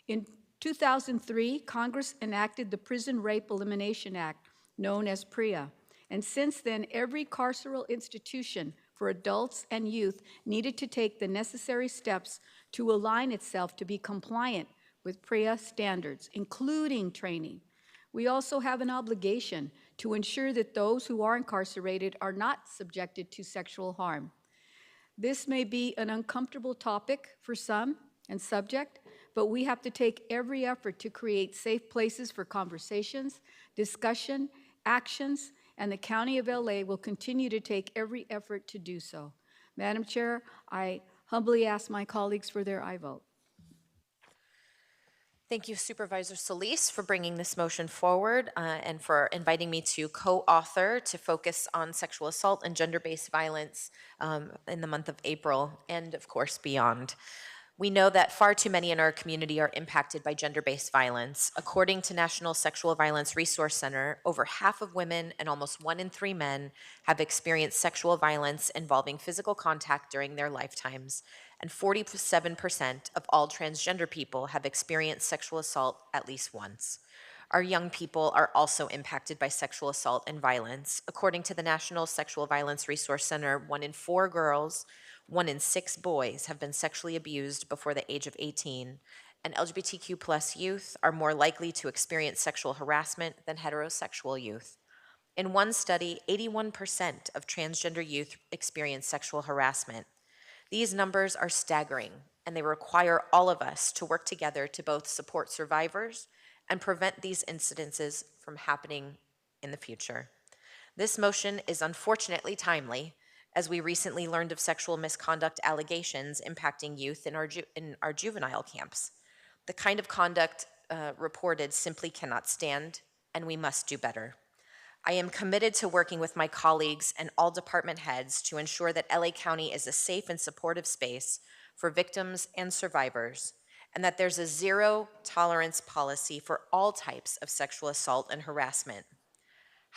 In 2003, Congress enacted the Prison Rape Elimination Act, known as PREA. And since then, every carceral institution for adults and youth needed to take the necessary steps to align itself to be compliant with PREA standards, including training. We also have an obligation to ensure that those who are incarcerated are not subjected to sexual harm. This may be an uncomfortable topic for some and subject, but we have to take every effort to create safe places for conversations, discussion, actions, and the County of LA will continue to take every effort to do so. Madam Chair, I humbly ask my colleagues for their aye vote. Thank you, Supervisor Solis, for bringing this motion forward and for inviting me to co-author to focus on sexual assault and gender-based violence in the month of April and, of course, beyond. We know that far too many in our community are impacted by gender-based violence. According to National Sexual Violence Resource Center, over half of women and almost 1 in 3 men have experienced sexual violence involving physical contact during their lifetimes, and 47% of all transgender people have experienced sexual assault at least once. Our young people are also impacted by sexual assault and violence. According to the National Sexual Violence Resource Center, 1 in 4 girls, 1 in 6 boys have been sexually abused before the age of 18, and LGBTQ+ youth are more likely to experience sexual harassment than heterosexual youth. In one study, 81% of transgender youth experience sexual harassment. These numbers are staggering, and they require all of us to work together to both support survivors and prevent these incidences from happening in the future. This motion is unfortunately timely, as we recently learned of sexual misconduct allegations impacting youth in our juvenile camps. The kind of conduct reported simply cannot stand, and we must do better. I am committed to working with my colleagues and all department heads to ensure that LA County is a safe and supportive space for victims and survivors, and that there's a zero tolerance policy for all types of sexual assault and harassment.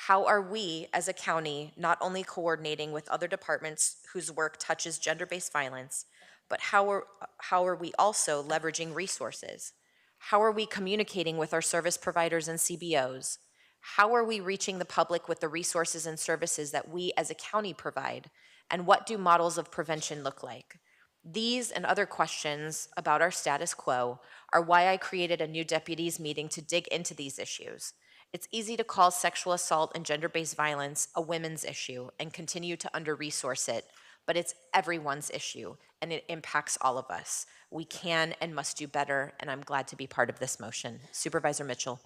How are we as a county not only coordinating with other departments whose work touches gender-based violence, but how are we also leveraging resources? How are we communicating with our service providers and CBOs? How are we reaching the public with the resources and services that we as a county provide? And what do models of prevention look like? These and other questions about our status quo are why I created a new deputies meeting to dig into these issues. It's easy to call sexual assault and gender-based violence a women's issue and continue to under-resource it, but it's everyone's issue, and it impacts all of us. We can and must do better, and I'm glad to be part of this motion. Supervisor Mitchell.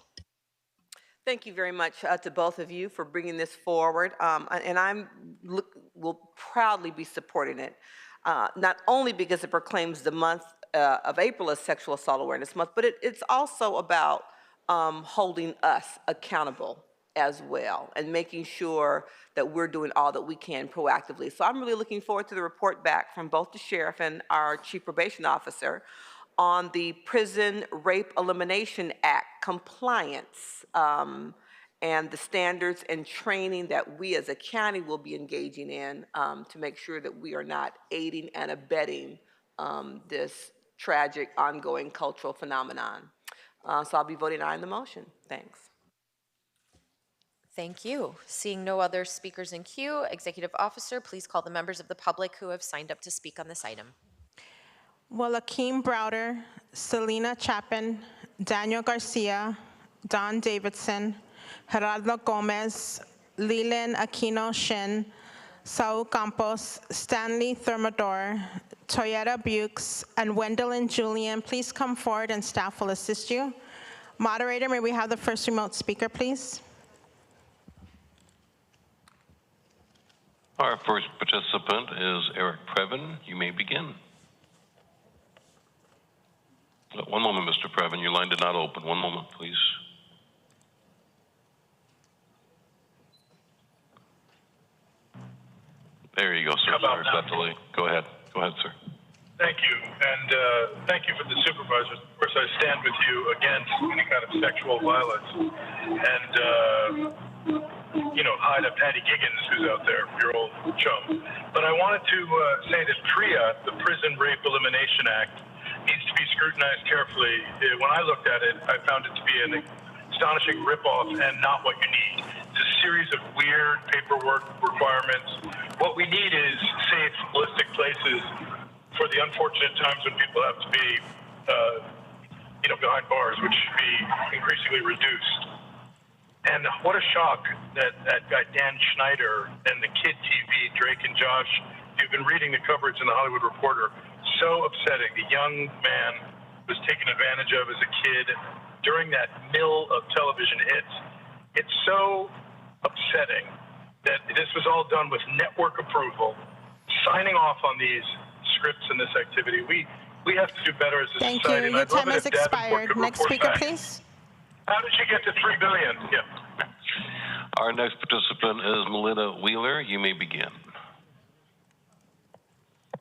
Thank you very much to both of you for bringing this forward, and will proudly be supporting it, not only because it proclaims the month of April as Sexual Assault Awareness Month, but it's also about holding us accountable as well and making sure that we're doing all that we can proactively. So I'm really looking forward to the report back from both the sheriff and our chief probation officer on the Prison Rape Elimination Act compliance and the standards and training that we as a county will be engaging in to make sure that we are not aiding and abetting this tragic ongoing cultural phenomenon. So I'll be voting aye on the motion. Thanks. Thank you. Seeing no other speakers in queue, Executive Officer, please call the members of the public who have signed up to speak on this item. Akeem Browder, Selena Chapin, Daniel Garcia, Don Davidson, Gerardo Gomez, Leland Aquino Shin, Saul Campos, Stanley Thermidor, Toyetta Bukes, and Wendell and Julian, please come forward and staff will assist you. Moderator, may we have the first remote speaker, please? Our first participant is Eric Previn. You may begin. One moment, Mr. Previn. Your line did not open. One moment, please. There you go, sir. Sorry about that delay. Go ahead. Go ahead, sir. Thank you, and thank you for the supervisors. Of course, I stand with you against any kind of sexual violence. And, hi to Patty Giggins, who's out there, your old chum. But I wanted to say that PREA, the Prison Rape Elimination Act, needs to be scrutinized carefully. When I looked at it, I found it to be an astonishing ripoff and not what you need. It's a series of weird paperwork requirements. What we need is safe, holistic places for the unfortunate times when people have to be, behind bars, which should be increasingly reduced. And what a shock that guy Dan Schneider and the Kid TV, Drake and Josh, you've been reading the coverage in the Hollywood Reporter, so upsetting. The young man was taken advantage of as a kid during that mill of television hits. It's so upsetting that this was all done with network approval, signing off on these scripts and this activity. We have to do better as a Thank society. you. Your time has expired. Next speaker, please. How did you get to $3 billion? Yeah. Our next participant is Melinda Wheeler. You may begin.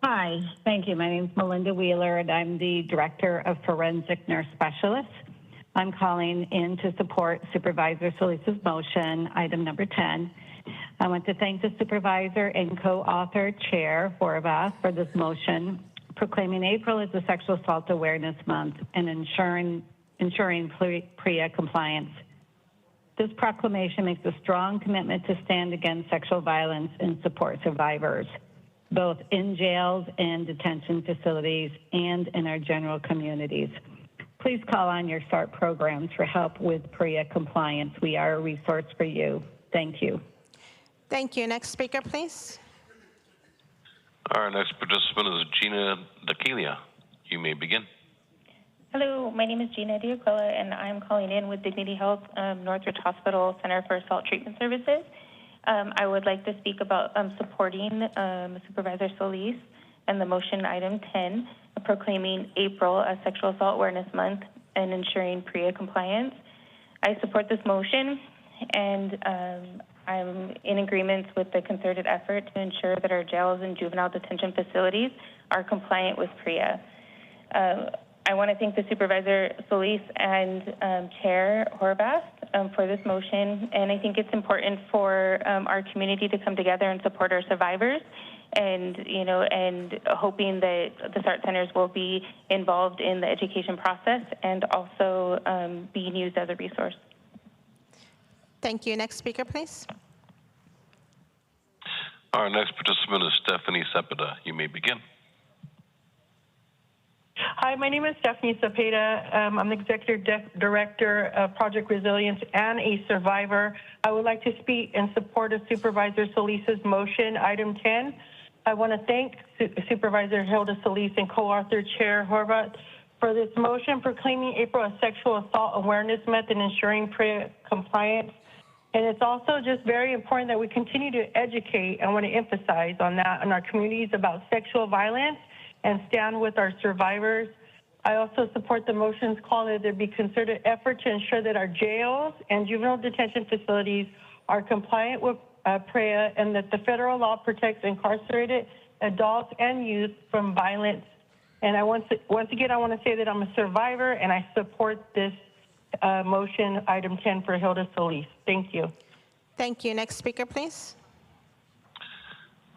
Hi, thank you. My name is Melinda Wheeler, and I'm the Director of Forensic Nurse Specialists. I'm calling in to support Supervisor Solis's motion, item number 10. I want to thank the supervisor and co-author, Chair Horvath, for this motion, proclaiming April as the Sexual Assault Awareness Month and ensuring PREA compliance. This proclamation makes a strong commitment to stand against sexual violence and support survivors, both in jails and detention facilities and in our general communities. Please call on your SART programs for help with PREA compliance. We are a resource for you. Thank you. Thank you. Next speaker, please. Our next participant is Gina Daquilia. You may begin. Hello, my name is Gina Diaquila, and I'm calling in with Dignity Health Northridge Hospital Center for Assault Treatment Services. I would like to speak about supporting Supervisor Solis and the motion item 10, proclaiming April as Sexual Assault Awareness Month and ensuring PREA compliance. I support this motion, and I'm in agreement with the concerted effort to ensure that our jails and juvenile detention facilities are compliant with PREA. I want to thank the Supervisor Solis and Chair Horvath for this motion, and I think it's important for our community to come together and support our survivors, and hoping that the SART centers will be involved in the education process and also being used as a resource. Thank you. Next speaker, please. Our next participant is Stephanie Cepeda. You may begin. Hi, my name is Stephanie Cepeda. I'm the Executive Director of Project Resilience and a survivor. I would like to speak in support of Supervisor Solis's motion, item 10. I want to thank Supervisor Hilda Solis and co-author Chair Horvath for this motion proclaiming April as Sexual Assault Awareness Month and ensuring PREA compliance. And it's also just very important that we continue to educate. I want to emphasize on that in our communities about sexual violence and stand with our survivors. I also support the motion's call that there be concerted effort to ensure that our jails and juvenile detention facilities are compliant with PREA and that the federal law protects incarcerated adults and youth from violence. And once again, I want to say that I'm a survivor and I support this motion, item 10 for Hilda Solis. Thank you. Thank you. Next speaker, please.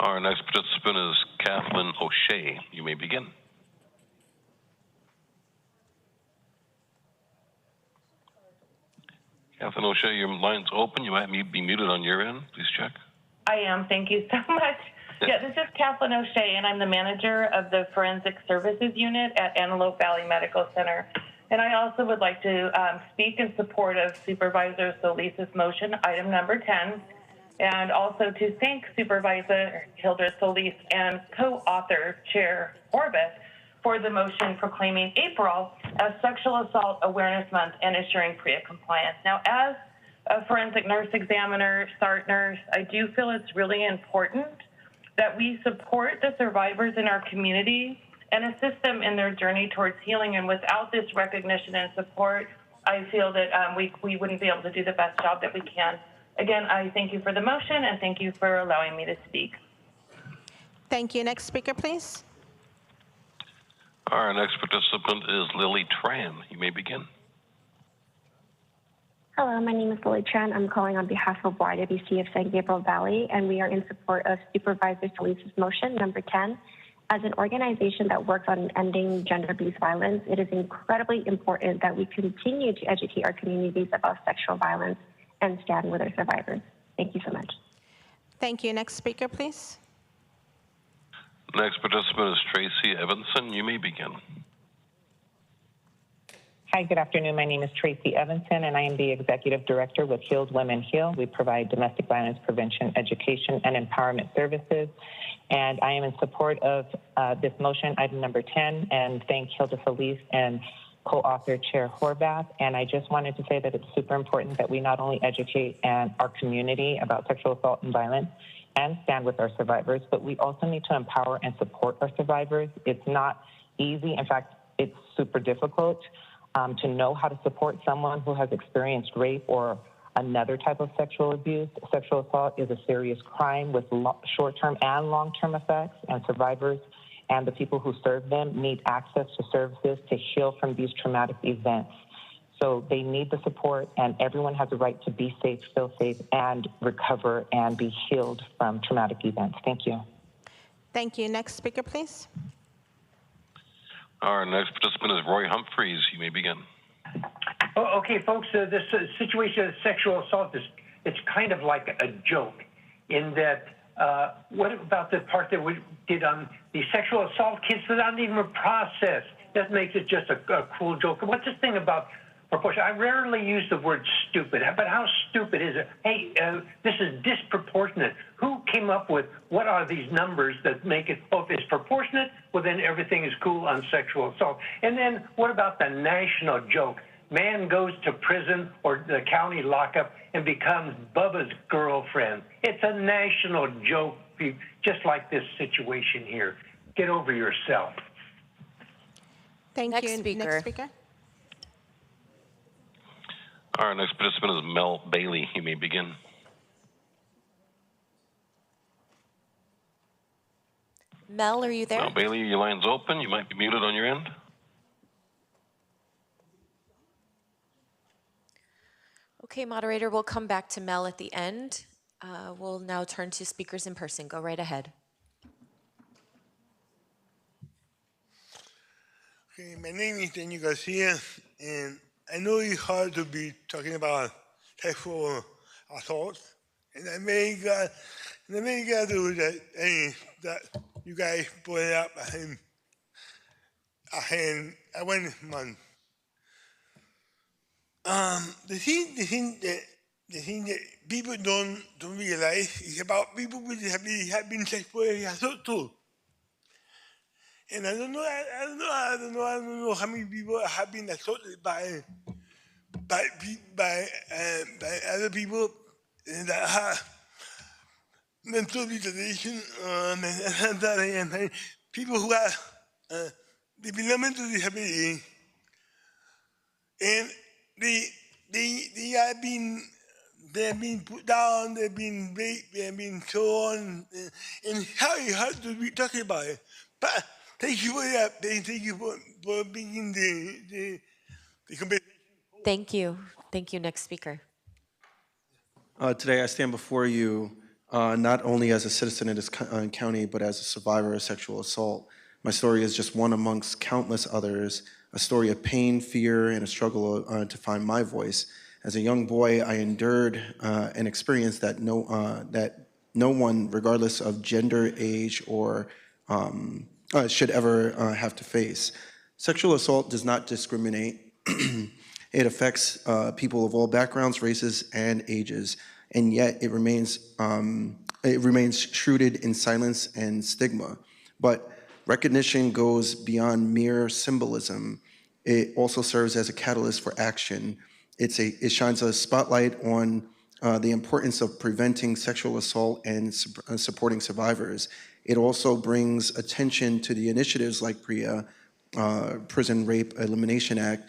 Our next participant is Kathleen O'Shea. You may begin. Kathleen O'Shea, your line's open. You might be muted on your end. Please check. I am. Thank you so much. Yeah, this is Kathleen O'Shea, and I'm the manager of the Forensic Services Unit at Antelope Valley Medical Center. And I also would like to speak in support of Supervisor Solis's motion, item number 10, and also to thank Supervisor Hilda Solis and co-author Chair Horvath for the motion proclaiming April as Sexual Assault Awareness Month and ensuring PREA compliance. Now, as a forensic nurse examiner, SART nurse, I do feel it's really important that we support the survivors in our community and assist them in their journey towards healing. And without this recognition and support, I feel that we wouldn't be able to do the best job that we can. Again, I thank you for the motion and thank you for allowing me to speak. Thank you. Next speaker, please. Our next participant is Lily Tran. You may begin. Hello, my name is Lily Tran. I'm calling on behalf of YWC of San Gabriel Valley, and we are in support of Supervisor Solis's motion, number 10. As an organization that works on ending gender-based violence, it is incredibly important that we continue to educate our communities about sexual violence and stand with our survivors. Thank you so much. Thank you. Next speaker, please. Next participant is Tracy Evanson. You may begin. Hi, good afternoon. My name is Tracy Evanson, and I am the Executive Director with Healed Women Heal. We provide domestic violence prevention, education, and empowerment services. And I am in support of this motion, item number 10, and thank Hilda Felice and co-author Chair Horvath. And I just wanted to say that it's super important that we not only educate our community about sexual assault and violence and stand with our survivors, but we also need to empower and support our survivors. It's not easy. In fact, it's super difficult to know how to support someone who has experienced rape or another type of sexual abuse. Sexual assault is a serious crime with short-term and long-term effects, and survivors and the people who serve them need access to services to heal from these traumatic events. So they need the support, and everyone has a right to be safe, feel safe, and recover and be healed from traumatic events. Thank you. Thank you. Next speaker, please. Our next participant is Roy Humphreys. You may begin. Oh, okay, folks, this situation of sexual assault it's kind of like a joke in that what about the part that we did on the sexual assault kids that aren't even processed? That makes it just a cruel joke. And what's this thing about proportion? I rarely use the word stupid, but how stupid is it? Hey, this is disproportionate. Who came up with what are these numbers that make it, oh, if it's proportionate, well, then everything is cool on sexual assault. And then what about the national joke? Man goes to prison or the county lockup and becomes Bubba's girlfriend. It's a national joke, just like this situation here. Get over yourself. Thank you. Next speaker. Our next participant is Mel Bailey. You may begin. Mel, are you there? Mel Bailey, your line's open. You might be muted on your end. Okay, moderator, we'll come back to Mel at the end. We'll now turn to speakers in person. Go right ahead. Okay, my name is Daniel Garcia, and I know it's hard to be talking about sexual assault, and I'm very glad that you guys brought it up and I went month. The thing that people don't realize is about people with disabilities have been sexually assaulted too. And I don't know how many people have been assaulted by other people that have mental retardation, and people who have developmental disability, and they have been put down, they've been raped, they've been so on, and it's hard to be talking about it. But thank you for that. Thank you for being the conversation. Thank you. Thank you. Next speaker. Today I stand before you not only as a citizen in this county, but as a survivor of sexual assault. My story is just one amongst countless others, a story of pain, fear, and a struggle to find my voice. As a young boy, I endured an experience that no one, regardless of gender, age, or should ever have to face. Sexual assault does not discriminate. It affects people of all backgrounds, races, and ages, and yet it remains shrouded in silence and stigma. But recognition goes beyond mere symbolism. It also serves as a catalyst for action. It shines a spotlight on the importance of preventing sexual assault and supporting survivors. It also brings attention to the initiatives like PREA, Prison Rape Elimination Act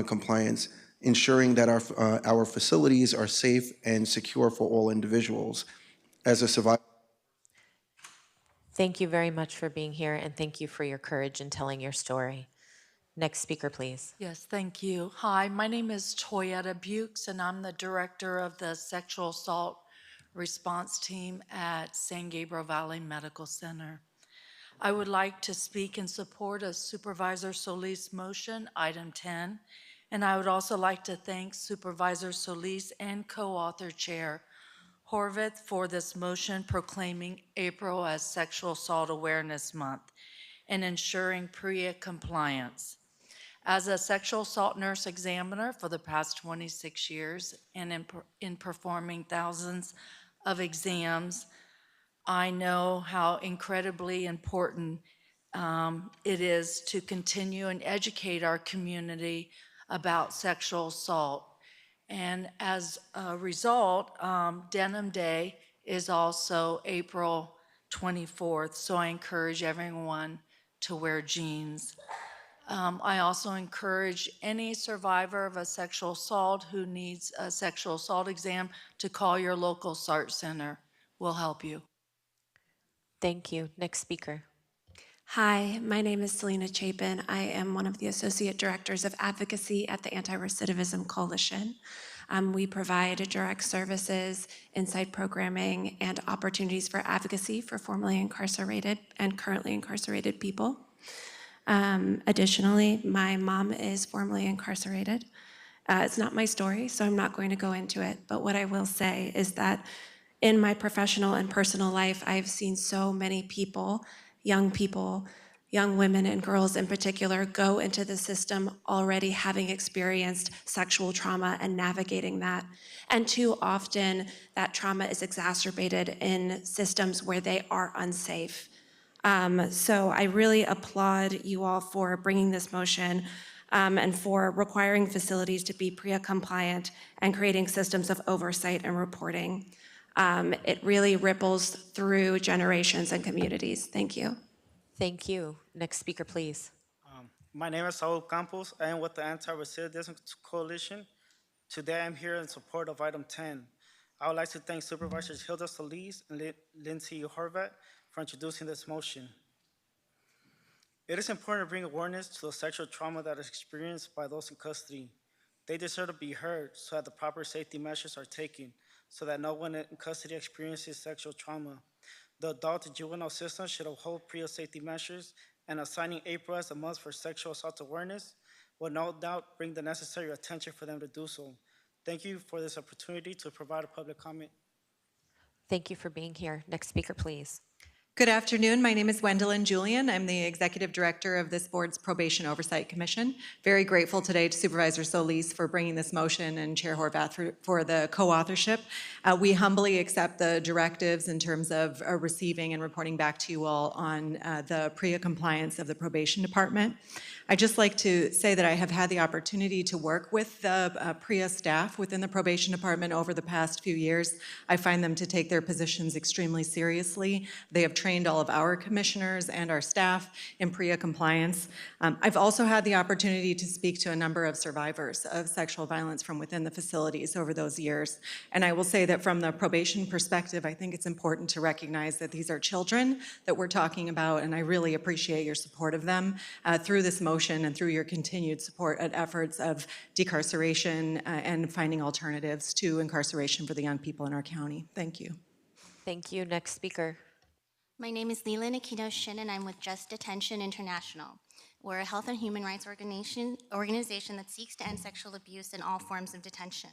compliance, ensuring that our facilities are safe and secure for all individuals. As a survivor. Thank you very much for being here, and thank you for your courage in telling your story. Next speaker, please. Yes, thank you. Hi, my name is Toyetta Bukes, and I'm the director of the Sexual Assault Response Team at San Gabriel Valley Medical Center. I would like to speak in support of Supervisor Solis' motion, item 10, and I would also like to thank Supervisor Solis and co-author Chair Horvath for this motion proclaiming April as Sexual Assault Awareness Month and ensuring PREA compliance. As a sexual assault nurse examiner for the past 26 years and in performing thousands of exams, I know how incredibly important it is to continue and educate our community about sexual assault. And as a result, Denim Day is also April 24th, so I encourage everyone to wear jeans. I also encourage any survivor of a sexual assault who needs a sexual assault exam to call your local SART center. We'll help you. Thank you. Next speaker. Hi, my name is Selena Chapin. I am one of the Associate Directors of Advocacy at the Anti-Recidivism Coalition. We provide direct services, insight programming, and opportunities for advocacy for formerly incarcerated and currently incarcerated people. Additionally, my mom is formerly incarcerated. It's not my story, so I'm not going to go into it, but what I will say is that in my professional and personal life, I've seen so many people, young women and girls in particular, go into the system already having experienced sexual trauma and navigating that. And too often, that trauma is exacerbated in systems where they are unsafe. So I really applaud you all for bringing this motion and for requiring facilities to be PREA compliant and creating systems of oversight and reporting. It really ripples through generations and communities. Thank you. Thank you. Next speaker, please. My name is Saul Campos. I am with the Anti-Recidivism Coalition. Today I'm here in support of item 10. I would like to thank Supervisors Hilda Solis and Lindsay Horvath for introducing this motion. It is important to bring awareness to the sexual trauma that is experienced by those in custody. They deserve to be heard so that the proper safety measures are taken so that no one in custody experiences sexual trauma. The adult and juvenile system should uphold PREA safety measures, and assigning April as a month for sexual assault awareness will no doubt bring the necessary attention for them to do so. Thank you for this opportunity to provide a public comment. Thank you for being here. Next speaker, please. Good afternoon. My name is Gwendolyn Julian. I'm the Executive Director of this board's Probation Oversight Commission. Very grateful today to Supervisor Solis for bringing this motion and Chair Horvath for the co-authorship. We humbly accept the directives in terms of receiving and reporting back to you all on the PREA compliance of the Probation Department. I'd just like to say that I have had the opportunity to work with the PREA staff within the Probation Department over the past few years. I find them to take their positions extremely seriously. They have trained all of our commissioners and our staff in PREA compliance. I've also had the opportunity to speak to a number of survivors of sexual violence from within the facilities over those years. And I will say that from the probation perspective, I think it's important to recognize that these are children that we're talking about, and I really appreciate your support of them through this motion and through your continued support at efforts of decarceration and finding alternatives to incarceration for the young people in our county. Thank you. Thank you. Next speaker. My name is Leland Aquino Shin, and I'm with Just Detention International. We're a health and human rights organization that seeks to end sexual abuse in all forms of detention.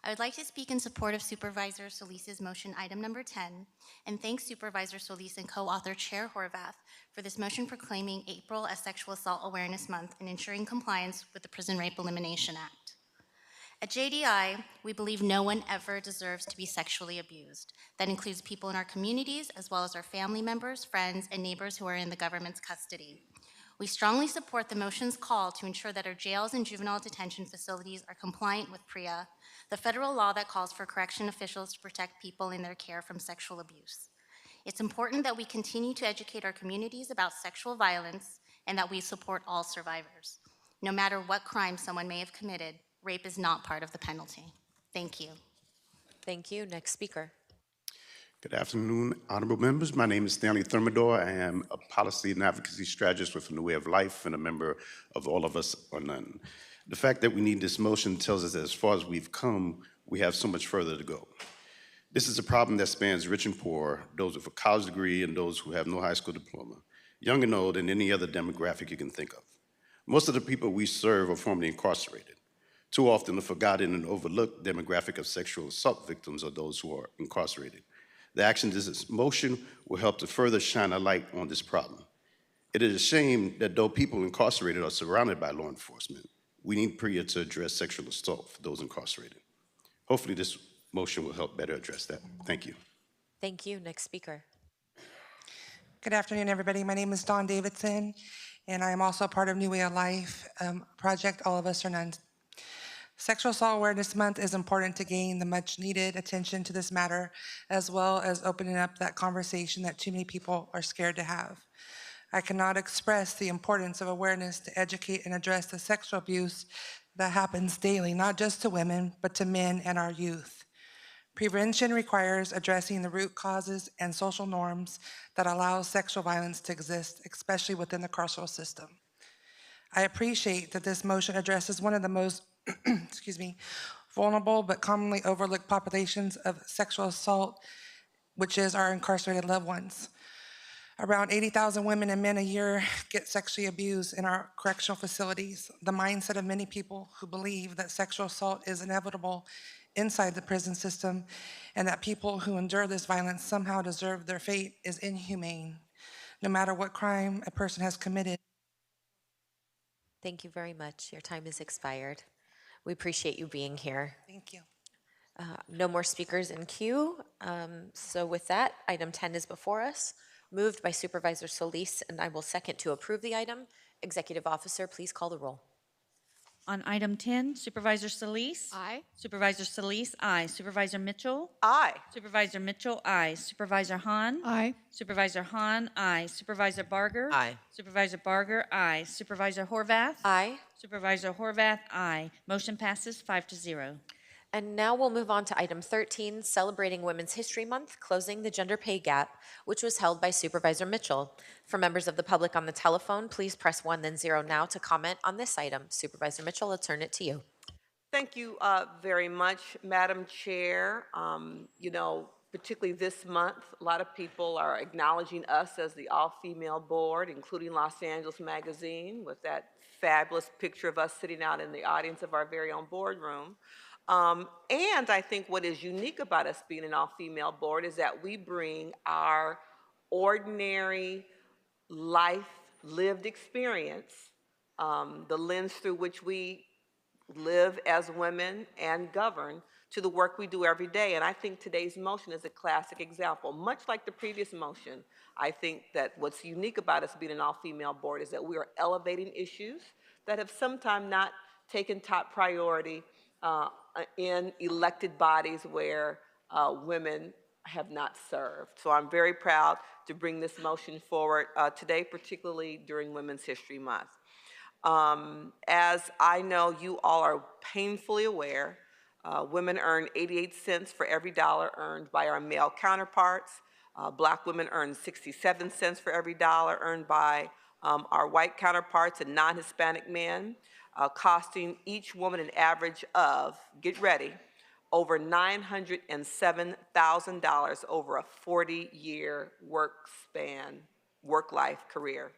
I would like to speak in support of Supervisor Solis' motion item number 10 and thank Supervisor Solis and co-author Chair Horvath for this motion proclaiming April as Sexual Assault Awareness Month and ensuring compliance with the Prison Rape Elimination Act. At JDI, we believe no one ever deserves to be sexually abused. That includes people in our communities as well as our family members, friends, and neighbors who are in the government's custody. We strongly support the motion's call to ensure that our jails and juvenile detention facilities are compliant with PREA, the federal law that calls for correction officials to protect people in their care from sexual abuse. It's important that we continue to educate our communities about sexual violence and that we support all survivors. No matter what crime someone may have committed, rape is not part of the penalty. Thank you. Thank you. Next speaker. Good afternoon, honorable members. My name is Stanley Thermidor. I am a policy and advocacy strategist with a New Way of Life and a member of All of Us or None. The fact that we need this motion tells us that as far as we've come, we have so much further to go. This is a problem that spans rich and poor, those with a college degree and those who have no high school diploma, young and old, and any other demographic you can think of. Most of the people we serve are formerly incarcerated. Too often the forgotten and overlooked demographic of sexual assault victims are those who are incarcerated. The actions of this motion will help to further shine a light on this problem. It is a shame that though people incarcerated are surrounded by law enforcement, we need PREA to address sexual assault for those incarcerated. Hopefully this motion will help better address that. Thank you. Thank you. Next speaker. Good afternoon, everybody. My name is Dawn Davidson, and I am also a part of New Way of Life project, All of Us or None. Sexual Assault Awareness Month is important to gain the much needed attention to this matter, as well as opening up that conversation that too many people are scared to have. I cannot express the importance of awareness to educate and address the sexual abuse that happens daily, not just to women, but to men and our youth. Prevention requires addressing the root causes and social norms that allow sexual violence to exist, especially within the carceral system. I appreciate that this motion addresses one of the most vulnerable but commonly overlooked populations of sexual assault, which is our incarcerated loved ones. Around 80,000 women and men a year get sexually abused in our correctional facilities. The mindset of many people who believe that sexual assault is inevitable inside the prison system and that people who endure this violence somehow deserve their fate is inhumane, no matter what crime a person has committed. Thank you very much. Your time has expired. We appreciate you being here. Thank you. No more speakers in queue. So with that, item 10 is before us, moved by Supervisor Solis, and I will second to approve the item. Executive Officer, please call the roll. On item 10, Supervisor Solis? Aye. Supervisor Solis, aye. Supervisor Mitchell? Aye. Supervisor Mitchell, aye. Supervisor Hahn? Aye. Supervisor Hahn, aye. Supervisor Barger? Aye. Supervisor Barger, aye. Supervisor Horvath? Aye. Supervisor Horvath, aye. Motion passes 5-0. And now we'll move on to item 13, celebrating Women's History Month, closing the gender pay gap, which was held by Supervisor Mitchell. For members of the public on the telephone, please press 1 then 0 now to comment on this item. Supervisor Mitchell, I'll turn it to you. Thank you very much, Madam Chair. You know, particularly this month, a lot of people are acknowledging us as the all-female board, including Los Angeles Magazine, with that fabulous picture of us sitting out in the audience of our very own boardroom. And I think what is unique about us being an all-female board is that we bring our ordinary life, lived experience, the lens through which we live as women and govern, to the work we do every day. And I think today's motion is a classic example. Much like the previous motion, I think that what's unique about us being an all-female board is that we are elevating issues that have sometimes not taken top priority in elected bodies where women have not served. So I'm very proud to bring this motion forward today, particularly during Women's History Month. As I know you all are painfully aware, women earn 88 cents for every dollar earned by our male counterparts. Black women earn 67 cents for every dollar earned by our white counterparts and non-Hispanic men, costing each woman an average of, get ready, over $907,000 over a 40-year work-life career.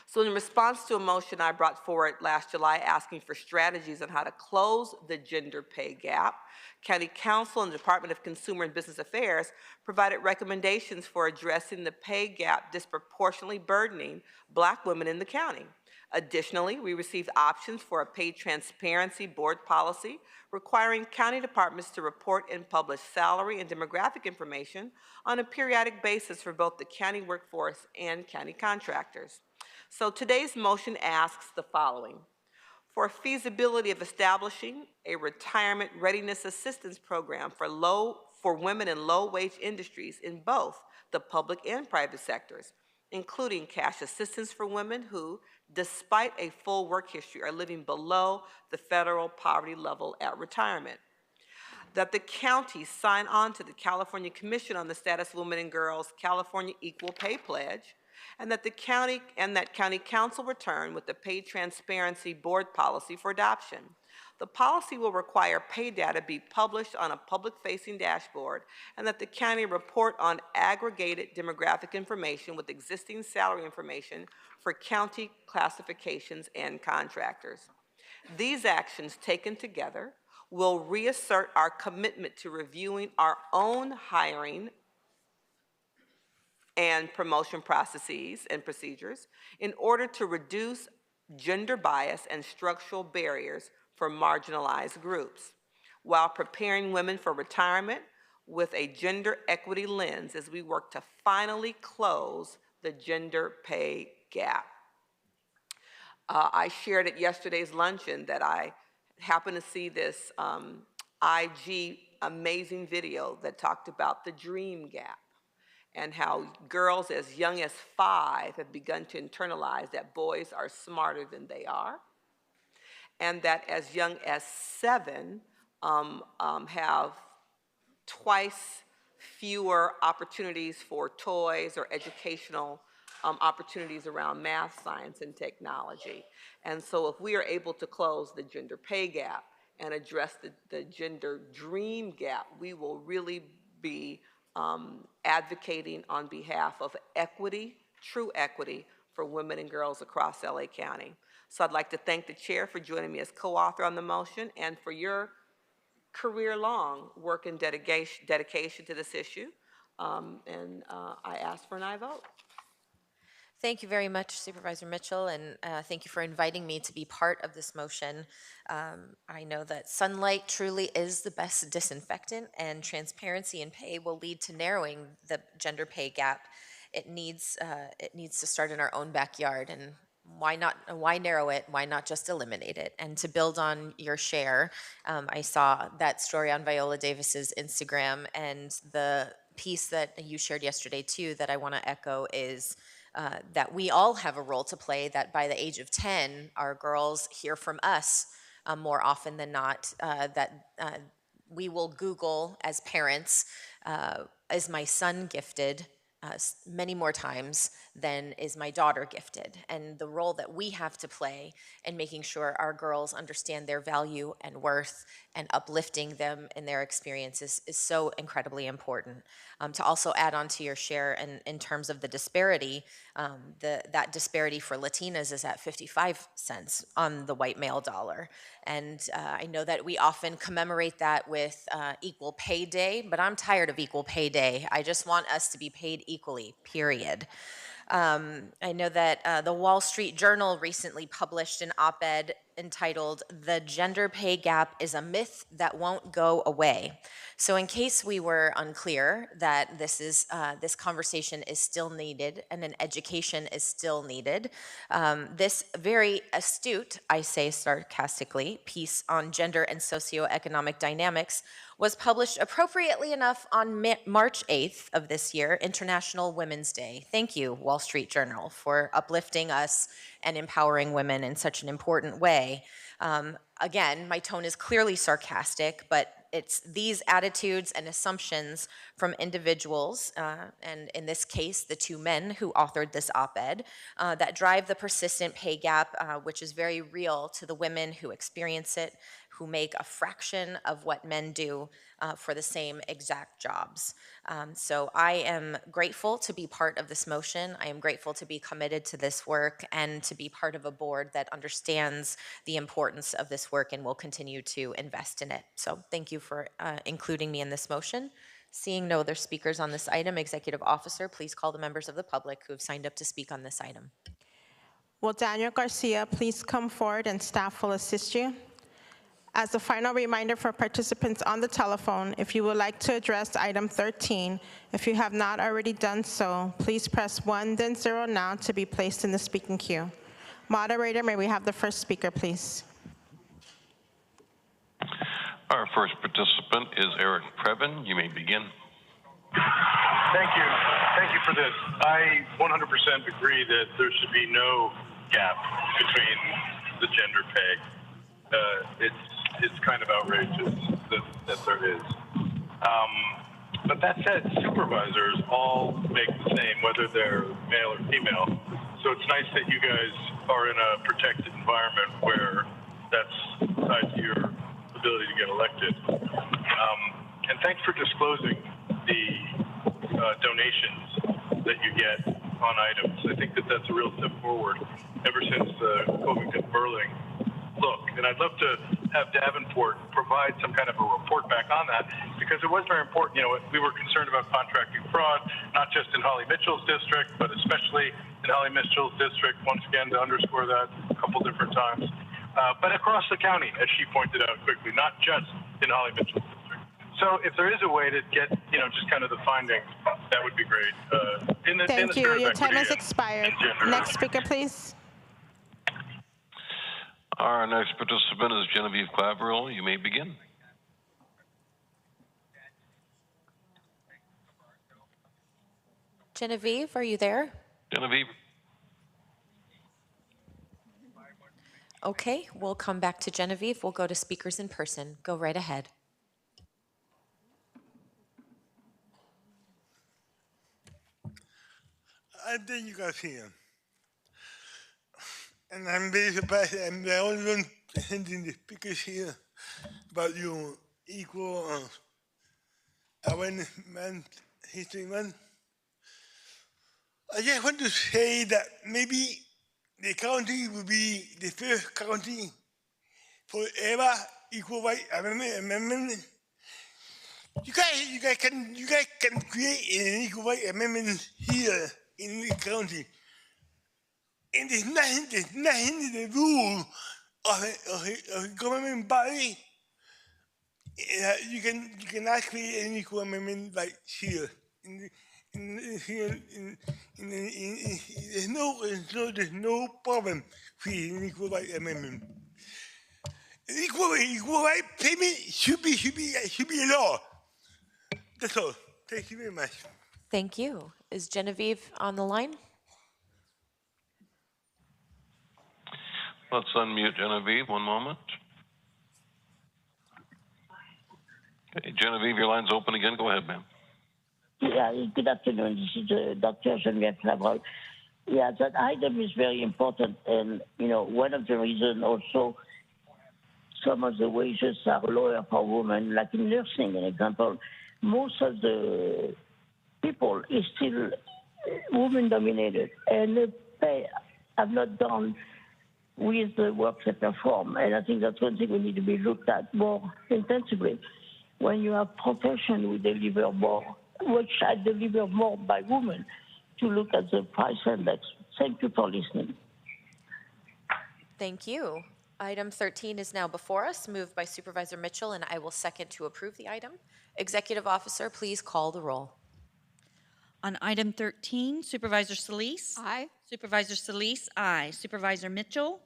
So in response to a motion I brought forward last July asking for strategies on how to close the gender pay gap, County Council and the Department of Consumer and Business Affairs provided recommendations for addressing the pay gap disproportionately burdening Black women in the county. Additionally, we received options for a pay transparency board policy requiring county departments to report and publish salary and demographic information on a periodic basis for both the county workforce and county contractors. So today's motion asks the following: for feasibility of establishing a retirement readiness assistance program for women in low-wage industries in both the public and private sectors, including cash assistance for women who, despite a full work history, are living below the federal poverty level at retirement. that the county sign on to the California Commission on the Status of Women and Girls California Equal Pay Pledge, and that county council return with the pay transparency board policy for adoption. The policy will require pay data be published on a public-facing dashboard, and that the county report on aggregated demographic information with existing salary information for county classifications and contractors. These actions taken together will reassert our commitment to reviewing our own hiring and promotion processes and procedures in order to reduce gender bias and structural barriers for marginalized groups, while preparing women for retirement with a gender equity lens as we work to finally close the gender pay gap. I shared at yesterday's luncheon that I happened to see this IG amazing video that talked about the dream gap and how girls as young as 5 have begun to internalize that boys are smarter than they are, and that as young as 7 have twice fewer opportunities for toys or educational opportunities around math, science, and technology. And so if we are able to close the gender pay gap and address the gender dream gap, we will really be advocating on behalf of equity, true equity, for women and girls across LA County. So I'd like to thank the chair for joining me as co-author on the motion and for your career-long work and dedication to this issue. I ask for an aye vote. Thank you very much, Supervisor Mitchell, and thank you for inviting me to be part of this motion. I know that sunlight truly is the best disinfectant, and transparency in pay will lead to narrowing the gender pay gap. It needs to start in our own backyard, and why narrow it? Why not just eliminate it? And to build on your share, I saw that story on Viola Davis's Instagram, and the piece that you shared yesterday too that I want to echo is that we all have a role to play, that by the age of 10, our girls hear from us more often than not, that we will Google as parents, is my son gifted? Many more times than is my daughter gifted, and the role that we have to play in making sure our girls understand their value and worth and uplifting them in their experiences is so incredibly important. To also add on to your share in terms of the disparity, that disparity for Latinas is at 55 cents on the white male dollar. And I know that we often commemorate that with Equal Pay Day, but I'm tired of Equal Pay Day. I just want us to be paid equally, period. I know that the Wall Street Journal recently published an op-ed entitled "The Gender Pay Gap is a Myth That Won't Go Away." So in case we were unclear that this conversation is still needed and an education is still needed, this very astute, I say sarcastically, piece on gender and socioeconomic dynamics was published appropriately enough on March 8th of this year, International Women's Day. Thank you, Wall Street Journal, for uplifting us and empowering women in such an important way. Again, my tone is clearly sarcastic, but it's these attitudes and assumptions from individuals, and in this case, the 2 men who authored this op-ed, that drive the persistent pay gap, which is very real to the women who experience it, who make a fraction of what men do for the same exact jobs. So I am grateful to be part of this motion. I am grateful to be committed to this work and to be part of a board that understands the importance of this work and will continue to invest in it. So thank you for including me in this motion. Seeing no other speakers on this item, Executive Officer, please call the members of the public who have signed up to speak on this item. Will Daniel Garcia please come forward and staff will assist you? As a final reminder for participants on the telephone, if you would like to address item 13, if you have not already done so, please press 1 then 0 now to be placed in the speaking queue. Moderator, may we have the first speaker, please? Our first participant is Eric Previn. You may begin. Thank you. Thank you for this. I 100% agree that there should be no gap between the gender pay. It's kind of outrageous. that there is. But that said, supervisors all make the same, whether they're male or female. So it's nice that you guys are in a protected environment where that's tied to your ability to get elected. And thanks for disclosing the donations that you get on items. I think that that's a real step forward ever since the Covington Burling look. And I'd love to have Davenport provide some kind of a report back on that, because it was very important. You know, we were concerned about contracting fraud, not just in Holly Mitchell's district, but especially in Holly Mitchell's district, once again, to underscore that a couple different times. But across the county, as she pointed out quickly, not just in Holly Mitchell's district. So if there is a way to get, you know, just kind of the findings, that would be great. Thank you. Your time has expired. Next speaker, please. Our next participant is Genevieve Claverell. You may begin. Genevieve, are you there? Genevieve. Okay, we'll come back to Genevieve. We'll go to speakers in person. Go right ahead. I think you guys here. And I'm very surprised I'm the only one presenting the speakers here about your equal awareness month, history month. I just want to say that maybe the county will be the first county forever equal right amendment. You guys can create an equal right amendment here in the county. And there's nothing in the rule of a government body. You can actually an equal amendment like here. There's no problem with an equal right amendment. An equal right payment should be a law. That's all. Thank you very much. Thank you. Is Genevieve on the line? Let's unmute Genevieve. One moment. Okay, Genevieve, your line's open again. Go ahead, ma'am. Yeah, good afternoon. This is Dr. Genevieve Claverell. Yeah, that item is very important. And, you know, one of the reasons also some of the wages are lower for women, like in nursing, an example. Most of the people is still women-dominated, and the pay have not done with the work they perform. And I think that's one thing we need to be looked at more intensively. When you have profession who deliver more, which I deliver more by women, to look at the price index. Thank you for listening. Thank you. Item 13 is now before us, moved by Supervisor Mitchell, and I will second to approve the item. Executive Officer, please call the roll. On item 13, Supervisor Solis? Aye. Supervisor Solis, aye. Supervisor Mitchell?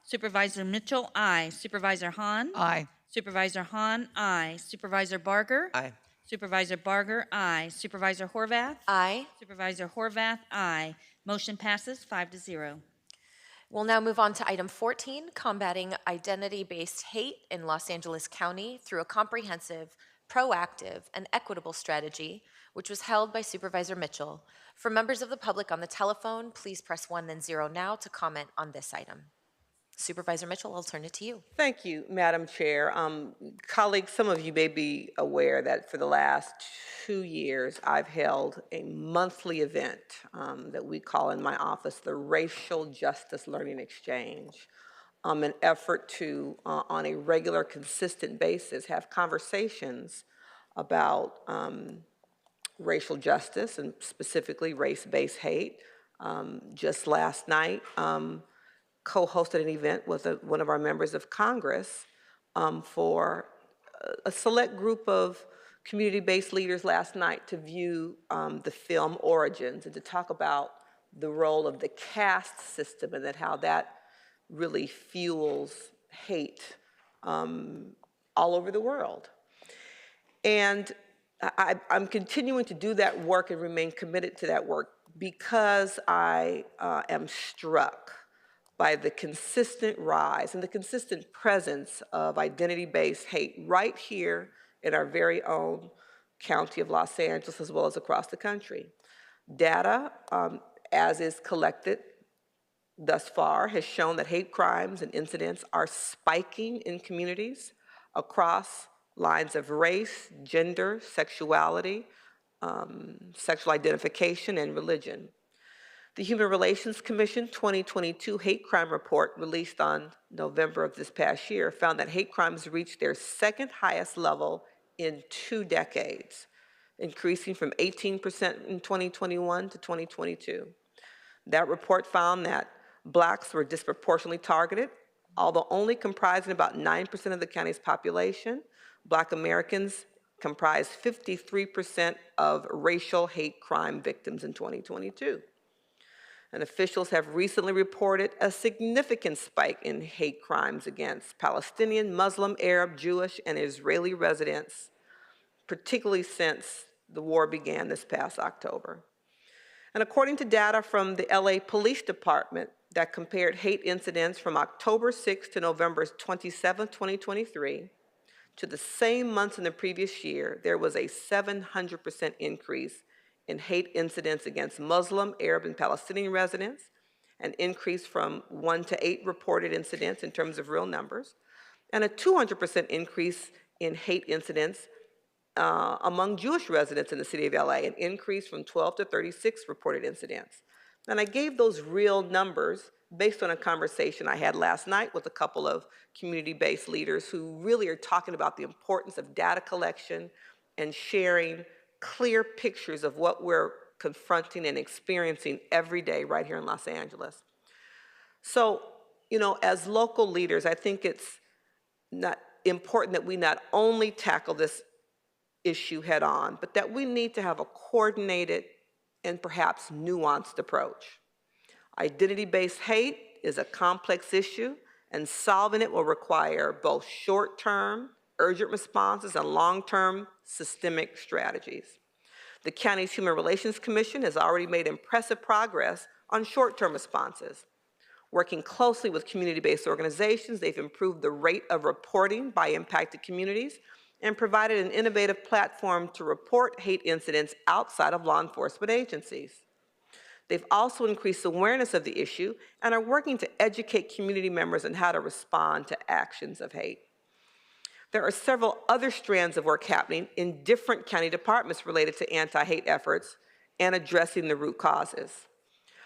Supervisor Mitchell, aye. Supervisor Hahn? Aye. Supervisor Hahn, aye. Supervisor Barger? Aye. Supervisor Barger, aye. Supervisor Horvath? Aye. Supervisor Horvath, aye. Motion passes 5-0. We'll now move on to item 14, combating identity-based hate in Los Angeles County through a comprehensive, proactive, and equitable strategy, which was held by Supervisor Mitchell. For members of the public on the telephone, please press 1 then 0 now to comment on this item. Supervisor Mitchell, I'll turn it to you. Thank you, Madam Chair. Colleagues, some of you may be aware that for the last 2 years, I've held a monthly event that we call in my office the Racial Justice Learning Exchange, an effort to, on a regular, consistent basis, have conversations about racial justice and specifically race-based hate. Just last night, co-hosted an event with one of our members of Congress for a select group of community-based leaders last night to view the film Origins and to talk about the role of the caste system and how that really fuels hate all over the world. And I'm continuing to do that work and remain committed to that work because I am struck by the consistent rise and the consistent presence of identity-based hate right here in our very own county of Los Angeles, as well as across the country. Data, as is collected thus far, has shown that hate crimes and incidents are spiking in communities across lines of race, gender, sexuality, sexual identification, and religion. The Human Relations Commission 2022 Hate Crime Report, released on November of this past year, found that hate crimes reached their second highest level in 2 decades, increasing from 18% in 2021 to 2022. That report found that Blacks were disproportionately targeted, although only comprising about 9% of the county's population. Black Americans comprised 53% of racial hate crime victims in 2022. And officials have recently reported a significant spike in hate crimes against Palestinian, Muslim, Arab, Jewish, and Israeli residents, particularly since the war began this past October. And according to data from the LA Police Department that compared hate incidents from October 6 to November 27, 2023, to the same months in the previous year, there was a 700% increase in hate incidents against Muslim, Arab, and Palestinian residents, an increase from 1 to 8 reported incidents in terms of real numbers, and a 200% increase in hate incidents among Jewish residents in the city of LA, an increase from 12 to 36 reported incidents. And I gave those real numbers based on a conversation I had last night with a couple of community-based leaders who really are talking about the importance of data collection and sharing clear pictures of what we're confronting and experiencing every day right here in Los Angeles. So, you know, as local leaders, I think it's not important that we not only tackle this issue head on, but that we need to have a coordinated and perhaps nuanced approach. Identity-based hate is a complex issue, and solving it will require both short-term, urgent responses and long-term systemic strategies. The county's Human Relations Commission has already made impressive progress on short-term responses. Working closely with community-based organizations, they've improved the rate of reporting by impacted communities and provided an innovative platform to report hate incidents outside of law enforcement agencies. They've also increased awareness of the issue and are working to educate community members on how to respond to actions of hate. There are several other strands of work happening in different county departments related to anti-hate efforts and addressing the root causes.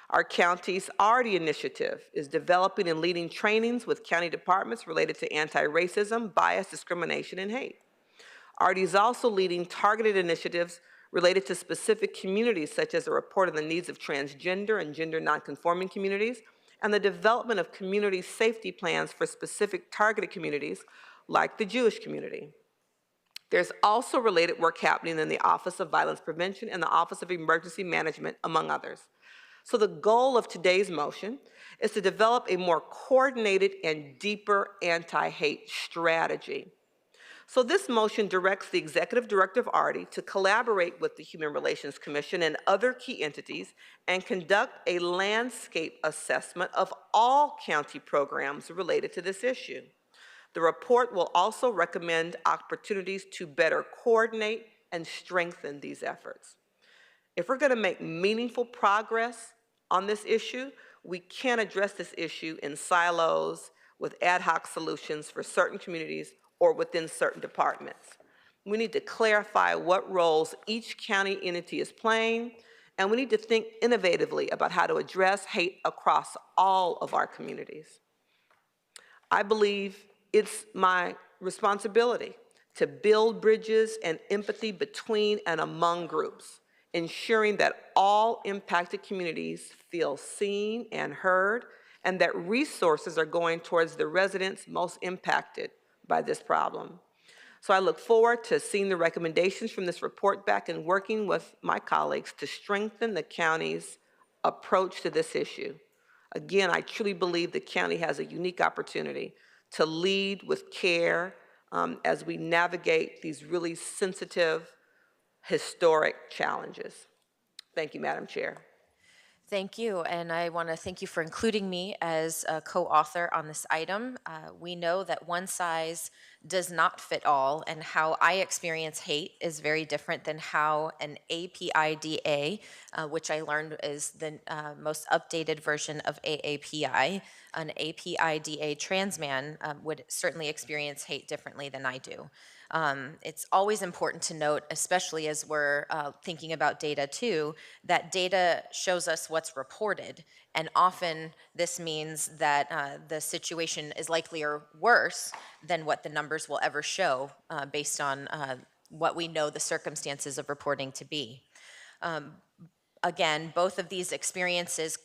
Our county's ARDI initiative is developing and leading trainings with county departments related to anti-racism, bias, discrimination, and hate. ARDI is also leading targeted initiatives related to specific communities, such as a report on the needs of transgender and gender nonconforming communities, and the development of community safety plans for specific targeted communities, like the Jewish community. There's also related work happening in the Office of Violence Prevention and the Office of Emergency Management, among others. So the goal of today's motion is to develop a more coordinated and deeper anti-hate strategy. So this motion directs the Executive Director of ARDI to collaborate with the Human Relations Commission and other key entities and conduct a landscape assessment of all county programs related to this issue. The report will also recommend opportunities to better coordinate and strengthen these efforts. If we're going to make meaningful progress on this issue, we can't address this issue in silos with ad hoc solutions for certain communities or within certain departments. We need to clarify what roles each county entity is playing, and we need to think innovatively about how to address hate across all of our communities. I believe it's my responsibility to build bridges and empathy between and among groups, ensuring that all impacted communities feel seen and heard, and that resources are going towards the residents most impacted by this problem. So I look forward to seeing the recommendations from this report back and working with my colleagues to strengthen the county's approach to this issue. Again, I truly believe the county has a unique opportunity to lead with care as we navigate these really sensitive, historic challenges. Thank you, Madam Chair. Thank you, and I want to thank you for including me as a co-author on this item. We know that one size does not fit all, and how I experience hate is very different than how an APIDA, which I learned is the most updated version of AAPI, an APIDA trans man would certainly experience hate differently than I do. It's always important to note, especially as we're thinking about data too, that data shows us what's reported. And often this means that the situation is likely or worse than what the numbers will ever show based on what we know the circumstances of reporting to be. Again, both of these experiences,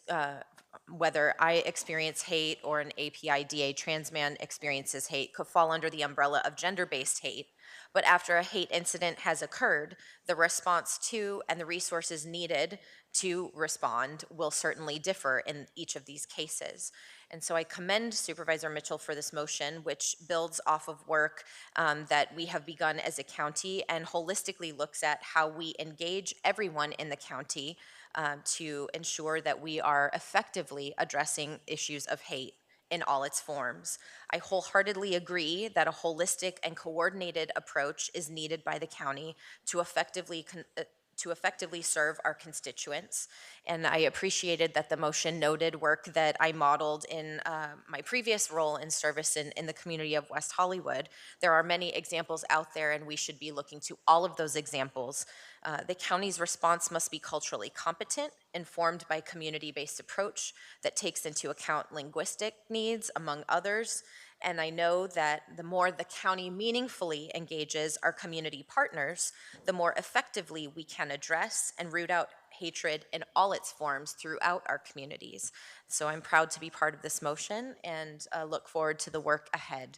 whether I experience hate or an APIDA trans man experiences hate, could fall under the umbrella of gender-based hate. But after a hate incident has occurred, the response to and the resources needed to respond will certainly differ in each of these cases. And so I commend Supervisor Mitchell for this motion, which builds off of work that we have begun as a county and holistically looks at how we engage everyone in the county to ensure that we are effectively addressing issues of hate in all its forms. I wholeheartedly agree that a holistic and coordinated approach is needed by the county to effectively serve our constituents. And I appreciated that the motion noted work that I modeled in my previous role in service in the community of West Hollywood. There are many examples out there, and we should be looking to all of those examples. The county's response must be culturally competent, informed by community-based approach that takes into account linguistic needs, among others. And I know that the more the county meaningfully engages our community partners, the more effectively we can address and root out hatred in all its forms throughout our communities. So I'm proud to be part of this motion and look forward to the work ahead.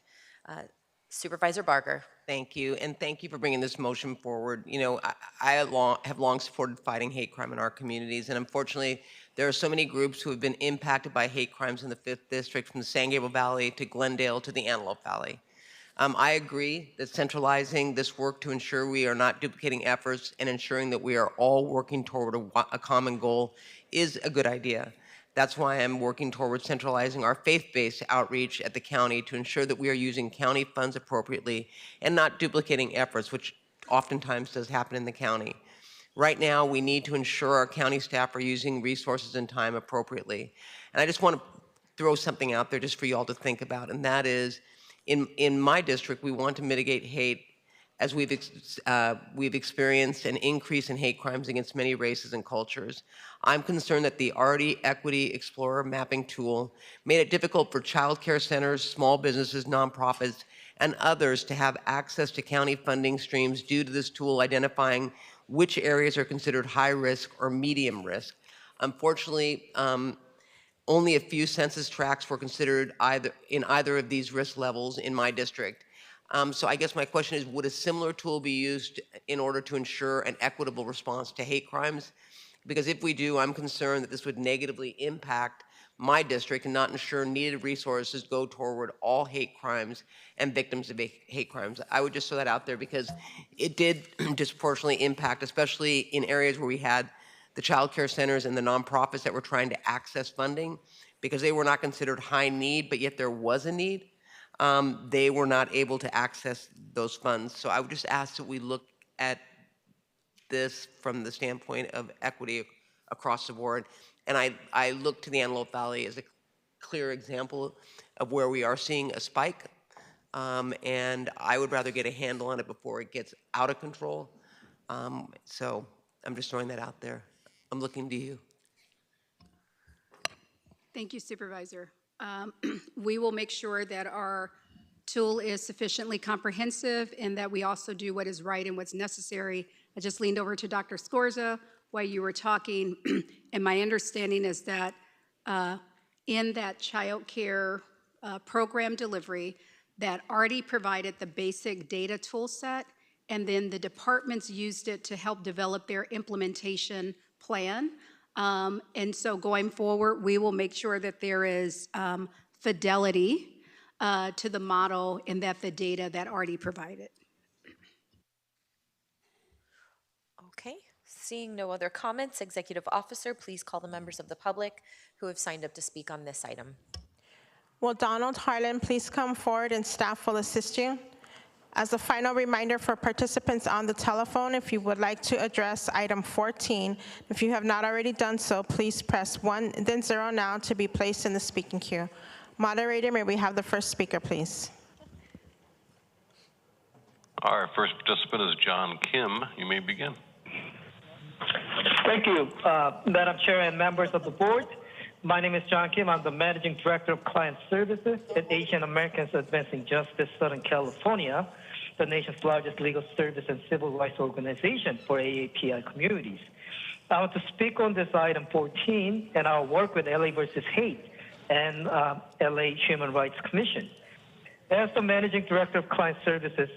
Supervisor Barger. Thank you, and thank you for bringing this motion forward. You know, I have long supported fighting hate crime in our communities, and unfortunately, there are so many groups who have been impacted by hate crimes in the 5th District, from the San Gabriel Valley to Glendale to the Antelope Valley. I agree that centralizing this work to ensure we are not duplicating efforts and ensuring that we are all working toward a common goal is a good idea. That's why I'm working towards centralizing our faith-based outreach at the county to ensure that we are using county funds appropriately and not duplicating efforts, which oftentimes does happen in the county. Right now, we need to ensure our county staff are using resources and time appropriately. And I just want to throw something out there just for you all to think about, and that is, in my district, we want to mitigate hate as we've experienced an increase in hate crimes against many races and cultures. I'm concerned that the RD Equity Explorer mapping tool made it difficult for child care centers, small businesses, nonprofits, and others to have access to county funding streams due to this tool identifying which areas are considered high risk or medium risk. Unfortunately, only a few census tracts were considered in either of these risk levels in my district. So I guess my question is, would a similar tool be used in order to ensure an equitable response to hate crimes? Because if we do, I'm concerned that this would negatively impact my district and not ensure needed resources go toward all hate crimes and victims of hate crimes. I would just throw that out there because it did disproportionately impact, especially in areas where we had the child care centers and the nonprofits that were trying to access funding because they were not considered high need, but yet there was a need. They were not able to access those funds. So I would just ask that we look at this from the standpoint of equity across the board. And I look to the Antelope Valley as a clear example of where we are seeing a spike. And I would rather get a handle on it before it gets out of control. So I'm just throwing that out there. I'm looking to you. Thank you, Supervisor. We will make sure that our tool is sufficiently comprehensive and that we also do what is right and what's necessary. I just leaned over to Dr. Scorza while you were talking, and my understanding is that in that child care program delivery, that already provided the basic data tool set, and then the departments used it to help develop their implementation plan. And so going forward, we will make sure that there is fidelity to the model and that the data that already provided. Okay, Seeing no other comments, Executive Officer, please call the members of the public who have signed up to speak on this item. Will Donald Harlan please come forward and staff will assist you? As a final reminder for participants on the telephone, if you would like to address item 14, if you have not already done so, please press 1 then 0 now to be placed in the speaking queue. Moderator, may we have the first speaker, please? Our first participant is John Kim. You may begin. Thank you, Madam Chair and members of the board. My name is John Kim. I'm the Managing Director of Client Services at Asian Americans Advancing Justice Southern California, the nation's largest legal service and civil rights organization for AAPI communities. I want to speak on this item 14 and our work with LA versus Hate and LA Human Rights Commission. As the Managing Director of Client Services,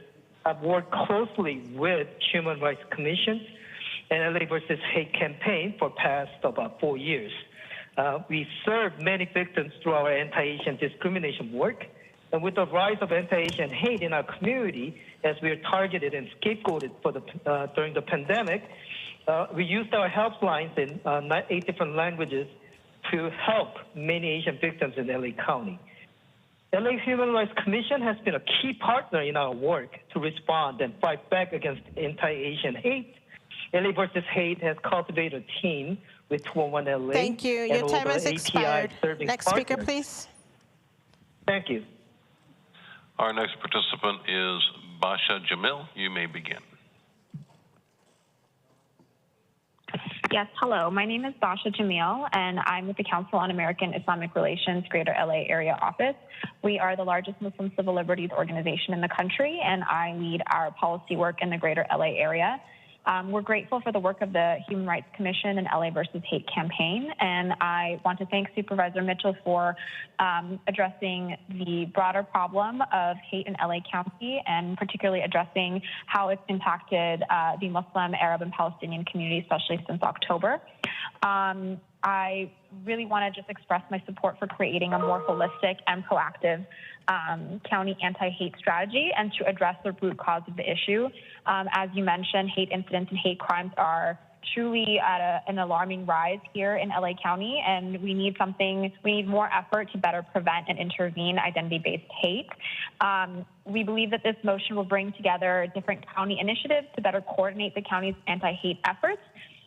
I've worked closely with Human Rights Commission and LA versus Hate campaign for past about 4 years. We served many victims through our anti-Asian discrimination work, and with the rise of anti-Asian hate in our community, as we are targeted and scapegoated for during the pandemic, we used our helplines in 8 different languages to help many Asian victims in LA County. LA Human Rights Commission has been a key partner in our work to respond and fight back against anti-Asian hate. LA versus Hate has cultivated a team with 211 LA. Thank you. Your time has expired. Next speaker, please. Thank you. Our next participant is Basha Jamil. You may begin. Yes, hello. My name is Basha Jamil, and I'm with the Council on American Islamic Relations Greater LA Area Office. We are the largest Muslim civil liberties organization in the country, and I lead our policy work in the Greater LA area. We're grateful for the work of the Human Rights Commission and LA versus Hate campaign, and I want to thank Supervisor Mitchell for addressing the broader problem of hate in LA County, and particularly addressing how it's impacted the Muslim, Arab, and Palestinian community, especially since October. I really want to just express my support for creating a more holistic and proactive county anti-hate strategy and to address the root cause of the issue. As you mentioned, hate incidents and hate crimes are truly at an alarming rise here in LA County, and we need more effort to better prevent and intervene identity-based hate. We believe that this motion will bring together different county initiatives to better coordinate the county's anti-hate efforts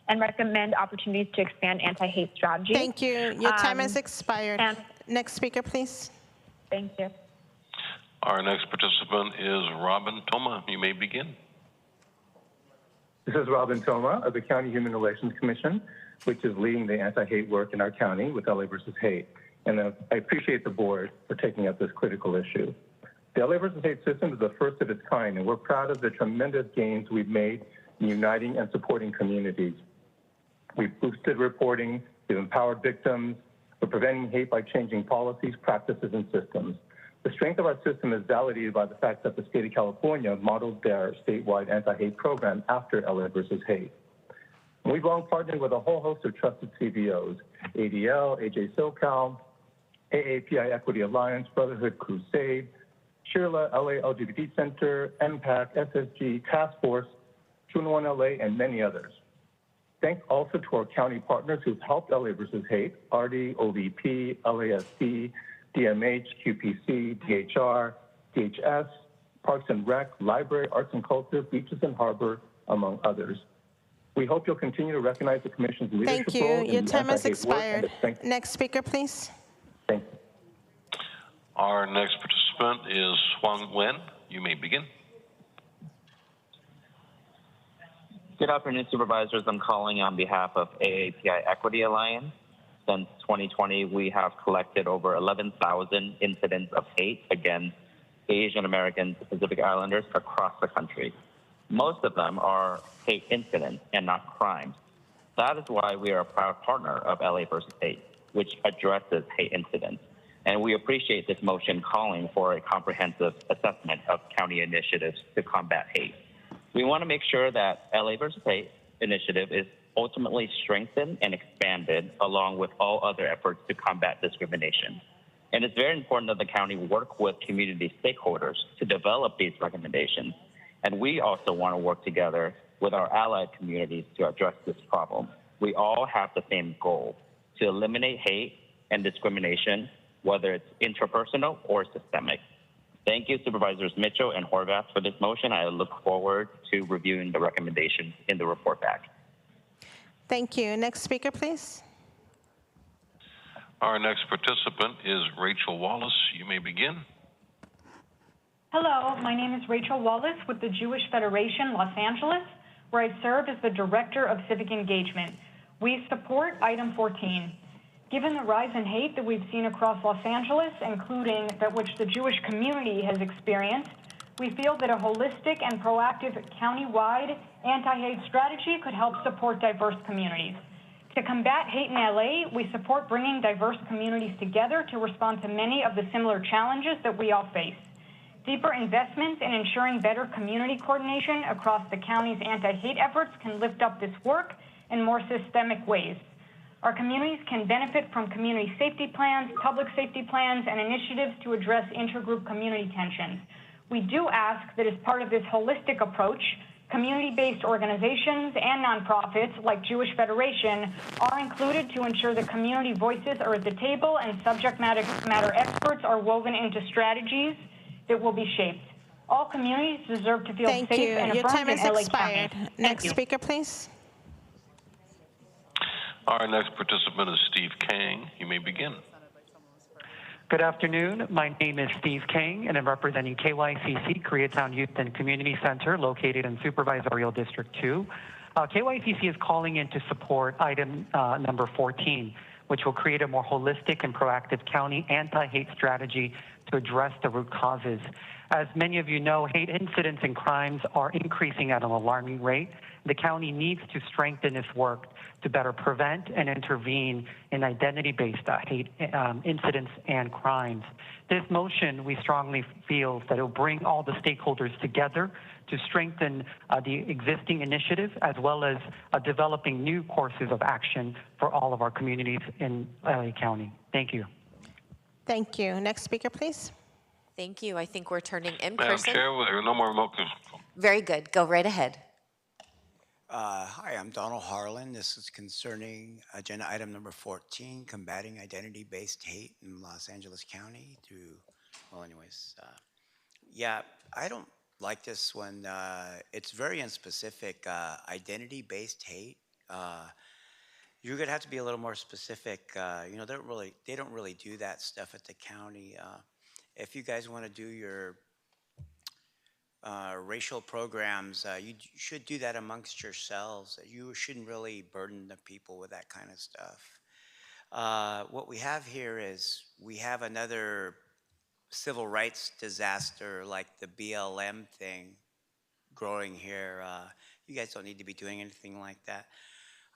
and recommend opportunities to expand anti-hate strategies. Thank you. Your time has expired. Next speaker, please. Thank you. Our next participant is Robin Toma. You may begin. This is Robin Toma of the County Human Relations Commission, which is leading the anti-hate work in our county with LA versus Hate. And I appreciate the board for taking up this critical issue. The LA versus Hate system is the first of its kind, and we're proud of the tremendous gains we've made in uniting and supporting communities. We've boosted reporting, we've empowered victims, we're preventing hate by changing policies, practices, and systems. The strength of our system is validated by the fact that the state of California modeled their statewide anti-hate program after LA versus Hate. And we've long partnered with a whole host of trusted CBOs, ADL, AJ SoCal, AAPI Equity Alliance, Brotherhood Crusade, Shirla, LA LGBT Center, MPAC, SSG, Task Force, 211 LA, and many others. Thanks also to our county partners who've helped LA versus Hate, RD, OVP, LASD, DMH, QPC, DHR, DHS, Parks and Rec, Library, Arts and Culture, Beaches and Harbor, among others. We hope you'll continue to recognize the Commission's leadership Thank you. role in Your the time has anti-hate work and expired. Next speaker, please. Thank you. Our next participant is Swang Wen. You may begin. Good afternoon, Supervisors. I'm calling on behalf of AAPI Equity Alliance. Since 2020, we have collected over 11,000 incidents of hate against Asian Americans, Pacific Islanders across the country. Most of them are hate incidents and not crimes. That is why we are a proud partner of LA versus Hate, which addresses hate incidents. And we appreciate this motion calling for a comprehensive assessment of county initiatives to combat hate. We want to make sure that LA versus Hate initiative is ultimately strengthened and expanded along with all other efforts to combat discrimination. And it's very important that the county work with community stakeholders to develop these recommendations. And we also want to work together with our allied communities to address this problem. We all have the same goal, to eliminate hate and discrimination, whether it's interpersonal or systemic. Thank you, Supervisors Mitchell and Horvath, for this motion. I look forward to reviewing the recommendations in the report back. Thank you. Next speaker, please. Our next participant is Rachel Wallace. You may begin. Hello, my name is Rachel Wallace with the Jewish Federation Los Angeles, where I serve as the Director of Civic Engagement. We support item 14. Given the rise in hate that we've seen across Los Angeles, including that which the Jewish community has experienced, we feel that a holistic and proactive county-wide anti-hate strategy could help support diverse communities. To combat hate in LA, we support bringing diverse communities together to respond to many of the similar challenges that we all face. Deeper investments in ensuring better community coordination across the county's anti-hate efforts can lift up this work in more systemic ways. Our communities can benefit from community safety plans, public safety plans, and initiatives to address intergroup community tensions. We do ask that as part of this holistic approach, community-based organizations and nonprofits like Jewish Federation are included to ensure that community voices are at the table and subject matter experts are woven into strategies that will be shaped. All communities deserve to feel safe and Your time affirmed in has LA expired. County. Next speaker, please. Our next participant is Steve Kang. You may begin. Good afternoon. My name is Steve King, and I'm representing KYCC, Koreatown Youth and Community Center, located in Supervisorial District 2. KYCC is calling in to support item number 14, which will create a more holistic and proactive county anti-hate strategy to address the root causes. As many of you know, hate incidents and crimes are increasing at an alarming rate. The county needs to strengthen its work to better prevent and intervene in identity-based hate incidents and crimes. This motion, we strongly feel that it will bring all the stakeholders together to strengthen the existing initiative, as well as developing new courses of action for all of our communities in LA County. Thank you. Thank you. Next speaker, please. Thank you. I think we're turning in Madam person. Chair, there are no more remote control. Very good. Go right ahead. Hi, I'm Donald Harlan. This is concerning agenda item number 14, combating identity-based hate in Los Angeles County through, well, anyways, yeah, I don't like this one. It's very unspecific. Identity-based hate. You're gonna have to be a little more specific. You know, they don't really do that stuff at the county. If you guys want to do your racial programs, you should do that amongst yourselves. You shouldn't really burden the people with that kind of stuff. What we have here is we have another civil rights disaster like the BLM thing growing here. You guys don't need to be doing anything like that.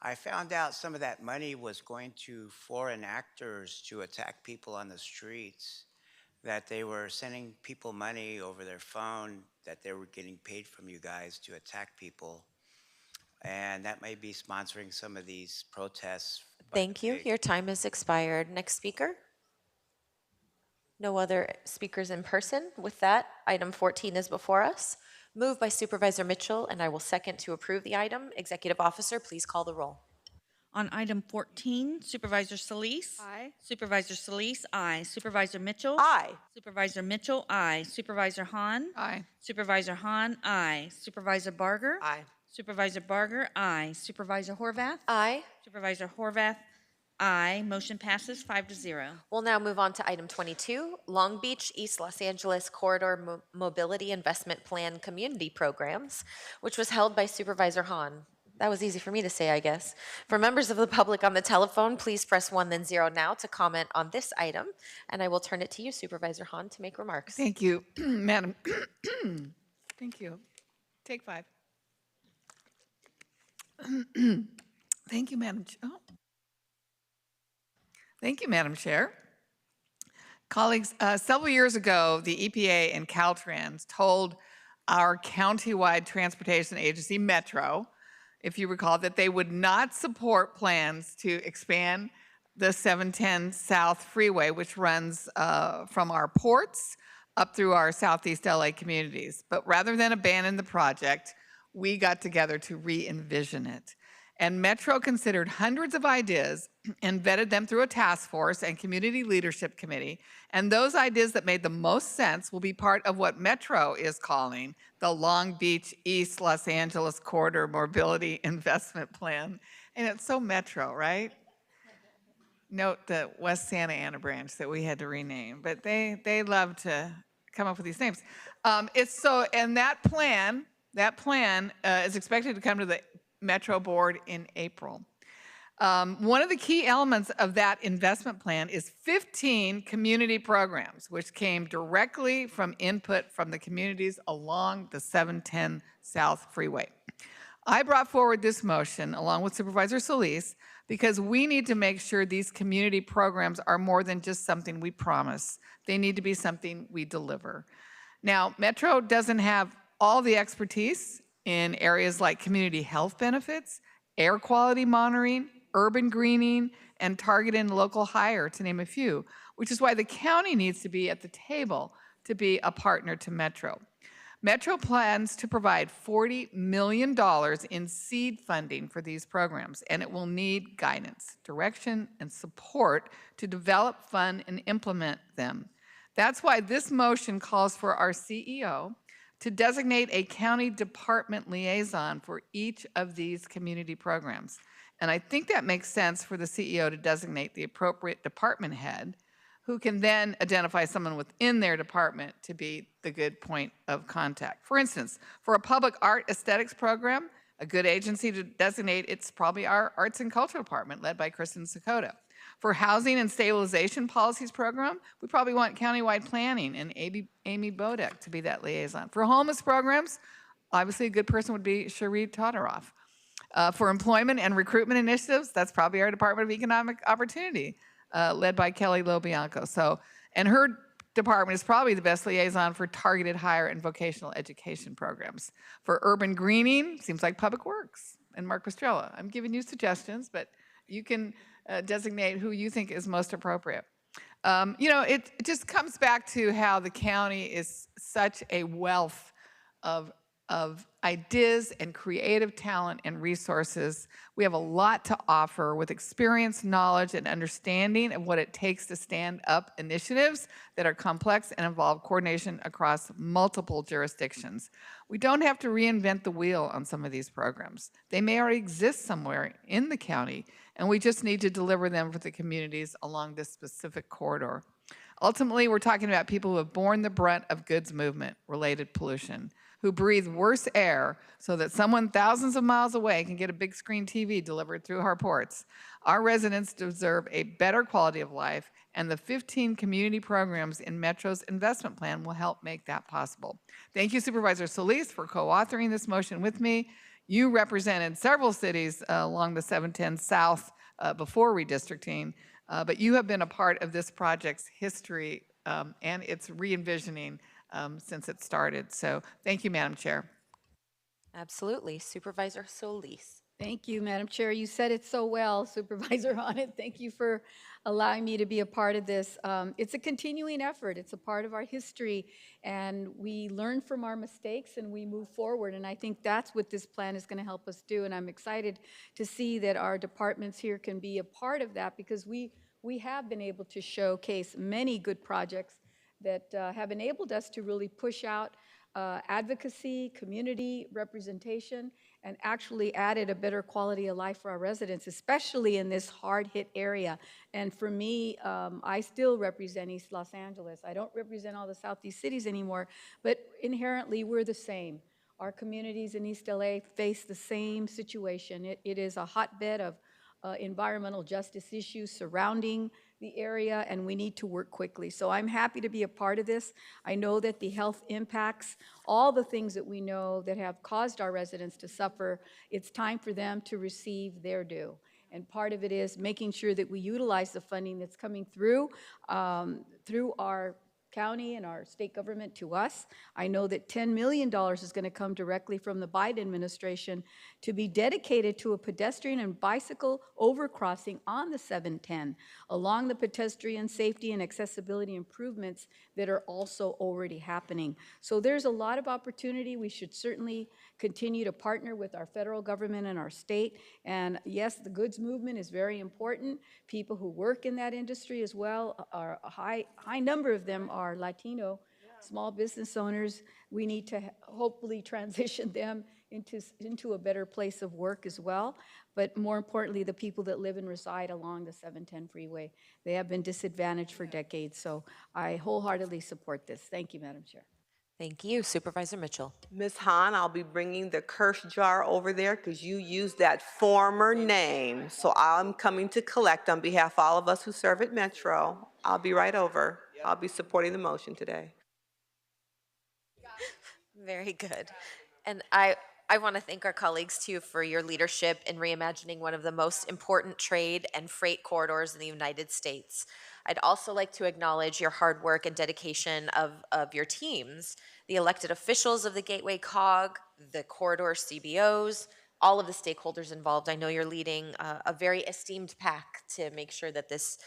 I found out some of that money was going to foreign actors to attack people on the streets, that they were sending people money over their phone, that they were getting paid from you guys to attack people. And that may be sponsoring some of these protests. Thank you. Your time has expired. Next speaker. No other speakers in person. With that, item 14 is before us. Moved by Supervisor Mitchell, and I will second to approve the item. Executive Officer, please call the roll. On item 14, Supervisor Solis? Aye. Supervisor Solis, aye. Supervisor Mitchell? Aye. Supervisor Mitchell, aye. Supervisor Hahn? Aye. Supervisor Hahn, aye. Supervisor Barger? Aye. Supervisor Barger, aye. Supervisor Horvath? Aye. Supervisor Horvath, aye. Motion passes 5-0. We'll now move on to item 22, Long Beach East Los Angeles Corridor Mobility Investment Plan Community Programs, which was held by Supervisor Hahn. That was easy for me to say, I guess. For members of the public on the telephone, please press 1 then 0 now to comment on this item, and I will turn it to you, Supervisor Hahn, to make remarks. Thank you, Madam. Thank you. Take 5. Thank you, Madam Chair. Oh. Thank you, Madam Chair. Colleagues, several years ago, the EPA and Caltrans told our countywide transportation agency, Metro, if you recall, that they would not support plans to expand the 710 South Freeway, which runs from our ports up through our Southeast LA communities. But rather than abandon the project, we got together to re-envision it. And Metro considered hundreds of ideas and vetted them through a task force and community leadership committee. And those ideas that made the most sense will be part of what Metro is calling the Long Beach East Los Angeles Corridor Mobility Investment Plan. And it's so Metro, right? Note the West Santa Ana branch that we had to rename, but they love to come up with these names. And that plan is expected to come to the Metro Board in April. One of the key elements of that investment plan is 15 community programs, which came directly from input from the communities along the 710 South Freeway. I brought forward this motion along with Supervisor Solis because we need to make sure these community programs are more than just something we promise. They need to be something we deliver. Now, Metro doesn't have all the expertise in areas like community health benefits, air quality monitoring, urban greening, and targeted and local hire, to name a few, which is why the county needs to be at the table to be a partner to Metro. Metro plans to provide $40 million in seed funding for these programs, and it will need guidance, direction, and support to develop, fund, and implement them. That's why this motion calls for our CEO to designate a county department liaison for each of these community programs. And I think that makes sense for the CEO to designate the appropriate department head, who can then identify someone within their department to be the good point of contact. For instance, for a public art aesthetics program, a good agency to designate, it's probably our Arts and Culture Department, led by Kristen Sakota. For housing and stabilization policies program, we probably want countywide planning and Amy Bodek to be that liaison. For homeless programs, obviously a good person would be Cherie Todoroff. For employment and recruitment initiatives, that's probably our Department of Economic Opportunity, led by Kelly Lobianco. And her department is probably the best liaison for targeted higher and vocational education programs. For urban greening, seems like Public Works and Mark Pastrella. I'm giving you suggestions, but you can designate who you think is most appropriate. It just comes back to how the county is such a wealth of ideas and creative talent and resources. We have a lot to offer with experience, knowledge, and understanding of what it takes to stand up initiatives that are complex and involve coordination across multiple jurisdictions. We don't have to reinvent the wheel on some of these programs. They may already exist somewhere in the county, and we just need to deliver them for the communities along this specific corridor. Ultimately, we're talking about people who have borne the brunt of goods movement-related pollution, who breathe worse air so that someone thousands of miles away can get a big screen TV delivered through our ports. Our residents deserve a better quality of life, and the 15 community programs in Metro's investment plan will help make that possible. Thank you, Supervisor Solis, for co-authoring this motion with me. You represented several cities along the 710 South before redistricting, but you have been a part of this project's history and its re-envisioning since it started. So thank you, Madam Chair. Absolutely. Supervisor Solis. Thank you, Madam Chair. You said it so well, Supervisor Honnet. Thank you for allowing me to be a part of this. It's a continuing effort. It's a part of our history, and we learn from our mistakes and we move forward, and I think that's what this plan is going to help us do, and I'm excited to see that our departments here can be a part of that, because we have been able to showcase many good projects that have enabled us to really push out advocacy, community representation, and actually added a better quality of life for our residents, especially in this hard-hit area. And for me, I still represent East Los Angeles. I don't represent all the Southeast cities anymore, but inherently we're the same. Our communities in East LA face the same situation. It is a hotbed of environmental justice issues surrounding the area, and we need to work quickly. So I'm happy to be a part of this. I know that the health impacts, all the things that we know that have caused our residents to suffer, it's time for them to receive their due. And part of it is making sure that we utilize the funding that's coming through our county and our state government to us. I know that $10 million is going to come directly from the Biden administration to be dedicated to a pedestrian and bicycle overcrossing on the 710 along the pedestrian safety and accessibility improvements that are also already happening. So there's a lot of opportunity. We should certainly continue to partner with our federal government and our state. And yes, the goods movement is very important. People who work in that industry as well, are a high number of them are Latino small business owners. We need to hopefully transition them into a better place of work as well. But more importantly, the people that live and reside along the 710 freeway, they have been disadvantaged for decades. So I wholeheartedly support this. Thank you, Madam Chair. Thank you. Supervisor Mitchell. Ms. Hahn, I'll be bringing the curse jar over there because you used that former name. So I'm coming to collect on behalf of all of us who serve at Metro. I'll be right over. I'll be supporting the motion today. Very good. And I want to thank our colleagues too for your leadership in reimagining one of the most important trade and freight corridors in the United States. I'd also like to acknowledge your hard work and dedication of your teams, the elected officials of the Gateway COG, the corridor CBOs, all of the stakeholders involved. I know you're leading a very esteemed pack to make sure that this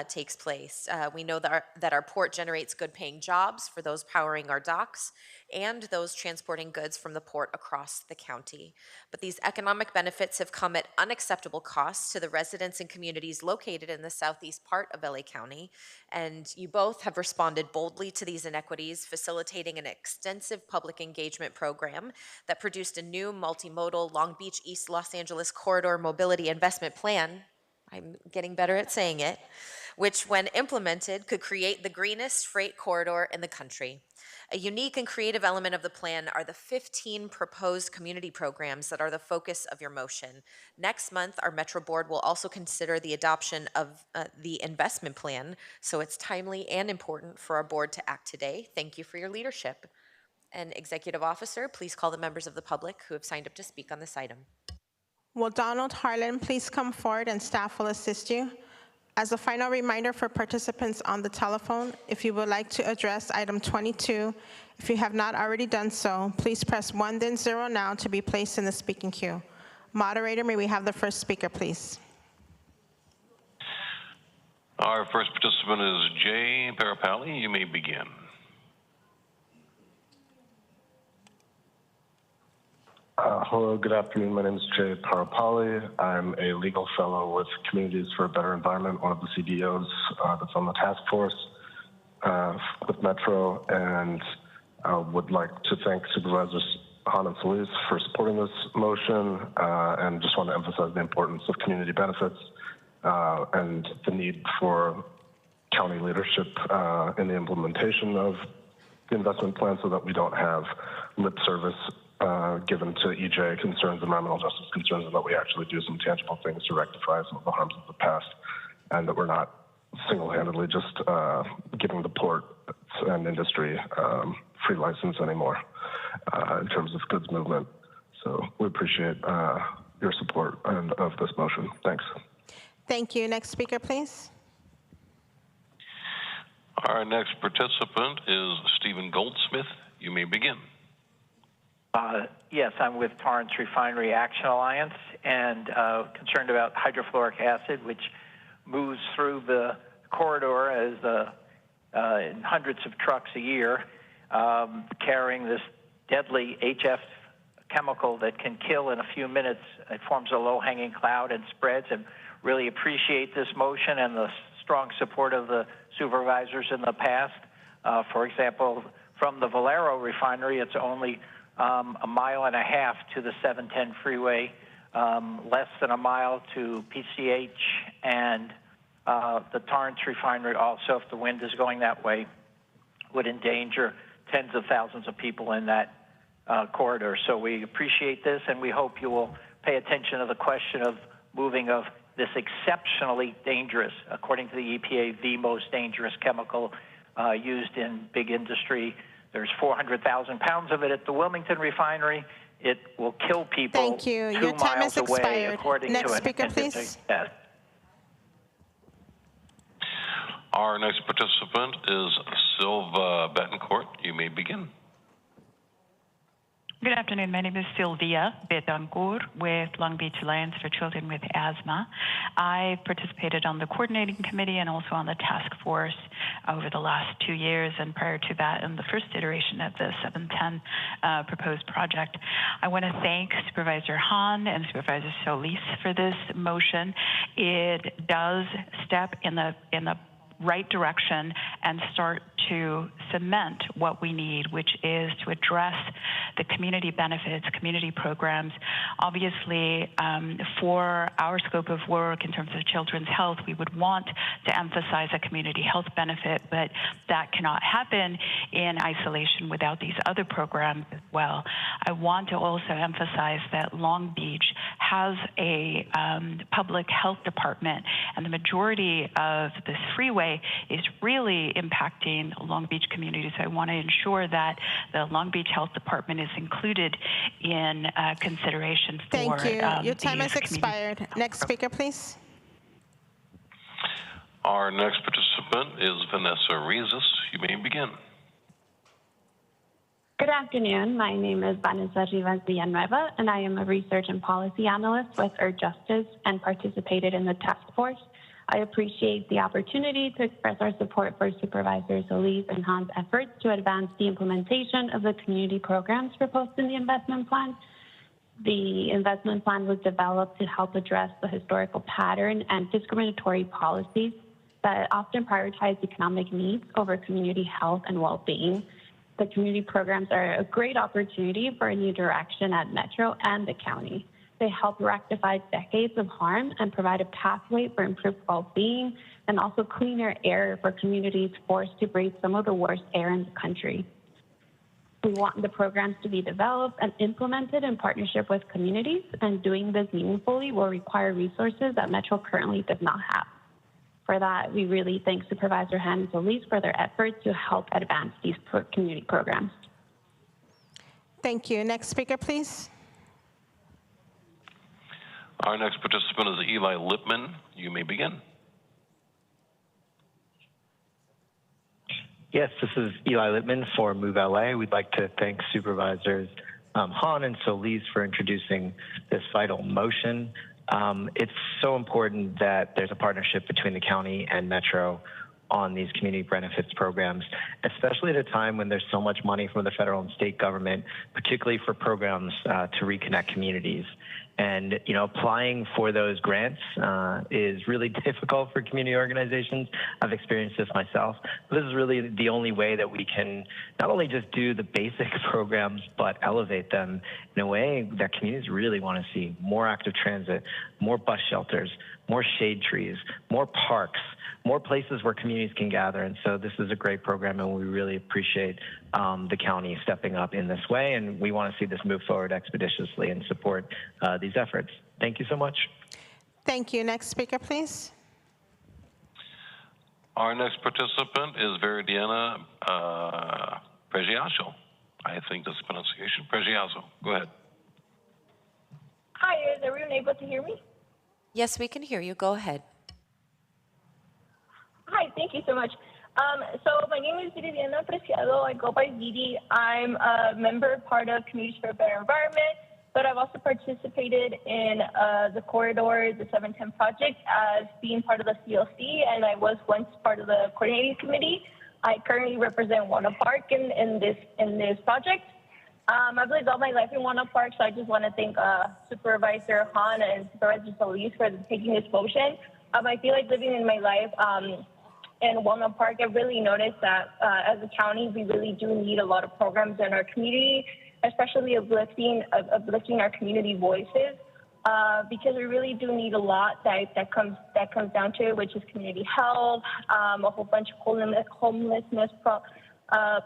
takes place. We know that our port generates good paying jobs for those powering our docks and those transporting goods from the port across the county. But these economic benefits have come at unacceptable costs to the residents and communities located in the southeast part of LA County. And you both have responded boldly to these inequities, facilitating an extensive public engagement program that produced a new multimodal Long Beach East Los Angeles Corridor Mobility Investment Plan. I'm getting better at saying it, which when implemented could create the greenest freight corridor in the country. A unique and creative element of the plan are the 15 proposed community programs that are the focus of your motion. Next month, our Metro Board will also consider the adoption of the investment plan, so it's timely and important for our board to act today. Thank you for your leadership. And Executive Officer, please call the members of the public who have signed up to speak on this item. Will Donald Harlan please come forward and staff will assist you? As a final reminder for participants on the telephone, if you would like to address item 22, if you have not already done so, please press 1 then 0 now to be placed in the speaking queue. Moderator, may we have the first speaker, please? Our first participant is Jay Parapali. You may begin. Hello, good afternoon. My name is Jay Parapali. I'm a legal fellow with Communities for a Better Environment, one of the CDOs that's on the task force with Metro, and I would like to thank Supervisors Hahn and Solis for supporting this motion, and just want to emphasize the importance of community benefits and the need for county leadership in the implementation of the investment plan so that we don't have lip service given to EJ concerns, environmental justice concerns, and that we actually do some tangible things to rectify some of the harms of the past, and that we're not single-handedly just giving the port and industry free license anymore in terms of goods movement. So we appreciate your support of this motion. Thanks. Thank you. Next speaker, please. Our next participant is Stephen Goldsmith. You may begin. Yes, I'm with Torrance Refinery Action Alliance and concerned about hydrofluoric acid, which moves through the corridor as in hundreds of trucks a year, carrying this deadly HF chemical that can kill in a few minutes. It forms a low-hanging cloud and spreads, and really appreciate this motion and the strong support of the supervisors in the past. For example, from the Valero refinery, it's only a mile and a half to the 710 freeway, less than a mile to PCH, and the Torrance refinery also, if the wind is going that way, would endanger tens of thousands of people in that corridor. So we appreciate this, and we hope you will pay attention to the question of moving of this exceptionally dangerous, according to the EPA, the most dangerous chemical used in big industry. There's 400,000 pounds of it at the Wilmington refinery. It will kill people. Thank you. Your time has expired. Next speaker, please. Our next participant is Silva Betancourt, you may begin. Good afternoon. My name is Sylvia Betancourt with Long Beach Alliance for Children with Asthma. I participated on the coordinating committee and also on the task force over the last 2 years, and prior to that in the first iteration of the 710 proposed project. I want to thank Supervisor Hahn and Supervisor Solis for this motion. It does step in the right direction and start to cement what we need, which is to address the community benefits, community programs. Obviously, for our scope of work in terms of children's health, we would want to emphasize a community health benefit, but that cannot happen in isolation without these other programs as well. I want to also emphasize that Long Beach has a public health department, and the majority of this freeway is really impacting Long Beach communities. I want to ensure that the Long Beach Health Department is included in consideration for Thank you. Your time has expired. Next speaker, please. Our next participant is Vanessa Rezis. You may begin. Good afternoon. My name is Vanessa Rivas Villanueva, and I am a research and policy analyst with Earth Justice and participated in the task force. I appreciate the opportunity to express our support for Supervisor Solis and Hahn's efforts to advance the implementation of the community programs proposed in the investment plan. The investment plan was developed to help address the historical pattern and discriminatory policies that often prioritize economic needs over community health and well-being. The community programs are a great opportunity for a new direction at Metro and the county. They help rectify decades of harm and provide a pathway for improved well-being and also cleaner air for communities forced to breathe some of the worst air in the country. We want the programs to be developed and implemented in partnership with communities, and doing this meaningfully will require resources that Metro currently does not have. For that, we really thank Supervisor Hahn and Solis for their efforts to help advance these community programs. Thank you. Next speaker, please. Our next participant is Eli Lipman. You may begin. Yes, this is Eli Lipman for Move LA. We'd like to thank Supervisors Hahn and Solis for introducing this vital motion. It's so important that there's a partnership between the county and Metro on these community benefits programs, especially at a time when there's so much money from the federal and state government, particularly for programs to reconnect communities. And, you know, applying for those grants is really difficult for community organizations. I've experienced this myself. This is really the only way that we can not only just do the basic programs, but elevate them in a way that communities really want to see: more active transit, more bus shelters, more shade trees, more parks, more places where communities can gather. And so this is a great program, and we really appreciate the county stepping up in this way, and we want to see this move forward expeditiously and support these efforts. Thank you so much. Thank you. Next speaker, please. Our next participant is Veridiana Pregiazo. I think that's the pronunciation. Pregiazo. Go ahead. Hi, is everyone able to hear me? Yes, we can hear you. Go ahead. Hi, thank you so much. So my name is Veridiana Preciado. I go by Vidi. I'm a member, part of Communities for a Better Environment, but I've also participated in the corridor, the 710 project, as being part of the CLC, and I was once part of the coordinating committee. I currently represent Wanna Park in this project. I've lived all my life in Wanna Park, so I just want to thank Supervisor Hahn and Supervisor Solis for taking this motion. I feel like living in my life in Walnut Park, I really noticed that as a county, we really do need a lot of programs in our community, especially uplifting our community voices, because we really do need a lot that comes down to it, which is community health, a whole bunch of homelessness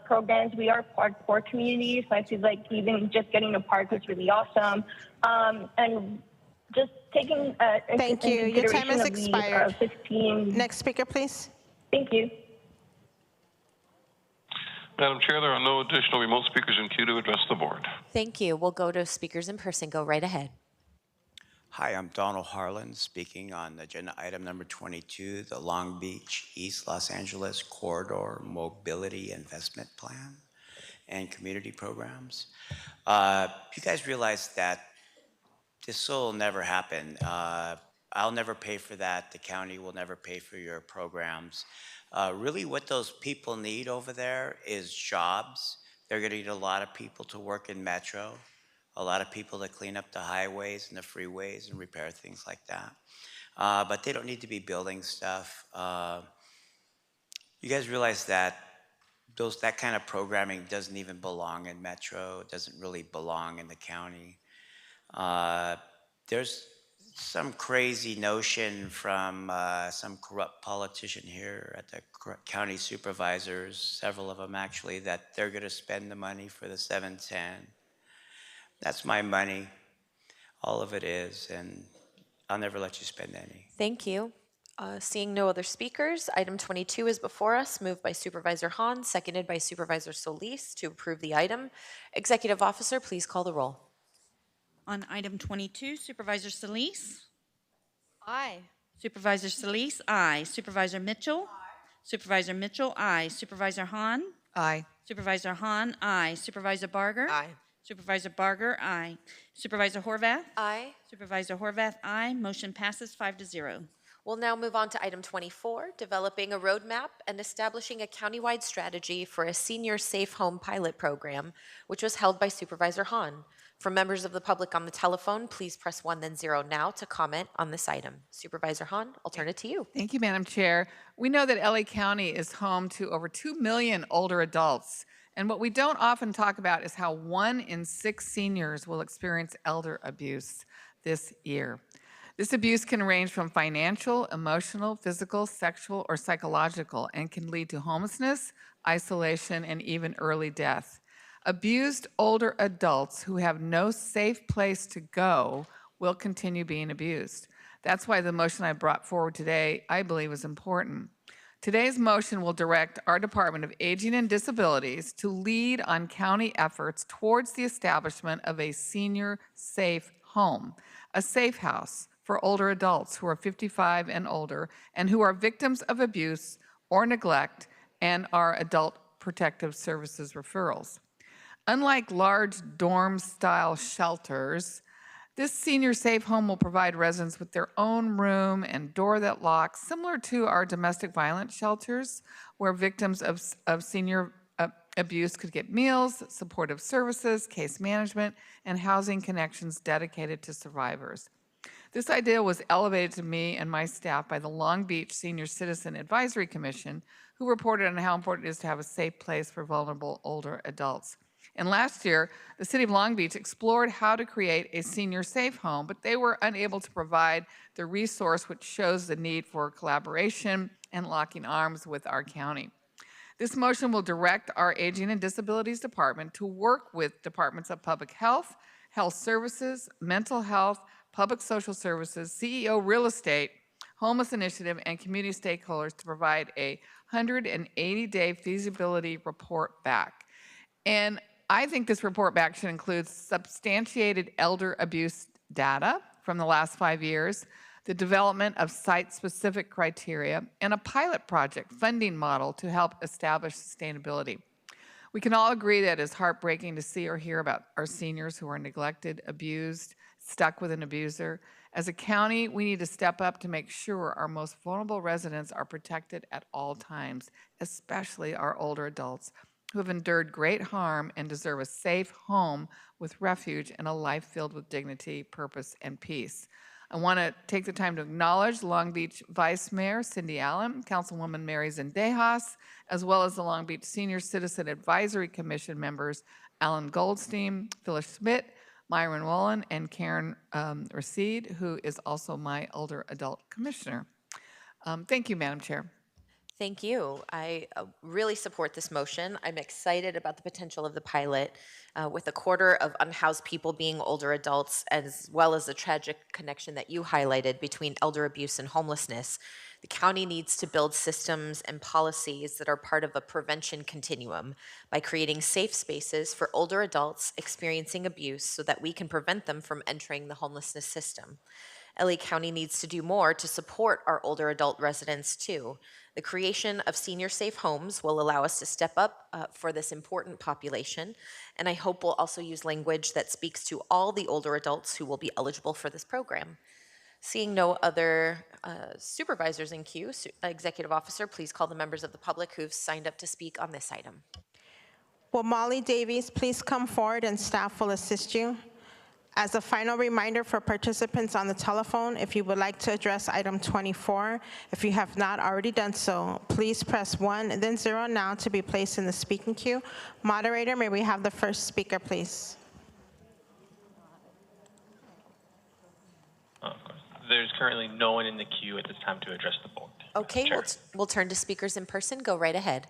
programs. We are poor communities, so I feel like even just getting a park is really awesome, and just taking Thank you. Your time has expired. 16. Next speaker, please. Thank you. Madam Chair, there are no additional remote speakers in queue to address the board. Thank you. We'll go to speakers in person. Go right ahead. Hi, I'm Donald Harlan speaking on agenda item number 22, the Long Beach East Los Angeles Corridor Mobility Investment Plan and Community Programs. You guys realize that this will never happen. I'll never pay for that. The county will never pay for your programs. Really what those people need over there is jobs. They're gonna need a lot of people to work in Metro, a lot of people to clean up the highways and the freeways and repair things like that. But they don't need to be building stuff. You guys realize that that kind of programming doesn't even belong in Metro, it doesn't really belong in the county. There's some crazy notion from some corrupt politician here at the county supervisors, several of them actually, that they're gonna spend the money for the 710. That's my money, all of it is, and I'll never let you spend any. Thank you. Seeing no other speakers, item 22 is before us, moved by Supervisor Hahn, seconded by Supervisor Solis to approve the item. Executive Officer, please call the roll. On item 22, Supervisor Solis? Aye. Supervisor Solis, aye. Supervisor Mitchell? Aye. Supervisor Mitchell, aye. Supervisor Hahn? Aye. Supervisor Hahn, aye. Supervisor Barger? Aye. Supervisor Barger, aye. Supervisor Horvath? Aye. Supervisor Horvath, aye. Motion passes 5-0. We'll now move on to item 24, developing a roadmap and establishing a countywide strategy for a senior safe home pilot program, which was held by Supervisor Hahn. For members of the public on the telephone, please press 1 then 0 now to comment on this item. Supervisor Hahn, I'll turn it to you. Thank you, Madam Chair. We know that LA County is home to over 2 million older adults. And what we don't often talk about is how 1 in 6 seniors will experience elder abuse this year. This abuse can range from financial, emotional, physical, sexual, or psychological, and can lead to homelessness, isolation, and even early death. Abused older adults who have no safe place to go will continue being abused. That's why the motion I brought forward today, I believe, is important. Today's motion will direct our Department of Aging and Disabilities to lead on county efforts towards the establishment of a senior safe home, a safe house for older adults who are 55 and older and who are victims of abuse or neglect and are adult protective services referrals. Unlike large dorm-style shelters, this senior safe home will provide residents with their own room and door that locks, similar to our domestic violence shelters, where victims of senior abuse could get meals, supportive services, case management, and housing connections dedicated to survivors. This idea was elevated to me and my staff by the Long Beach Senior Citizen Advisory Commission, who reported on how important it is to have a safe place for vulnerable older adults. And last year, the City of Long Beach explored how to create a senior safe home, but they were unable to provide the resource which shows the need for collaboration and locking arms with our county. This motion will direct our Aging and Disabilities Department to work with departments of public health, health services, mental health, public social services, CEO real estate, homeless initiative, and community stakeholders to provide a 180-day feasibility report back. And I think this report back should include substantiated elder abuse data from the last 5 years, the development of site-specific criteria, and a pilot project funding model to help establish sustainability. We can all agree that it's heartbreaking to see or hear about our seniors who are neglected, abused, stuck with an abuser. As a county, we need to step up to make sure our most vulnerable residents are protected at all times, especially our older adults who have endured great harm and deserve a safe home with refuge and a life filled with dignity, purpose, and peace. I want to take the time to acknowledge Long Beach Vice Mayor Cindy Allen, Councilwoman Mary Zendejas, as well as the Long Beach Senior Citizen Advisory Commission members Alan Goldstein, Phyllis Schmidt, Myron Wolin, and Karen Racide, who is also my older adult commissioner. Thank you, Madam Chair. Thank you. I really support this motion. I'm excited about the potential of the pilot. With a quarter of unhoused people being older adults, as well as the tragic connection that you highlighted between elder abuse and homelessness, The county needs to build systems and policies that are part of a prevention continuum by creating safe spaces for older adults experiencing abuse so that we can prevent them from entering the homelessness system. LA County needs to do more to support our older adult residents too. The creation of senior safe homes will allow us to step up for this important population, and I hope we'll also use language that speaks to all the older adults who will be eligible for this program. Seeing no other supervisors in queue, Executive Officer, please call the members of the public who've signed up to speak on this item. Will Molly Davies please come forward and staff will assist you? As a final reminder for participants on the telephone, if you would like to address item 24, if you have not already done so, please press 1, then 0 now to be placed in the speaking queue. Moderator, may we have the first speaker, please? Of course. There's currently no one in the queue at this time to address the board. Okay, we'll turn to speakers in person. Go right ahead.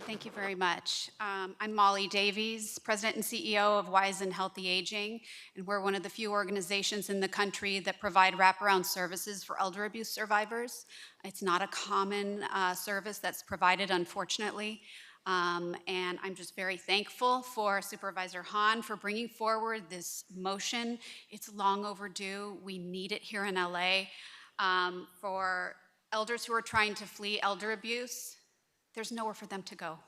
Thank you very much. I'm Molly Davies, President and CEO of Wise and Healthy Aging, and we're one of the few organizations in the country that provide wraparound services for elder abuse survivors. It's not a common service that's provided, unfortunately, and I'm just very thankful for Supervisor Hahn for bringing forward this motion. It's long overdue. We need it here in LA. For elders who are trying to flee elder abuse, there's nowhere for them to go.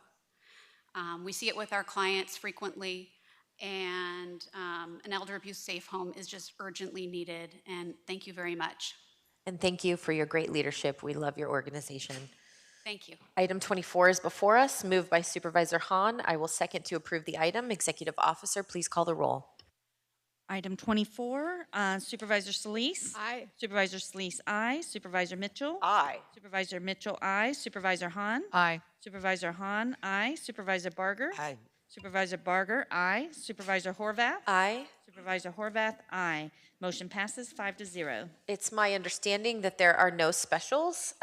We see it with our clients frequently, and an elder abuse safe home is just urgently needed, and thank you very much. And thank you for your great leadership. We love your organization. Thank you. Item 24 is before us, moved by Supervisor Hahn. I will second to approve the item. Executive Officer, please call the roll. Item 24, Supervisor Solis. Aye. Supervisor Solis, aye. Supervisor Mitchell. Aye. Supervisor Mitchell, aye. Supervisor Hahn. Aye. Supervisor Hahn, aye. Supervisor Barger. Aye. Supervisor Barger, aye. Supervisor Horvath. Aye. Supervisor Horvath, aye. Motion passes 5-0. It's my understanding that there are no specials.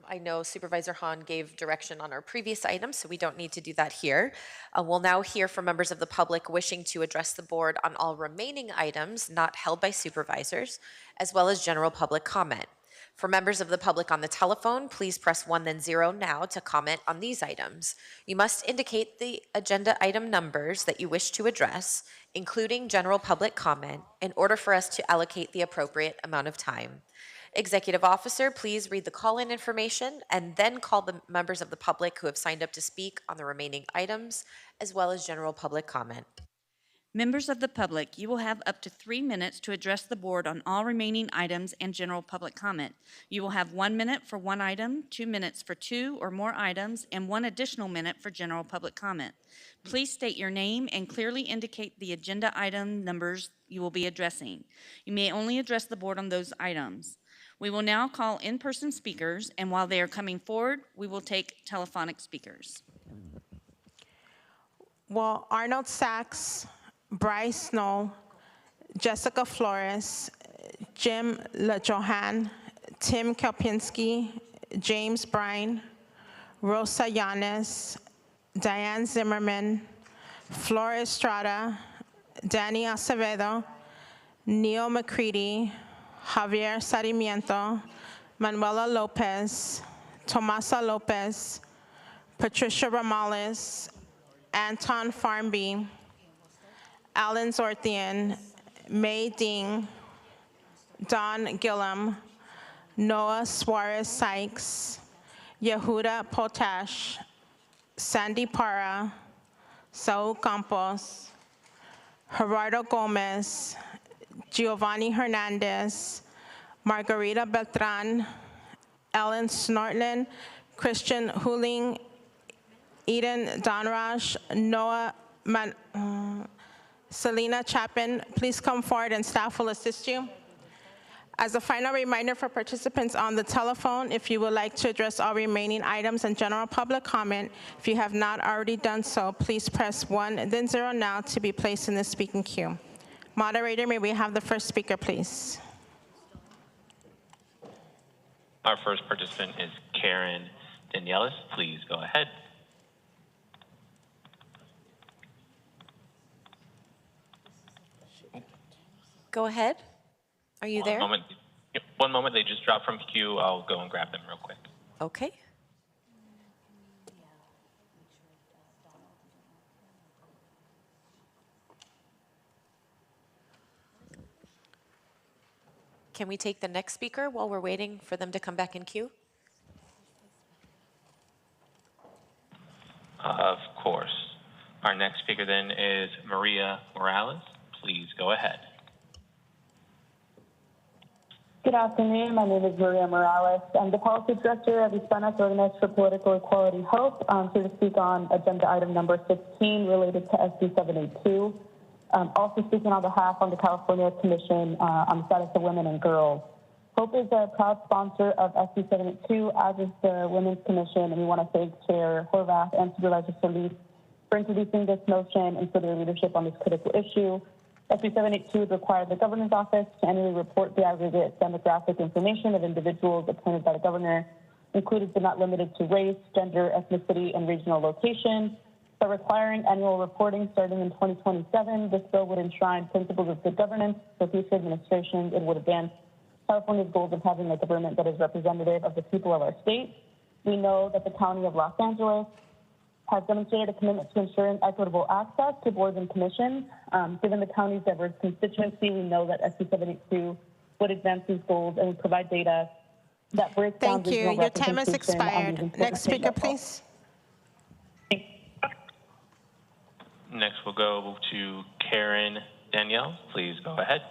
I know Supervisor Hahn gave direction on our previous item, so we don't need to do that here. We'll now hear from members of the public wishing to address the board on all remaining items not held by supervisors, as well as general public comment. For members of the public on the telephone, please press 1 then 0 now to comment on these items. You must indicate the agenda item numbers that you wish to address, including general public comment, in order for us to allocate the appropriate amount of time. Executive Officer, please read the call-in information and then call the members of the public who have signed up to speak on the remaining items, as well as general public comment. Members of the public, you will have up to 3 minutes to address the board on all remaining items and general public comment. You will have 1 minute for one item, 2 minutes for 2 or more items, and 1 additional minute for general public comment. Please state your name and clearly indicate the agenda item numbers you will be addressing. You may only address the board on those items. We will now call in-person speakers, and while they are coming forward, we will take telephonic speakers. Well, Arnold Sachs, Bryce Snow, Jessica Flores, Jim LeJohan, Tim Kelpinski, James Bryan, Rosa Yanes, Diane Zimmerman, Flora Estrada, Danny Acevedo, Neil McCready, Javier Sarmiento, Manuela Lopez, Tomasa Lopez, Patricia Ramales, Anton Farnby, Alan Zorthian, May Ding, Don Gillum, Noah Suarez Sykes, Yehuda Potash, Sandy Para, Saul Campos, Gerardo Gomez, Giovanni Hernandez, Margarita Beltran, Ellen Snortland, Christian Huling, Eden Donraj, Noah Selena Chapin. Please come forward and staff will assist you. As a final reminder for participants on the telephone, if you would like to address all remaining items and general public comment, if you have not already done so, please press 1 and then 0 now to be placed in the speaking queue. Moderator, may we have the first speaker, please? Our first participant is Karen Danielis. Please go ahead. Go ahead. Are you there? One moment, they just dropped from queue. I'll go and grab them real quick. Okay. Can we take the next speaker while we're waiting for them to come back in queue? Of course. Our next speaker then is Maria Morales. Please go ahead. Good afternoon. My name is Maria Morales. I'm the Policy Director of Hispanos Organized for Political Equality Hope. I'm here to speak on agenda item number 16 related to SB 782. Also speaking on behalf of the California Commission on the Status of Women and Girls. HOPE is a proud sponsor of SB 782, as is the Women's Commission, and we want to thank Chair Horvath and Supervisor Solis for introducing this motion and for their leadership on this critical issue. SB 782 would require the Governor's Office to annually report the aggregate demographic information of individuals appointed by the Governor, included but not limited to race, gender, ethnicity, and regional location. By requiring annual reporting starting in 2027, this bill would enshrine principles of good governance for future administrations. It would advance California's goals of having a government that is representative of the people of our state. We know that the County of Los Angeles has demonstrated a commitment to ensuring equitable access to boards and commissions. Given the county's diverse constituency, we know that SB 782 would advance these goals and would provide data that breaks down regional representation. Your time has expired. Next speaker, please. Next, we'll go to Karen Danielle. Please go ahead.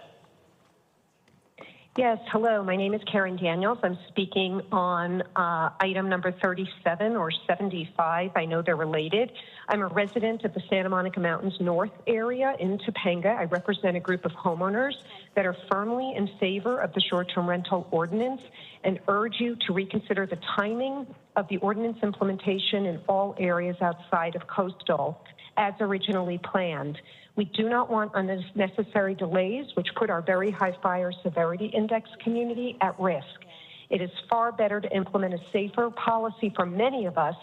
Yes, hello. My name is Karen Daniels. I'm speaking on item number 37 or 75. I know they're related. I'm a resident of the Santa Monica Mountains North area in Topanga. I represent a group of homeowners that are firmly in favor of the short-term rental ordinance and urge you to reconsider the timing of the ordinance implementation in all areas outside of coastal as originally planned. We do not want unnecessary delays, which put our very high fire severity index community at risk. It is far better to implement a safer policy for many of us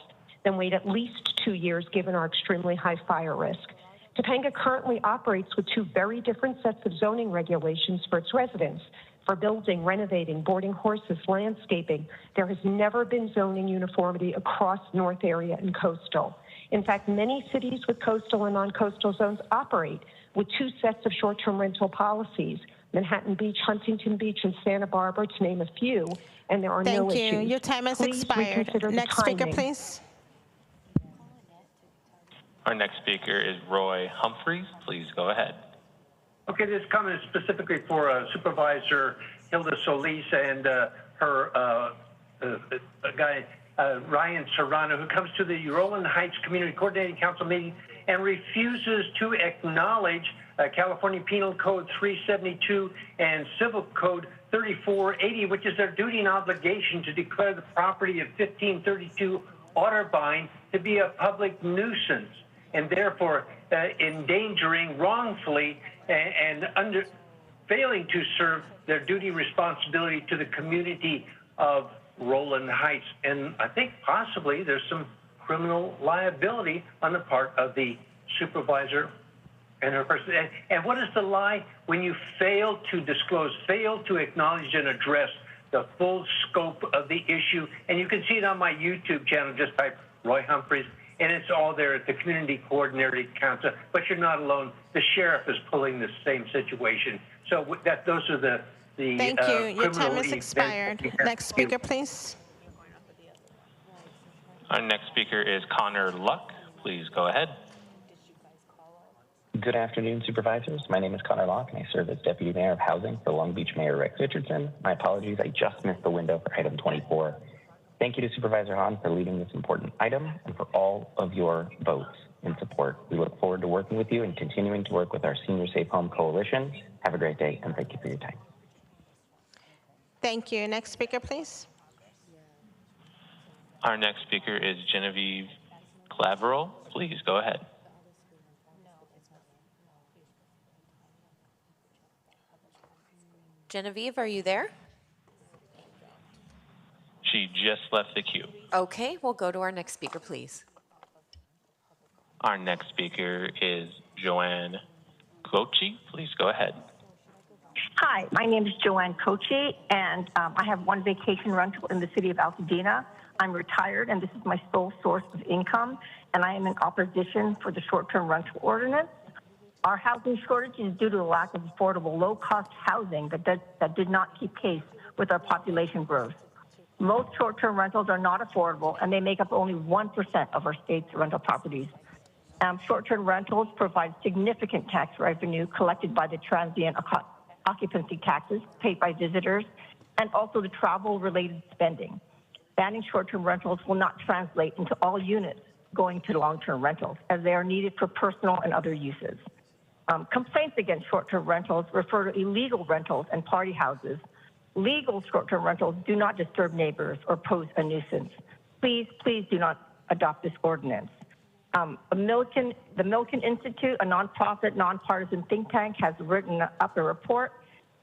than wait at least 2 years given our extremely high fire risk. Topanga currently operates with two very different sets of zoning regulations for its residents. For building, renovating, boarding horses, landscaping, there has never been zoning uniformity across North area and coastal. In fact, many cities with coastal and non-coastal zones operate with two sets of short-term rental policies, Manhattan Beach, Huntington Beach, and Santa Barbara, to name a few, and there are no issues. Thank you. Your time has expired. Next speaker, please. Our next speaker is Roy Humphreys. Please go ahead. Okay, this comment is specifically for Supervisor Hilda Solis and her guy, Ryan Serrano, who comes to the Roland Heights Community Coordinating Council meeting and refuses to acknowledge California Penal Code 372 and Civil Code 3480, which is their duty and obligation to declare the property of 1532 Otterbein to be a public nuisance, and therefore endangering wrongfully and failing to serve their duty and responsibility to the community of Roland Heights. And I think possibly there's some criminal liability on the part of the supervisor and her person. And what is the lie? When you fail to disclose, fail to acknowledge and address the full scope of the issue. And you can see it on my YouTube channel. Just type Roy Humphreys, and it's all there at the Community Coordinating Council. But you're not alone. The sheriff is pulling the same situation. So those are the Thank you. Your time has expired. Next speaker, please. Our next speaker is Connor Luck. Please go ahead. Good afternoon, Supervisors. My name is Connor Luck, and I serve as Deputy Mayor of Housing for Long Beach Mayor Rex Richardson. My apologies, I just missed the window for item 24. Thank you to Supervisor Hahn for leading this important item and for all of your votes in support. We look forward to working with you and continuing to work with our Senior Safe Home Coalition. Have a great day, and thank you for your time. Thank you. Next speaker, please. Our next speaker is Genevieve Claverol. Please go ahead. Genevieve, are you there? She just left the queue. Okay, we'll go to our next speaker, please. Our next speaker is Joanne Clochi. Please go ahead. Hi, my name is Joanne Kochi, and I have one vacation rental in the city of Altadena. I'm retired, and this is my sole source of income, and I am in opposition for the short-term rental ordinance. Our housing shortage is due to the lack of affordable, low-cost housing that did not keep pace with our population growth. Most short-term rentals are not affordable, and they make up only 1% of our state's rental properties. Short-term rentals provide significant tax revenue collected by the transient occupancy taxes paid by visitors, and also the travel-related spending. Banning short-term rentals will not translate into all units going to long-term rentals, as they are needed for personal and other uses. Complaints against short-term rentals refer to illegal rentals and party houses. Legal short-term rentals do not disturb neighbors or pose a nuisance. Please do not adopt this ordinance. The Milken Institute, a nonprofit, nonpartisan think tank, has written up a report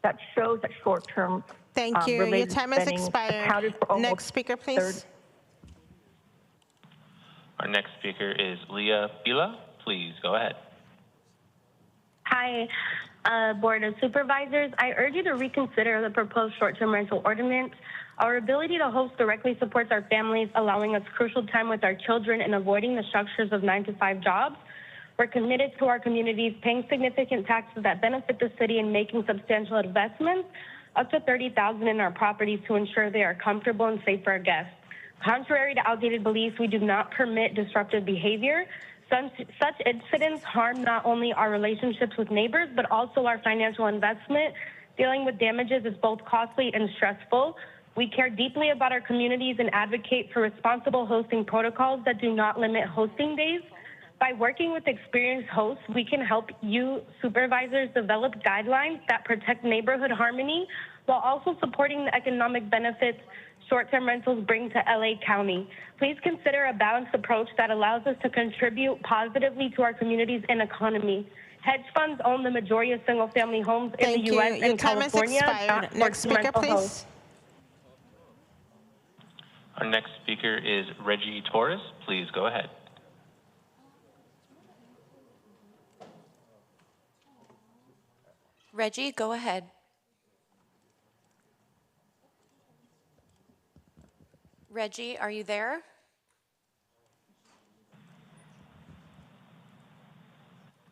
that shows that short-term Thank you. Your time has expired. Next speaker, please. Our next speaker is Leah Bila. Please go ahead. Hi, Board of Supervisors. I urge you to reconsider the proposed short-term rental ordinance. Our ability to host directly supports our families, allowing us crucial time with our children and avoiding the structures of 9-to-5 jobs. We're committed to our communities, paying significant taxes that benefit the city and making substantial investments, up to $30,000 in our properties to ensure they are comfortable and safe for our guests. Contrary to outdated beliefs, we do not permit disruptive behavior. Such incidents harm not only our relationships with neighbors, but also our financial investment. Dealing with damages is both costly and stressful. We care deeply about our communities and advocate for responsible hosting protocols that do not limit hosting days. By working with experienced hosts, we can help you supervisors develop guidelines that protect neighborhood harmony while also supporting the economic benefits short-term rentals bring to LA County. Please consider a balanced approach that allows us to contribute positively to our communities and economy. Hedge funds own the majority of single-family homes in the U.S. and California. Next speaker, please. Our next speaker is Reggie Torres. Please go ahead. Reggie, go ahead. Reggie, are you there?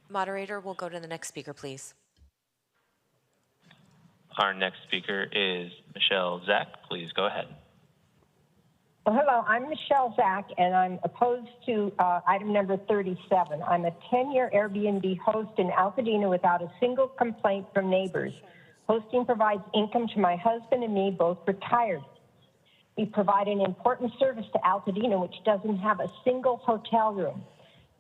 Moderator, we'll go to the next speaker, please. Our next speaker is Michelle Zach. Please go ahead. Well, hello, I'm Michelle Zach, and I'm opposed to item number 37. I'm a 10-year Airbnb host in Altadena without a single complaint from neighbors. Hosting provides income to my husband and me, both retired. We provide an important service to Altadena, which doesn't have a single hotel room.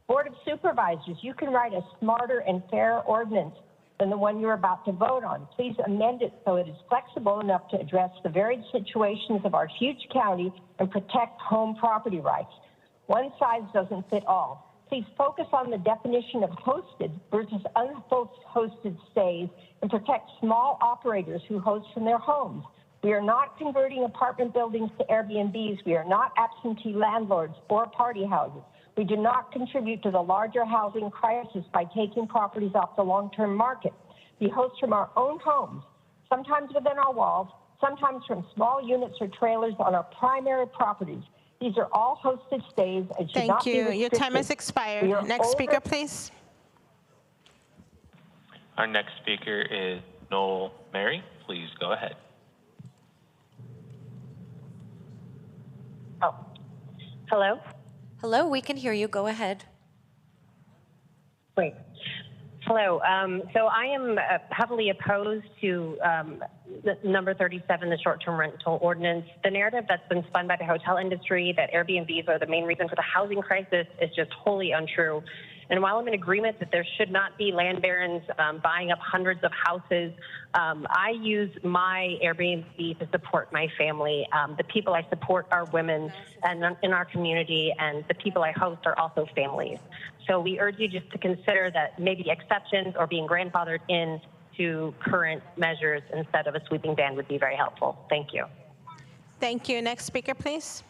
Board of Supervisors, you can write a smarter and fairer ordinance than the one you're about to vote on. Please amend it so it is flexible enough to address the varied situations of our huge county and protect home property rights. One size doesn't fit all. Please focus on the definition of hosted versus unhosted stays and protect small operators who host from their homes. We are not converting apartment buildings to Airbnbs. We are not absentee landlords or party houses. We do not contribute to the larger housing crisis by taking properties off the long-term market. We host from our own homes, sometimes within our walls, sometimes from small units or trailers on our primary properties. These are all hosted stays and should not be restricted. Thank you. Your time has expired. Next speaker, please. Our next speaker is Noel Mary. Please go ahead. Oh, hello? Hello, we can hear you. Go ahead. Great. Hello. So I am heavily opposed to the number 37, the short-term rental ordinance. The narrative that's been spun by the hotel industry that Airbnbs are the main reason for the housing crisis is just wholly untrue. And while I'm in agreement that there should not be land barons buying up hundreds of houses, I use my Airbnb to support my family. The people I support are women and in our community, and the people I host are also families. So we urge you just to consider that maybe exceptions or being grandfathered in to current measures instead of a sweeping ban would be very helpful. Thank you. Thank you. Next speaker, please.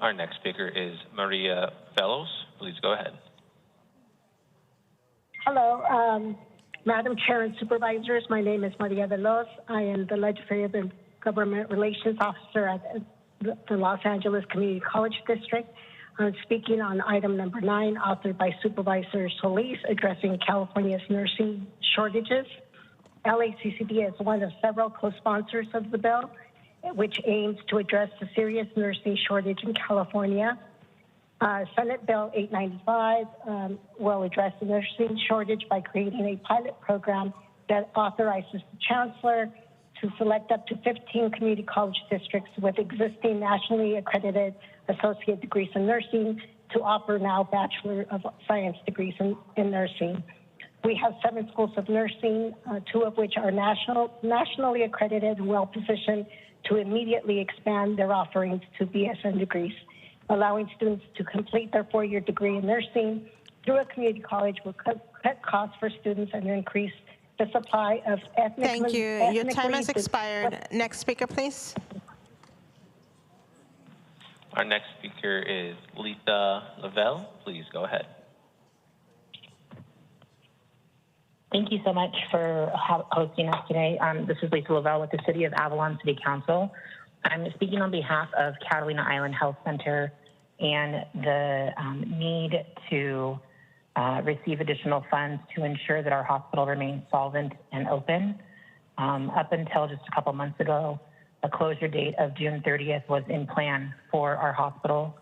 Our next speaker is Maria Fellows. Please go ahead. Hello. Madam Chair and Supervisors, my name is Maria Veloz. I am the Legislative and Government Relations Officer at the Los Angeles Community College District. I'm speaking on item number 9, authored by Supervisor Solis, addressing California's nursing shortages. LACCD is one of several co-sponsors of the bill, which aims to address the serious nursing shortage in California. Senate Bill 895 will address the nursing shortage by creating a pilot program that authorizes the chancellor to select up to 15 community college districts with existing nationally accredited associate degrees in nursing to offer now Bachelor of Science degrees in nursing. We have 7 schools of nursing, 2 of which are nationally accredited and well-positioned to immediately expand their offerings to BSN degrees, allowing students to complete their 4-year degree in nursing through a community college will cut costs for students and increase the supply of ethnically. Thank you. Your time has expired. Next speaker, please. Our next speaker is Lisa Lavelle. Please go ahead. Thank you so much for hosting us today. This is Lisa Lavelle with the City of Avalon City Council. I'm speaking on behalf of Catalina Island Health Center and the need to receive additional funds to ensure that our hospital remains solvent and open. Up until just a couple months ago, a closure date of June 30th was in plan for our hospital.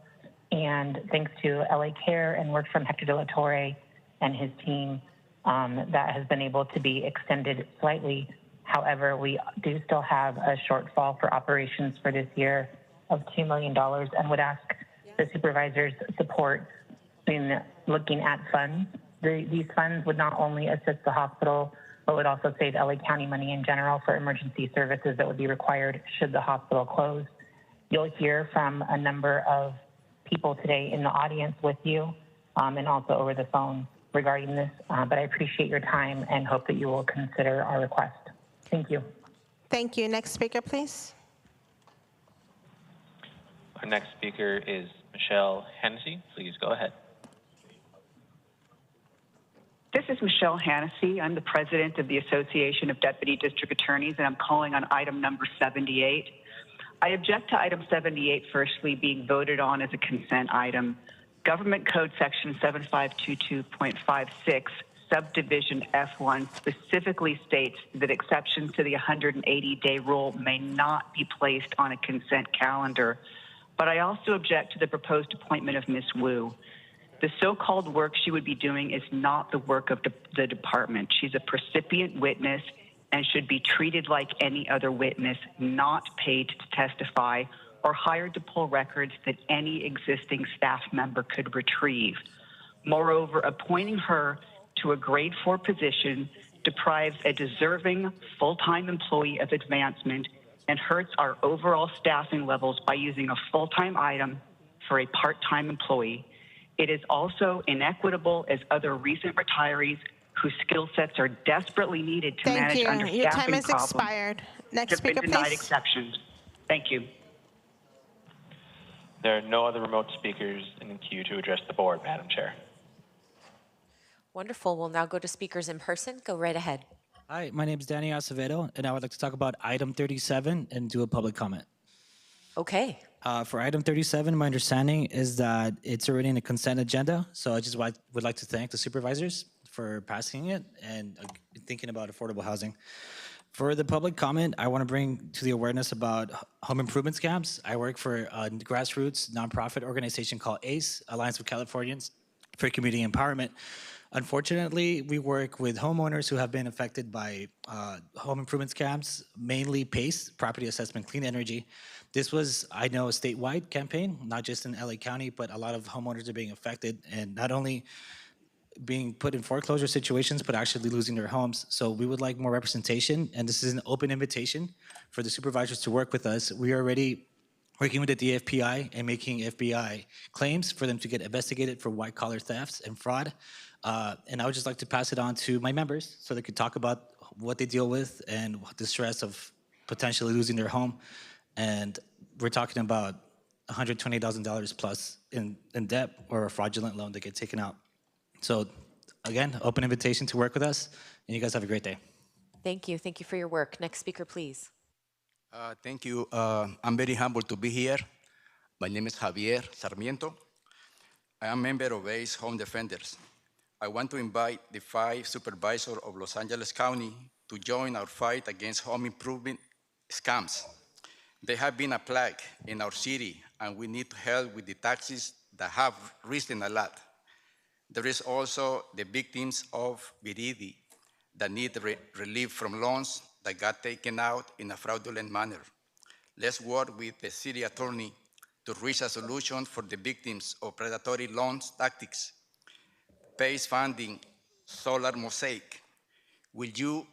And thanks to LA Care and work from Hector De La Torre and his team, that has been able to be extended slightly. However, we do still have a shortfall for operations for this year of $2 million and would ask the supervisors' support in looking at funds. These funds would not only assist the hospital, but would also save LA County money in general for emergency services that would be required should the hospital close. You'll hear from a number of people today in the audience with you and also over the phone regarding this, but I appreciate your time and hope that you will consider our request. Thank you. Thank you. Next speaker, please. Our next speaker is Michelle Hennessy. Please go ahead. This is Michelle Hannessy. I'm the president of the Association of Deputy District Attorneys, and I'm calling on item number 78. I object to item 78 firstly being voted on as a consent item. Government Code Section 7522.56, subdivision F1 specifically states that exceptions to the 180-day rule may not be placed on a consent calendar. But I also object to the proposed appointment of Ms. Wu. The so-called work she would be doing is not the work of the department. She's a precipient witness and should be treated like any other witness, not paid to testify or hired to pull records that any existing staff member could retrieve. Moreover, appointing her to a grade 4 position deprives a deserving full-time employee of advancement and hurts our overall staffing levels by using a full-time item for a part-time employee. It is also inequitable as other recent retirees whose skill sets are desperately needed to manage understaffing problems. Your time has expired. Next speaker, have been denied please. exceptions. Thank you. There are no other remote speakers in the queue to address the board, Madam Chair. Wonderful. We'll now go to speakers in person. Go right ahead. Hi, my name is Danny Acevedo, and I would like to talk about item 37 and do a public comment. Okay. For item 37, my understanding is that it's already in the consent agenda, so I just would like to thank the supervisors for passing it and thinking about affordable housing. For the public comment, I want to bring to the awareness about home improvement scams. I work for a grassroots nonprofit organization called ACE, Alliance of Californians for Community Empowerment. Unfortunately, we work with homeowners who have been affected by home improvement scams, mainly PACE, Property Assessment Clean Energy. This was, I know, a statewide campaign, not just in LA County, but a lot of homeowners are being affected and not only being put in foreclosure situations, but actually losing their homes. So we would like more representation, and this is an open invitation for the supervisors to work with us. We are already working with the DFPI and making FBI claims for them to get investigated for white-collar thefts and fraud. And I would just like to pass it on to my members so they could talk about what they deal with and the stress of potentially losing their home. And we're talking about $120,000 plus in debt or a fraudulent loan that gets taken out. So again, open invitation to work with us, and you guys have a great day. Thank you. Thank you for your work. Next speaker, please. Thank you. I'm very humbled to be here. My name is Javier Sarmiento. I am a member of ACE Home Defenders. I want to invite the 5 supervisors of Los Angeles County to join our fight against home improvement scams. They have been a plague in our city, and we need to help with the taxes that have risen a lot. There is also the victims of Viridi that need relief from loans that got taken out in a fraudulent manner. Let's work with the city attorney to reach a solution for the victims of predatory loans tactics. PACE funding, solar mosaic. Will you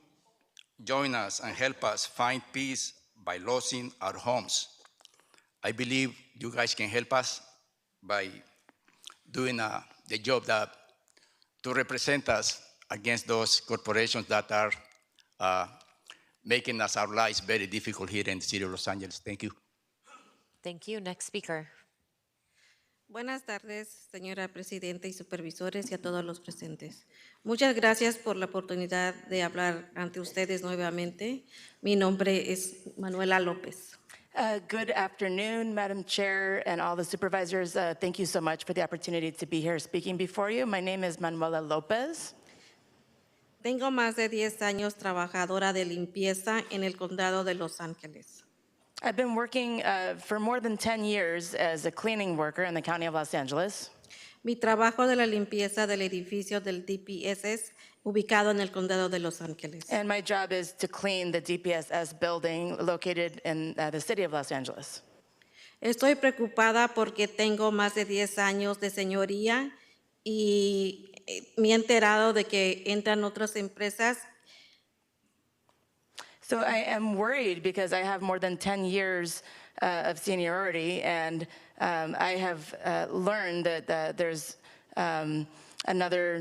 join us and help us find peace by losing our homes? I believe you guys can help us by doing the job that to represent us against those corporations that are making our lives very difficult here in the city of Los Angeles. Thank you. Thank you. Next speaker. Buenas tardes, señora presidenta y supervisores y a todos los presentes. Muchas gracias por la oportunidad de hablar ante ustedes nuevamente. Mi nombre es Manuela López. Good afternoon, Madam Chair and all the supervisors. Thank you so much for the opportunity to be here speaking before you. My name is Manuela López. Tengo más de 10 años trabajadora de limpieza en el condado de Los Ángeles. I've been working for more than 10 years as a cleaning worker in the County of Los Angeles. Mi trabajo de la limpieza del edificio del DPS ubicado en el condado de Los Ángeles. And my job is to clean the DPSS building located in the city of Los Angeles. Estoy preocupada porque tengo más de 10 años de señoría y me he enterado de que entran otras empresas. So I am worried because I have more than 10 years of seniority, and I have learned that there's another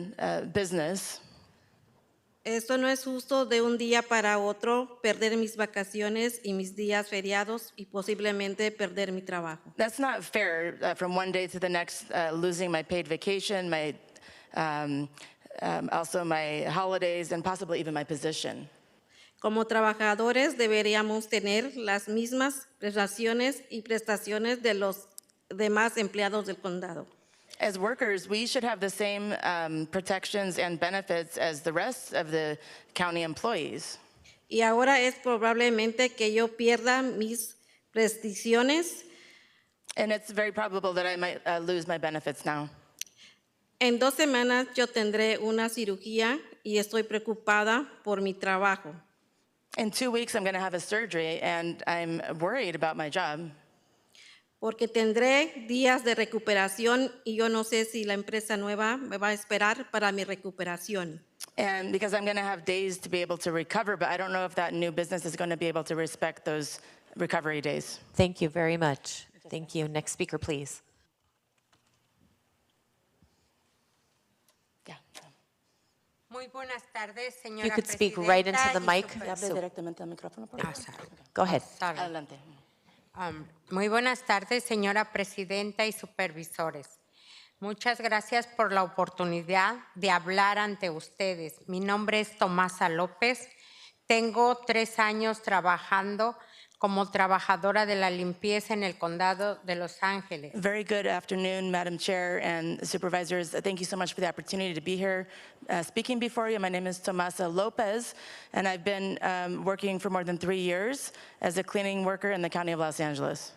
business. Esto no es justo de un día para otro perder mis vacaciones y mis días feriados y posiblemente perder mi trabajo. That's not fair from one day to the next, losing my paid vacation, my also my holidays, and possibly even my position. Como trabajadores deberíamos tener las mismas prestaciones y prestaciones de los demás empleados del condado. As workers, we should have the same protections and benefits as the rest of the county employees. Y ahora es probablemente que yo pierda mis prestaciones. And it's very probable that I might lose my benefits now. En 2 semanas yo tendré una cirugía y estoy preocupada por mi trabajo. In 2 weeks, I'm going to have a surgery, and I'm worried about my job. Porque tendré días de recuperación y yo no sé si la empresa nueva me va a esperar para mi recuperación. And because I'm going to have days to be able to recover, but I don't know if that new business is going to be able to respect those recovery days. Thank you very much. Thank you. Next speaker, please. Muy buenas tardes, señora You could speak right into the mic. Go ahead. Adelante. Muy buenas tardes, señora presidenta y supervisores. Muchas gracias por la oportunidad de hablar ante ustedes. Mi nombre es Tomasa López. Tengo 3 años trabajando como trabajadora de la limpieza en el condado de Los Ángeles. Very good afternoon, Madam Chair and supervisors. Thank you so much for the opportunity to be here speaking before you. My name is Tomasa Lopez, and I've been working for more than 3 years as a cleaning worker in the County of Los Angeles.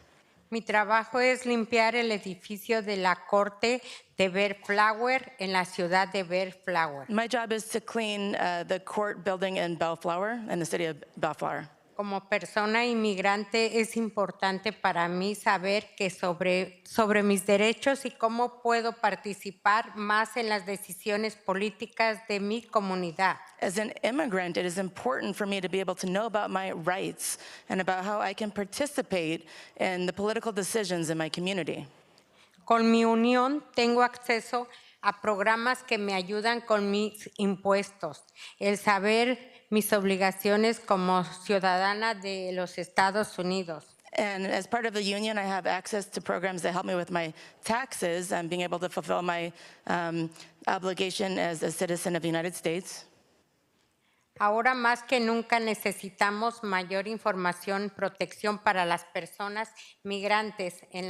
Mi trabajo es limpiar el edificio de la Corte de Bellflower en la ciudad de Bellflower. My job is to clean the court building in Bellflower, in the city of Bellflower. Como persona inmigrante es importante para mí saber que sobre mis derechos y cómo puedo participar más en las decisiones políticas de mi comunidad. As an immigrant, it is important for me to be able to know about my rights and about how I can participate in the political decisions in my community. Con mi unión tengo acceso a programas que me ayudan con mis impuestos, el saber mis obligaciones como ciudadana de los Estados Unidos. And as part of the union, I have access to programs that help me with my taxes and being able to fulfill my obligation as a citizen of the United States. Ahora más que nunca necesitamos mayor información, protección para las personas migrantes en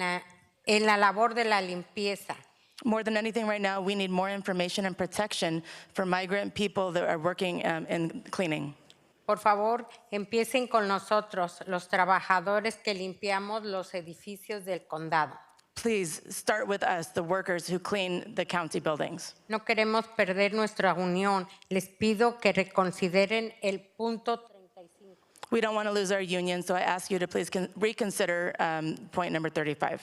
la labor de la limpieza. More than anything right now, we need more information and protection for migrant people that are working in cleaning. Por favor, empiecen con nosotros, los trabajadores que limpiamos los edificios del condado. Please start with us, the workers who clean the county buildings. No queremos perder nuestra unión. Les pido que reconsideren el punto 35. We don't want to lose our union, so I ask you to please reconsider point number 35.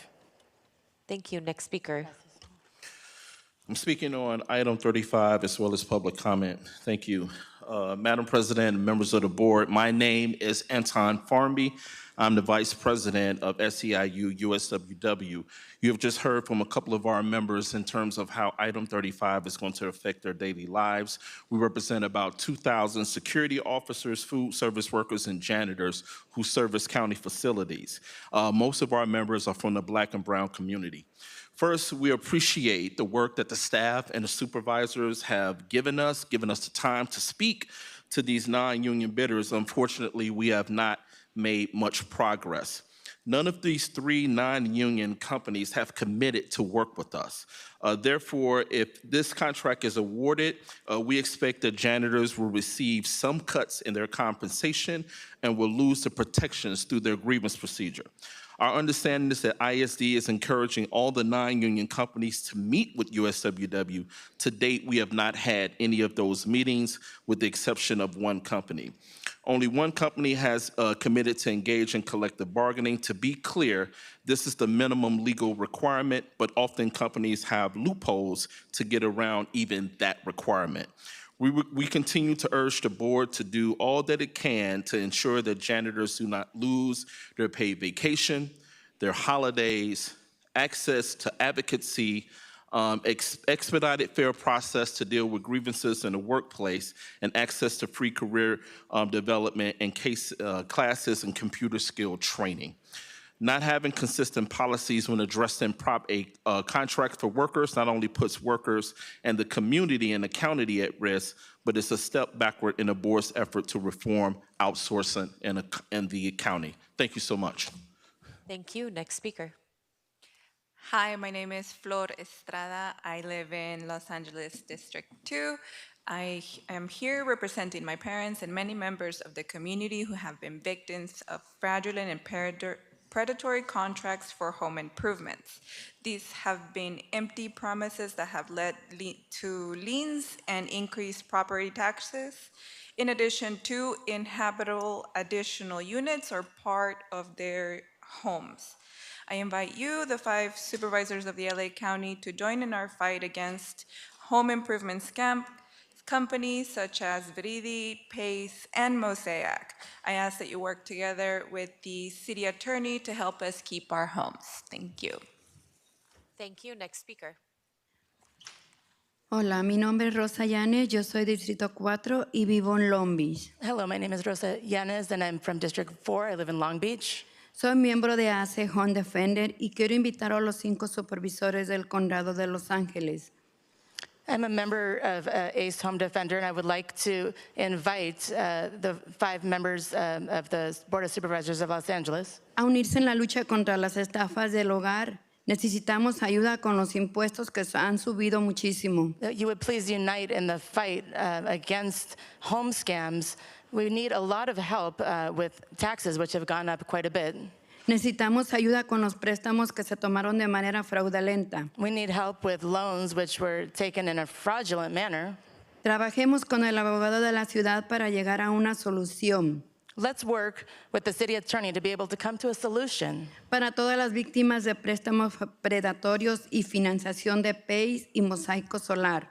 Thank you. Next speaker. I'm speaking on item 35 as well as public comment. Thank you. Madam President and members of the board, my name is Anton Farmby. I'm the Vice President of SEIU USWW. You have just heard from a couple of our members in terms of how item 35 is going to affect their daily lives. We represent about 2,000 security officers, food service workers, and janitors who service county facilities. Most of our members are from the Black and brown community. First, we appreciate the work that the staff and the supervisors have given us the time to speak to these non-union bidders. Unfortunately, we have not made much progress. None of these three non-union companies have committed to work with us. Therefore, if this contract is awarded, we expect that janitors will receive some cuts in their compensation and will lose the protections through their grievance procedure. Our understanding is that ISD is encouraging all the non-union companies to meet with USWW. To date, we have not had any of those meetings with the exception of one company. Only one company has committed to engage in collective bargaining. To be clear, this is the minimum legal requirement, but often companies have loopholes to get around even that requirement. We continue to urge the board to do all that it can to ensure that janitors do not lose their paid vacation, their holidays, access to advocacy, expedited fair process to deal with grievances in the workplace, and access to free career development and classes and computer skill training. Not having consistent policies when addressing contracts for workers not only puts workers and the community and the county at risk, but it's a step backward in the board's effort to reform outsourcing in the county. Thank you so much. Thank you. Next speaker. Hi, my name is Flor Estrada. I live in Los Angeles District 2. I am here representing my parents and many members of the community who have been victims of fraudulent and predatory contracts for home improvements. These have been empty promises that have led to liens and increased property taxes, in addition to inhabitable additional units or part of their homes. I invite you, the 5 supervisors of the LA County, to join in our fight against home improvement scam companies such as Viridi, Pace, and Mosaic. I ask that you work together with the city attorney to help us keep our homes. Thank you. Thank you. Next speaker. Hola, mi nombre es Rosa Llanes, yo soy Distrito 4 y vivo en Long Beach. Hello, my name is Rosa Llanes and I'm from District 4. I live in Long Beach. Soy miembro de ACE Home Defender y quiero invitar a los 5 supervisores del Condado de Los Ángeles. I'm a member of ACE Home Defender, and I would like to invite the 5 members of the Board of Supervisors of Los Angeles a unirse en la lucha contra las estafas del hogar. Necesitamos ayuda con los impuestos que han subido muchísimo. You would please unite in the fight against home scams. We need a lot of help with taxes, which have gone up quite a bit. Necesitamos ayuda con los préstamos que se tomaron de manera fraudulenta. We need help with loans which were taken in a fraudulent manner. Trabajemos con el abogado de la ciudad para llegar a una solución. Let's work with the city attorney to be able to come to a solution. Para todas las víctimas de préstamos predatorios y financiación de PACE y Mosaico Solar.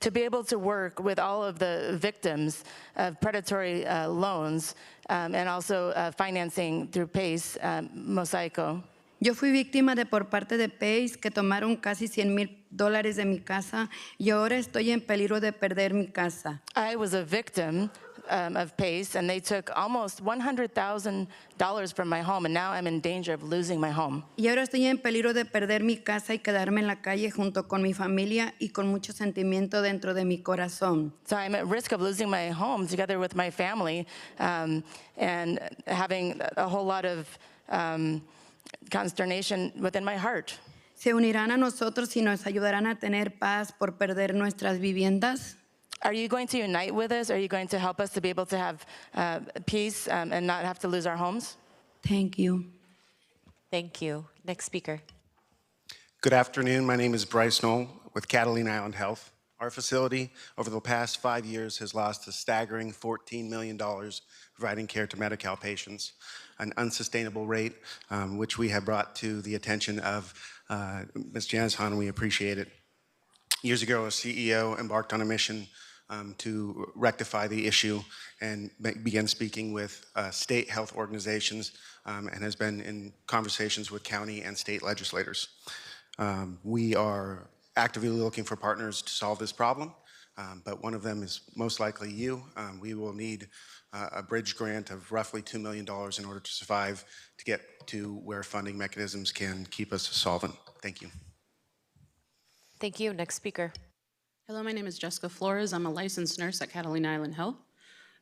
To be able to work with all of the victims of predatory loans and also financing through PACE, Mosaico. Yo fui víctima por parte de PACE que tomaron casi $100,000 de mi casa y ahora estoy en peligro de perder mi casa. I was a victim of PACE, and they took almost $100,000 from my home, and now I'm in danger of losing my home. Y ahora estoy en peligro de perder mi casa y quedarme en la calle junto con mi familia y con mucho sentimiento dentro de mi corazón. So I'm at risk of losing my home together with my family, and having a whole lot of consternation within my heart. ¿Se unirán a nosotros y nos ayudarán a tener paz por perder nuestras viviendas? Are you going to unite with us? Are you going to help us to be able to have peace and not have to lose our homes? Thank you. Thank you. Next speaker. Good afternoon. My name is Bryce Knoll with Catalina Island Health. Our facility, over the past 5 years, has lost a staggering $14 million providing care to Medi-Cal patients, an unsustainable rate, which we have brought to the attention of Ms. Janice Hahn, and we appreciate it. Years ago, a CEO embarked on a mission to rectify the issue and began speaking with state health organizations and has been in conversations with county and state legislators. We are actively looking for partners to solve this problem, but one of them is most likely you. We will need a bridge grant of roughly $2 million in order to survive to get to where funding mechanisms can keep us solvent. Thank you. Thank you. Next speaker. Hello, my name is Jessica Flores. I'm a licensed nurse at Catalina Island Health.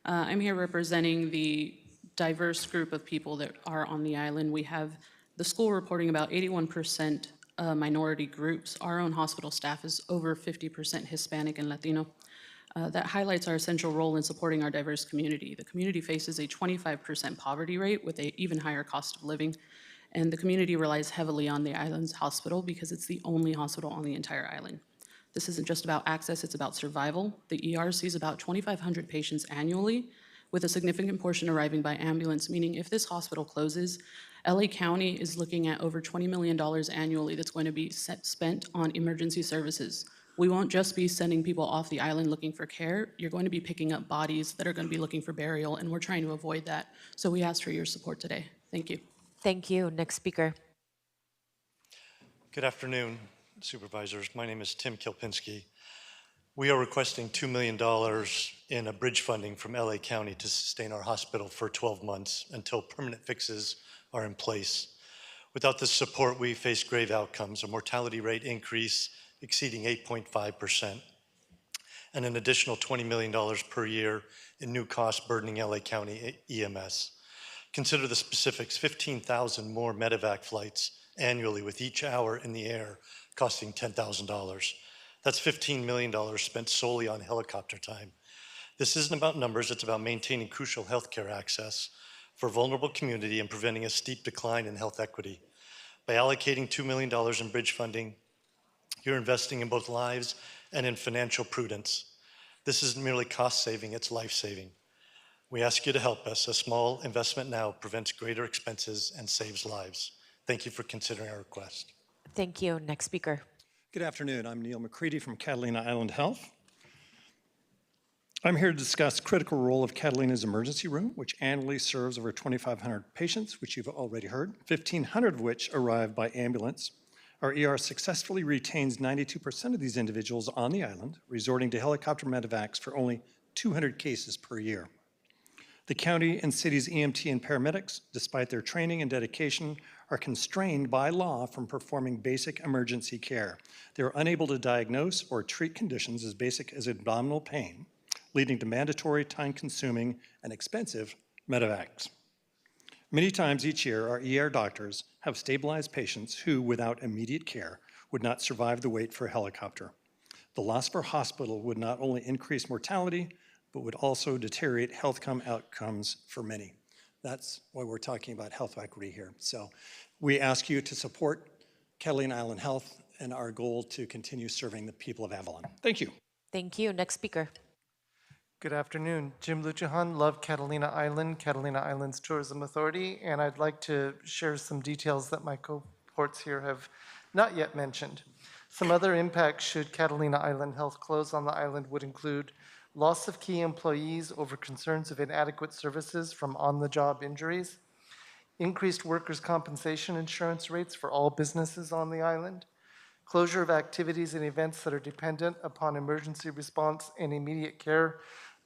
I'm here representing the diverse group of people that are on the island. We have the school reporting about 81% minority groups. Our own hospital staff is over 50% Hispanic and Latino. That highlights our essential role in supporting our diverse community. The community faces a 25% poverty rate with an even higher cost of living, and the community relies heavily on the island's hospital because it's the only hospital on the entire island. This isn't just about access, it's about survival. The ER sees about 2,500 patients annually, with a significant portion arriving by ambulance, meaning if this hospital closes, LA County is looking at over $20 million annually that's going to be spent on emergency services. We won't just be sending people off the island looking for care. You're going to be picking up bodies that are going to be looking for burial, and we're trying to avoid that. So we ask for your support today. Thank you. Thank you. Next speaker. Good afternoon, Supervisors. My name is Tim Kilpinski. We are requesting $2 million in a bridge funding from LA County to sustain our hospital for 12 months until permanent fixes are in place. Without this support, we face grave outcomes, a mortality rate increase exceeding 8.5%, and an additional $20 million per year in new costs burdening LA County EMS. Consider the specifics: 15,000 more medevac flights annually, with each hour in the air costing $10,000. That's $15 million spent solely on helicopter time. This isn't about numbers, it's about maintaining crucial healthcare access for a vulnerable community and preventing a steep decline in health equity. By allocating $2 million in bridge funding, you're investing in both lives and in financial prudence. This isn't merely cost saving, it's life saving. We ask you to help us. A small investment now prevents greater expenses and saves lives. Thank you for considering our request. Thank you. Next speaker. Good afternoon. I'm Neil McCready from Catalina Island Health. I'm here to discuss critical role of Catalina's emergency room, which annually serves over 2,500 patients, which you've already heard, 1,500 of which arrive by ambulance. Our ER successfully retains 92% of these individuals on the island, resorting to helicopter medevacs for only 200 cases per year. The county and city's EMT and paramedics, despite their training and dedication, are constrained by law from performing basic emergency care. They are unable to diagnose or treat conditions as basic as abdominal pain, leading to mandatory, time-consuming, and expensive medevacs. Many times each year, our ER doctors have stabilized patients who, without immediate care, would not survive the wait for a helicopter. The loss of our hospital would not only increase mortality, but would also deteriorate health outcomes for many. That's why we're talking about health equity here. So we ask you to support Catalina Island Health and our goal to continue serving the people of Avalon. Thank you. Thank you. Next speaker. Good afternoon. Jim Luchahan, love Catalina Island, Catalina Island's Tourism Authority, and I'd like to share some details that my cohorts here have not yet mentioned. Some other impacts should Catalina Island Health close on the island would include loss of key employees over concerns of inadequate services from on-the-job injuries, increased workers' compensation insurance rates for all businesses on the island, closure of activities and events that are dependent upon emergency response and immediate care,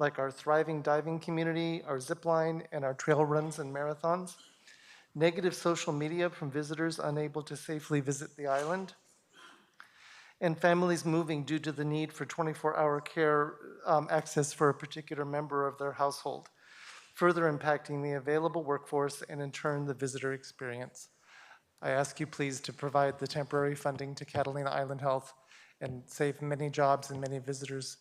like our thriving diving community, our zip line, and our trail runs and marathons. Negative social media from visitors unable to safely visit the island, and families moving due to the need for 24-hour care access for a particular member of their household, further impacting the available workforce and in turn the visitor experience. I ask you please to provide the temporary funding to Catalina Island Health and save many jobs and many visitors'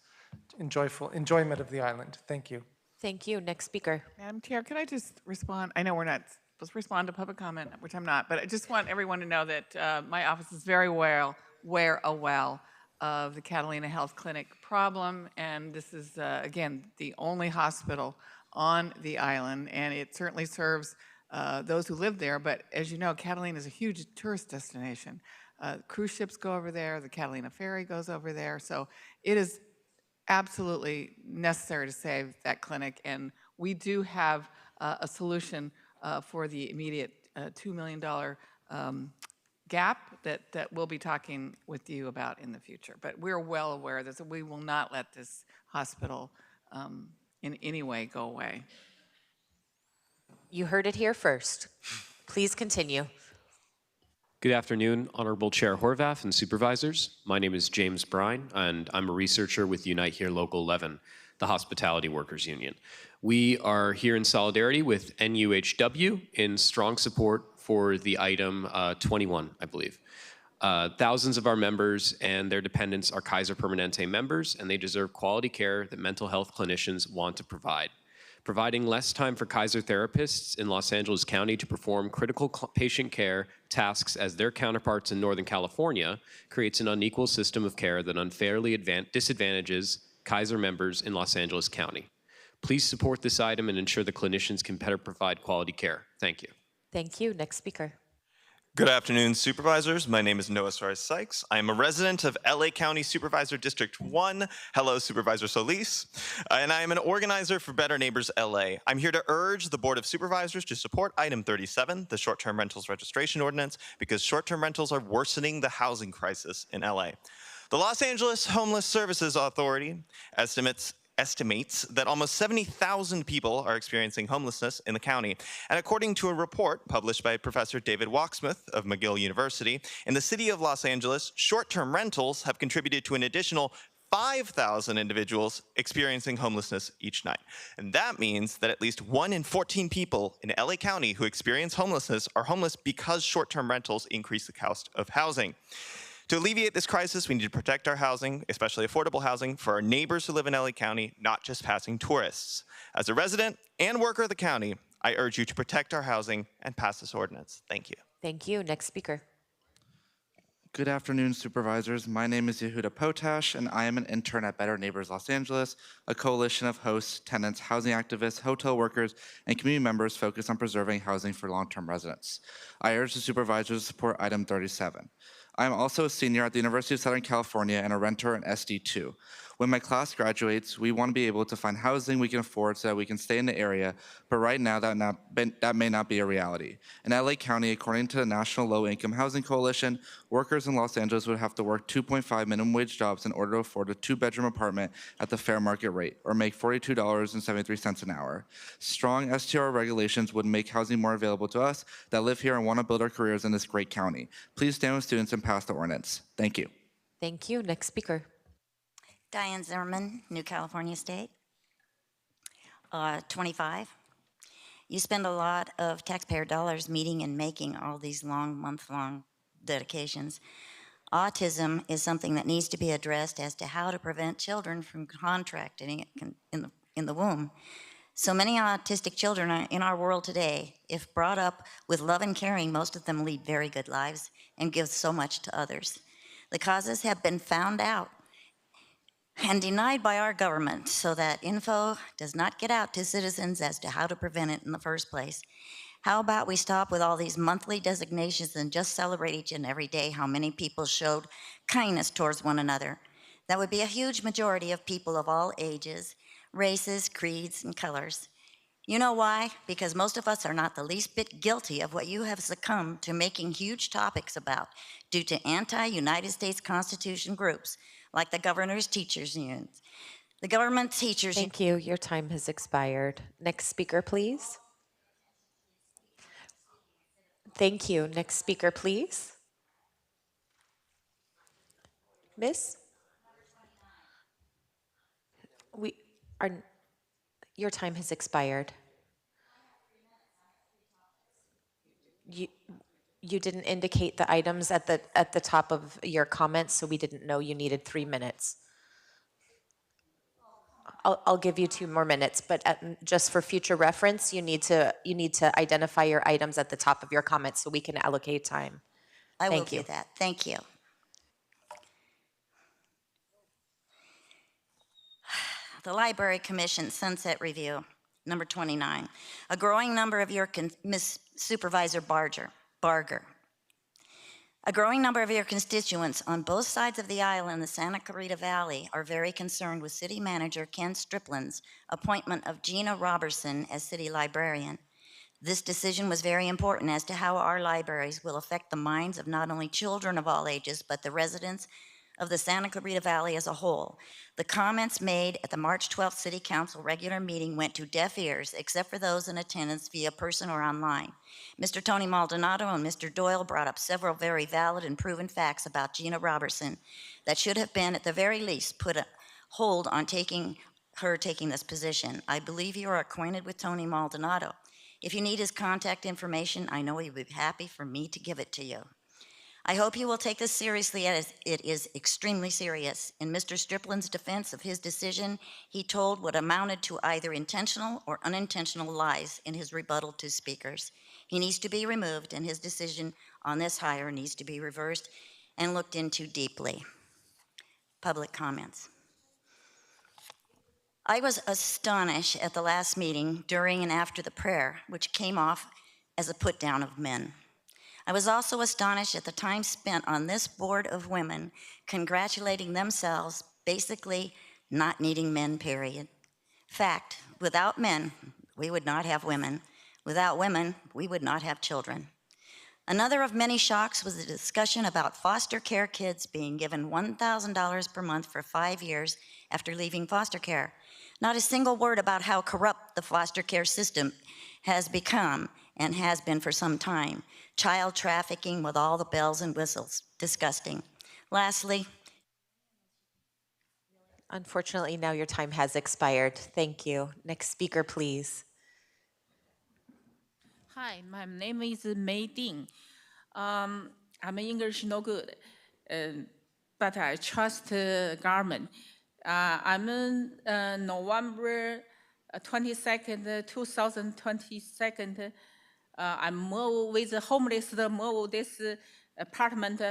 enjoyment of the island. Thank you. Thank you. Next speaker. Madam Chair, could I just respond? I know we're not supposed to respond to public comment, which I'm not, but I just want everyone to know that my office is very well aware of the Catalina Health Clinic problem, and this is, again, the only hospital on the island, and it certainly serves those who live there, but as you know, Catalina is a huge tourist destination. Cruise ships go over there, the Catalina Ferry goes over there, so it is absolutely necessary to save that clinic, and we do have a solution for the immediate $2 million gap that we'll be talking with you about in the future. But we're well aware of this, and we will not let this hospital in any way go away. You heard it here first. Please continue. Good afternoon, Honorable Chair Horvath and Supervisors. My name is James Brine, and I'm a researcher with Unite Here Local 11, the Hospitality Workers Union. We are here in solidarity with NUHW in strong support for the item 21, I believe. Thousands of our members and their dependents are Kaiser Permanente members, and they deserve quality care that mental health clinicians want to provide. Providing less time for Kaiser therapists in Los Angeles County to perform critical patient care tasks as their counterparts in Northern California creates an unequal system of care that unfairly disadvantages Kaiser members in Los Angeles County. Please support this item and ensure the clinicians can better provide quality care. Thank you. Thank you. Next speaker. Good afternoon, Supervisors. My name is Noah Suarez-Sykes. I am a resident of LA County Supervisor District 1. Hello, Supervisor Solis. And I am an organizer for Better Neighbors LA. I'm here to urge the Board of Supervisors to support item 37, the short-term rentals registration ordinance, because short-term rentals are worsening the housing crisis in LA. The Los Angeles Homeless Services Authority estimates that almost 70,000 people are experiencing homelessness in the county. And according to a report published by Professor David Walksmith of McGill University, in the city of Los Angeles, short-term rentals have contributed to an additional 5,000 individuals experiencing homelessness each night. And that means that at least 1 in 14 people in LA County who experience homelessness are homeless because short-term rentals increase the cost of housing. To alleviate this crisis, we need to protect our housing, especially affordable housing, for our neighbors who live in LA County, not just passing tourists. As a resident and worker of the county, I urge you to protect our housing and pass this ordinance. Thank you. Thank you. Next speaker. Good afternoon, Supervisors. My name is Yehuda Potash, and I am an intern at Better Neighbors Los Angeles, a coalition of hosts, tenants, housing activists, hotel workers, and community members focused on preserving housing for long-term residents. I urge the Supervisors to support item 37. I am also a senior at the University of Southern California and a renter in SD2. When my class graduates, we want to be able to find housing we can afford so that we can stay in the area, but right now that may not be a reality. In LA County, according to the National Low Income Housing Coalition, workers in Los Angeles would have to work 2.5 minimum wage jobs in order to afford a 2-bedroom apartment at the fair market rate, or make $42.73 an hour. Strong STR regulations would make housing more available to us that live here and want to build our careers in this great county. Please stand with students and pass the ordinance. Thank you. Thank you. Next speaker. Diane Zimmerman, New California State. 25. You spend a lot of taxpayer dollars meeting and making all these month-long dedications. Autism is something that needs to be addressed as to how to prevent children from contracting it in the womb. So many autistic children are in our world today. If brought up with love and caring, most of them lead very good lives and give so much to others. The causes have been found out and denied by our government so that info does not get out to citizens as to how to prevent it in the first place. How about we stop with all these monthly designations and just celebrate each and every day how many people showed kindness towards one another? That would be a huge majority of people of all ages, races, creeds, and colors. You know why? Because most of us are not the least bit guilty of what you have succumbed to making huge topics about due to anti-United States Constitution groups like the Governor's Teachers Union. The government teachers. Thank you. Your time has expired. Next speaker, please. Thank you. Next speaker, please. Miss? We are, your time has expired. You didn't indicate the items at the top of your comments, so we didn't know you needed 3 minutes. I'll give you 2 more minutes, but just for future reference, you need to identify your items at the top of your comments so we can allocate time. I will Thank you. do that. Thank you. The Library Commission Sunset Review, number 29. A growing number of your, Ms. Supervisor Barger. A growing number of your constituents on both sides of the aisle in the Santa Clarita Valley are very concerned with City Manager Ken Striplin's appointment of Gina Robertson as City Librarian. This decision was very important as to how our libraries will affect the minds of not only children of all ages, but the residents of the Santa Clarita Valley as a whole. The comments made at the March 12th City Council regular meeting went to deaf ears, except for those in attendance via person or online. Mr. Tony Maldonado and Mr. Doyle brought up several very valid and proven facts about Gina Robertson that should have been, at the very least, put a hold on taking this position. I believe you are acquainted with Tony Maldonado. If you need his contact information, I know he would be happy for me to give it to you. I hope you will take this seriously, as it is extremely serious. In Mr. Striplin's defense of his decision, he told what amounted to either intentional or unintentional lies in his rebuttal to speakers. He needs to be removed, and his decision on this hire needs to be reversed and looked into deeply. Public comments. I was astonished at the last meeting during and after the prayer, which came off as a put down of men. I was also astonished at the time spent on this board of women congratulating themselves, basically not needing men, period. Fact, without men, we would not have women. Without women, we would not have children. Another of many shocks was the discussion about foster care kids being given $1,000 per month for 5 years after leaving foster care. Not a single word about how corrupt the foster care system has become and has been for some time. Child trafficking with all the bells and whistles. Disgusting. Lastly, Unfortunately, now your time has expired. Thank you. Next speaker, please. Hi, my name is Mei Ding. I'm English no good, but I trust government. I'm November 22nd, 2022. I moved with the homeless, move this apartment,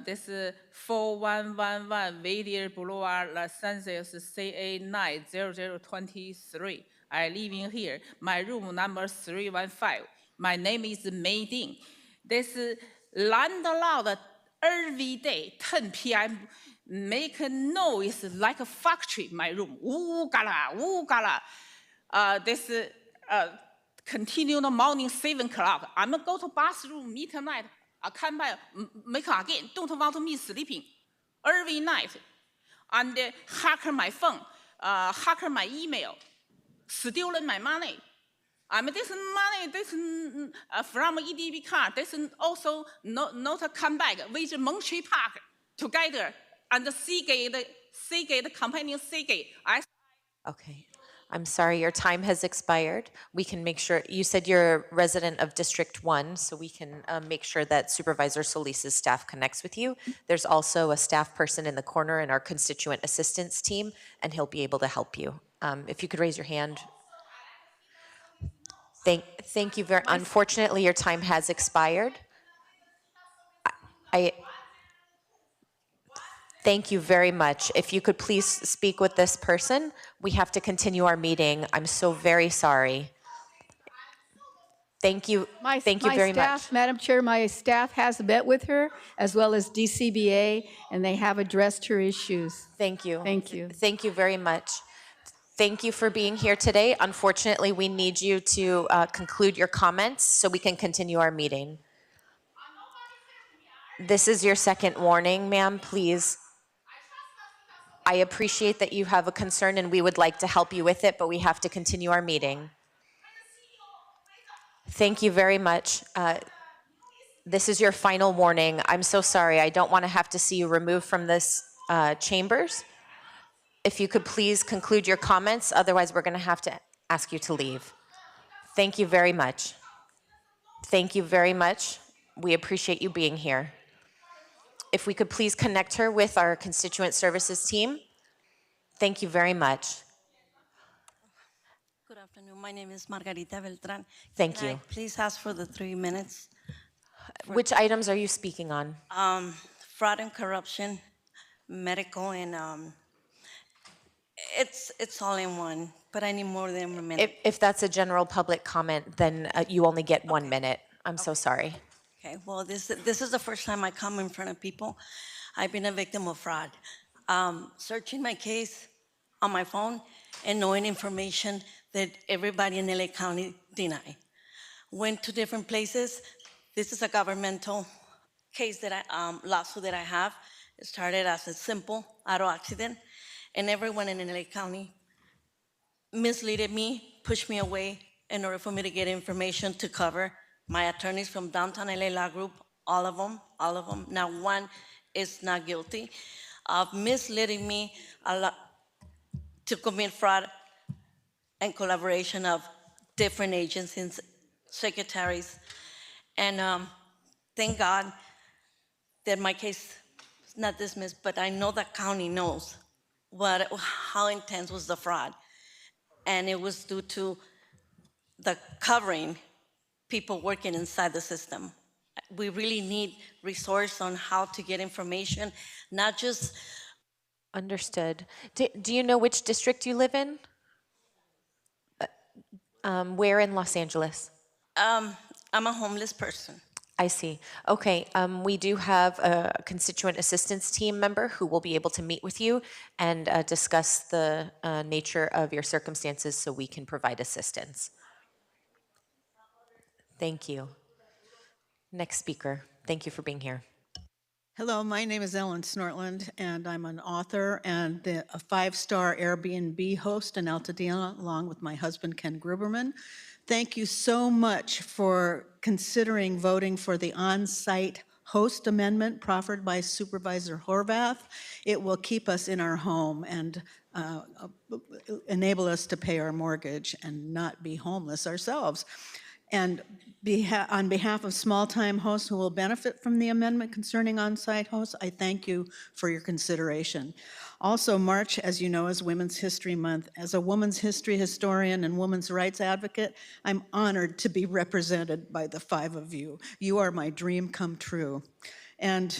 this 4111 Whittier Boulevard, Los Angeles, CA 90023. I live in here. My room number 315. My name is Mei Ding. This landlord every day, 10 p.m., make a noise like a factory in my room. Ooh, gala, ooh, gala. This continue the morning 7 o'clock. I'm gonna go to bathroom midnight. I come back, make again. Don't want me sleeping every night, and hack my phone, hack my email, stealing my money. This money, this from EDB card. This also not come back with Montreal Park together and Seagate company Seagate. Okay. I'm sorry, your time has expired. We can make sure, you said you're a resident of District 1, so we can make sure that Supervisor Solis's staff connects with you. There's also a staff person in the corner in our constituent assistance team, and he'll be able to help you. If you could raise your hand. Thank you very, unfortunately, your time has expired. Thank you very much. If you could please speak with this person, we have to continue our meeting. I'm so very sorry. Thank you. Thank you very much. Madam Chair, my staff has met with her, as well as DCBA, and they have addressed her issues. Thank you. Thank you. Thank you very much. Thank you for being here today. Unfortunately, we need you to conclude your comments so we can continue our meeting. This is your second warning, ma'am, please. I appreciate that you have a concern and we would like to help you with it, but we have to continue our meeting. Thank you very much. This is your final warning. I'm so sorry. I don't want to have to see you removed from this chambers. If you could please conclude your comments, otherwise we're going to have to ask you to leave. Thank you very much. Thank you very much. We appreciate you being here. If we could please connect her with our constituent services team. Thank you very much. Good afternoon. My name is Margarita Beltran. Thank Can you. I please ask for the 3 minutes? Which items are you speaking on? Fraud and corruption, medical, and it's all in one, but I need more than a minute. If that's a general public comment, then you only get 1 minute. I'm so sorry. Okay, well, this is the first time I come in front of people. I've been a victim of fraud. Searching my case on my phone and knowing information that everybody in LA County denied. Went to different places. This is a governmental case that lawsuit that I have. It started as a simple auto accident, and everyone in LA County misleaded me, pushed me away in order for me to get information to cover. My attorneys from Downtown LA Law Group, all of them, not one is not guilty of misleading me to commit fraud and collaboration of different agencies, secretaries, and thank God that my case is not dismissed, but I know the county knows how intense was the fraud, and it was due to the covering people working inside the system. We really need resource on how to get information, not just. Understood. Do you know which district you live in? Where in Los Angeles? I'm a homeless person. I see. Okay, we do have a constituent assistance team member who will be able to meet with you and discuss the nature of your circumstances so we can provide assistance. Thank you. Next speaker. Thank you for being here. Hello, my name is Ellen Snortland, and I'm an author and a 5-star Airbnb host in Altadena, along with my husband, Ken Gruberman. Thank you so much for considering voting for the on-site host amendment proffered by Supervisor Horvath. It will keep us in our home and enable us to pay our mortgage and not be homeless ourselves. And on behalf of small-time hosts who will benefit from the amendment concerning on-site hosts, I thank you for your consideration. Also, March, as you know, is Women's History Month. As a women's history historian and women's rights advocate, I'm honored to be represented by the 5 of you. You are my dream come true. And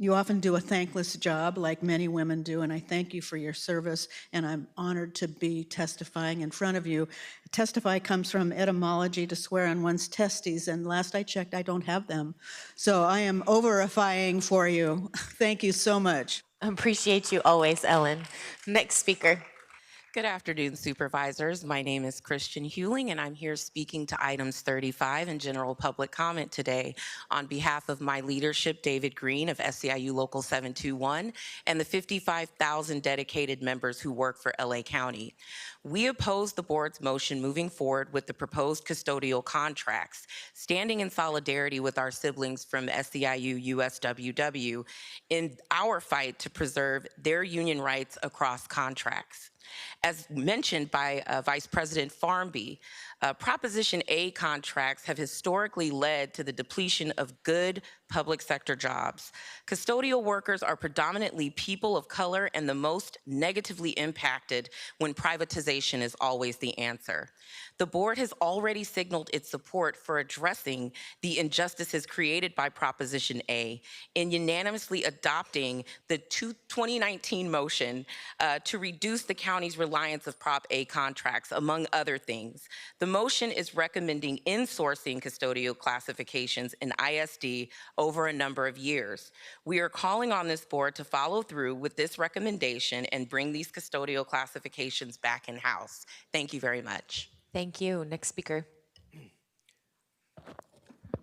you often do a thankless job, like many women do, and I thank you for your service, and I'm honored to be testifying in front of you. Testify comes from etymology, to swear on one's testes, and last I checked, I don't have them. So I am overifying for you. Thank you so much. Appreciate you always, Ellen. Next speaker. Good afternoon, supervisors. My name is Christian Hewling, and I'm here speaking to items 35 and general public comment today on behalf of my leadership, David Green of SEIU Local 721, and the 55,000 dedicated members who work for LA County. We oppose the board's motion moving forward with the proposed custodial contracts, standing in solidarity with our siblings from SEIU USWW in our fight to preserve their union rights across contracts. As mentioned by Vice President Farmby, Proposition A contracts have historically led to the depletion of good public sector jobs. Custodial workers are predominantly people of color and the most negatively impacted when privatization is always the answer. The board has already signaled its support for addressing the injustices created by Proposition A in unanimously adopting the 2019 motion to reduce the county's reliance of Prop A contracts, among other things. The motion is recommending insourcing custodial classifications in ISD over a number of years. We are calling on this board to follow through with this recommendation and bring these custodial classifications back in-house. Thank you very much. Thank you. Next speaker.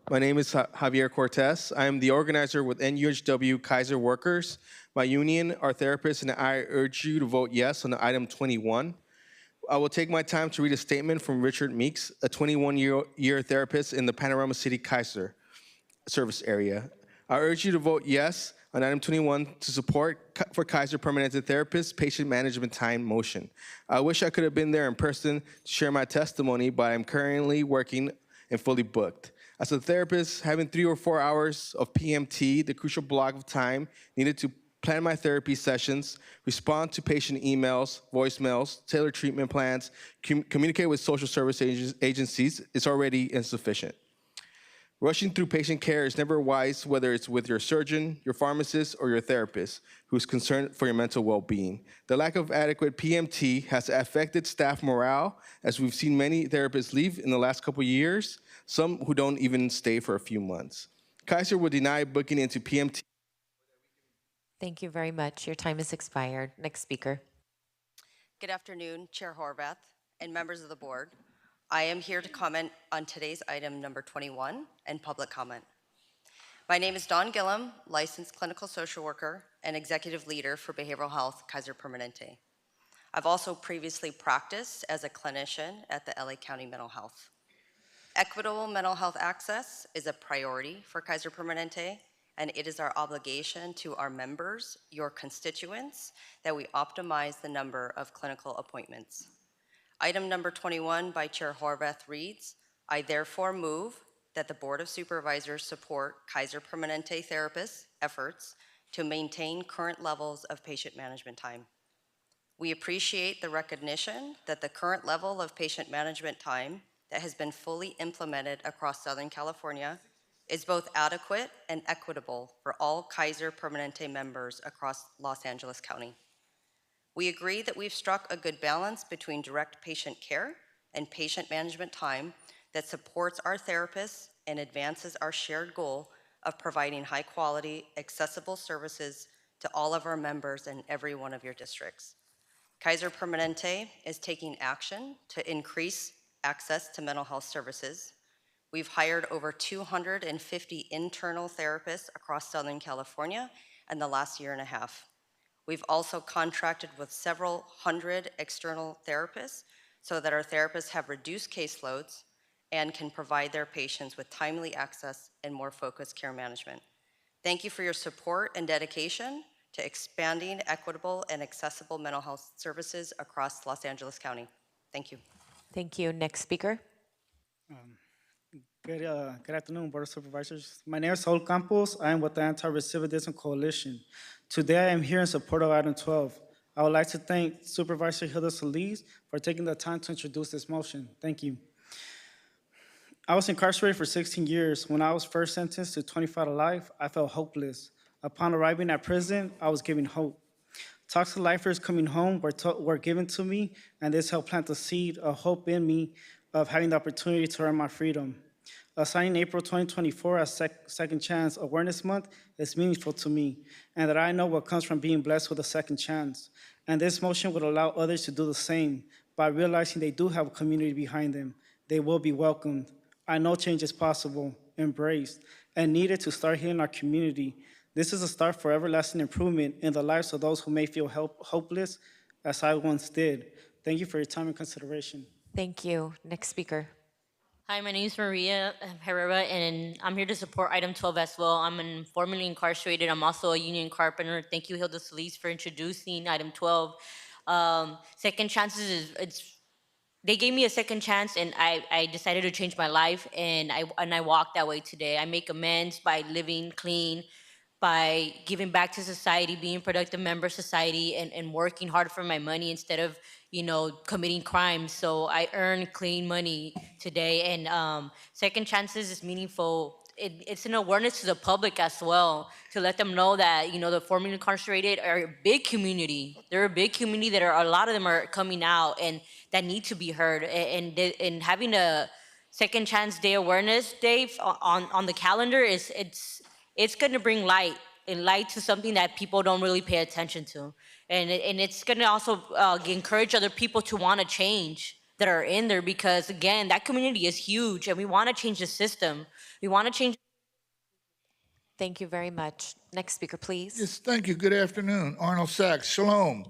My name is Javier Cortez. I am the organizer with NUHW Kaiser Workers. My union, our therapists, and I urge you to vote yes on item 21. I will take my time to read a statement from Richard Meeks, a 21-year therapist in the Panorama City Kaiser service area. I urge you to vote yes on item 21 to support for Kaiser Permanente Therapist patient management time motion. I wish I could have been there in person to share my testimony, but I'm currently working and fully booked. As a therapist, having 3 or 4 hours of PMT, the crucial block of time needed to plan my therapy sessions, respond to patient emails, voicemails, tailor treatment plans, communicate with social service agencies is already insufficient. Rushing through patient care is never wise, whether it's with your surgeon, your pharmacist, or your therapist who's concerned for your mental well-being. The lack of adequate PMT has affected staff morale, as we've seen many therapists leave in the last couple of years, some who don't even stay for a few months. Kaiser will deny booking into PMT. Thank you very much. Your time has expired. Next speaker. Good afternoon, Chair Horvath and members of the board. I am here to comment on today's item number 21 and public comment. My name is Dawn Gillum, licensed clinical social worker and executive leader for behavioral health, Kaiser Permanente. I've also previously practiced as a clinician at the LA County Mental Health. Equitable mental health access is a priority for Kaiser Permanente, and it is our obligation to our members, your constituents, that we optimize the number of clinical appointments. Item number 21 by Chair Horvath reads, I therefore move that the Board of Supervisors support Kaiser Permanente therapists' efforts to maintain current levels of patient management time. We appreciate the recognition that the current level of patient management time that has been fully implemented across Southern California is both adequate and equitable for all Kaiser Permanente members across Los Angeles County. We agree that we've struck a good balance between direct patient care and patient management time that supports our therapists and advances our shared goal of providing high quality, accessible services to all of our members in every one of your districts. Kaiser Permanente is taking action to increase access to mental health services. We've hired over 250 internal therapists across Southern California in the last year and a half. We've also contracted with several hundred external therapists so that our therapists have reduced caseloads and can provide their patients with timely access and more focused care management. Thank you for your support and dedication to expanding equitable and accessible mental health services across Los Angeles County. Thank you. Thank you. Next speaker. Good afternoon, Board of Supervisors. My name is Saul Campos. I am with the Anti-Recidivism Coalition. Today, I am here in support of item 12. I would like to thank Supervisor Hilda Solis for taking the time to introduce this motion. Thank you. I was incarcerated for 16 years. When I was first sentenced to 25 to life, I felt hopeless. Upon arriving at prison, I was given hope. Talks to lifers coming home were given to me, and this helped plant the seed of hope in me of having the opportunity to earn my freedom. Assigning April 2024 as Second Chance Awareness Month is meaningful to me, and that I know what comes from being blessed with a second chance. And this motion would allow others to do the same by realizing they do have a community behind them. They will be welcomed. I know change is possible, embraced, and needed to start healing our community. This is a start for everlasting improvement in the lives of those who may feel hopeless, as I once did. Thank you for your time and consideration. Thank you. Next speaker. Hi, my name is Maria Herrera, and I'm here to support item 12 as well. I'm formerly incarcerated. I'm also a union carpenter. Thank you, Hilda Solis, for introducing item 12. Second chances they gave me a second chance, and I decided to change my life, and I walked that way today. I make amends by living clean, by giving back to society, being a productive member of society, and working hard for my money instead of, committing crimes. So I earn clean money today, and second chances is meaningful. It's an awareness to the public as well, to let them know that, the formerly incarcerated are a big community. They're a big community that a lot of them are coming out and that need to be heard. And having a Second Chance Day Awareness Day on the calendar it's going to bring light to something that people don't really pay attention to. And it's going to also encourage other people to want to change that are in there, because again, that community is huge and we want to change the system. We want to change. Thank you very much. Next speaker, please. Yes, thank you. Good afternoon. Arnold Sachs. Shalom.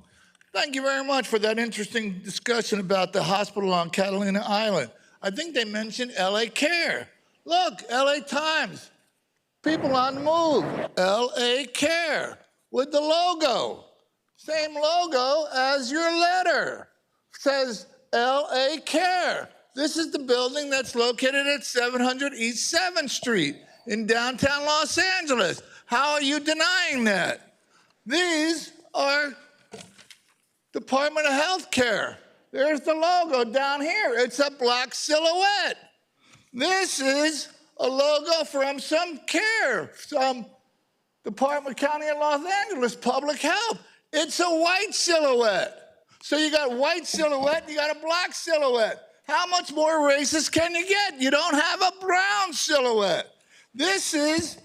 Thank you very much for that interesting discussion about the hospital on Catalina Island. I think they mentioned LA Care. Look, LA Times. People on the move. LA Care with the logo. Same logo as your letter. Says LA Care. This is the building that's located at 700 East 7th Street in downtown Los Angeles. How are you denying that? These are Department of Health Care. There's the logo down here. It's a black silhouette. This is a logo from some care, some Department County of Los Angeles Public Health. It's a white silhouette. So you got white silhouette, and you got a black silhouette. How much more racist can you get? You don't have a brown silhouette. This is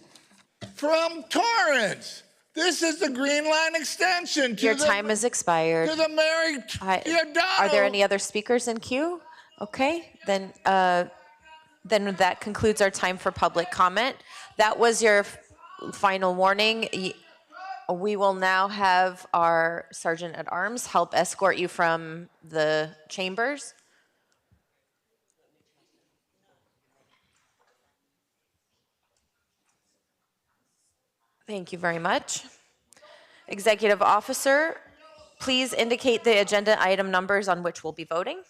from Torrance. This is the Green Line extension. Your time has expired. To the Mary Are there any other speakers in queue? Okay, then that concludes our time for public comment. That was your final warning. We will now have our Sergeant at Arms help escort you from the chambers. Thank you very much. Executive Officer, please indicate the agenda item numbers on which we'll be voting.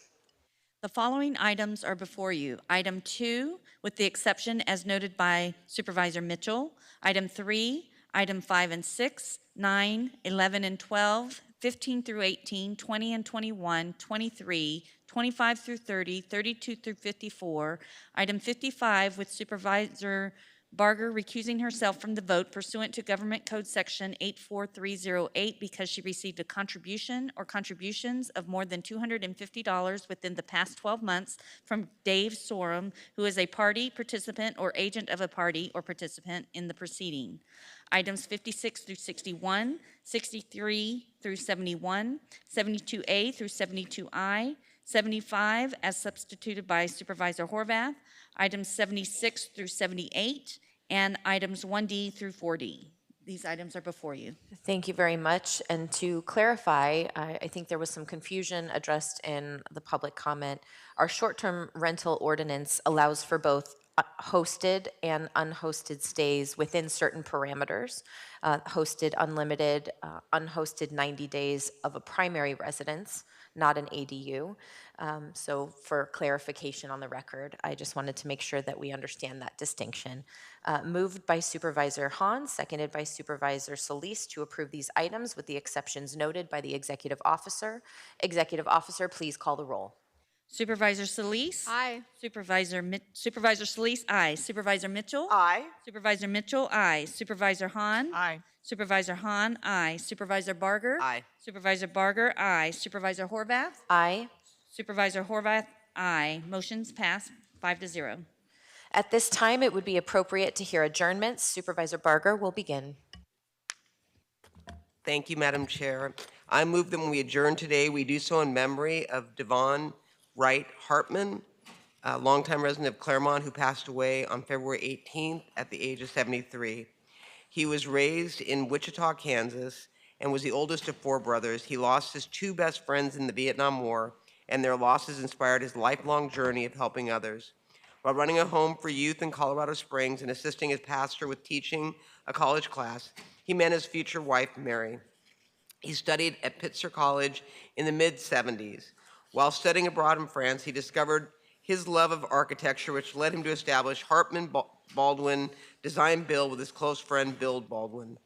The following items are before you. Item 2, with the exception as noted by Supervisor Mitchell. Item 3, item 5 and 6, 9, 11 and 12, 15 through 18, 20 and 21, 23, 25 through 30, 32 through 54. Item 55, with Supervisor Barger recusing herself from the vote pursuant to Government Code Section 84308 because she received a contribution or contributions of more than $250 within the past 12 months from Dave Sorum, who is a party, participant, or agent of a party or participant in the proceeding. Items 56 through 61, 63 through 71, 72A through 72I, 75 as substituted by Supervisor Horvath, items 76 through 78, and items 1D through 4D. These items are before you. Thank you very much. And to clarify, I think there was some confusion addressed in the public comment. Our short-term rental ordinance allows for both hosted and unhosted stays within certain parameters. Hosted unlimited, unhosted 90 days of a primary residence, not an ADU. So for clarification on the record, I just wanted to make sure that we understand that distinction. Moved by Supervisor Hahn, seconded by Supervisor Solis to approve these items with the exceptions noted by the Executive Officer. Executive Officer, please call the roll. Supervisor Solis? Aye. Supervisor Solis? Aye. Supervisor Mitchell? Aye. Supervisor Mitchell? Aye. Supervisor Hahn? Aye. Supervisor Hahn? Aye. Supervisor Barger? Aye. Supervisor Barger? Aye. Supervisor Horvath? Aye. Supervisor Horvath? Aye. Motion's passed 5-0. At this time, it would be appropriate to hear adjournments. Supervisor Barger will begin. Thank you, Madam Chair. I move that when we adjourn today, we do so in memory of Devon Wright Hartman, a longtime resident of Claremont who passed away on February 18th at the age of 73. He was raised in Wichita, Kansas, and was the oldest of 4 brothers. He lost his 2 best friends in the Vietnam War, and their losses inspired his lifelong journey of helping others. While running a home for youth in Colorado Springs and assisting his pastor with teaching a college class, he met his future wife, Mary. He studied at Pitzer College in the mid-70s. While studying abroad in France, he discovered his love of architecture, which led him to establish Hartman Baldwin Design Build with his close friend, Bill Baldwin.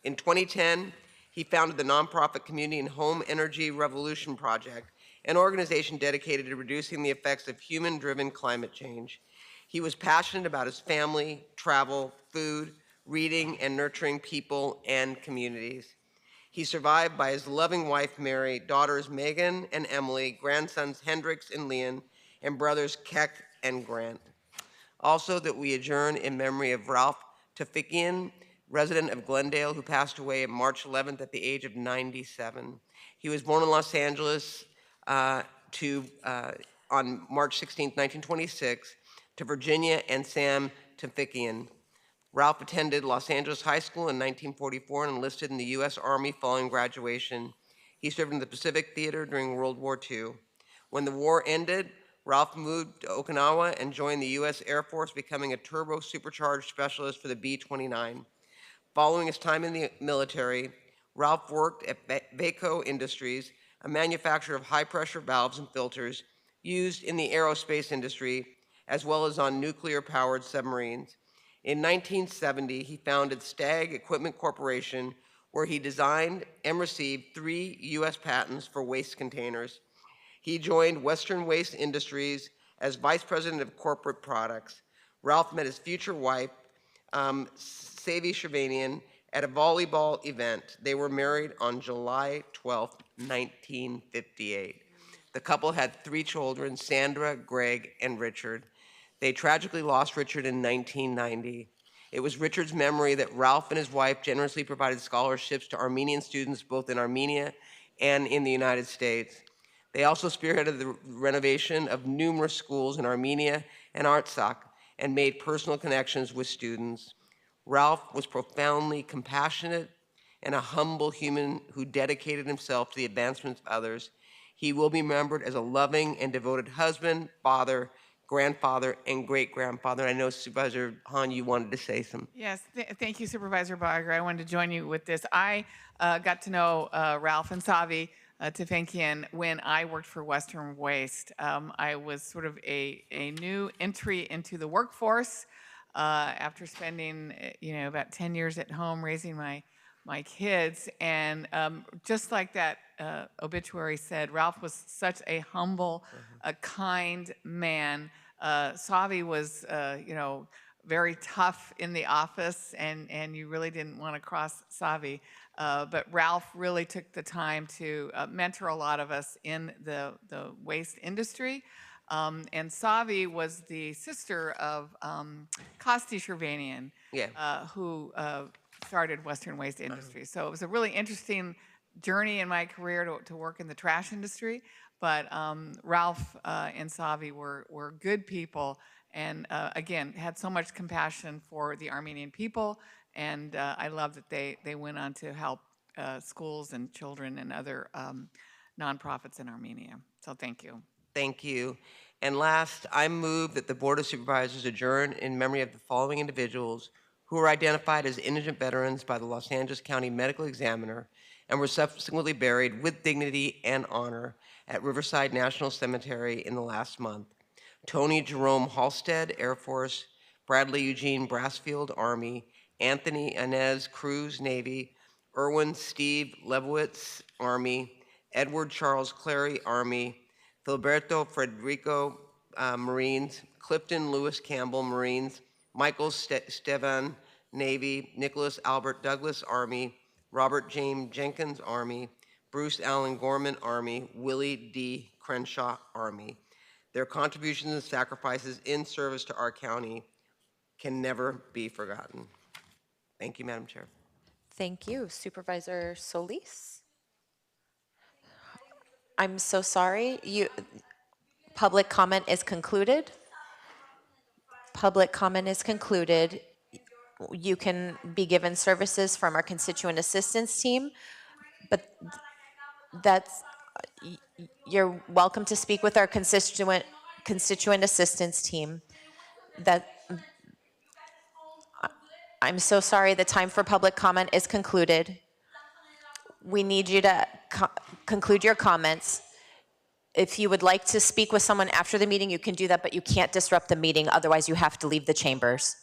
In 2010, he founded the nonprofit Community and Home Energy Revolution Project, an organization dedicated to reducing the effects of human-driven climate change. He was passionate about his family, travel, food, reading, and nurturing people and communities. He's survived by his loving wife, Mary, daughters Megan and Emily, grandsons Hendrix and Leon, and brothers Keck and Grant. Also, that we adjourn in memory of Ralph Tafikian, resident of Glendale, who passed away on March 11th at the age of 97. He was born in Los Angeles on March 16, 1926, to Virginia and Sam Tafikian. Ralph attended Los Angeles High School in 1944 and enlisted in the U.S. Army following graduation. He served in the Pacific Theater during World War II. When the war ended, Ralph moved to Okinawa and joined the U.S. Air Force, becoming a turbo-supercharged specialist for the B-29. Following his time in the military, Ralph worked at Vaco Industries, a manufacturer of high-pressure valves and filters used in the aerospace industry, as well as on nuclear-powered submarines. In 1970, he founded Stagg Equipment Corporation, where he designed and received 3 U.S. patents for waste containers. He joined Western Waste Industries as Vice President of Corporate Products. Ralph met his future wife, Savi Shervanian, at a volleyball event. They were married on July 12, 1958. The couple had 3 children, Sandra, Greg, and Richard. They tragically lost Richard in 1990. It was Richard's memory that Ralph and his wife generously provided scholarships to Armenian students both in Armenia and in the United States. They also spearheaded the renovation of numerous schools in Armenia and Artsakh and made personal connections with students. Ralph was profoundly compassionate and a humble human who dedicated himself to the advancement of others. He will be remembered as a loving and devoted husband, father, grandfather, and great-grandfather. I know, Supervisor Hahn, you wanted to say something. Yes, thank you, Supervisor Barger. I wanted to join you with this. I got to know Ralph and Savi Tafankian when I worked for Western Waste. I was sort of a new entry into the workforce after spending about 10 years at home raising my kids. And just like that obituary said, Ralph was such a humble, a kind man. Savi was, very tough in the office, and you really didn't want to cross Savi. But Ralph really took the time to mentor a lot of us in the waste industry. And Savi was the sister of Kosti Shervanian, who started Western Waste Industries. So it was a really interesting journey in my career to work in the trash industry. But Ralph and Savi were good people, and again, had so much compassion for the Armenian people. And I love that they went on to help schools and children and other nonprofits in Armenia. So thank you. Thank you. And last, I move that the Board of Supervisors adjourn in memory of the following individuals who were identified as indigent veterans by the Los Angeles County Medical Examiner and were subsequently buried with dignity and honor at Riverside National Cemetery in the last month. Tony Jerome Halstead, Air Force; Bradley Eugene Brassfield, Army; Anthony Inez Cruz, Navy; Erwin Steve Lebowitz, Army; Edward Charles Clary, Army; Filiberto Frederico, Marines; Clifton Lewis Campbell, Marines; Michael Stevan, Navy; Nicholas Albert Douglas, Army; Robert James Jenkins, Army; Bruce Allen Gorman, Army; Willie D. Crenshaw, Army. Their contributions and sacrifices in service to our county can never be forgotten. Thank you, Madam Chair. Thank you. Supervisor Solis? I'm so sorry. Public comment is concluded. Public comment is concluded. You can be given services from our constituent assistance team, but you're welcome to speak with our constituent assistance team. I'm so sorry, the time for public comment is concluded. We need you to conclude your comments. If you would like to speak with someone after the meeting, you can do that, but you can't disrupt the meeting, otherwise you have to leave the chambers.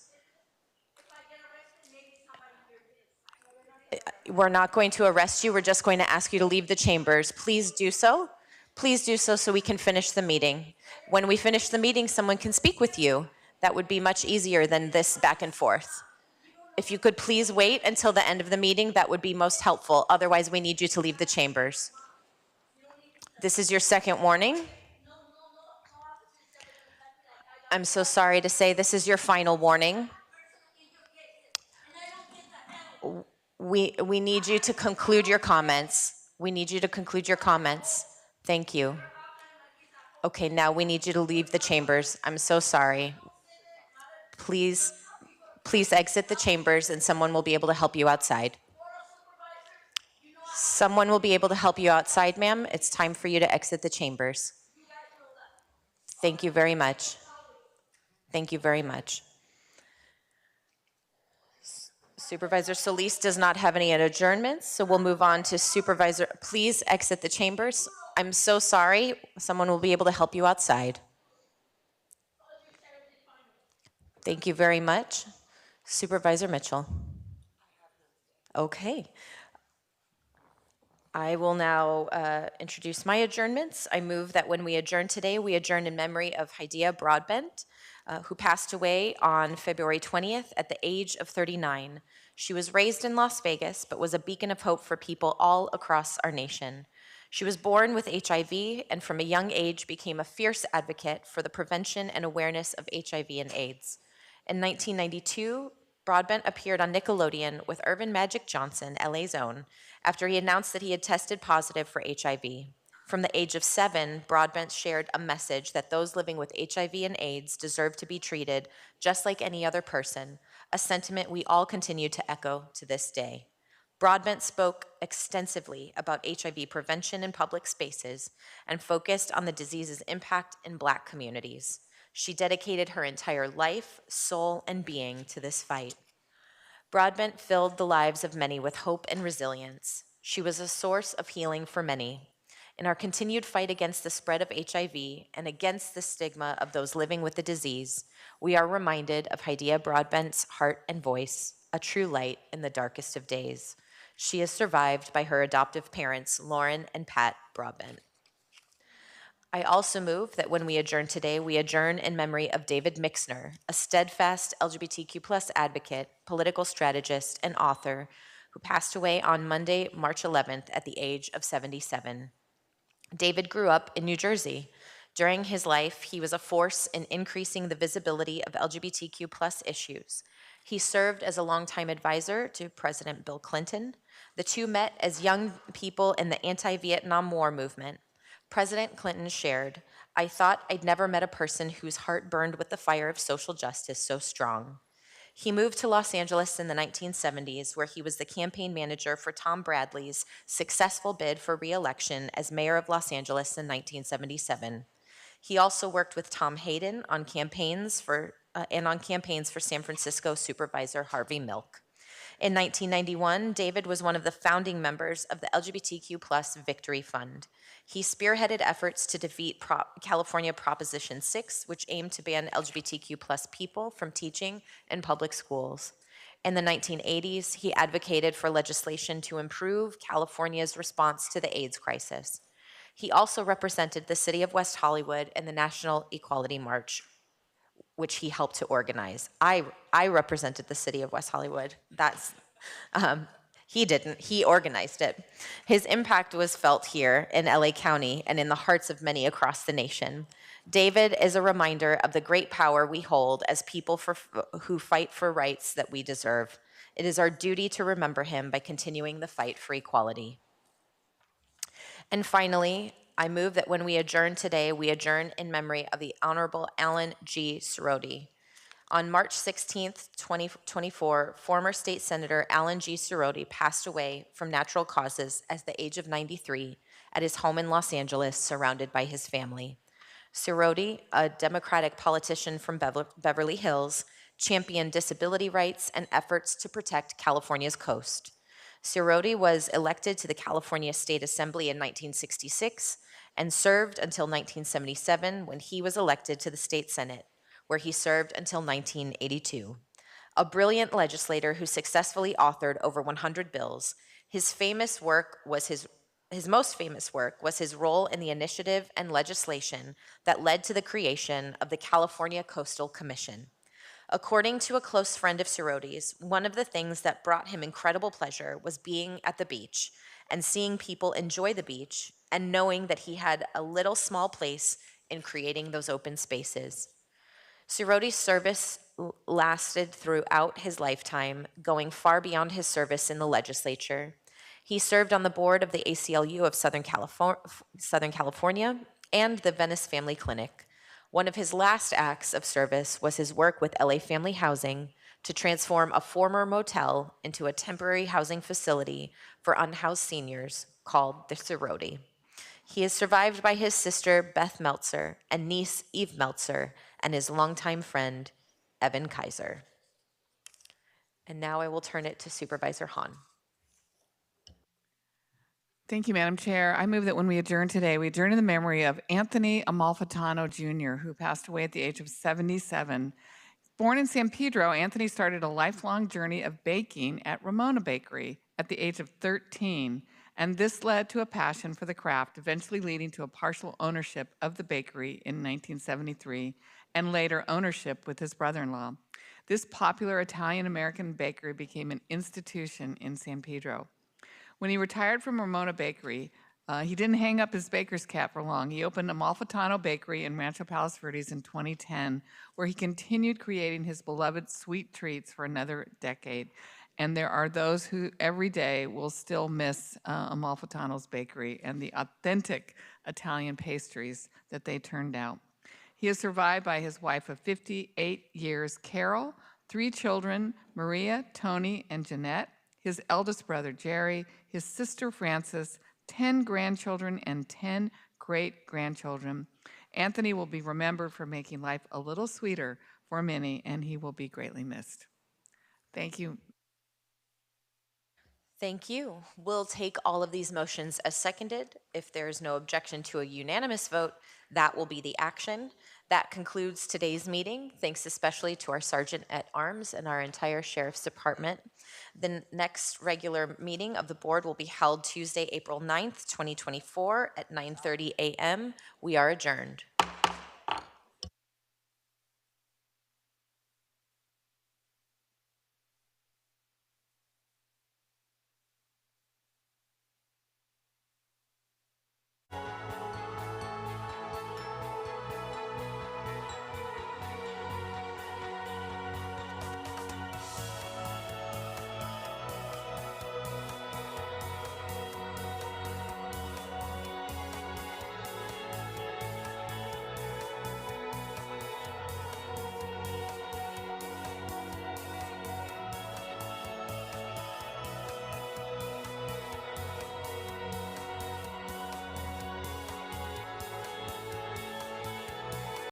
We're not going to arrest you, we're just going to ask you to leave the chambers. Please do so. Please do so we can finish the meeting. When we finish the meeting, someone can speak with you. That would be much easier than this back and forth. If you could please wait until the end of the meeting, that would be most helpful. Otherwise, we need you to leave the chambers. This is your second warning. I'm so sorry to say this is your final warning. We need you to conclude your comments. We need you to conclude your comments. Thank you. Okay, now we need you to leave the chambers. I'm so sorry. Please exit the chambers and someone will be able to help you outside. Someone will be able to help you outside, ma'am. It's time for you to exit the chambers. Thank you very much. Thank you very much. Supervisor Solis does not have any adjournments, so we'll move on to Supervisor. Please exit the chambers. I'm so sorry. Someone will be able to help you outside. Thank you very much. Supervisor Mitchell. Okay. I will now introduce my adjournments. I move that when we adjourn today, we adjourn in memory of Haidia Broadbent, who passed away on February 20th at the age of 39. She was raised in Las Vegas, but was a beacon of hope for people all across our nation. She was born with HIV and from a young age became a fierce advocate for the prevention and awareness of HIV and AIDS. In 1992, Broadbent appeared on Nickelodeon with Irvin Magic Johnson, LA's own, after he announced that he had tested positive for HIV. From the age of 7, Broadbent shared a message that those living with HIV and AIDS deserve to be treated just like any other person, a sentiment we all continue to echo to this day. Broadbent spoke extensively about HIV prevention in public spaces and focused on the disease's impact in Black communities. She dedicated her entire life, soul, and being to this fight. Broadbent filled the lives of many with hope and resilience. She was a source of healing for many. In our continued fight against the spread of HIV and against the stigma of those living with the disease, we are reminded of Haidia Broadbent's heart and voice, a true light in the darkest of days. She is survived by her adoptive parents, Lauren and Pat Broadbent. I also move that when we adjourn today, we adjourn in memory of David Mixner, a steadfast LGBTQ+ advocate, political strategist, and author who passed away on Monday, March 11th at the age of 77. David grew up in New Jersey. During his life, he was a force in increasing the visibility of LGBTQ+ issues. He served as a longtime advisor to President Bill Clinton. The two met as young people in the anti-Vietnam War movement. President Clinton shared, "I thought I'd never met a person whose heart burned with the fire of social justice so strong." He moved to Los Angeles in the 1970s, where he was the campaign manager for Tom Bradley's successful bid for re-election as mayor of Los Angeles in 1977. He also worked with Tom Hayden on campaigns for San Francisco Supervisor Harvey Milk. In 1991, David was one of the founding members of the LGBTQ+ Victory Fund. He spearheaded efforts to defeat California Proposition 6, which aimed to ban LGBTQ+ people from teaching in public schools. In the 1980s, he advocated for legislation to improve California's response to the AIDS crisis. He also represented the city of West Hollywood in the National Equality March, which he helped to organize. I represented the city of West Hollywood. He didn't, he organized it. His impact was felt here in LA County and in the hearts of many across the nation. David is a reminder of the great power we hold as people who fight for rights that we deserve. It is our duty to remember him by continuing the fight for equality. And finally, I move that when we adjourn today, we adjourn in memory of the Honorable Alan G. Cerroti. On March 16th, 2024, former State Senator Alan G. Cerroti passed away from natural causes at the age of 93 at his home in Los Angeles, surrounded by his family. Cerroti, a Democratic politician from Beverly Hills, championed disability rights and efforts to protect California's coast. Cerroti was elected to the California State Assembly in 1966 and served until 1977 when he was elected to the State Senate, where he served until 1982. A brilliant legislator who successfully authored over 100 bills, his most famous work was his role in the initiative and legislation that led to the creation of the California Coastal Commission. According to a close friend of Cerroti's, one of the things that brought him incredible pleasure was being at the beach and seeing people enjoy the beach and knowing that he had a little small place in creating those open spaces. Cerroti's service lasted throughout his lifetime, going far beyond his service in the legislature. He served on the board of the ACLU of Southern California and the Venice Family Clinic. One of his last acts of service was his work with LA Family Housing to transform a former motel into a temporary housing facility for unhoused seniors called the Sorority. He is survived by his sister, Beth Meltzer, and niece, Eve Meltzer, and his longtime friend, Evan Kaiser. And now I will turn it to Supervisor Hahn. Thank you, Madam Chair. I move that when we adjourn today, we adjourn in the memory of Anthony Amalfitano Jr., who passed away at the age of 77. Born in San Pedro, Anthony started a lifelong journey of baking at Ramona Bakery at the age of 13, and this led to a passion for the craft, eventually leading to a partial ownership of the bakery in 1973, and later ownership with his brother-in-law. This popular Italian-American bakery became an institution in San Pedro. When he retired from Ramona Bakery, he didn't hang up his baker's cap for long. He opened Amalfitano Bakery in Rancho Palos Verdes in 2010, where he continued creating his beloved sweet treats for another decade. And there are those who every day will still miss Amalfitano's Bakery and the authentic Italian pastries that they turned out. He is survived by his wife of 58 years, Carol, 3 children, Maria, Tony, and Jeanette, his eldest brother, Jerry, his sister, Frances, 10 grandchildren, and 10 great-grandchildren. Anthony will be remembered for making life a little sweeter for many, and he will be greatly missed. Thank you. Thank you. We'll take all of these motions as seconded. If there is no objection to a unanimous vote, that will be the action. That concludes today's meeting. Thanks especially to our Sergeant at Arms and our entire Sheriff's Department. The next regular meeting of the board will be held Tuesday, April 9th, 2024 at 9:30 a.m. We are adjourned.